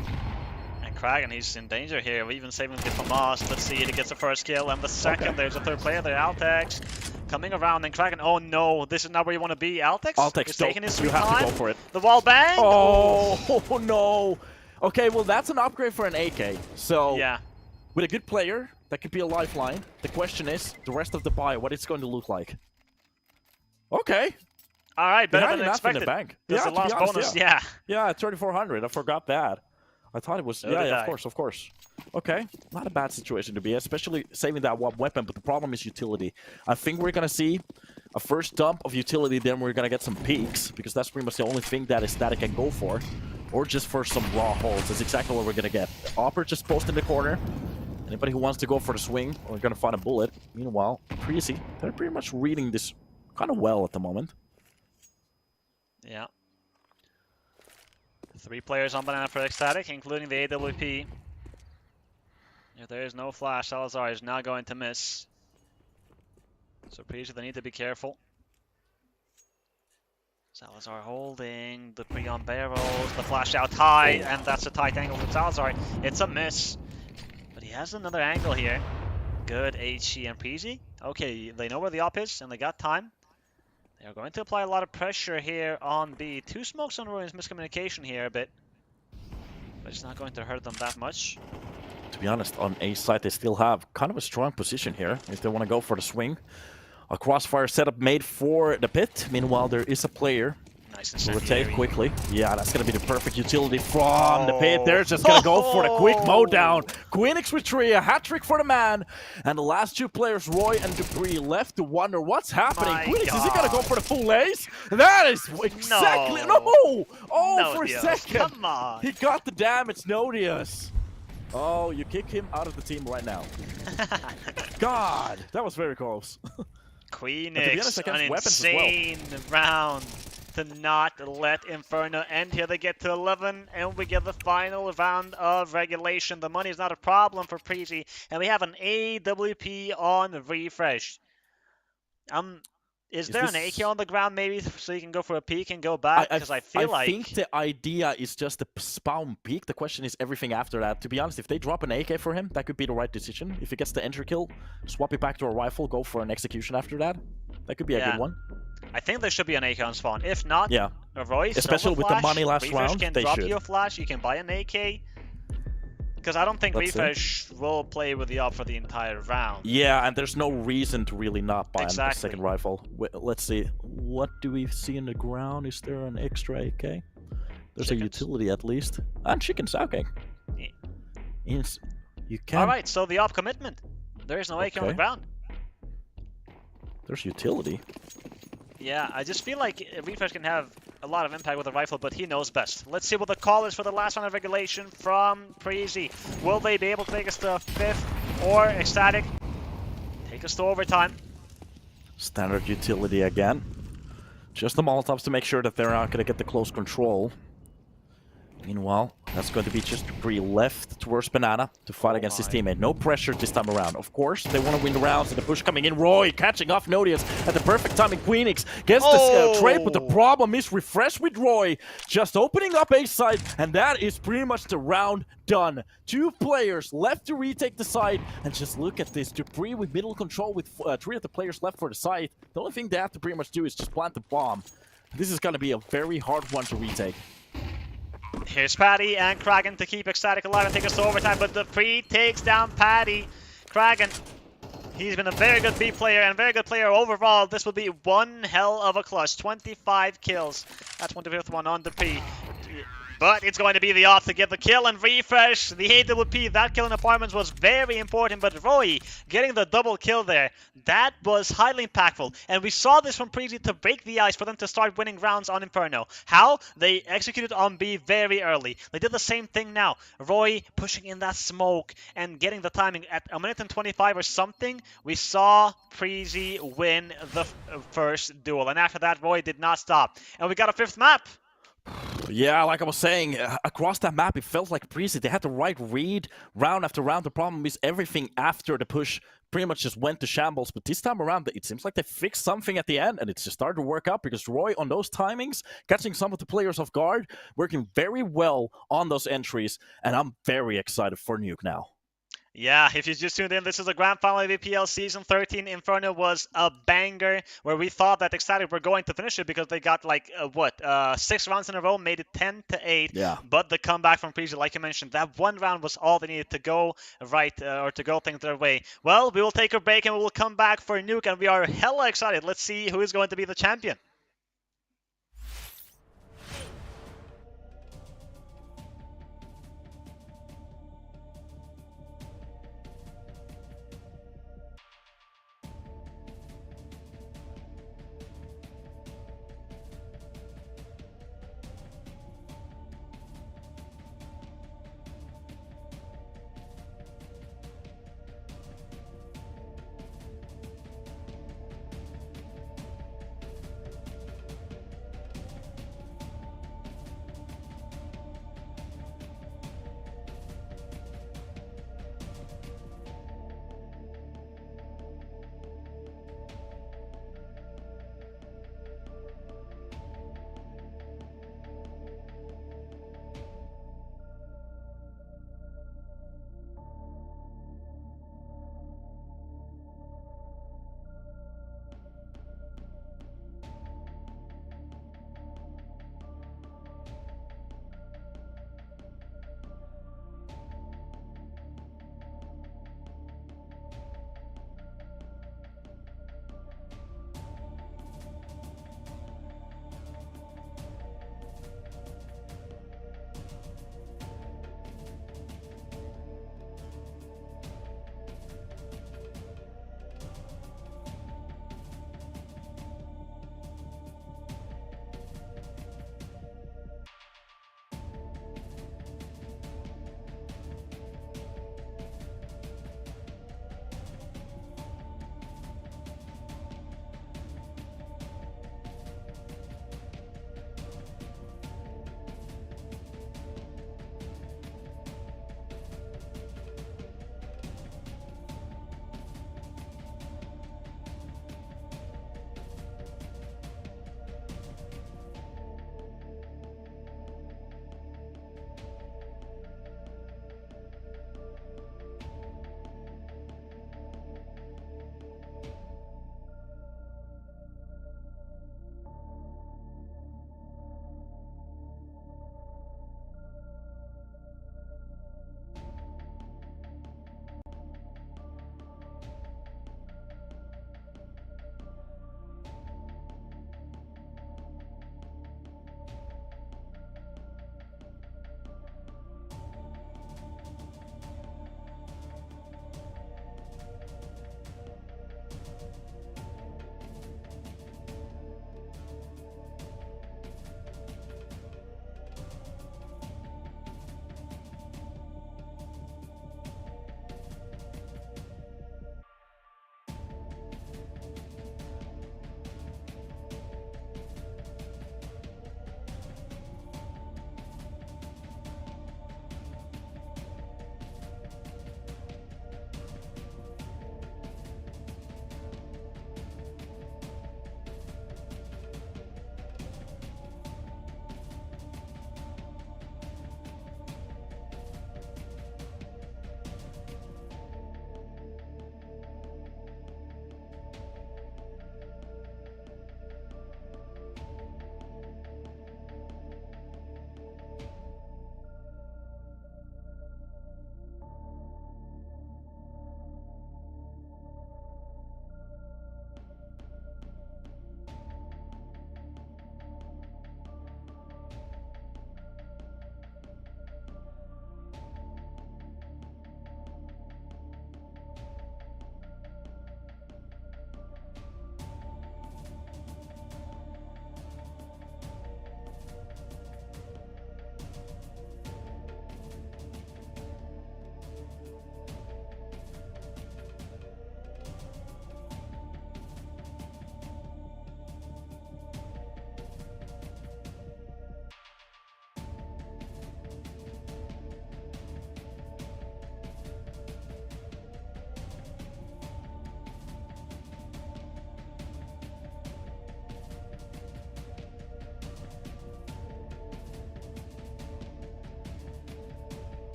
And Kragan, he's in danger here. We even saving the FAMAS. Let's see if he gets the first kill. And the second, Okay. there's a third player there, aTTaX. Coming around, and Kragan, oh no, this is not where you want to be. aTTaX is taking his sweet you have time. to go for it. The wall bang! Oh, no. Okay, well, that's an upgrade for an AK. So, Yeah. with a good player, that could be a lifeline. The question is, the rest of the buy, what it's going to look like. Okay. All right, better Behind than enough in the expected. bank. There's Yeah, the to be last honest, bonus, yeah. yeah. Yeah, 3,400. I forgot that. I thought it was... So yeah, did yeah, I. of course, of course. Okay, not a bad situation to be, especially saving that one weapon, but the problem is utility. I think we're going to see a first dump of utility, then we're going to get some peaks, because that's pretty much the only thing that ECSTATIC can go for. Or just for some raw holds. That's exactly what we're going to get. Opper just posted in the corner. Anybody who wants to go for the swing, we're going to find a bullet. Meanwhile, Preasy, they're pretty much reading this kind of well at the moment. Yeah. 3 players on banana for ECSTATIC, including the AWP. If there is no flash, Salazar is not going to miss. So Preasy, they need to be careful. Salazar holding, the pre on barrels, the flash out high, and that's a tight angle from Salazar. It's a miss, but he has another angle here. Good HE and Preasy. Okay, they know where the op is, and they got time. They're going to apply a lot of pressure here on B. 2 smokes on Ruin's miscommunication here a bit, but it's not going to hurt them that much. To be honest, on A side, they still have kind of a strong position here if they want to go for the swing. A crossfire setup made for the pit. Meanwhile, there is a player Nice and to rotate incendiary. quickly. Yeah, that's going to be the perfect utility from the pit. They're just going to go for the quick mow down. Queenix with 3, a hat-trick for the man. And the last 2 players, Roy and Dupree, left to wonder what's happening. My Queenix, is he going to go God. for the full ace? That is exactly... No. No! Oh, No, for a Diaz, second. come on. He got the damage, no Diaz. Oh, you kick him out of the team right now. God, that was very close. Queenix, against an weapons as well. insane round to not let Inferno end here. They get to 11, and we get the final round of regulation. The money is not a problem for Preasy, and we have an AWP on refresh. Is there an this- AK on the ground maybe so you can go for a peek and go back? Because I feel like... I think the idea is just the spawn peak. The question is everything after that. To be honest, if they drop an AK for him, that could be the right decision. If he gets the entry kill, swap it back to a rifle, go for an execution after that. That could be a Yeah. good one. I think there should be an AK on spawn. If not, Yeah. a Royce, Especially Silver with the Flash, money last Refresh round, can they drop should. you a flash. You can buy an AK. Because I don't think Let's see. Refresh will play with the op for the entire round. Yeah, and there's no reason to really not buy a Exactly. second rifle. Let's see. What do we see in the ground? Is there an extra AK? There's a Chickens. utility at least. And chickens, okay. Yeah. You can... Alright, so the op commitment. There is no AK on the Okay. ground. There's utility. Yeah, I just feel like Refresh can have a lot of impact with a rifle, but he knows best. Let's see what the call is for the last round of regulation from Preasy. Will they be able to take us to 5th or ECSTATIC? Take us to overtime. Standard utility again. Just the Molotovs to make sure that they're not going to get the close control. Meanwhile, that's going to be just Dupree left towards Banana to fight against his teammate. No pressure this time around. Of course, they want to win the rounds, and the push coming in. Roy catching off Nodius at the perfect time in Queenix. Gets the trade, but the problem is Refresh with Roy. Just opening up A side, and that is pretty much the round done. 2 players left to retake the side, and just look at this. Dupree with middle control with 3 of the players left for the side. The only thing they have to pretty much do is just plant the bomb. This is going to be a very hard one to retake. Here's Paddy and Kragan to keep ECSTATIC alive and take us to overtime, but Dupree takes down Paddy. Kragan, he's been a very good B player and a very good player overall. This will be one hell of a clutch. 25 kills. That's 25th one on Dupree. But it's going to be the odds to get the kill and refresh. The AWP, that kill in apartments was very important, but Roy getting the double kill there, that was highly impactful. And we saw this from Preasy to break the ice for them to start winning rounds on Inferno. How? They executed on B very early. They did the same thing now. Roy pushing in that smoke and getting the timing at 1:25 or something. We saw Preasy win the first duel. And after that, Roy did not stop. And we got a 5th map. Yeah, like I was saying, across that map, it felt like Preasy. They had the right read round after round. The problem is everything after the push pretty much just went to shambles. But this time around, it seems like they fixed something at the end, and it's just started to work out because Roy, on those timings, catching some of the players off guard, working very well on those entries, and I'm very excited for Nuke now. Yeah, if you just tuned in, this is the grand final of EPL Season 13. Inferno was a banger where we thought that ECSTATIC were going to finish it because they got like, 6 rounds in a row, made it 10-8. Yeah. But the comeback from Preasy, like you mentioned, that one round was all they needed to go right, or to go things their way. Well, we will take a break and we will come back for Nuke, and we are hella excited. Let's see who is going to be the champion.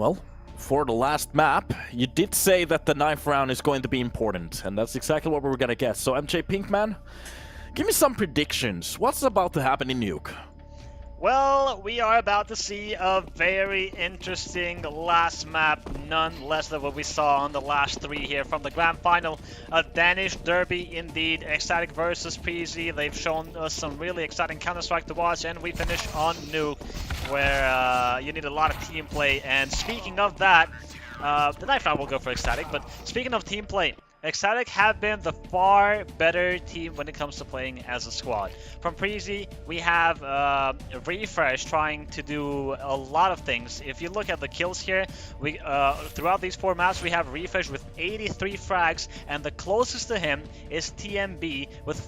Well, for the last map, you did say that the 9th round is going to be important, and that's exactly what we're gonna get. So MJ Pinkman, give me some predictions. What's about to happen in Nuke? Well, we are about to see a very interesting last map, none less than what we saw on the last 3 here from the grand final. A Danish derby indeed, aTTaX versus Preasy. They've shown us some really exciting Counter-Strike to watch, and we finish on Nuke, where you need a lot of team play. And speaking of that, the 9th round will go for aTTaX, but speaking of team play, aTTaX have been the far better team when it comes to playing as a squad. From Preasy, we have Refresh trying to do a lot of things. If you look at the kills here, we throughout these 4 maps, we have Refresh with 83 frags, and the closest to him is TMB with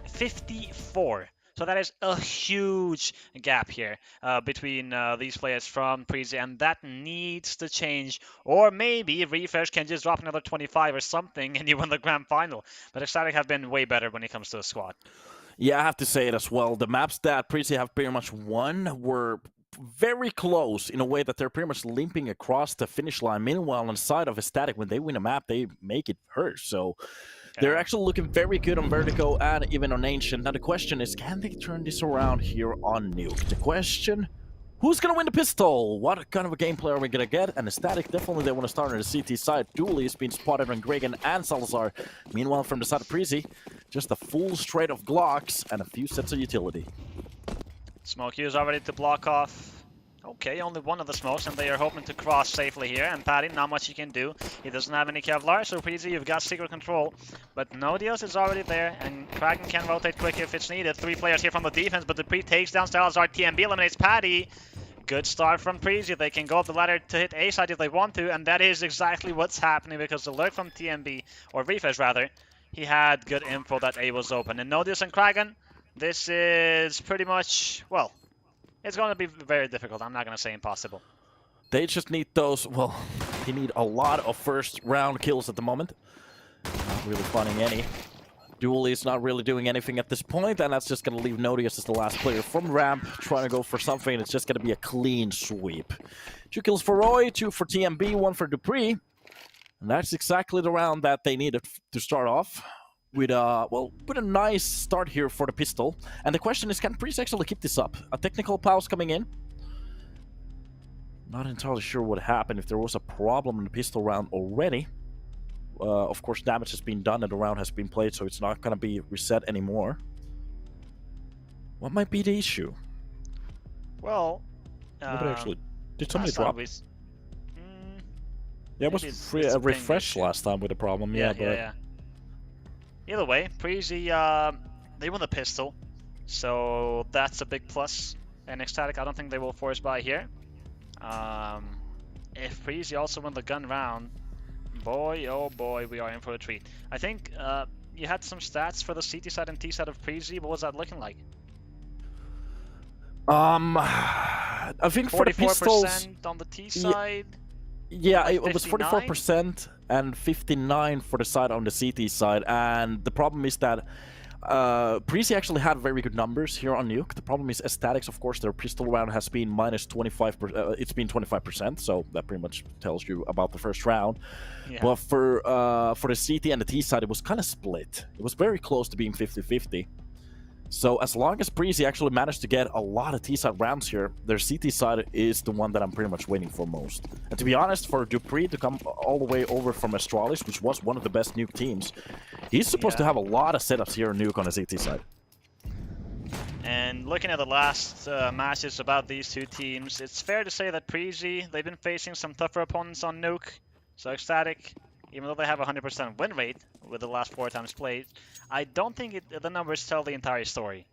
54. So that is a huge gap here between these players from Preasy, and that needs to change. Or maybe Refresh can just drop another 25 or something and you win the grand final. But aTTaX have been way better when it comes to the squad. Yeah, I have to say it as well. The maps that Preasy have pretty much won were very close in a way that they're pretty much limping across the finish line. Meanwhile, on the side of aTTaX, when they win a map, they make it hurt. So they're actually looking very good on Vertigo and even on Ancient. Now the question is, can they turn this around here on Nuke? The question, who's going to win the pistol? What kind of a gameplay are we going to get? And aTTaX, definitely they want to start on the CT side. Dooley is being spotted on Gregan and Salazar. Meanwhile, from the side of Preasy, just a full straight of Glocks and a few sets of utility. Smoke is already to block off. Okay, only one of the smokes, and they are hoping to cross safely here. And Patty, not much he can do. He doesn't have any Kevlar, so Preasy, you've got secret control. But Nodios is already there, and Kraken can rotate quick if it's needed. 3 players here from the defense, but the Pre takes down Salazar. TMB eliminates Patty. Good start from Preasy. They can go up the ladder to hit A side if they want to, and that is exactly what's happening because the lurk from TMB, or Refresh rather, he had good info that A was open. And Nodios and Kraken, this is pretty much, well, it's going to be very difficult. I'm not going to say impossible. They just need those, well, they need a lot of first round kills at the moment. Not really finding any. Dooley is not really doing anything at this point, and that's just going to leave Nodius as the last player from ramp, trying to go for something. It's just going to be a clean sweep. 2 kills for Roy, 2 for TMB, 1 for Dupree. And that's exactly the round that they needed to start off. With a nice start here for the pistol. And the question is, can Preasy actually keep this up? A technical pause coming in. Not entirely sure what happened, if there was a problem in the pistol round already. Of course, damage has been done and the round has been played, so it's not going to be reset anymore. What might be the issue? Well, actually, did somebody drop? Yeah, it was a refresh last time with a problem. Yeah. Either way, Preasy, they won the pistol, so that's a big plus. And aTTaX, I don't think they will force buy here. If Preasy also win the gun round, boy, oh boy, we are in for a treat. I think you had some stats for the CT side and T side of Preasy. What was that looking like? I think for the pistols, 44% on the T side. Yeah, like it was 44% and 59% for the side on the CT side. And the problem is that Preasy actually had very good numbers here on Nuke. The problem is aTTaX, of course, their pistol round has been minus 25%. It's been 25%, so that pretty much tells you about the first round. Yeah. But for the CT and the T side, it was kind of split. It was very close to being 50-50. So as long as Preasy actually managed to get a lot of T-side rounds here, their CT side is the one that I'm pretty much waiting for most. And to be honest, for Dupree to come all the way over from Astralis, which was one of the best Nuke teams, he's supposed to have a lot of setups here in Nuke on his CT side. And looking at the last matches about these two teams, it's fair to say that Preasy, they've been facing some tougher opponents on Nuke. So aTTaX, even though they have a 100% win rate with the last 4 times played, I don't think the numbers tell the entire story.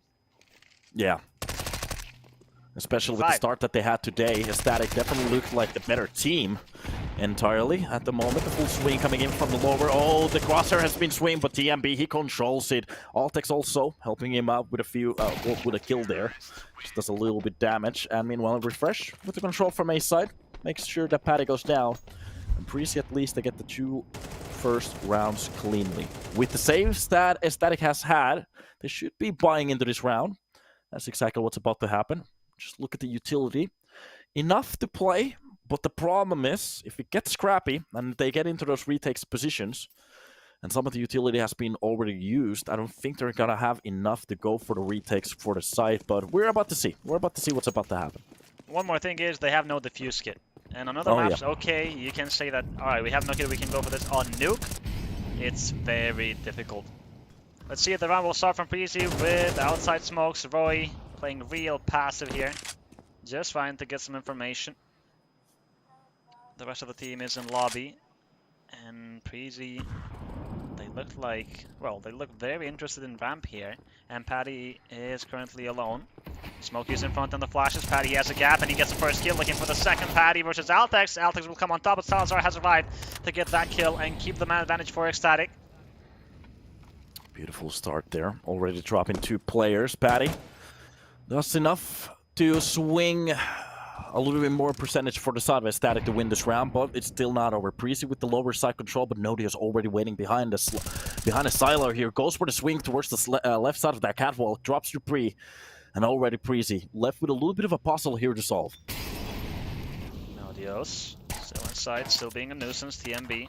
Yeah. Especially with the start that they had today, aTTaX definitely looked like the better team entirely at the moment. The full swing coming in from the lower. Oh, the crosshair has been swinged, but TMB, he controls it. aTTaX also helping him out with a few, with a kill there. Just does a little bit damage. And meanwhile, Refresh with the control from A side. Makes sure that Patty goes down. And Preasy, at least, they get the 2 first rounds cleanly. With the saves that aTTaX has had, they should be buying into this round. That's exactly what's about to happen. Just look at the utility. Enough to play, But the problem is, if it gets scrappy and they get into those retakes positions, and some of the utility has been already used, I don't think they're gonna have enough to go for the retakes for the site, but we're about to see. We're about to see what's about to happen. One more thing is they have no defuse kit. And on other maps, okay, you can say that, alright, we have no kit, we can go for this. On Nuke, it's very difficult. Let's see if the round will start from Preasy with outside smokes. Roy playing real passive here. Just trying to get some information. The rest of the team is in lobby. And Preasy, they look like, well, they look very interested in ramp here. And Patty is currently alone. Smokey's in front on the flashes. Patty has a gap and he gets the first kill, looking for the second. Patty versus aTTaX. aTTaX will come on top, but Salazar has arrived to get that kill and keep the man advantage for ECSTATIC. Beautiful start there. Already dropping 2 players. Patty does enough to swing a little bit more percentage for the side of ECSTATIC to win this round, but it's still not over. Preasy with the lower side control, but Nodi is already waiting behind the silo here. Goes for the swing towards the left side of that catwalk, drops to Pre, and already Preasy left with a little bit of a puzzle here to solve. Nodios still inside, still being a nuisance. TMB.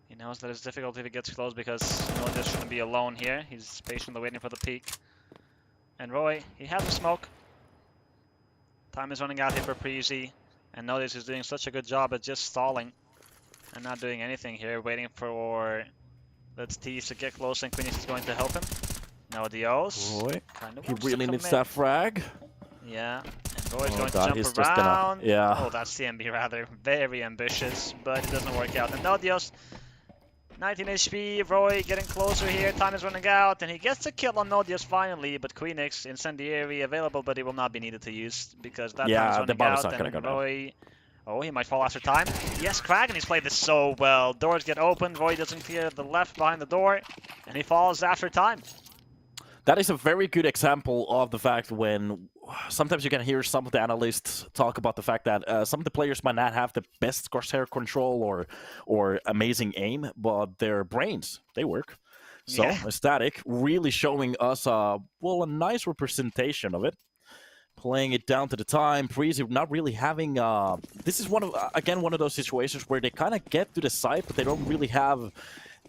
He knows that it's difficult if he gets close because Nodios shouldn't be alone here. He's patiently waiting for the peek. And Roy, he has a smoke. Time is running out here for Preasy, and Nodios is doing such a good job at just stalling and not doing anything here, waiting for Let's Tease to get close, and Queenies is going to help him. Nodios. Roy, he really needs that frag. Yeah, and Roy's going God, to jump around. Yeah. Oh, that's TMB rather. Very ambitious, but it doesn't work out. And Nodios, 19 HP, Roy getting closer here, time is running out, and he gets a kill on Nodios finally, but Queenix, Incendiary available, but he will not be needed to use, because that time is running out, and Roy... Oh, he might fall after time. Yes, Kraken, he's played this so well. Doors get open, Roy doesn't clear the left behind the door, and he falls after time. That is a very good example of the fact when sometimes you can hear some of the analysts talk about the fact that some of the players might not have the best crosshair control or amazing aim, but their brains, they work. So ECSTATIC really showing us a nice representation of it. Playing it down to the time, Preasy not really having... this is one of those situations where they kind of get to the site, but they don't really have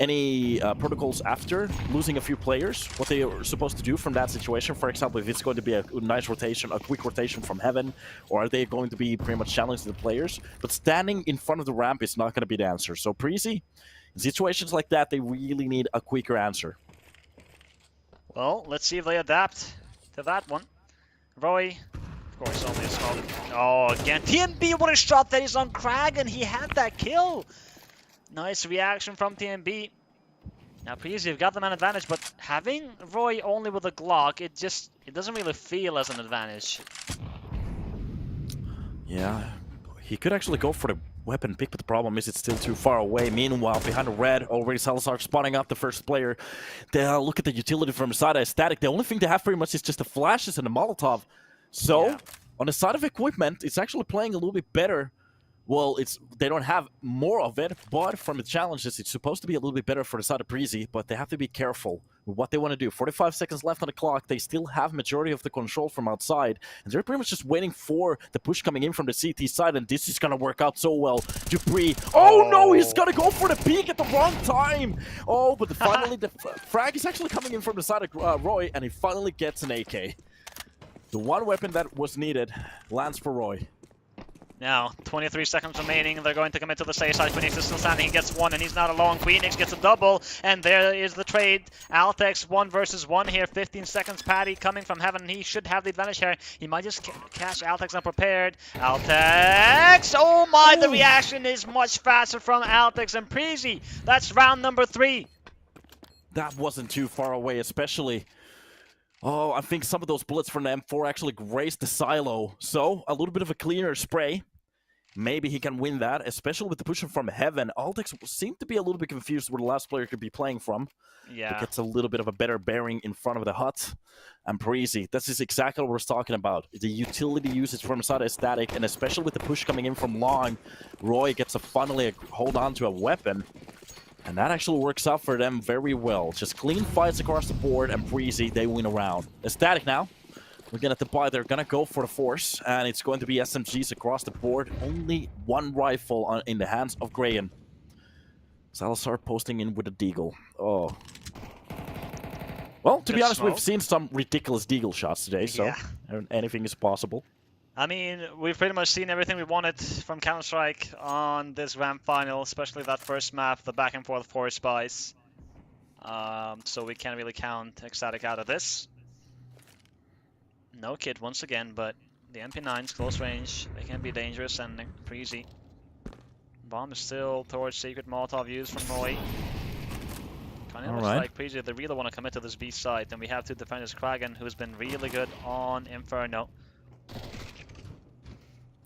any protocols after losing a few players, what they are supposed to do from that situation. For example, if it's going to be a nice rotation, a quick rotation from heaven, or are they going to be pretty much challenging the players? But standing in front of the ramp is not going to be the answer. So Preasy, in situations like that, they really need a quicker answer. Well, let's see if they adapt to that one. Roy, of course, only a smoke. Oh, again, TMB, what a shot that is on Kraken. He had that kill. Nice reaction from TMB. Now, Preasy, you've got the man advantage, but having Roy only with a Glock, it doesn't really feel as an advantage. Yeah, he could actually go for the weapon pick, but the problem is it's still too far away. Meanwhile, behind the red, already Salazar spotting out the first player. They look at the utility from the side of ECSTATIC. The only thing they have pretty much is just the flashes and the Molotov. So, on the side of equipment, it's actually playing a little bit better. Well, they don't have more of it, but from the challenges, it's supposed to be a little bit better for the side of Preasy, but they have to be careful with what they want to do. 45 seconds left on the clock. They still have majority of the control from outside, and they're pretty much just waiting for the push coming in from the CT side, and this is going to work out so well. Dupree, oh no, he's going to go for the peek at the wrong time. Oh, but finally the frag is actually coming in from the side of Roy, and he finally gets an AK. The one weapon that was needed lands for Roy. Now, 23 seconds remaining. They're going to commit to the safe side. Queenix is still standing. He gets one, and he's not alone. Queenix gets a double, and there is the trade. aTTaX 1 versus 1 here. 15 seconds. Patty coming from heaven. He should have the advantage here. He might just catch aTTaX unprepared. aTTaX! Oh my, the reaction is much faster from aTTaX and Preasy. That's round number 3. That wasn't too far away, especially... Oh, I think some of those bullets from the M4 actually grazed the silo. So, a little bit of a cleaner spray. Maybe he can win that, especially with the push from heaven. aTTaX seemed to be a little bit confused where the last player could be playing from. Yeah. It gets a little bit of a better bearing in front of the hut. And Preasy, this is exactly what we're talking about. The utility usage from side of ECSTATIC, and especially with the push coming in from long, Roy gets to finally hold on to a weapon. And that actually works out for them very well. Just clean fights across the board, and Preasy, they win a round. ECSTATIC now Looking at the buy, they're gonna go for the force, and it's going to be SMGs across the board. Only one rifle in the hands of Grayan. Salazar posting in with a deagle. Oh. Well, to be honest, we've seen some ridiculous deagle shots today, so anything is possible. I mean, we've pretty much seen everything we wanted from Counter-Strike on this Grand Final, especially that first map, the back and forth forest buys. So we can't really count aTTaX out of this. No kid once again, but the MP9's close range. They can be dangerous, and Preasy. Bomb is still towards Secret. Molotov used from Roy. Kind of looks like Preasy, they really want to commit to this B site, and we have two defenders, Kragan, who's been really good on Inferno.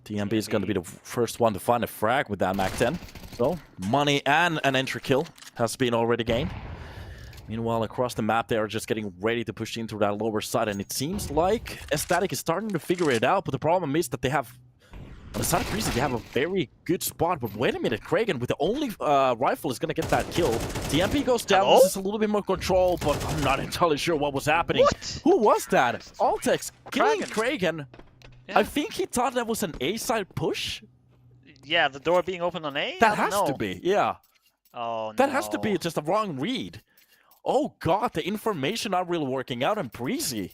TMB is going to be the first one to find a frag with that MAC-10. So, money and an entry kill has been already gained. Meanwhile, across the map, they are just getting ready to push into that lower side, and it seems like aTTaX is starting to figure it out, but the problem is that they have, on the side of Preasy, they have a very good spot, but wait a minute, Kragan with the only rifle is going to get that kill. The MP goes down, this is a little bit more control, but I'm not entirely sure what was happening. What? Who was that? aTTaX killing Kragan. Yeah. I think he thought that was an A-side push. Yeah, the door being open on A? That has to be, yeah. Oh, that has to be just a wrong read. Oh god, the information not really working out on Preasy.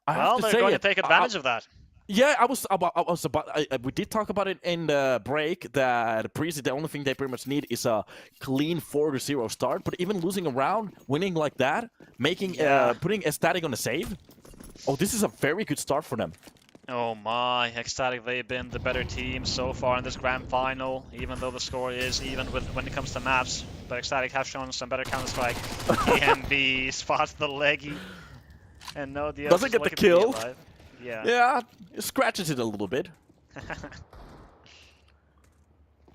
Well, they're going to take advantage of that. Yeah, we did talk about it in the break that Preasy, the only thing they pretty much need is a clean 4-0 start. But even losing a round, winning like that, making putting aTTaX on a save. Oh, this is a very good start for them. Oh my, aTTaX, they've been the better team so far in this grand final, even though the score is even when it comes to maps. But aTTaX have shown some better Counter-Strike. EMB spots the leggy. And no, the doesn't get the kill. Yeah. Yeah, it scratches it a little bit.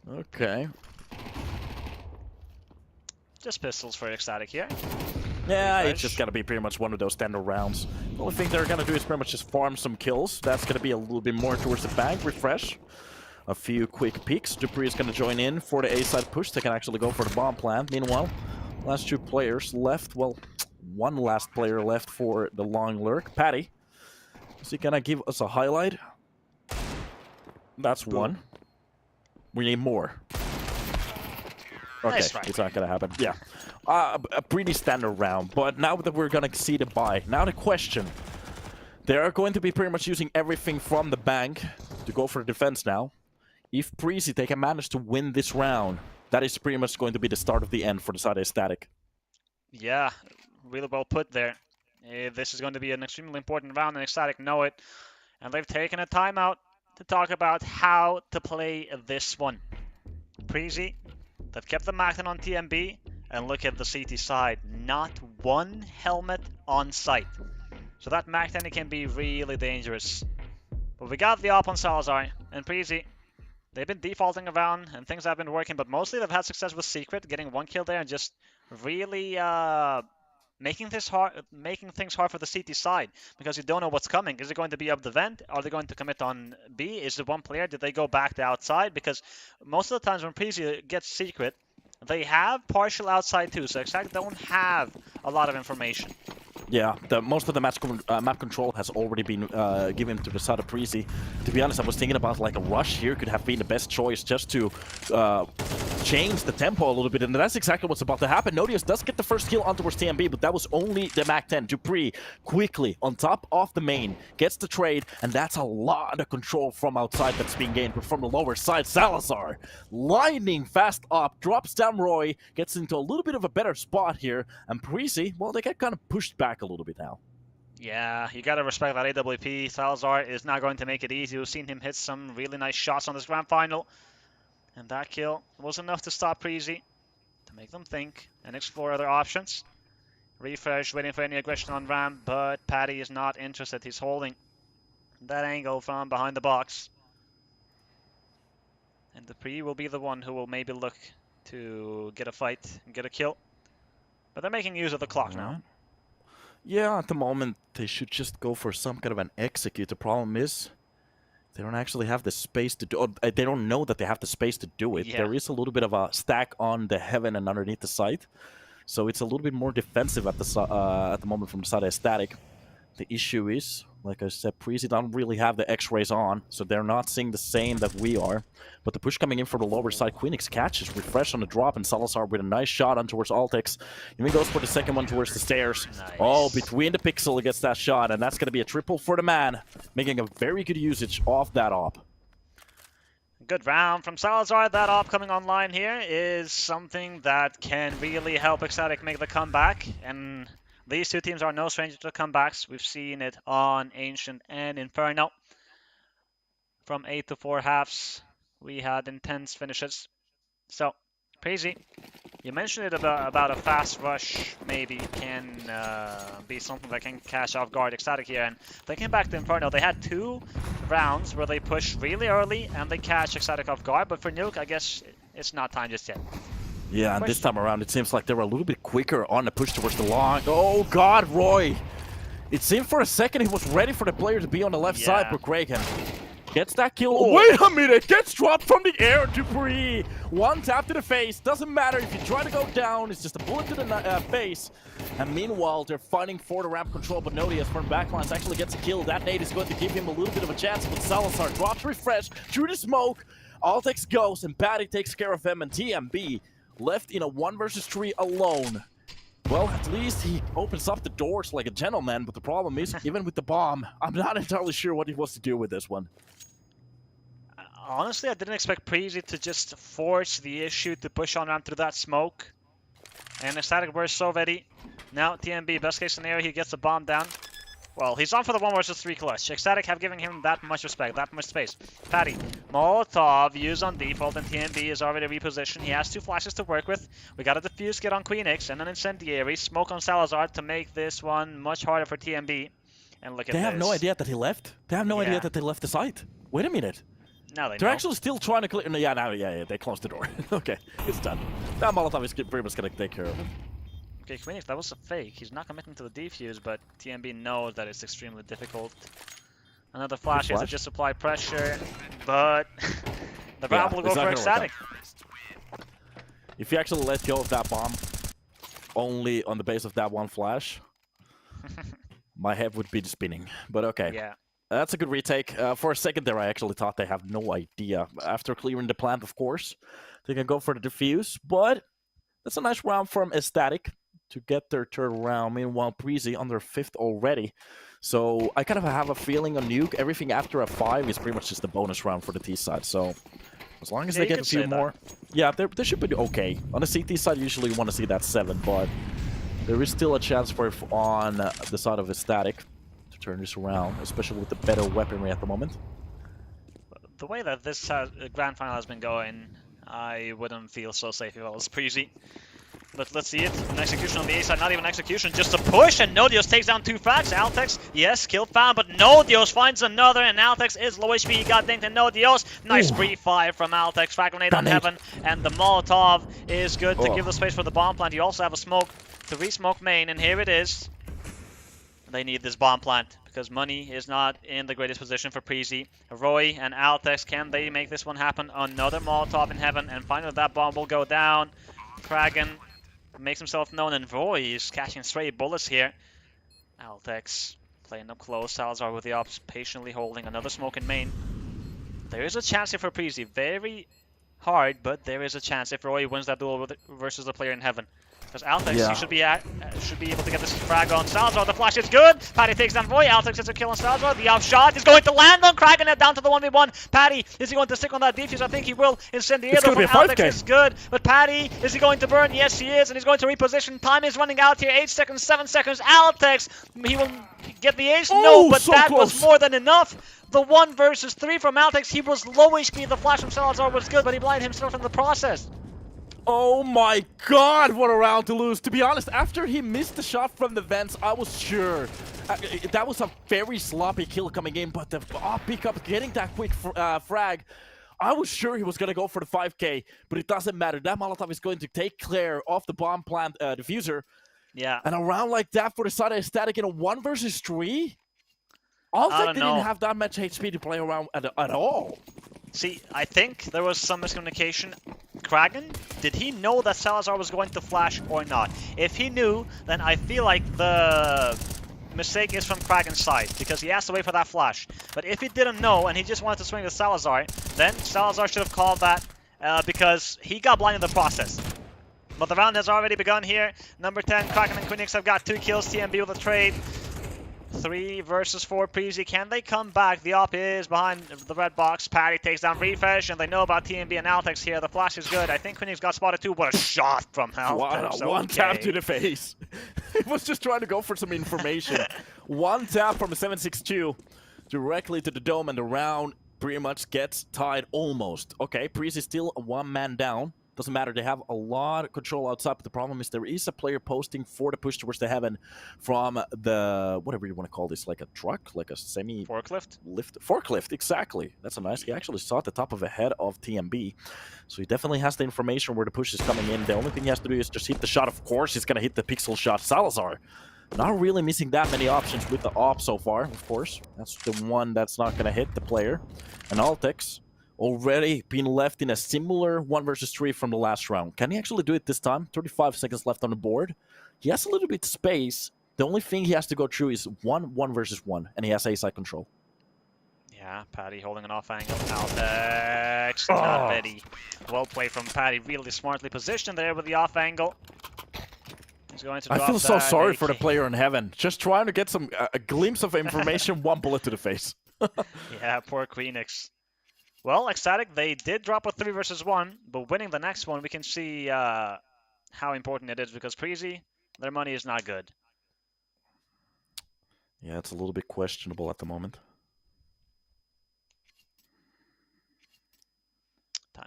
Okay. Just pistols for aTTaX here. Yeah, it's just gonna be pretty much one of those standard rounds. The only thing they're gonna do is pretty much just farm some kills. That's gonna be a little bit more towards the bank, refresh. A few quick peeks. Dupree is gonna join in for the A-side push. They can actually go for the bomb plant. Meanwhile, last two players left. Well, one last player left for the long lurk. Patty. Is he gonna give us a highlight? That's one. We need more. Okay, nice it's not gonna happen. Yeah. A pretty standard round, but now that we're gonna see the buy, now the question. They are going to be pretty much using everything from the bank to go for the defense now. If Preasy, they can manage to win this round, that is pretty much going to be the start of the end for the side aTTaX. Yeah, really well put there. This is going to be an extremely important round, and aTTaX know it. And they've taken a timeout to talk about how to play this one. Preasy, they've kept the MAC-10 on TMB, and look at the CT side. Not one helmet on site. So that MAC-10 can be really dangerous. But we got the op on Salazar, and Preasy, they've been defaulting around, and things have been working, but mostly they've had success with Secret, getting one kill there, and just really making things hard for the CT side, because you don't know what's coming. Is it going to be up the vent? Are they going to commit on B? Is it one player? Did they go back to outside? Because most of the times when Preasy gets Secret, they have partial outside too, so aTTaX don't have a lot of information. Yeah, most of the map control has already been given to the side of Preasy. To be honest, I was thinking about like a rush here could have been the best choice just to change the tempo a little bit, and that's exactly what's about to happen. Nodius does get the first kill on towards TMB, but that was only the MAC-10. Dupree quickly on top of the main gets the trade, and that's a lot of control from outside that's being gained. But from the lower side, Salazar lightning fast up, drops down Roy, gets into a little bit of a better spot here, and Preasy, well, they get kind of pushed back a little bit now. Yeah, you gotta respect that AWP. Salazar is not going to make it easy. We've seen him hit some really nice shots on this grand final. And that kill was enough to stop Preasy, to make them think and explore other options. Refresh, waiting for any aggression on ramp, but Patty is not interested. He's holding that angle from behind the box. And Dupree will be the one who will maybe look to get a fight and get a kill. But they're making use of the clock now. Yeah, at the moment, they should just go for some kind of an execute. The problem is, they don't actually have the space to do it. They don't know that they have the space to do it. Yeah. There is a little bit of a stack on the heaven and underneath the site. So it's a little bit more defensive at the moment from the side of aTTaX. The issue is, like I said, Preasy don't really have the X-rays on, so they're not seeing the same that we are. But the push coming in from the lower side, Queenix catches Refresh on the drop, and Salazar with a nice shot on towards aTTaX. Even goes for the second one towards the stairs. Nice. Oh, between the pixel gets that shot, and that's going to be a triple for the man, making a very good usage of that op. Good round from Salazar. That op coming online here is something that can really help ECSTATIC make the comeback. And these two teams are no stranger to comebacks. We've seen it on Ancient and Inferno. From 8 to 4 halves, we had intense finishes. So, Preasy, you mentioned it about a fast rush maybe can be something that can catch off guard ECSTATIC here. And they came back to Inferno. They had 2 rounds where they push really early and they catch ECSTATIC off guard. But for Nuke, I guess it's not time just yet. Yeah, and this time around, it seems like they were a little bit quicker on the push towards the long. Oh, God, Roy. It seemed for a second he was ready for the player to be on the left side, but Kraken gets that kill. Oh, wait a minute! Gets dropped from the air, Dupree! One tap to the face. Doesn't matter if you try to go down. It's just a bullet to the face. And meanwhile, they're fighting for the ramp control, but Nodius from backlines actually gets a kill. That nade is going to give him a little bit of a chance, but Salazar drops Refresh through the smoke. aTTaX goes, and Patty takes care of him, and TMB left in a 1 versus 3 alone. Well, at least he opens up the doors like a gentleman, but the problem is, even with the bomb, I'm not entirely sure what he wants to do with this one. Honestly, I didn't expect Preasy to just force the issue to push on ramp through that smoke. And ECSTATIC were so ready. Now, TMB, best case scenario, he gets the bomb down. Well, he's on for the 1 versus 3 clutch. ECSTATIC have given him that much respect, that much space. Patty, Molotov used on default, and TMB is already repositioned. He has 2 flashes to work with. We got a defuse kit on Queenix and an incendiary. Smoke on Salazar to make this one much harder for TMB. And look at this. They have no idea that he left. They have no idea that they left the site. Wait a minute. Now they They're know. actually still trying to clear. No, yeah, they closed the door. Okay, it's done. That Molotov is pretty much going to take care of him. Okay, Queenix, that was a fake. He's not committing to the defuse, but TMB knows that it's extremely difficult. Another flash is to just apply pressure, but the round will go for ECSTATIC. If you actually let go of that bomb only on the base of that one flash, my head would be spinning. But okay. Yeah. That's a good retake. For a second there, I actually thought they have no idea. After clearing the plant, of course, they can go for the defuse, but that's a nice round from ECSTATIC to get their 3rd round. Meanwhile, Preasy on their 5th already. So I kind of have a feeling on Nuke, everything after a 5 is pretty much just a bonus round for the T side. So as long as they get a few more, they should be okay. On the CT side, usually you want to see that 7, but there is still a chance for on the side of ECSTATIC to turn this around, especially with the better weaponry at the moment. The way that this grand final has been going, I wouldn't feel so safe if I was Preasy. But let's see it. An execution on the A side, not even execution, just a push, and Nodios takes down 2 frags. aTTaX, yes, kill found, but Nodios finds another, and aTTaX is low HP. He got dinked, and Nodios, nice pre-fire from aTTaX. Frag grenade on Heaven, and the Molotov is good to give the space for the bomb plant. You also have a smoke to re-smoke main, and here it is. They need this bomb plant, because money is not in the greatest position for Preasy. Roy and aTTaX, can they make this one happen? Another Molotov in Heaven, and finally that bomb will go down. Kraken makes himself known, and Roy is catching straight bullets here. aTTaX playing up close. Salazar with the ops, patiently holding another smoke in main. There is a chance here for Preasy. Very hard, but there is a chance if Roy wins that duel versus the player in Heaven. Because aTTaX, he should be able to get this frag on Salazar. The flash is good. Patty takes down Roy. aTTaX gets a kill on Salazar. The off shot is going to land on Kraken, down to the 1v1. Patty, is he going to stick on that defuse? I think he will. Incendiary from aTTaX is good. But Patty, is he going to burn? Yes, he is. And he's going to reposition. Time is running out here. 8 seconds, 7 seconds. aTTaX, he will get the ace. No, but so that was more than enough. The 1 versus 3 from aTTaX. He was low HP. The flash from Salazar was good, but he blinded himself in the process. Oh my god, what a round to lose. To be honest, after he missed the shot from the vents, I was sure. That was a very sloppy kill coming in, but the pickup, getting that quick frag, I was sure he was going to go for the 5k, but it doesn't matter. That Molotov is going to take care of the bomb plant diffuser. Yeah. And a round like that for the side of ECSTATIC in a 1 versus 3? aTTaX didn't have that much HP to play around at all. See, I think there was some miscommunication. Kraken, did he know that Salazar was going to flash or not? If he knew, then I feel like the mistake is from Kraken's side, because he has to wait for that flash. But if he didn't know and he just wanted to swing the Salazar, then Salazar should have called that because he got blinded in the process. But the round has already begun here. Number 10, Kraken and Quinix have got 2 kills. TMB with a trade. 3 versus 4 Preasy. Can they come back? The op is behind the red box. Patty takes down Refresh, and they know about TMB and aTTaX here. The flash is good. I think Quinix got spotted too. What a shot from aTTaX. One tap to the face. He was just trying to go for some information. One tap from a 7.62 directly to the dome, and the round pretty much gets tied almost. Okay, Preasy still a 1-man down. Doesn't matter, they have a lot of control outside, but the problem is there is a player posting for the push towards the heaven from the, whatever you want to call this, like a truck, like a semi... Forklift? Forklift, exactly. That's a nice, he actually saw at the top of the head of TMB. So he definitely has the information where the push is coming in. The only thing he has to do is just hit the shot. Of course, he's going to hit the pixel shot. Salazar, not really missing that many options with the op so far, of course. That's the one that's not going to hit the player. And aTTaX already been left in a similar 1 versus 3 from the last round. Can he actually do it this time? 35 seconds left on the board. He has a little bit of space. The only thing he has to go through is 1 versus 1, and he has A-side control. Yeah, Patty holding an off angle. aTTaX, not ready. Well played from Patty, really smartly positioned there with the off angle. He's going to drop I feel so sorry AK. for the player in heaven. Just trying to get some a glimpse of information, 1 bullet to the face. Yeah, poor Quinix. Well, ECSTATIC, they did drop a 3 versus 1, but winning the next one, we can see how important it is, because Preasy, their money is not good. Yeah, it's a little bit questionable at the moment.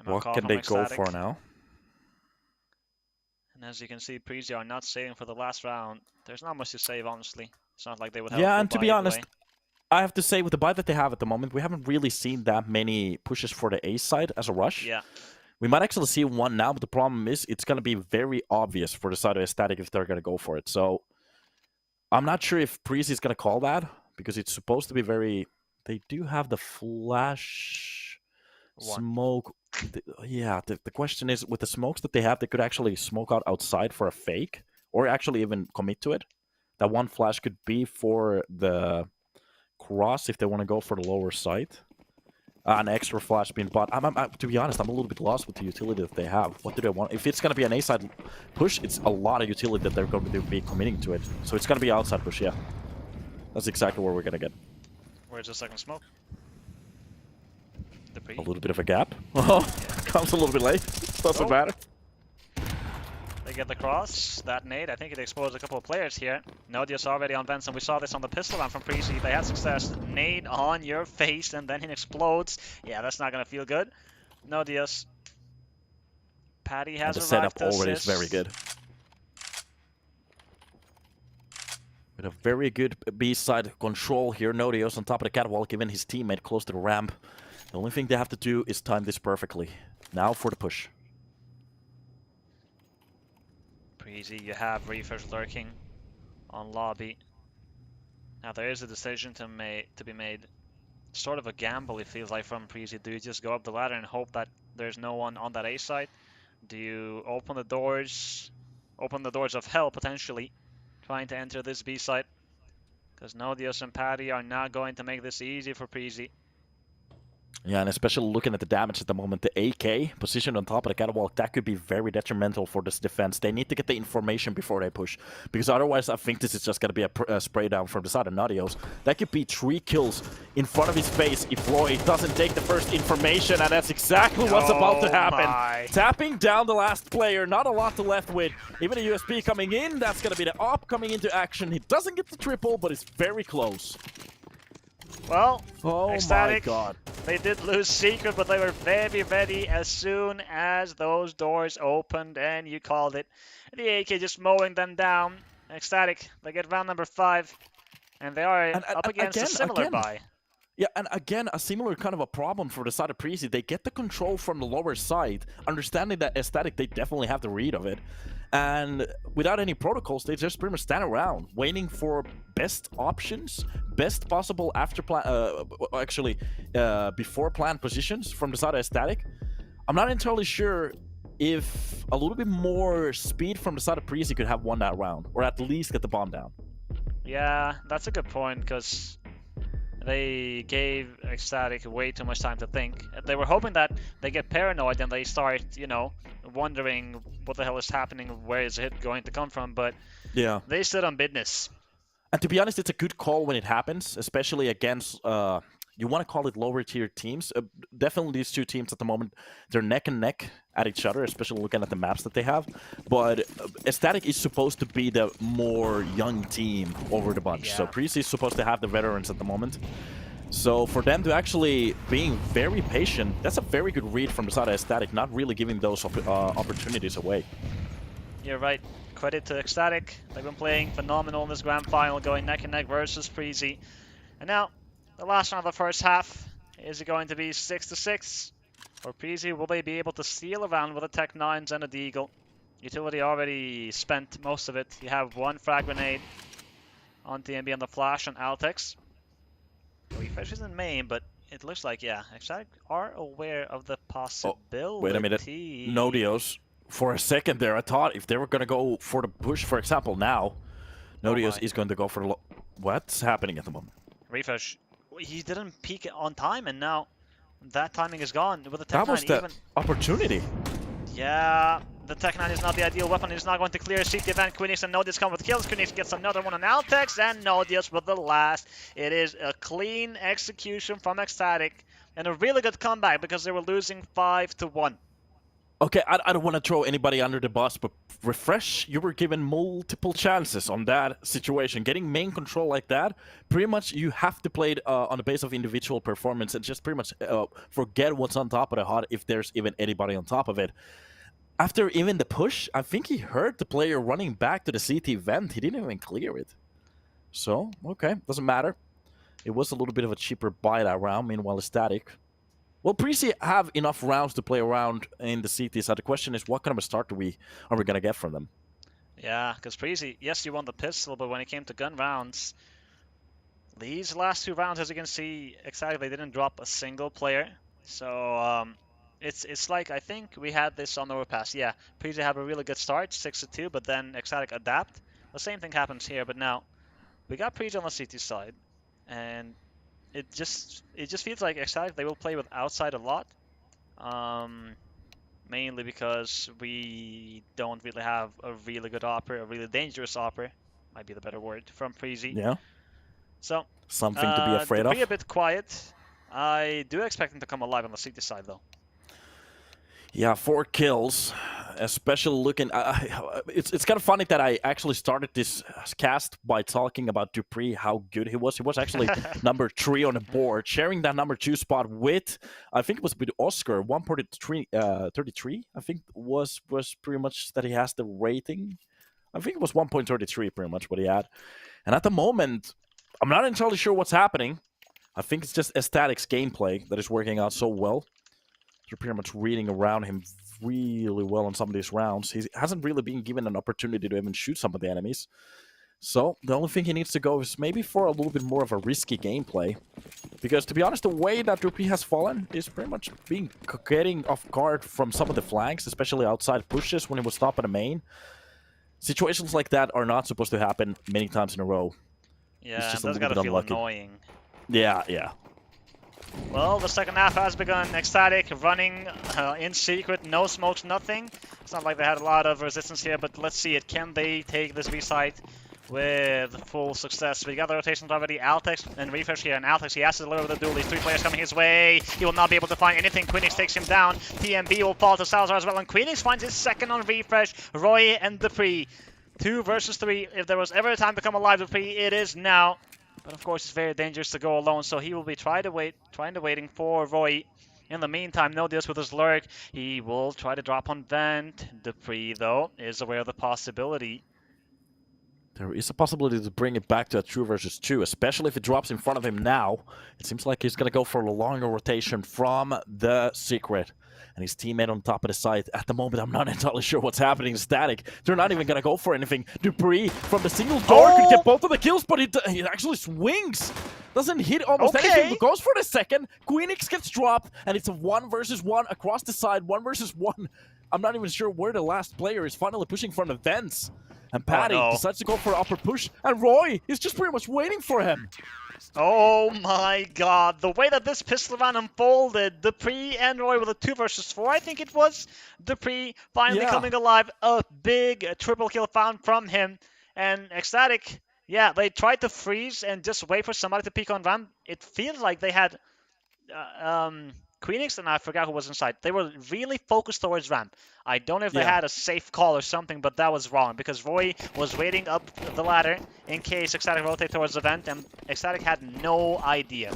What can they go for now? And as you can see, Preasy are not saving for the last round. There's not much to save, honestly. It's not like they would help. Yeah, and to be honest, I have to say, with the buy that they have at the moment, we haven't really seen that many pushes for the A side as a rush. Yeah. We might actually see one now, but the problem is it's going to be very obvious for the side of ECSTATIC if they're going to go for it. So I'm not sure if Preasy is going to call that, because it's supposed to be very... They do have the flash smoke. Yeah, the question is, with the smokes that they have, they could actually smoke out outside for a fake, or actually even commit to it. That one flash could be for the cross if they want to go for the lower site. An extra flash being bought. To be honest, I'm a little bit lost with the utility that they have. What do they want? If it's going to be an A-side push, it's a lot of utility that they're going to be committing to it. So it's going to be outside push, yeah. That's exactly where we're going to get. Where's the second smoke? A little bit of a gap. Comes a little bit late. Doesn't matter. They get the cross. That nade, I think it exposed a couple of players here. Nodius already on Benson. We saw this on the pistol round from Preasy. They had success. Nade on your face, and then it explodes. Yeah, that's not going to feel good. Nodius. Patty has the setup already assist. is very good. With a very good B-side control here. Nodius on top of the catwalk, giving his teammate close to the ramp. The only thing they have to do is time this perfectly. Now for the push. Preasy, you have Refresh lurking on lobby. Now there is a decision to be made. Sort of a gamble, it feels like, from Preasy. Do you just go up the ladder and hope that there's no one on that A side? Do you open the doors of hell, potentially, trying to enter this B side? Because Nodius and Patty are not going to make this easy for Preasy. Yeah, and especially looking at the damage at the moment, the AK positioned on top of the catwalk, that could be very detrimental for this defense. They need to get the information before they push, because otherwise I think this is just going to be a spray down from the side of Nodios. That could be 3 kills in front of his face if Roy doesn't take the first information, and that's exactly what's about to happen. Tapping down the last player, not a lot to left with. Even a USP coming in, that's going to be the op coming into action. He doesn't get the triple, but it's very close. Well, ECSTATIC, my God. They did lose Secret, but they were very ready as soon as those doors opened, and you called it. The AK just mowing them down. ECSTATIC, they get round number 5, and they are up against a similar buy. Yeah, and again, a similar kind of a problem for the side of Preasy. They get the control from the lower side, understanding that ECSTATIC, they definitely have the read of it. And without any protocols, they just pretty much stand around, waiting for best options, best possible after plan, before plan positions from the side of ECSTATIC. I'm not entirely sure if a little bit more speed from the side of Preasy could have won that round, or at least get the bomb down. Yeah, that's a good point, because they gave ECSTATIC way too much time to think. They were hoping that they get paranoid and they start, you know, wondering what the hell is happening, where is the hit going to come from, but Yeah. they stood on business. And to be honest, it's a good call when it happens, especially against, you want to call it lower tier teams. Definitely these two teams at the moment, they're neck and neck at each other, especially looking at the maps that they have. But aTTaX is supposed to be the more young team over the bunch. Yeah. So Preasy is supposed to have the veterans at the moment. So for them to actually being very patient, that's a very good read from the side of aTTaX, not really giving those opportunities away. You're right. Credit to ECSTATIC. They've been playing phenomenal in this grand final, going neck and neck versus Preasy. And now, the last round of the first half. Is it going to be 6-6? For Preasy, will they be able to steal around with the Tech 9s and a Deagle? Utility already spent most of it. You have one frag grenade on TMB on the flash on aTTaX. Refresh is in main, but it looks like, yeah, ECSTATIC are aware of the possibility. Oh, wait a minute. Nodios. For a second there, I thought if they were going to go for the push, for example, now, Nodios is going to go for the... What's happening at the moment? Refresh. He didn't peek on time, and now that timing is gone. With the Tech 9 that was the opportunity. Yeah, the Tech 9 is not the ideal weapon. He's not going to clear CT event. Queenix and Nodius come with kills. Queenix gets another one on aTTaX, and Nodius with the last. It is a clean execution from ECSTATIC, and a really good comeback because they were losing 5-1. Okay, I don't want to throw anybody under the bus, but Refresh, you were given multiple chances on that situation. Getting main control like that, pretty much you have to play it on the base of individual performance and just pretty much forget what's on top of the HUD if there's even anybody on top of it. After even the push, I think he heard the player running back to the CT vent. He didn't even clear it. So, okay, doesn't matter. It was a little bit of a cheaper buy that round, meanwhile aTTaX. Well, Preasy have enough rounds to play around in the CT, so the question is, what kind of a start are we going to get from them? Yeah, because Preasy, yes, you won the pistol, but when it came to gun rounds, these last two rounds, as you can see, ECSTATIC, they didn't drop a single player. So, it's like, I think we had this on Overpass. Yeah, Preasy have a really good start, 6-2, but then ECSTATIC adapt. The same thing happens here, but now we got Preasy on the CT side, and it just feels like ECSTATIC, they will play with outside a lot, mainly because we don't really have a really good opera, a really dangerous opera, might be the better word, from Preasy. Yeah. So something to be afraid of. Be a bit quiet. I do expect him to come alive on the CT side, though. Yeah, 4 kills, especially looking... it's kind of funny that I actually started this cast by talking about dupreeh, how good he was. He was actually number 3 on the board, sharing that number 2 spot with, I think it was with Oscar, 1.33, I think was pretty much that he has the rating. I think it was 1.33 pretty much what he had. And at the moment, I'm not entirely sure what's happening. I think it's just aTTaX's gameplay that is working out so well. You're pretty much reading around him really well in some of these rounds. He hasn't really been given an opportunity to even shoot some of the enemies. So the only thing he needs to go is maybe for a little bit more of a risky gameplay. Because to be honest, the way that dupreeh has fallen is pretty much being getting off guard from some of the flanks, especially outside pushes when he was stopping the main. Situations like that are not supposed to happen many times in a row. Yeah, that's gotta feel annoying. Yeah. Well, the second half has begun. ECSTATIC running in secret, no smokes, nothing. It's not like they had a lot of resistance here, but let's see it. Can they take this B site with full success? We got the rotations already. aTTaX and Refresh here, and aTTaX, he has to deliver the duel. These 3 players coming his way. He will not be able to find anything. Queenix takes him down. TMB will fall to Salazar as well, and Queenix finds his second on Refresh. Roy and dupreeh. 2 versus 3. If there was ever a time to come alive, dupreeh, it is now. But of course, it's very dangerous to go alone, so he will be trying to waiting for Roy. In the meantime, Nodius with his lurk. He will try to drop on vent. dupreeh, though, is aware of the possibility. There is a possibility to bring it back to a 2 versus 2, especially if it drops in front of him now. It seems like he's going to go for a longer rotation from the secret. And his teammate on top of the site. At the moment, I'm not entirely sure what's happening. aTTaX, they're not even going to go for anything. dupreeh from the single door could get both of the kills, but he actually swings. Doesn't hit almost anything, but goes for the second. Queenix gets dropped, and it's a 1 versus 1 across the side. 1 versus 1. I'm not even sure where the last player is finally pushing from the vents. And Patty no. decides to go for an upper push, and Roy is just pretty much waiting for him. Oh my god, the way that this pistol round unfolded, Dupree and Roy with a 2 versus 4, I think it was. Dupree finally coming alive, a big triple kill found from him. And ECSTATIC, yeah, they tried to freeze and just wait for somebody to peek on ramp. It feels like they had Queenix and I forgot who was inside. They were really focused towards ramp. I don't know if they had a safe call or something, but that was wrong because Roy was waiting up the ladder in case ECSTATIC rotate towards the vent, and ECSTATIC had no idea.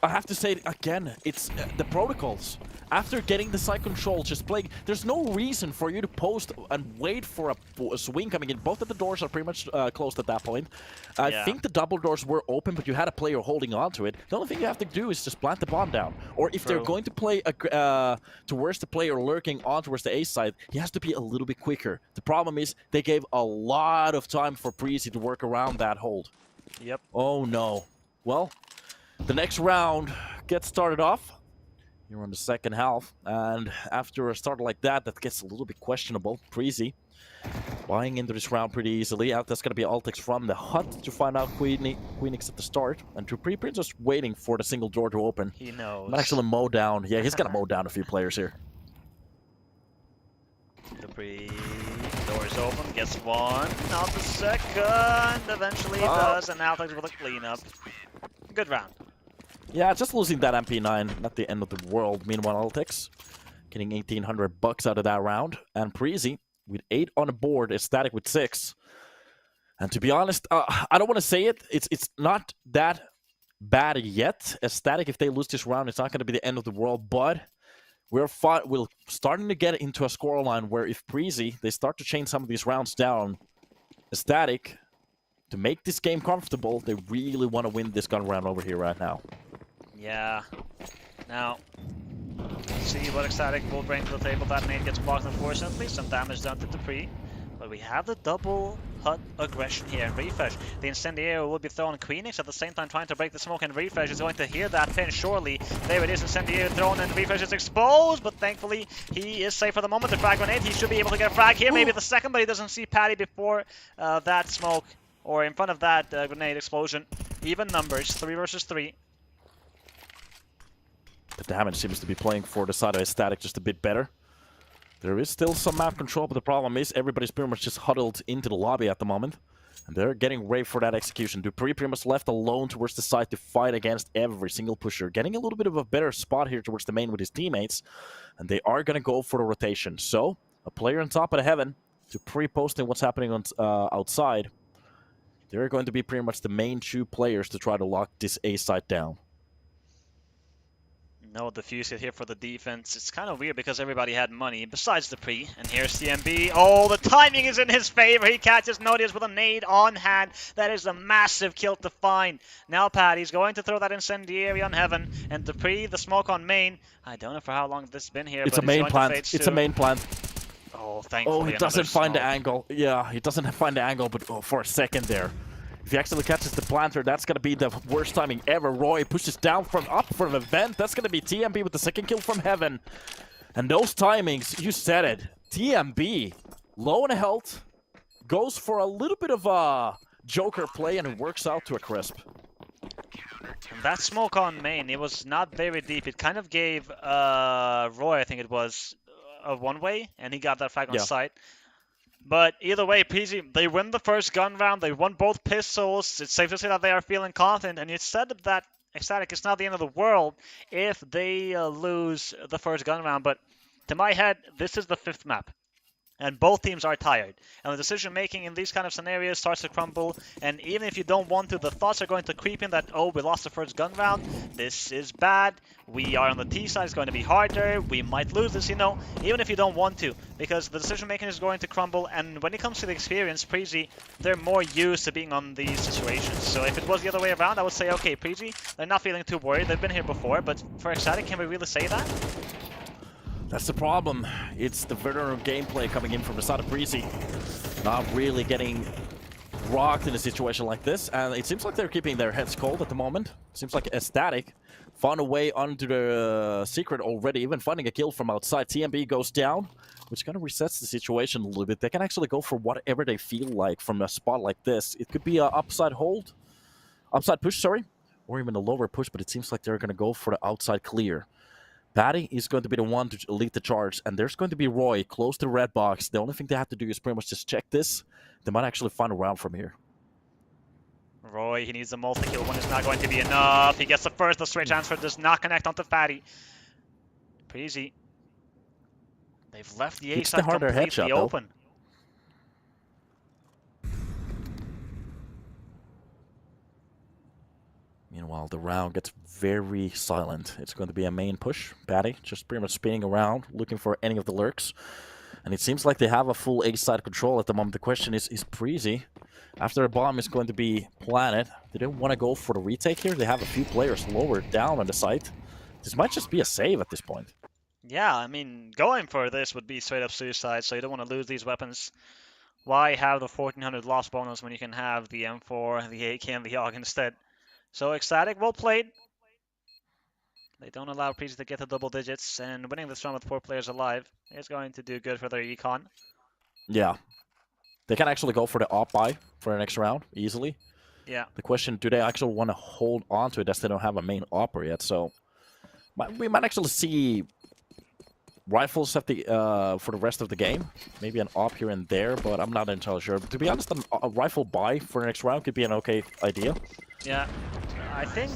I have to say it again, it's the protocols. After getting the side control, just playing, there's no reason for you to post and wait for a swing coming in. Both of the doors are pretty much closed at that point. I think the double doors were open, but you had a player holding on to it. The only thing you have to do is just plant the bomb down. Or if they're going to play towards the player lurking on towards the A side, he has to be a little bit quicker. The problem is they gave a lot of time for Preasy to work around that hold. Yep. Oh no. Well, the next round gets started off. You're on the second half, and after a start like that, that gets a little bit questionable. Preasy buying into this round pretty easily. That's going to be aTTaX from the hut to find out Queenix at the start, and Dupree just waiting for the single door to open. He knows. I'm actually mow down. Yeah, he's going to mow down a few players here. Dupree, doors open, gets one, not the second. Eventually he does, and aTTaX with a cleanup. Good round. Yeah, just losing that MP9, not the end of the world. Meanwhile, aTTaX getting 1,800 bucks out of that round. And Preasy with 8 on the board, ECSTATIC with 6. And to be honest, I don't want to say it. It's not that bad yet. ECSTATIC, if they lose this round, it's not going to be the end of the world. But we're starting to get into a scoreline where if Preasy, they start to change some of these rounds down, ECSTATIC, to make this game comfortable, they really want to win this gun round over here right now. Yeah. Now, see what ECSTATIC will bring to the table. That nade gets blocked, unfortunately. Some damage done to Dupree. But we have the double hut aggression here and Refresh. The Incendiary will be thrown Queenix at the same time trying to break the smoke, and Refresh is going to hear that pin surely. There it is, Incendiary thrown, and Refresh is exposed, but thankfully he is safe for the moment. The frag grenade, he should be able to get a frag here, maybe the second, but he doesn't see Patty before that smoke, or in front of that grenade explosion. Even numbers, 3 versus 3. The damage seems to be playing for the side of ECSTATIC just a bit better. There is still some map control, but the problem is everybody's pretty much just huddled into the lobby at the moment. And they're getting ready for that execution. Dupree pretty much left alone towards the side to fight against every single pusher. Getting a little bit of a better spot here towards the main with his teammates. And they are going to go for the rotation. So, a player on top of the heaven, Dupree posting what's happening on outside. They're going to be pretty much the main 2 players to try to lock this A side down. No defuse hit here for the defense. It's kind of weird because everybody had money besides Dupree. And here's TMB. Oh, the timing is in his favor. He catches Nodius with a nade on hand. That is a massive kill to find. Now Patty's going to throw that Incendiary on Heaven. And Dupree, the smoke on main. I don't know for how long this has been here. It's a main plant. It's a main plant. Oh, thankfully. Oh, he doesn't find the angle. Yeah, he doesn't find the angle, but for a second there. If he actually catches the planter, that's going to be the worst timing ever. Roy pushes down from the vent. That's going to be TMB with the second kill from Heaven. And those timings, you said it. TMB, low in health, goes for a little bit of a Joker play, and it works out to a crisp. And that smoke on main, it was not very deep. It kind of gave Roy, I think it was, a one-way, and he got that frag on sight. But either way, Preasy, they win the first gun round. They won both pistols. It's safe to say that they are feeling confident. And you said that ECSTATIC is not the end of the world if they lose the first gun round. But to my head, this is the 5th map. And both teams are tired. And the decision-making in these kind of scenarios starts to crumble. And even if you don't want to, the thoughts are going to creep in that, oh, we lost the first gun round. This is bad. We are on the T side. It's going to be harder. We might lose this, you know. Even if you don't want to. Because the decision-making is going to crumble. And when it comes to the experience, Preasy, they're more used to being on these situations. So if it was the other way around, I would say, okay, Preasy, they're not feeling too worried. They've been here before. But for ECSTATIC, can we really say that? That's the problem. It's the veteran gameplay coming in from the side of Preasy. Not really getting rocked in a situation like this, and it seems like they're keeping their heads cold at the moment. Seems like aTTatic found a way onto the secret already, even finding a kill from outside. TMB goes down, which kind of resets the situation a little bit. They can actually go for whatever they feel like from a spot like this. It could be an upside push, sorry, or even a lower push, but it seems like they're going to go for the outside clear. Patty is going to be the one to lead the charge, and there's going to be Roy close to the red box. The only thing they have to do is pretty much just check this. They might actually find a round from here. Roy, he needs a multi-kill. One is not going to be enough. He gets the first. The straight transfer does not connect onto Fatty. Preasy. They've left the A side completely headshot, open. Meanwhile, the round gets very silent. It's going to be a main push. Patty just pretty much spinning around, looking for any of the lurks. And it seems like they have a full A-side control at the moment. The question is Preasy, after a bomb is going to be planted, they don't want to go for the retake here. They have a few players lower down on the site. This might just be a save at this point. Yeah, I mean, going for this would be straight up suicide, so you don't want to lose these weapons. Why have the 1400 loss bonus when you can have the M4, the AK, and the AUG instead? So aTTatic, well played. They don't allow Preasy to get to double digits, and winning this round with 4 players alive is going to do good for their econ. Yeah. They can actually go for the op buy for the next round, easily. Yeah. The question, do they actually want to hold on to it as they don't have a main opera yet? So we might actually see rifles at the for the rest of the game. Maybe an op here and there, but I'm not entirely sure. But to be honest, a rifle buy for the next round could be an okay idea. Yeah. I think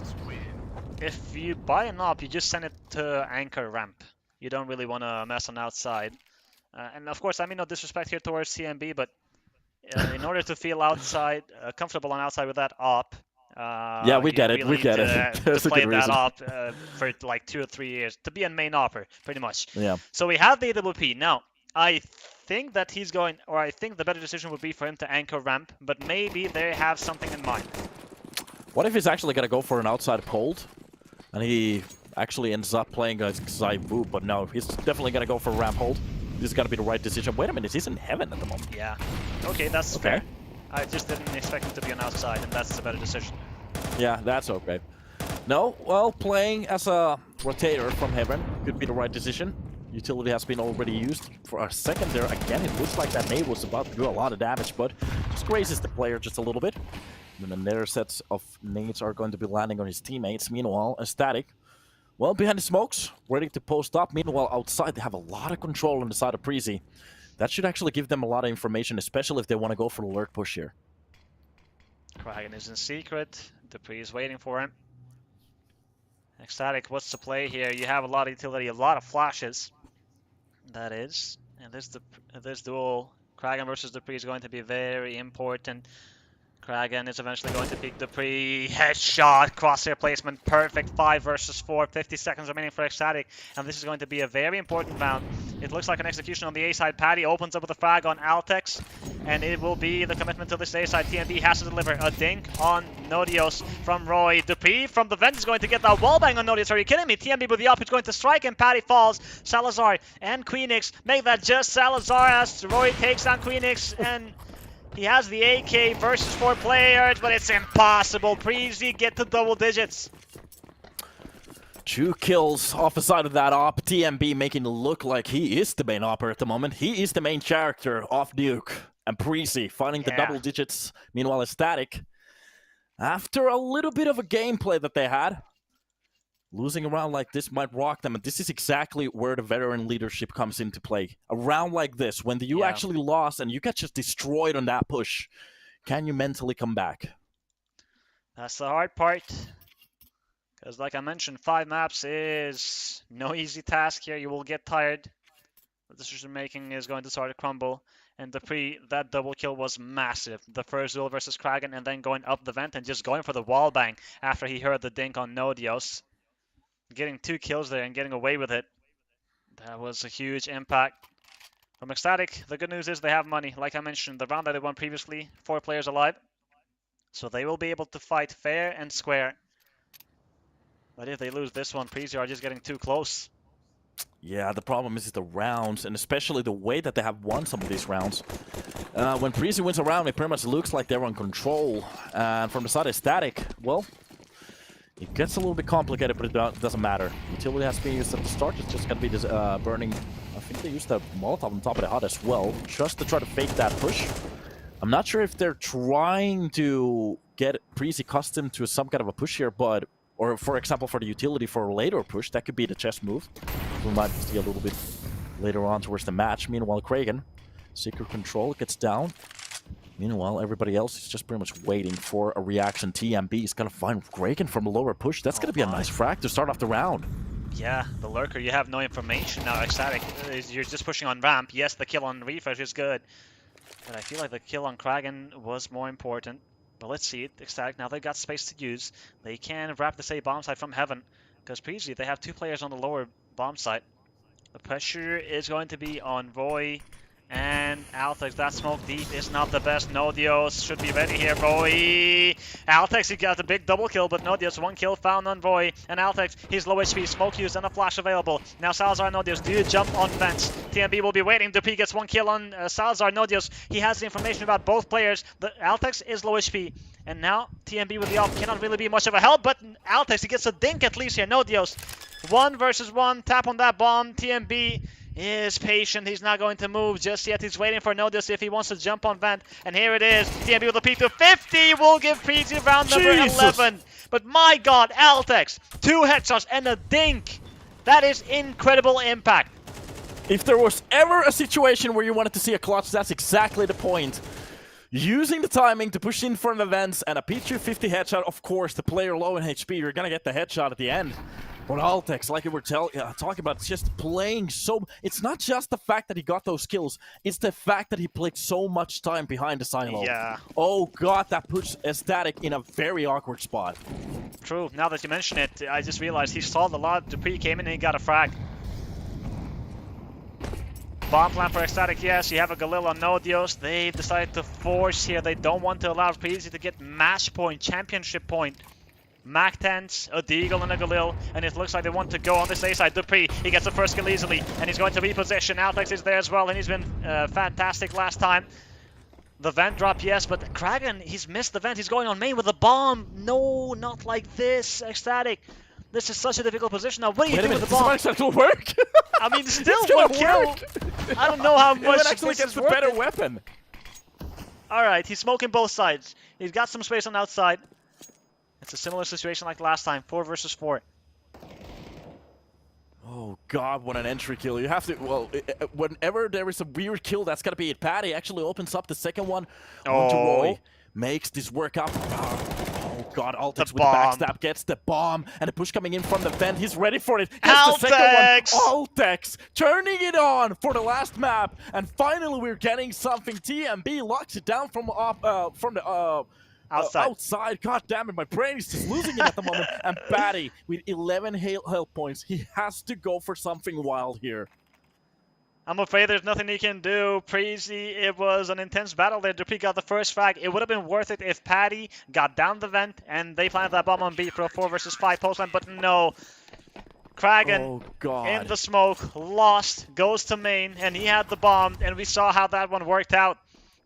if you buy an op, you just send it to anchor ramp. You don't really want to mess on outside. And of course, I mean no disrespect here towards TMB, but in order to feel outside, comfortable on outside with that op, yeah, we get it. Really We get it. to play that op for like 2 or 3 years, to be a main opper, pretty much. Yeah. So we have the AWP. Now, I think that he's going, or I think the better decision would be for him to anchor ramp, but maybe they have something in mind. What if he's actually going to go for an outside hold, and he actually ends up playing a Zaivu, but no, he's definitely going to go for a ramp hold. This is going to be the right decision. Wait a minute, he's in heaven at the moment. Yeah. Okay, that's fair. I just didn't expect him to be on outside, and that's a better decision. Yeah, that's okay. No, well, playing as a rotator from heaven could be the right decision. Utility has been already used for a second there. Again, it looks like that nade was about to do a lot of damage, but just grazes the player just a little bit. And then their sets of nades are going to be landing on his teammates. Meanwhile, aTTatic, well, behind the smokes, ready to post up. Meanwhile, outside, they have a lot of control on the side of Preasy. That should actually give them a lot of information, especially if they want to go for the lurk push here. Kragan is in secret. Dupree is waiting for him. aTTatic, what's the play here? You have a lot of utility, a lot of flashes. That is. And this duel, Kragan versus Dupree, is going to be very important. Kragan is eventually going to pick Dupree. Headshot, crosshair placement, perfect. 5 versus 4, 50 seconds remaining for aTTatic. And this is going to be a very important round. It looks like an execution on the A side. Patty opens up with a frag on aTTaX. And it will be the commitment to this A side. TMB has to deliver a dink on Nodios from Roy. Dupree from the vent is going to get that wallbang on Nodios. Are you kidding me? TMB with the up is going to strike and Patty falls. Salazar and Queenix make that just Salazar as Roy takes on Queenix and he has the AK versus 4 players, but it's impossible. Preasy get to double digits. 2 kills off the side of that op. TMB making it look like he is the main opper at the moment. He is the main character of Duke. And Preasy finding the double digits. Meanwhile, aTTatic, after a little bit of a gameplay that they had, losing a round like this might rock them, and this is exactly where the veteran leadership comes into play. A round like this, when you actually lost and you get just destroyed on that push, can you mentally come back? That's the hard part. Because like I mentioned, 5 maps is no easy task here. You will get tired. The decision making is going to start to crumble. And Dupree, that double kill was massive. The first duel versus Kragan and then going up the vent and just going for the wall bang after he heard the dink on Nodios. Getting 2 kills there and getting away with it. That was a huge impact. From aTTatic, the good news is they have money. Like I mentioned, the round that they won previously, 4 players alive. So they will be able to fight fair and square. But if they lose this one, Preasy are just getting too close. Yeah, the problem is the rounds, and especially the way that they have won some of these rounds. When Preasy wins a round, it pretty much looks like they're on control. And from the side of Static, well, it gets a little bit complicated, but it doesn't matter. Utility has been used at the start. It's just going to be this burning. I think they used the Molotov on top of the hut as well, just to try to fake that push. I'm not sure if they're trying to get Preasy accustomed to some kind of a push here, but... Or, for example, for the utility for a later push, that could be the chess move. We might see a little bit later on towards the match. Meanwhile, Kragan, secret control, gets down. Meanwhile, everybody else is just pretty much waiting for a reaction. TMB is going to find Kragan from a lower push. That's going to be a nice frag to start off the round. Yeah, the Lurker, you have no information now. ECSTATIC, you're just pushing on ramp. Yes, the kill on Refresh is good. But I feel like the kill on Kragan was more important. But let's see it. ECSTATIC, now they've got space to use. They can wrap the safe bomb site from heaven. Because Preasy, they have 2 players on the lower bomb site. The pressure is going to be on Roy and aTTaX. That smoke deep is not the best. Nodios should be ready here. Roy. aTTaX, he got a big double kill, but Nodios, 1 kill found on Roy. And aTTaX, he's low HP, smoke used, and a flash available. Now Salazar and Nodios do jump on vents. TMB will be waiting. dupreeh gets 1 kill on Salazar. Nodios, he has the information about both players. The aTTaX is low HP. And now TMB with the off cannot really be much of a help, but aTTaX, he gets a dink at least here. Nodios, 1 versus 1, tap on that bomb. TMB is patient. He's not going to move just yet. He's waiting for Nodios if he wants to jump on vent. And here it is. TMB with a peak to 50 will give Preasy round number 11. But my god, aTTaX, 2 headshots and a dink. That is incredible impact. If there was ever a situation where you wanted to see a clutch, that's exactly the point. Using the timing to push in front of events and a P250 headshot, of course, the player low in HP, you're gonna get the headshot at the end. But aTTaX, like we were talking about, it's just playing so... It's not just the fact that he got those kills, it's the fact that he played so much time behind the silo. Yeah. Oh god, that puts ECSTATIC in a very awkward spot. True, now that you mention it, I just realized he stalled a lot. dupreeh came in and he got a frag. Bomb plan for ECSTATIC, yes, you have a Galil on Nodios. They decided to force here. They don't want to allow Preasy to get match point, championship point. Mac 10s, a Deagle and a Galil, and it looks like they want to go on this A side. dupreeh, he gets the first kill easily, and he's going to reposition. aTTaX is there as well, and he's been fantastic last time. The vent drop, yes, but Kragan, he's missed the vent. He's going on main with a bomb. No, not like this, ECSTATIC. This is such a difficult position now. What do you do with the bomb? This might actually work. I mean, still 1 kill. I don't know how much it actually gets a better weapon. Alright, he's smoking both sides. He's got some space on the outside. It's a similar situation like last time, 4 versus 4. Oh god, what an entry kill. You have to, well, whenever there is a weird kill, that's gotta be it. Patty actually opens up the second one. Onto Roy. Makes this work out. Oh god, aTTaX with the backstab gets the bomb. And the push coming in from the vent. He's ready for it. Gets the second one. aTTaX turning it on for the last map. And finally we're getting something. TMB locks it down from the outside. God damn it, my brain is just losing it at the moment. And Patty with 11 health points. He has to go for something wild here. I'm afraid there's nothing he can do. Preasy, it was an intense battle there. dupreeh got the first frag. It would have been worth it if Patty got down the vent and they planted that bomb on B for a 4 versus 5 postline, but no. Kragan in the smoke, lost, goes to main, and he had the bomb, and we saw how that one worked out.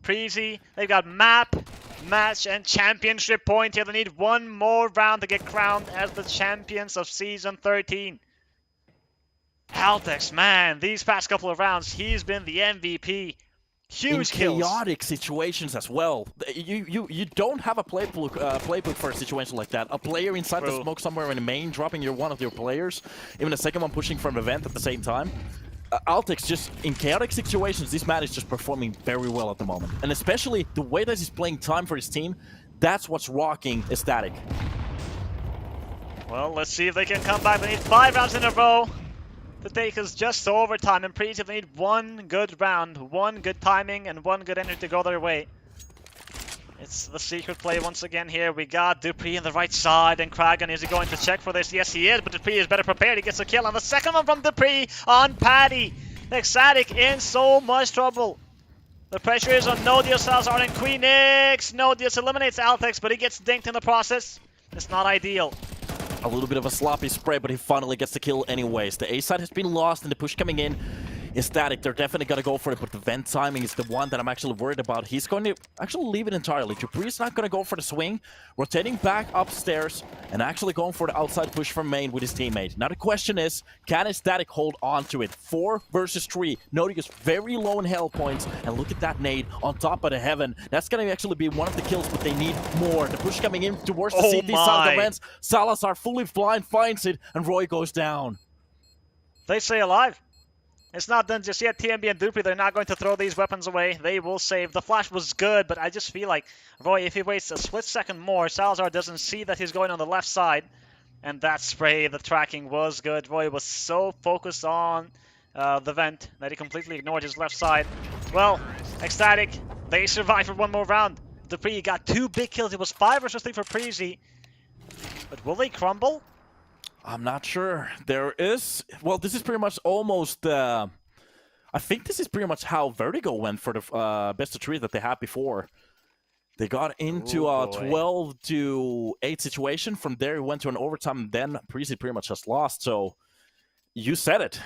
Preasy, they've got map, match, and championship point here. They need 1 more round to get crowned as the champions of Season 13. aTTaX, man, these past couple of rounds, he's been the MVP. Huge kills. Chaotic situations as well. You don't have a playbook for a situation like that. A player inside the smoke somewhere in the main, dropping one of your players. Even the second one pushing from the vent at the same time. aTTaX, just in chaotic situations, this man is just performing very well at the moment. And especially the way that he's playing time for his team, that's what's rocking ECSTATIC. Well, let's see if they can come back. They need 5 rounds in a row to take us just to overtime. And Preasy, they need 1 good round, 1 good timing, and 1 good energy to go their way. It's the secret play once again here. We got dupreeh on the right side, and Kragan, is he going to check for this? Yes, he is, but dupreeh is better prepared. He gets a kill on the second one from dupreeh on Patty. ECSTATIC in so much trouble. The pressure is on Nodios, Salazar, and Queenix. Nodios eliminates aTTaX, but he gets dinked in the process. It's not ideal. A little bit of a sloppy spray, but he finally gets the kill anyways. The A side has been lost and the push coming in is static. They're definitely going to go for it, but the vent timing is the one that I'm actually worried about. He's going to actually leave it entirely. Dupree's not going to go for the swing, rotating back upstairs and actually going for the outside push from main with his teammate. Now the question is, can static hold on to it? 4 versus 3. Nodius very low in health points, and look at that nade on top of the heaven. That's going to actually be one of the kills, but they need more. The push coming in towards the CT side of the vents. Salazar fully blind finds it, and Roy goes down. They stay alive. It's not done just yet. TMB and Dupree, they're not going to throw these weapons away. They will save. The flash was good, but I just feel like Roy, if he waits a split second more, Salazar doesn't see that he's going on the left side. And that spray, the tracking was good. Roy was so focused on the vent that he completely ignored his left side. Well, eXTATIC, they survived for one more round. Dupree got 2 big kills. It was 5 versus 3 for Preasy. But will they crumble? I'm not sure. There is... Well, this is pretty much almost... I think this is pretty much how Vertigo went for the best of 3 that they had before. They got into a 12-8 situation. From there, it went to an overtime. Then Preasy pretty much just lost. So, you said it.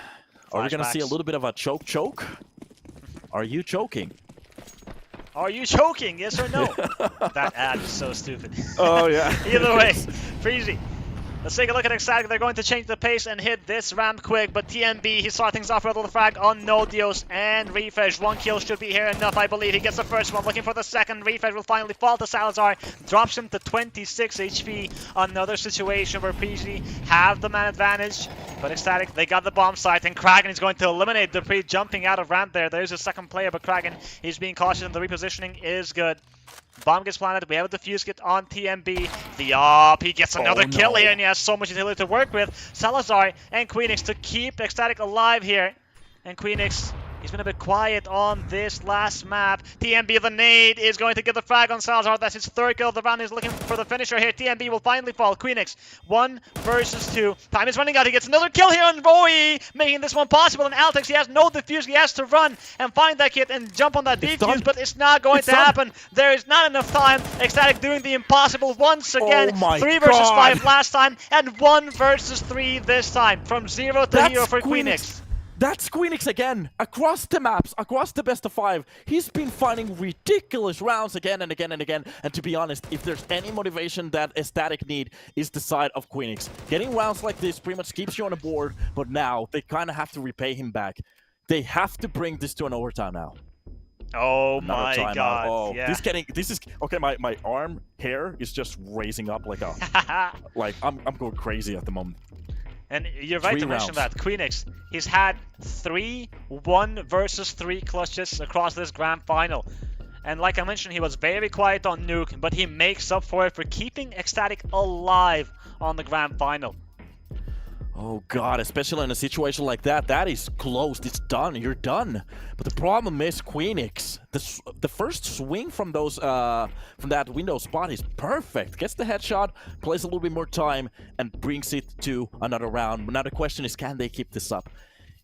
Are we going to see a little bit of a choke? Are you choking? Are you choking? Yes or no? That ad is so stupid. Oh, yeah. Either way, Preasy. Let's take a look at eXTATIC. They're going to change the pace and hit this ramp quick, but TMB, he saw things off with the frag on Nodios and Refresh. 1 kill should be here enough, I believe. He gets the first one, looking for the second. Refresh will finally fall to Salazar, drops him to 26 HP. Another situation where Preasy have the man advantage, but eXTATIC, they got the bomb site, and Kraken is going to eliminate Dupree jumping out of ramp there. There's a second player, but Kraken, he's being cautious, and the repositioning is good. Bomb gets planted. We have a defuse kit on TMB. The op, he gets another kill here, and he has so much utility to work with. Salazar and Queenix to keep eXTATIC alive here. And Queenix, he's been a bit quiet on this last map. TMB, the nade, is going to get the frag on Salazar. That's his 3rd kill of the round. He's looking for the finisher here. TMB will finally fall. Queenix, 1 versus 2. Time is running out. He gets another kill here on Roy, making this one possible. And aTTaX, he has no defuse. He has to run and find that kit and jump on that defuse, but it's not going to happen. There is not enough time. eXTATIC doing the impossible once again. 3 versus 5 last time, and 1 versus 3 this time. From 0 to hero for Queenix. That's Queenix again, across the maps, across the best of 5. He's been finding ridiculous rounds again and again and again. And to be honest, if there's any motivation that eXTATIC need, is the side of Queenix. Getting rounds like this pretty much keeps you on the board, but now they kind of have to repay him back. They have to bring this to an overtime now. Oh my god. Oh, yeah. this is okay, my arm hair is just raising up like a like I'm going crazy at the moment. And you're right to mention that. Queenix, he's had 3 1 versus 3 clutches across this grand final. And like I mentioned, he was very quiet on Nuke, but he makes up for it for keeping eXTATIC alive on the grand final. Oh god, especially in a situation like that, that is closed, it's done, you're done. But the problem is Queenix. The first swing from those from that window spot is perfect. Gets the headshot, plays a little bit more time, and brings it to another round. But now the question is, can they keep this up?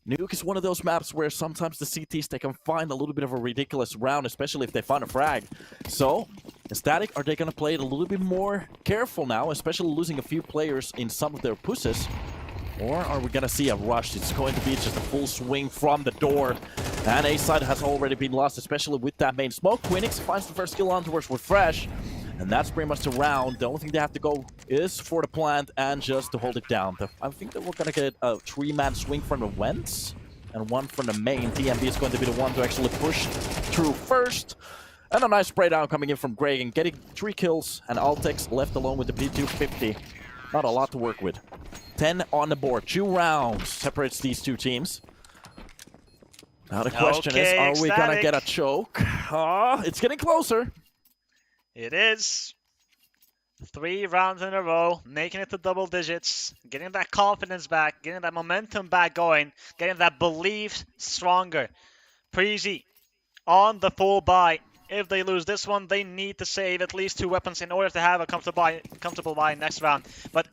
Nuke is one of those maps where sometimes the CTs, they can find a little bit of a ridiculous round, especially if they find a frag. So, eXTATIC, are they gonna play it a little bit more careful now, especially losing a few players in some of their pushes? Or are we going to see a rush? It's going to be just a full swing from the door. And A side has already been lost, especially with that main smoke. Queenix finds the first kill on towards Refresh. And that's pretty much the round. The only thing they have to go is for the plant and just to hold it down. I think that we're going to get a 3-man swing from the vents and 1 from the main. TMB is going to be the one to actually push through first. And a nice spray down coming in from Greg and getting 3 kills. And aTTaX left alone with the P250. Not a lot to work with. 10 on the board. 2 rounds separates these 2 teams. Now the question is, are we gonna get a choke? It's getting closer. It is. 3 rounds in a row, making it to double digits, getting that confidence back, getting that momentum back going, getting that belief stronger. Preasy on the full buy. If they lose this one, they need to save at least 2 weapons in order to have a comfortable buy next round. But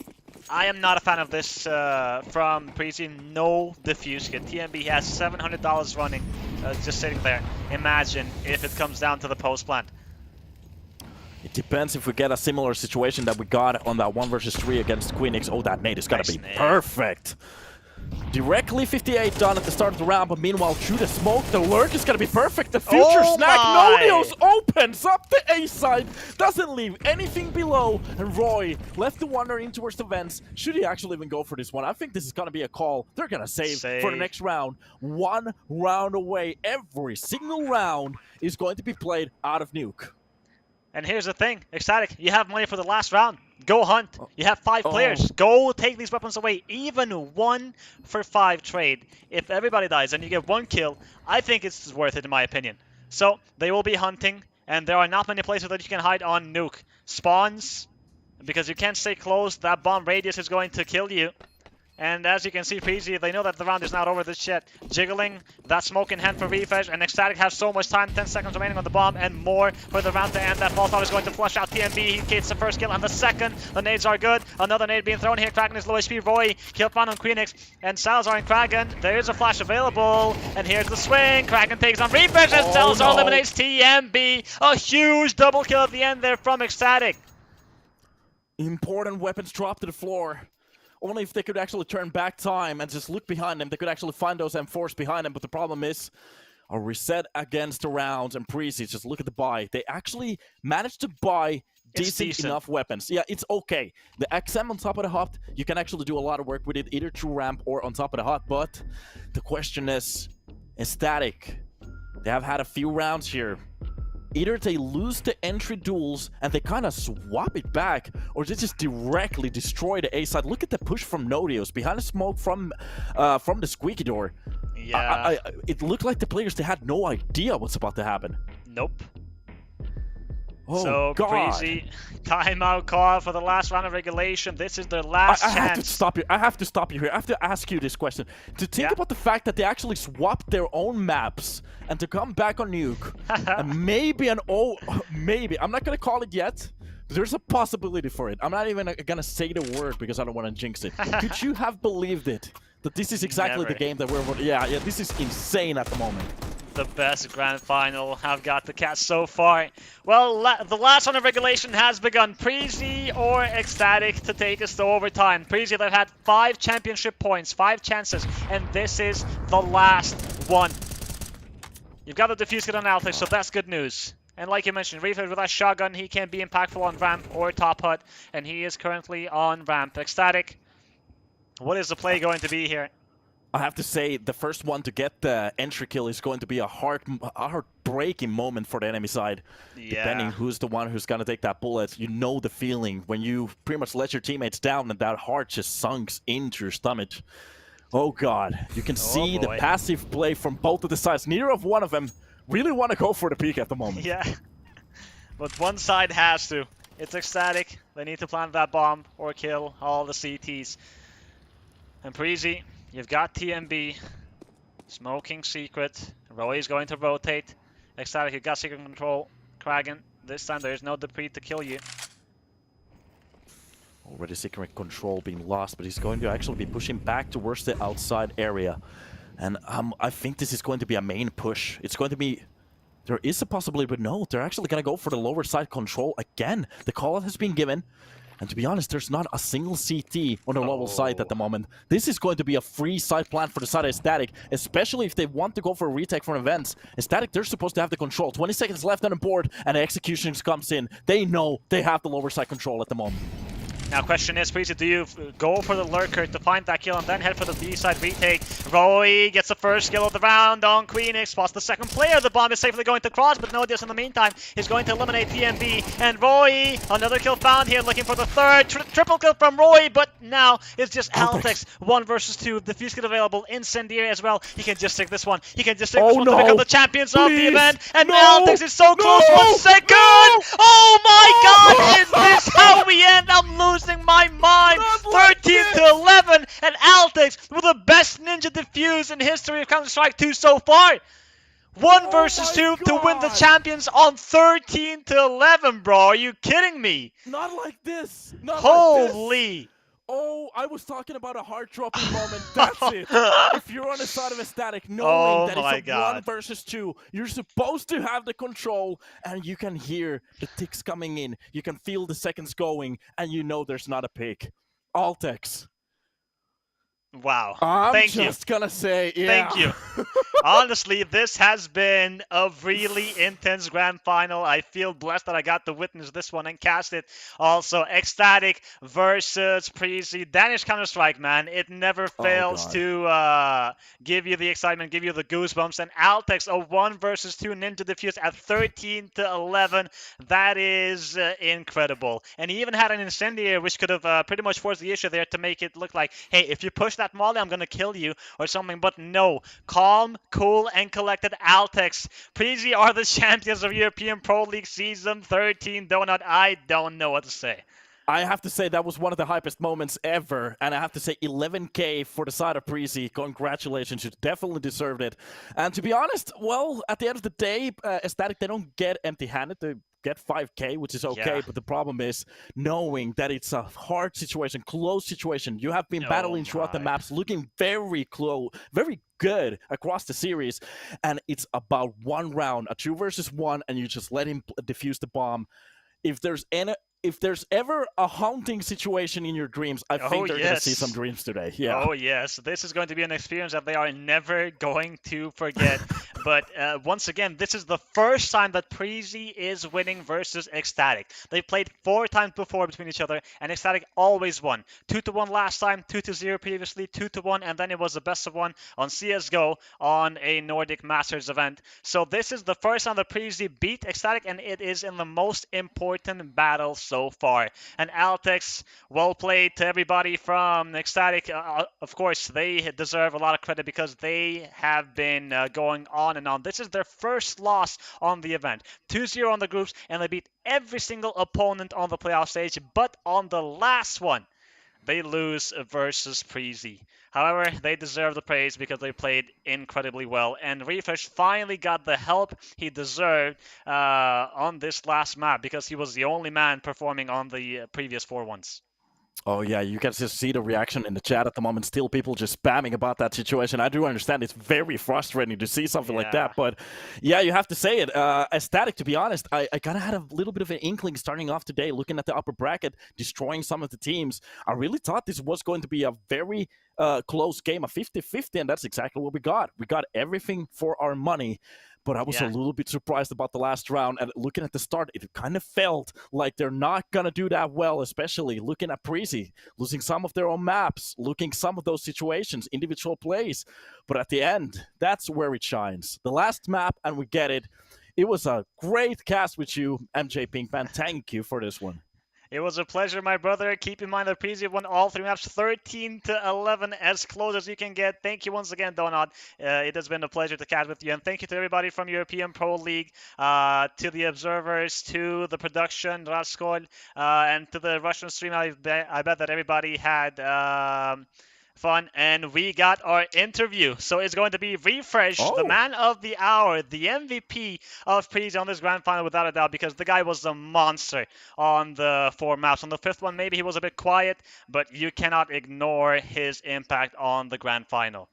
I am not a fan of this from Preasy. No defuse kit. TMB has $700 running, just sitting there. Imagine if it comes down to the post plant. It depends if we get a similar situation that we got on that 1 versus 3 against Queenix. Oh, that nade is gonna Nice be nade. perfect. Directly 58 done at the start of the round, but meanwhile, through the smoke, the lurk is gonna be perfect. The future Oh snack, my! Nodios opens up the A side, doesn't leave anything below, and Roy left to wander in towards the vents. Should he actually even go for this one? I think this is gonna be a call. They're gonna save for the next round. 1 round away. Every single round is going to be played out of nuke. And here's the thing, aTTaTic, you have money for the last round. Go hunt. You have 5 players. Go take these weapons away. Even 1 for 5 trade. If everybody dies and you get 1 kill, I think it's worth it in my opinion. So they will be hunting, and there are not many places that you can hide on nuke. Spawns, because you can't stay close. That bomb radius is going to kill you. And as you can see, Preasy, they know that the round is not over this yet. Jiggling that smoke in hand for Refresh, and aTTaTic has so much time, 10 seconds remaining on the bomb, and more for the round to end. That Molotov is going to flush out TMB. He gets the first kill and the second. The nades are good. Another nade being thrown here. Kraken is low HP. Roy, kill found on Queenix, and Salazar and Kraken. There is a flash available, and here's the swing. Kraken takes on Refresh, and Salazar eliminates TMB. A huge double kill at the end there from aTTaTic. Important weapons dropped to the floor. Only if they could actually turn back time and just look behind them, they could actually find those M4s behind them. But the problem is, a reset against the rounds, and Preasy, just look at the buy. They actually managed to buy decent enough weapons. Yeah, it's okay. The XM on top of the hut, you can actually do a lot of work with it, either through ramp or on top of the hut. But the question is, aTTaTic, they have had a few rounds here. Either they lose the entry duels and they kind of swap it back, or they just directly destroy the A side. Look at the push from Nodios behind the smoke from the squeaky door. Yeah. It looked like the players, they had no idea what's about to happen. Nope. Oh, so, God. Preasy, timeout call for the last round of regulation. This is their last I chance. have to stop you. I have to stop you here. I have to ask you this question. To think about the fact that they actually swapped their own maps and to come back on nuke, and maybe maybe, I'm not going to call it yet, but there's a possibility for it. I'm not even going to say the word because I don't want to jinx it. Could you have believed it? That this is exactly the game that we're... Yeah, this is insane at the moment. The best grand final have got the Cats so far. Well, the last round of regulation has begun. Preasy or aTTaTic to take us to overtime. Preasy, they've had 5 championship points, 5 chances, and this is the last one. You've got the defuse kit on aTTaX, so that's good news. And like you mentioned, Refresh with that shotgun, he can be impactful on ramp or top hut, and he is currently on ramp. aTTaTic, what is the play going to be here? I have to say, the first one to get the entry kill is going to be a heartbreaking moment for the enemy side. Yeah. Depending who's the one who's going to take that bullet, you know the feeling when you pretty much let your teammates down and that heart just sunks into your stomach. Oh God, you can see the passive play from both of the sides. Neither of one of them really want to go for the peak at the moment. Yeah, but one side has to. It's aTTaTic. They need to plant that bomb or kill all the CTs. And Preasy, you've got TMB, smoking secret. Roy is going to rotate. aTTaTic, you've got secret control. Kraken, this time there is no Depree to kill you. Already secret control being lost, but he's going to actually be pushing back towards the outside area. And I think this is going to be a main push. It's going to be... There is a possibility, but no, they're actually going to go for the lower side control again. The call has been given. And to be honest, there's not a single CT on the lower side at the moment. This is going to be a free side plan for the side of aTTaTic, especially if they want to go for a retake from events. aTTaTic, they're supposed to have the control. 20 seconds left on the board, and the execution comes in. They know they have the lower side control at the moment. Now, question is, Preasy, do you go for the lurker to find that kill and then head for the B-side retake? Roy gets the first kill of the round on Queenix, spots the second player. The bomb is safely going to cross, but Nodios in the meantime is going to eliminate TMB. And Roy, another kill found here, looking for the third. Triple kill from Roy, but now it's just aTTaX. 1 versus 2. The fuse kit available. Incendiary as well. He can just take this one. He can just take this one to become the champions of the event. And aTTaX is so close. 1 second! Oh my God! Is this how we end? I'm losing my mind. 13 to 11, and aTTaX with the best ninja defuse in history of Counter-Strike 2 so far. 1 versus 2 to win the champions on 13 to 11, bro. Are you kidding me? Not like this. Not Holy. Like this. Oh I was talking about a heart-dropping moment. That's it. If you're on the side of aTTatic, knowing Oh that my it's a God. 1 versus 2, you're supposed to have the control, and you can hear the ticks coming in. You can feel the seconds going, and you know there's not a pick. aTTaX. Wow. I'm Thank you. just gonna say, yeah. Thank you. Honestly, this has been a really intense grand final. I feel blessed that I got to witness this one and cast it. Also, aTTatic versus Preasy. Danish Counter-Strike, man. It never fails God. to give you the excitement, give you the goosebumps. And aTTaX, a 1 versus 2 Ninja Defuse at 13-11. That is incredible. And he even had an incendiary, which could have pretty much forced the issue there to make it look like, hey, if you push that molly, I'm going to kill you or something. But no. Calm, cool, and collected aTTaX. Preasy are the champions of European Pro League Season 13. Donut, I don't know what to say. I have to say that was one of the hypest moments ever, and I have to say 11K for the side of Preasy. Congratulations, you definitely deserved it. And to be honest, well, at the end of the day, aTTatic, they don't get empty-handed. They get 5K, which is okay, Yeah. but the problem is knowing that it's a hard situation, close situation. You have been battling throughout the maps, looking very close, very good across the series, and it's about 1 round, a 2 versus 1, and you just let him defuse the bomb. If there's ever a haunting situation in your dreams, I think they're going to see some dreams today. Yeah. Oh, yes. This is going to be an experience that they are never going to forget. But once again, this is the first time that Preasy is winning versus aTTatic. They played 4 times before between each other, and aTTatic always won. 2-1 last time, 2-0 previously, 2-1, and then it was the best of 1 on CSGO on a Nordic Masters event. So this is the first time that Preasy beat aTTatic, and it is in the most important battle so far. And aTTaX, well played to everybody from aTTatic. Of course, they deserve a lot of credit because they have been going on and on. This is their first loss on the event. 2-0 on the groups, and they beat every single opponent on the playoff stage. But on the last one, they lose versus Preasy. However, they deserve the praise because they played incredibly well. And Refresh finally got the help he deserved on this last map because he was the only man performing on the previous 4 ones. Oh, yeah, you can just see the reaction in the chat at the moment. Still people just spamming about that situation. I do understand it's very frustrating to see something like that. But, yeah, you have to say it. aTTatic, to be honest, I kind of had a little bit of an inkling starting off today, looking at the upper bracket, destroying some of the teams. I really thought this was going to be a very close game, a 50-50, and that's exactly what we got. We got everything for our money. But I was a little bit surprised about the last round. And looking at the start, it kind of felt like they're not going to do that well, especially looking at Preasy, losing some of their own maps, looking some of those situations, individual plays. But at the end, that's where it shines. The last map, and we get it. It was a great cast with you, MJ Pinkman. Thank you for this one. It was a pleasure, my brother. Keep in mind that Preasy won all 3 maps 13-11, as close as you can get. Thank you once again, Donut. It has been a pleasure to chat with you. And thank you to everybody from European Pro League, to the observers, to the production, Raskol, and to the Russian stream. I bet that everybody had fun, and we got our interview. So it's going to be Refresh, the man of the hour, the MVP of Preasy on this grand final, without a doubt, because the guy was a monster on the 4 maps. On the 5th one, maybe he was a bit quiet, but you cannot ignore his impact on the grand final.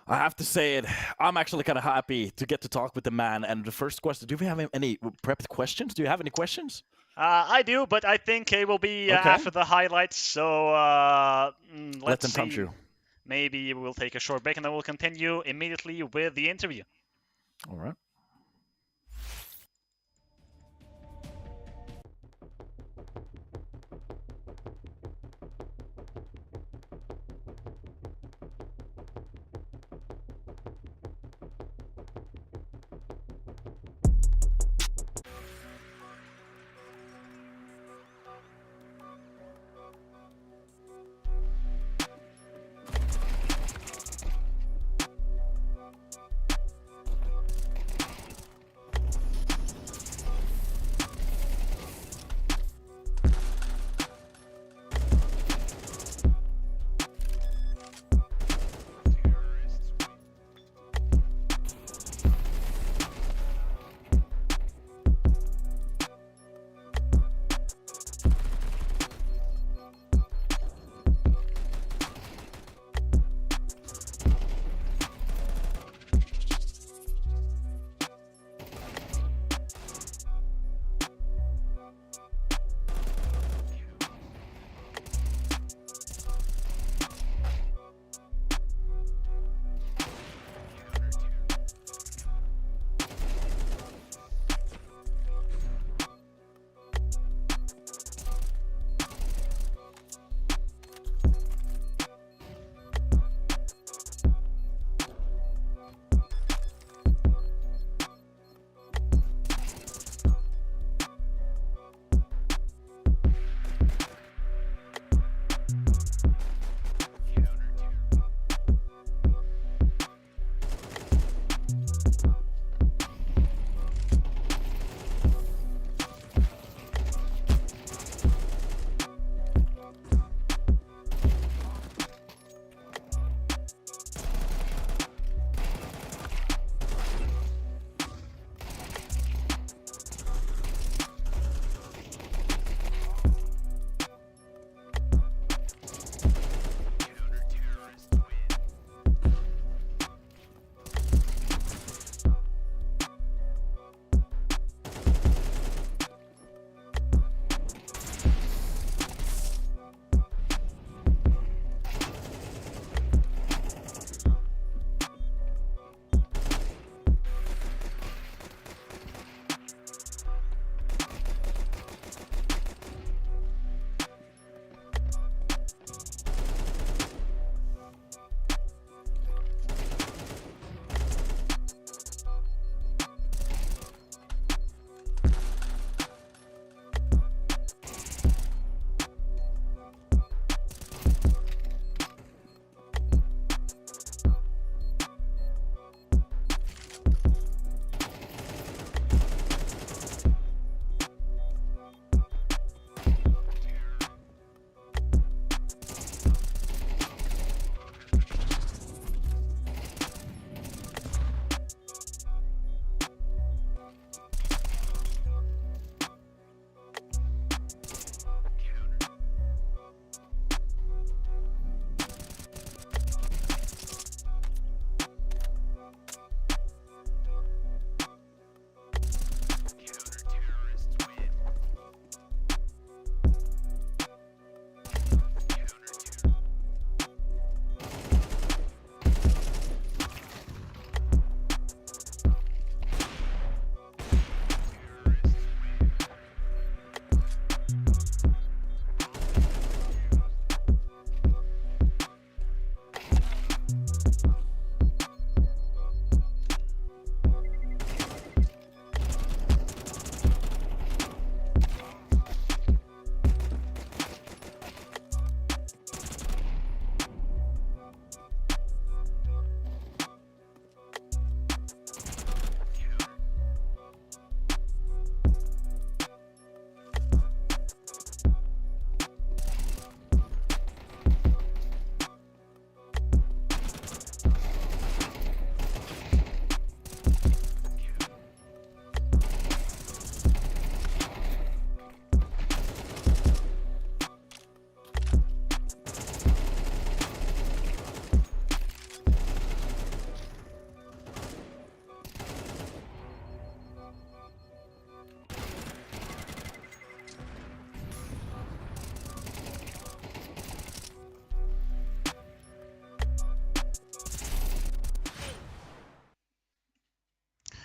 I have to say it. I'm actually kind of happy to get to talk with the man. And the first question, do we have any prepped questions? Do you have any questions? I do, but I think it will be after the highlights. So let them come true. Maybe we'll take a short break and then we'll continue immediately with the interview. All right.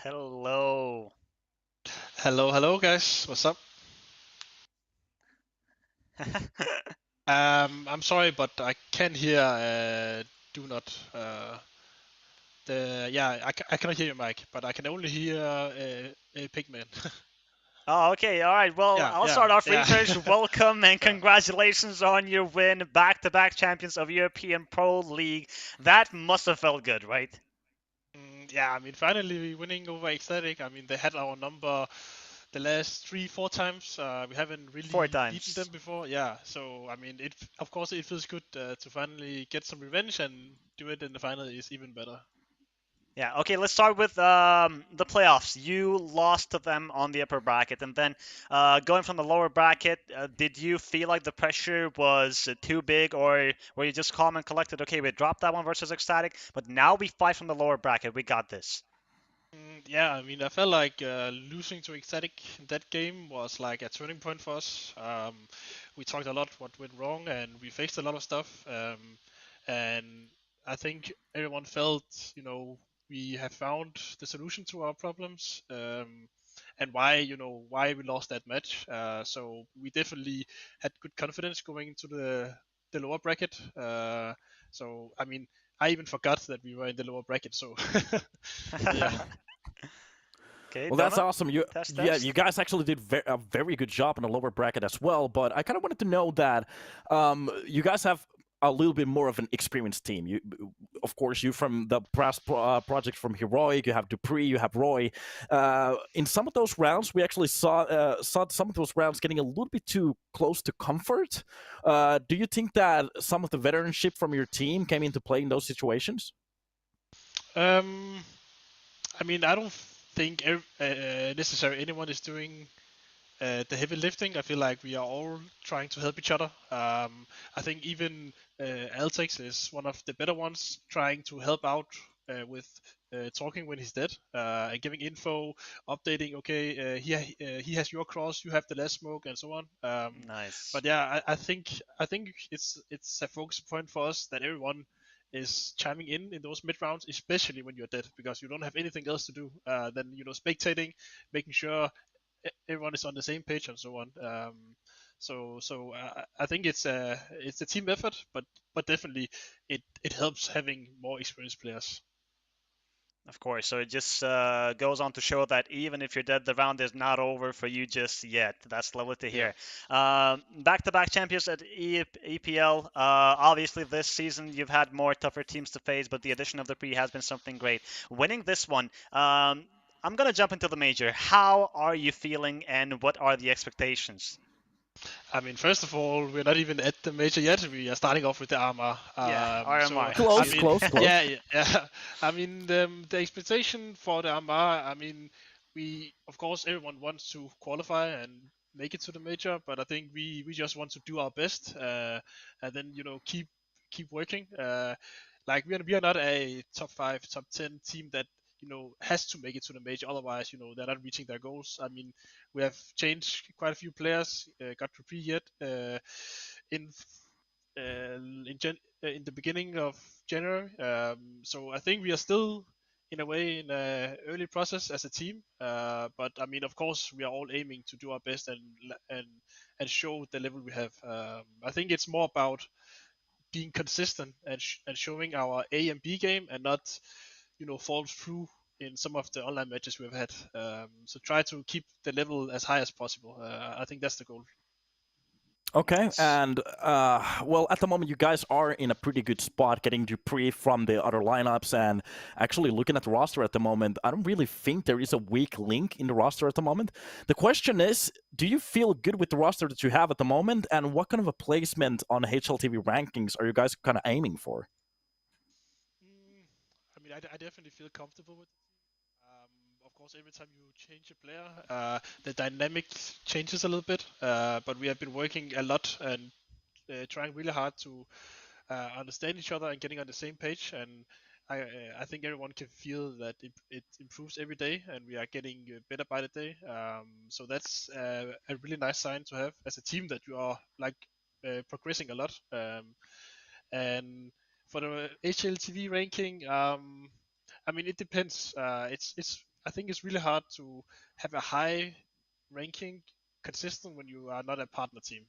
Hello. Hello, guys. What's up? I'm sorry, but I can't hear. Do not. I cannot hear your mic, but I can only hear Pigman. Oh, okay, all right. Well, I'll start off. yeah. Refresh, welcome and Yeah. congratulations on your win. Back-to-back champions of European Pro League. That must have felt good, right? Yeah, I mean, finally winning over ECSTATIC. I mean, they had our number the last 3-4 times. We haven't Four really beaten them times. before. Yeah, so I mean, of course it feels good to finally get some revenge, and do it in the final is even better. Yeah, okay, let's start with the playoffs. You lost to them on the upper bracket, and then going from the lower bracket, did you feel like the pressure was too big, or were you just calm and collected? Okay, we dropped that one versus Ecstatic, but now we fight from the lower bracket. We got this. Yeah, I mean, I felt like losing to ECSTATIC in that game was like a turning point for us. We talked a lot what went wrong, and we faced a lot of stuff. And I think everyone felt, we have found the solution to our problems, and why we lost that match. So we definitely had good confidence going into the lower bracket. So I mean, I even forgot that we were in the lower bracket. So yeah. Okay, Well, that's Donna? awesome. You, Test, yeah, test. you guys actually did a very good job in the lower bracket as well. But I kind of wanted to know that you guys have a little bit more of an experienced team. You, of course, you from the project from Heroic. You have Dupree. You have Roy. In some of those rounds, we actually saw some of those rounds getting a little bit too close to comfort. Do you think that some of the veteranship from your team came into play in those situations? I mean, I don't think necessarily anyone is doing the heavy lifting. I feel like we are all trying to help each other. I think even aTTaX is one of the better ones, trying to help out with talking when he's dead and giving info, updating. Okay, he has your cross, you have the less smoke, and so on. Nice. But yeah, I think it's a focus point for us that everyone is chiming in those mid rounds, especially when you're dead, because you don't have anything else to do than spectating, making sure everyone is on the same page and so on. I think it's a team effort, but definitely it helps having more experienced players. Of course. So it just goes on to show that even if you're dead, the round is not over for you just yet. That's lovely to Yeah. hear. Back-to-back champions at EPL. Obviously, this season you've had more tougher teams to face, but the addition of the Pre has been something great. Winning this one, I'm gonna jump into the major. How are you feeling, and what are the expectations? I mean, first of all, we're not even at the major yet. We are starting off with the armor. Yeah, So RMR. I Close, mean, close, close. yeah. I mean, the expectation for the armor. I mean, we of course everyone wants to qualify and make it to the major, but I think we just want to do our best and then keep working. Like we are not a top 5, top 10 team that has to make it to the major. Otherwise, they're not reaching their goals. I mean, we have changed quite a few players. Got Dupree yet in in the beginning of January. So I think we are still in a way in a early process as a team. But I mean, of course, we are all aiming to do our best and show the level we have. I think it's more about being consistent and showing our A and B game and not fall through in some of the online matches we've had. So try to keep the level as high as possible. I think that's the goal. Okay, Nice. and well, at the moment, you guys are in a pretty good spot getting Dupree from the other lineups, and actually looking at the roster at the moment, I don't really think there is a weak link in the roster at the moment. The question is, do you feel good with the roster that you have at the moment, and what kind of a placement on HLTV rankings are you guys kind of aiming for? I mean, I definitely feel comfortable with. Of course, every time you change a player, the dynamic changes a little bit. But we have been working a lot and trying really hard to understand each other and getting on the same page. And I think everyone can feel that it improves every day, and we are getting better by the day. So that's a really nice sign to have as a team that you are like progressing a lot. And for the HLTV ranking, I mean it depends. It's I think it's really hard to have a high ranking consistent when you are not a partner team.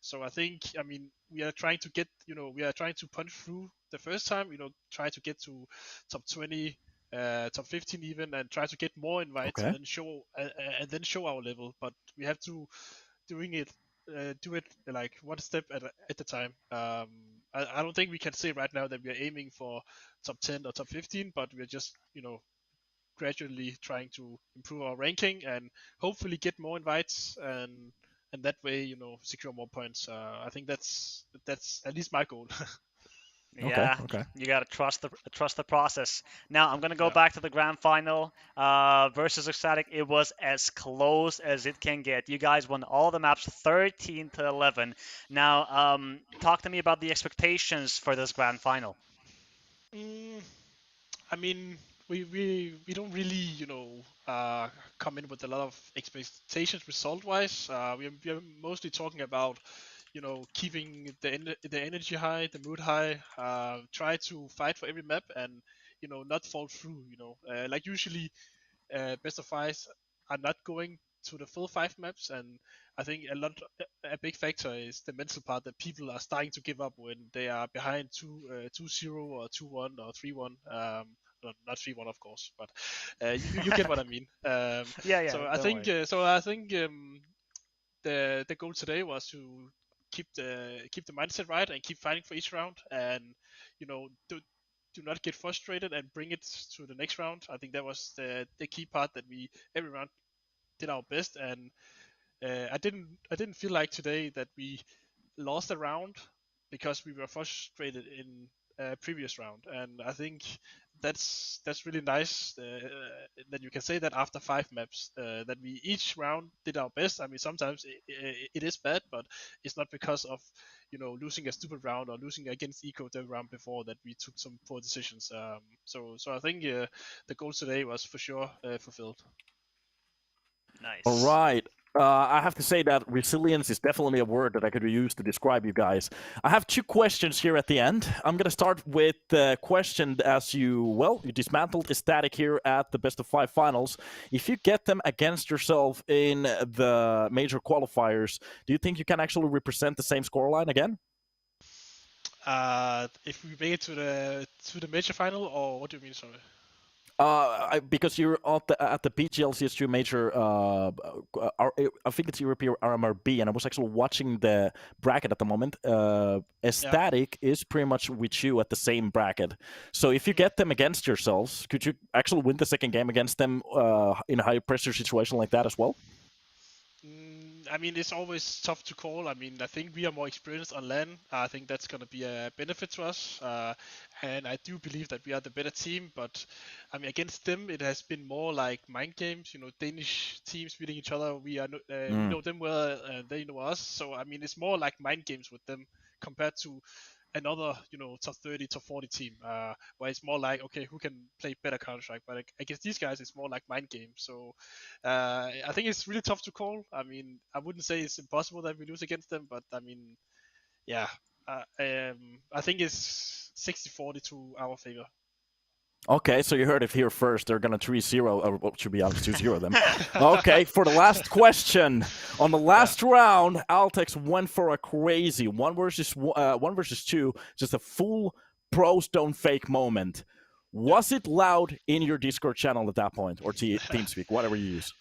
So I think, I mean, we are trying to get, we are trying to punch through the first time, try to get to top 20, top 15 even, and try to get more invites Okay. and then show our level. But we have to do it like one step at a time. I don't think we can say right now that we are aiming for top 10 or top 15, but we're just, gradually trying to improve our ranking and hopefully get more invites and that way secure more points. I think that's at least my goal. Okay. Yeah, Okay. you gotta trust the process. Now I'm gonna go Yeah. back to the grand final versus ECSTATIC. It was as close as it can get. You guys won all the maps 13 to 11. Now, talk to me about the expectations for this grand final. Mm, I mean, we don't really, come in with a lot of expectations result-wise. We are mostly talking about, keeping the energy high, the mood high. Try to fight for every map and, not fall through. Like usually, best of fives are not going to the full 5 maps, and I think a big factor is the mental part that people are starting to give up when they are behind 2-0 or 2-1 or 3-1. Not 3-1 of course, but you get what I mean. Yeah, So I don't think worry. the goal today was to keep the mindset right and keep fighting for each round, and do not get frustrated and bring it to the next round. I think that was the key part, that we every round did our best, and I didn't feel like today that we lost a round because we were frustrated in a previous round, and I think that's really nice that you can say that after 5 maps, that we each round did our best. I mean, sometimes it is bad, but it's not because of losing a stupid round or losing against Eco the round before that we took some poor decisions. So I think the goal today was for sure fulfilled. All Nice. right. I have to say that resilience is definitely a word that I could use to describe you guys. I have 2 questions here at the end. I'm going to start with the question as you dismantled ECSTATIC here at the best of 5 finals. If you get them against yourself in the major qualifiers, do you think you can actually represent the same scoreline again? If we make it to the major final, or what do you mean, sorry? Because you're at the PGLCS2 major, I think it's European RMRB, and I was actually watching the bracket at the moment. ECSTATIC is pretty much with you at the same bracket. So if you get them against yourselves, could you actually win the second game against them in a high pressure situation like that as well? I mean, it's always tough to call. I mean, I think we are more experienced on LAN. I think that's going to be a benefit to us. And I do believe that we are the better team. But, I mean, against them, it has been more like mind games. Danish teams beating each other. We know them well, and they know us. So, I mean, it's more like mind games with them compared to another, top 30, top 40 team, where it's more like, okay, who can play better Counter-Strike? But against these guys, it's more like mind games. So I think it's really tough to call. I mean, I wouldn't say it's impossible that we lose against them, but I mean, yeah, I think it's 60-40 to our favor. Okay, so you heard it here first. They're going to 3-0, or well, should be honest, 2-0 them. Okay, for the last question. On the last round, aTTaX went for a crazy 1 versus 2, just a full pros don't fake moment. Was it loud in your Discord channel at that point, or TeamSpeak, whatever you use?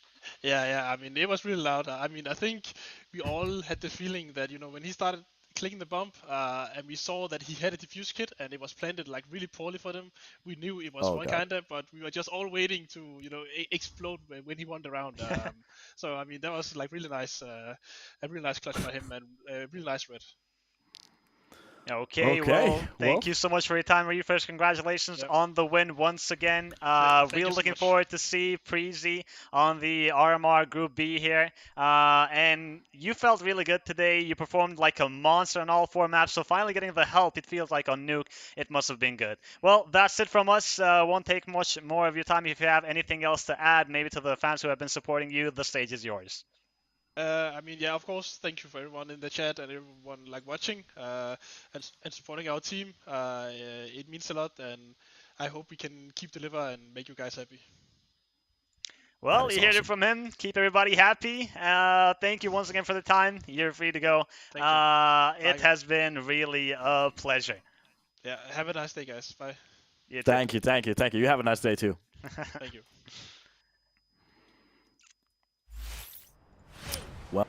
Yeah. I mean, it was really loud. I mean, I think we all had the feeling that when he started clicking the bomb, and we saw that he had a diffuse kit and it was planted like really poorly for them. We knew it was one kinda, but we were just all waiting to explode when he won the round. So I mean, that was like really nice, a really nice clutch by him, and a really nice red. Okay, well, thank you so much for your time, Refresh. Congratulations on the win once again. Really looking forward to see Preasy on the RMR Group B here. And you felt really good today. You performed like a monster on all 4 maps, so finally getting the help, it feels like on Nuke, it must have been good. Well, that's it from us. Won't take much more of your time. If you have anything else to add, maybe to the fans who have been supporting you, the stage is yours. I mean, yeah, of course. Thank you for everyone in the chat and everyone like watching and supporting our team. It means a lot, and I hope we can keep deliver and make you guys happy. Well, is you heard awesome. it from him. Keep everybody happy. Thank you once again for the time. You're free to go. Thank you. It has been really a pleasure. Yeah, have a nice day, guys. Bye. You too. Thank you, thank you, thank you. You have a nice day too. Thank you. Well.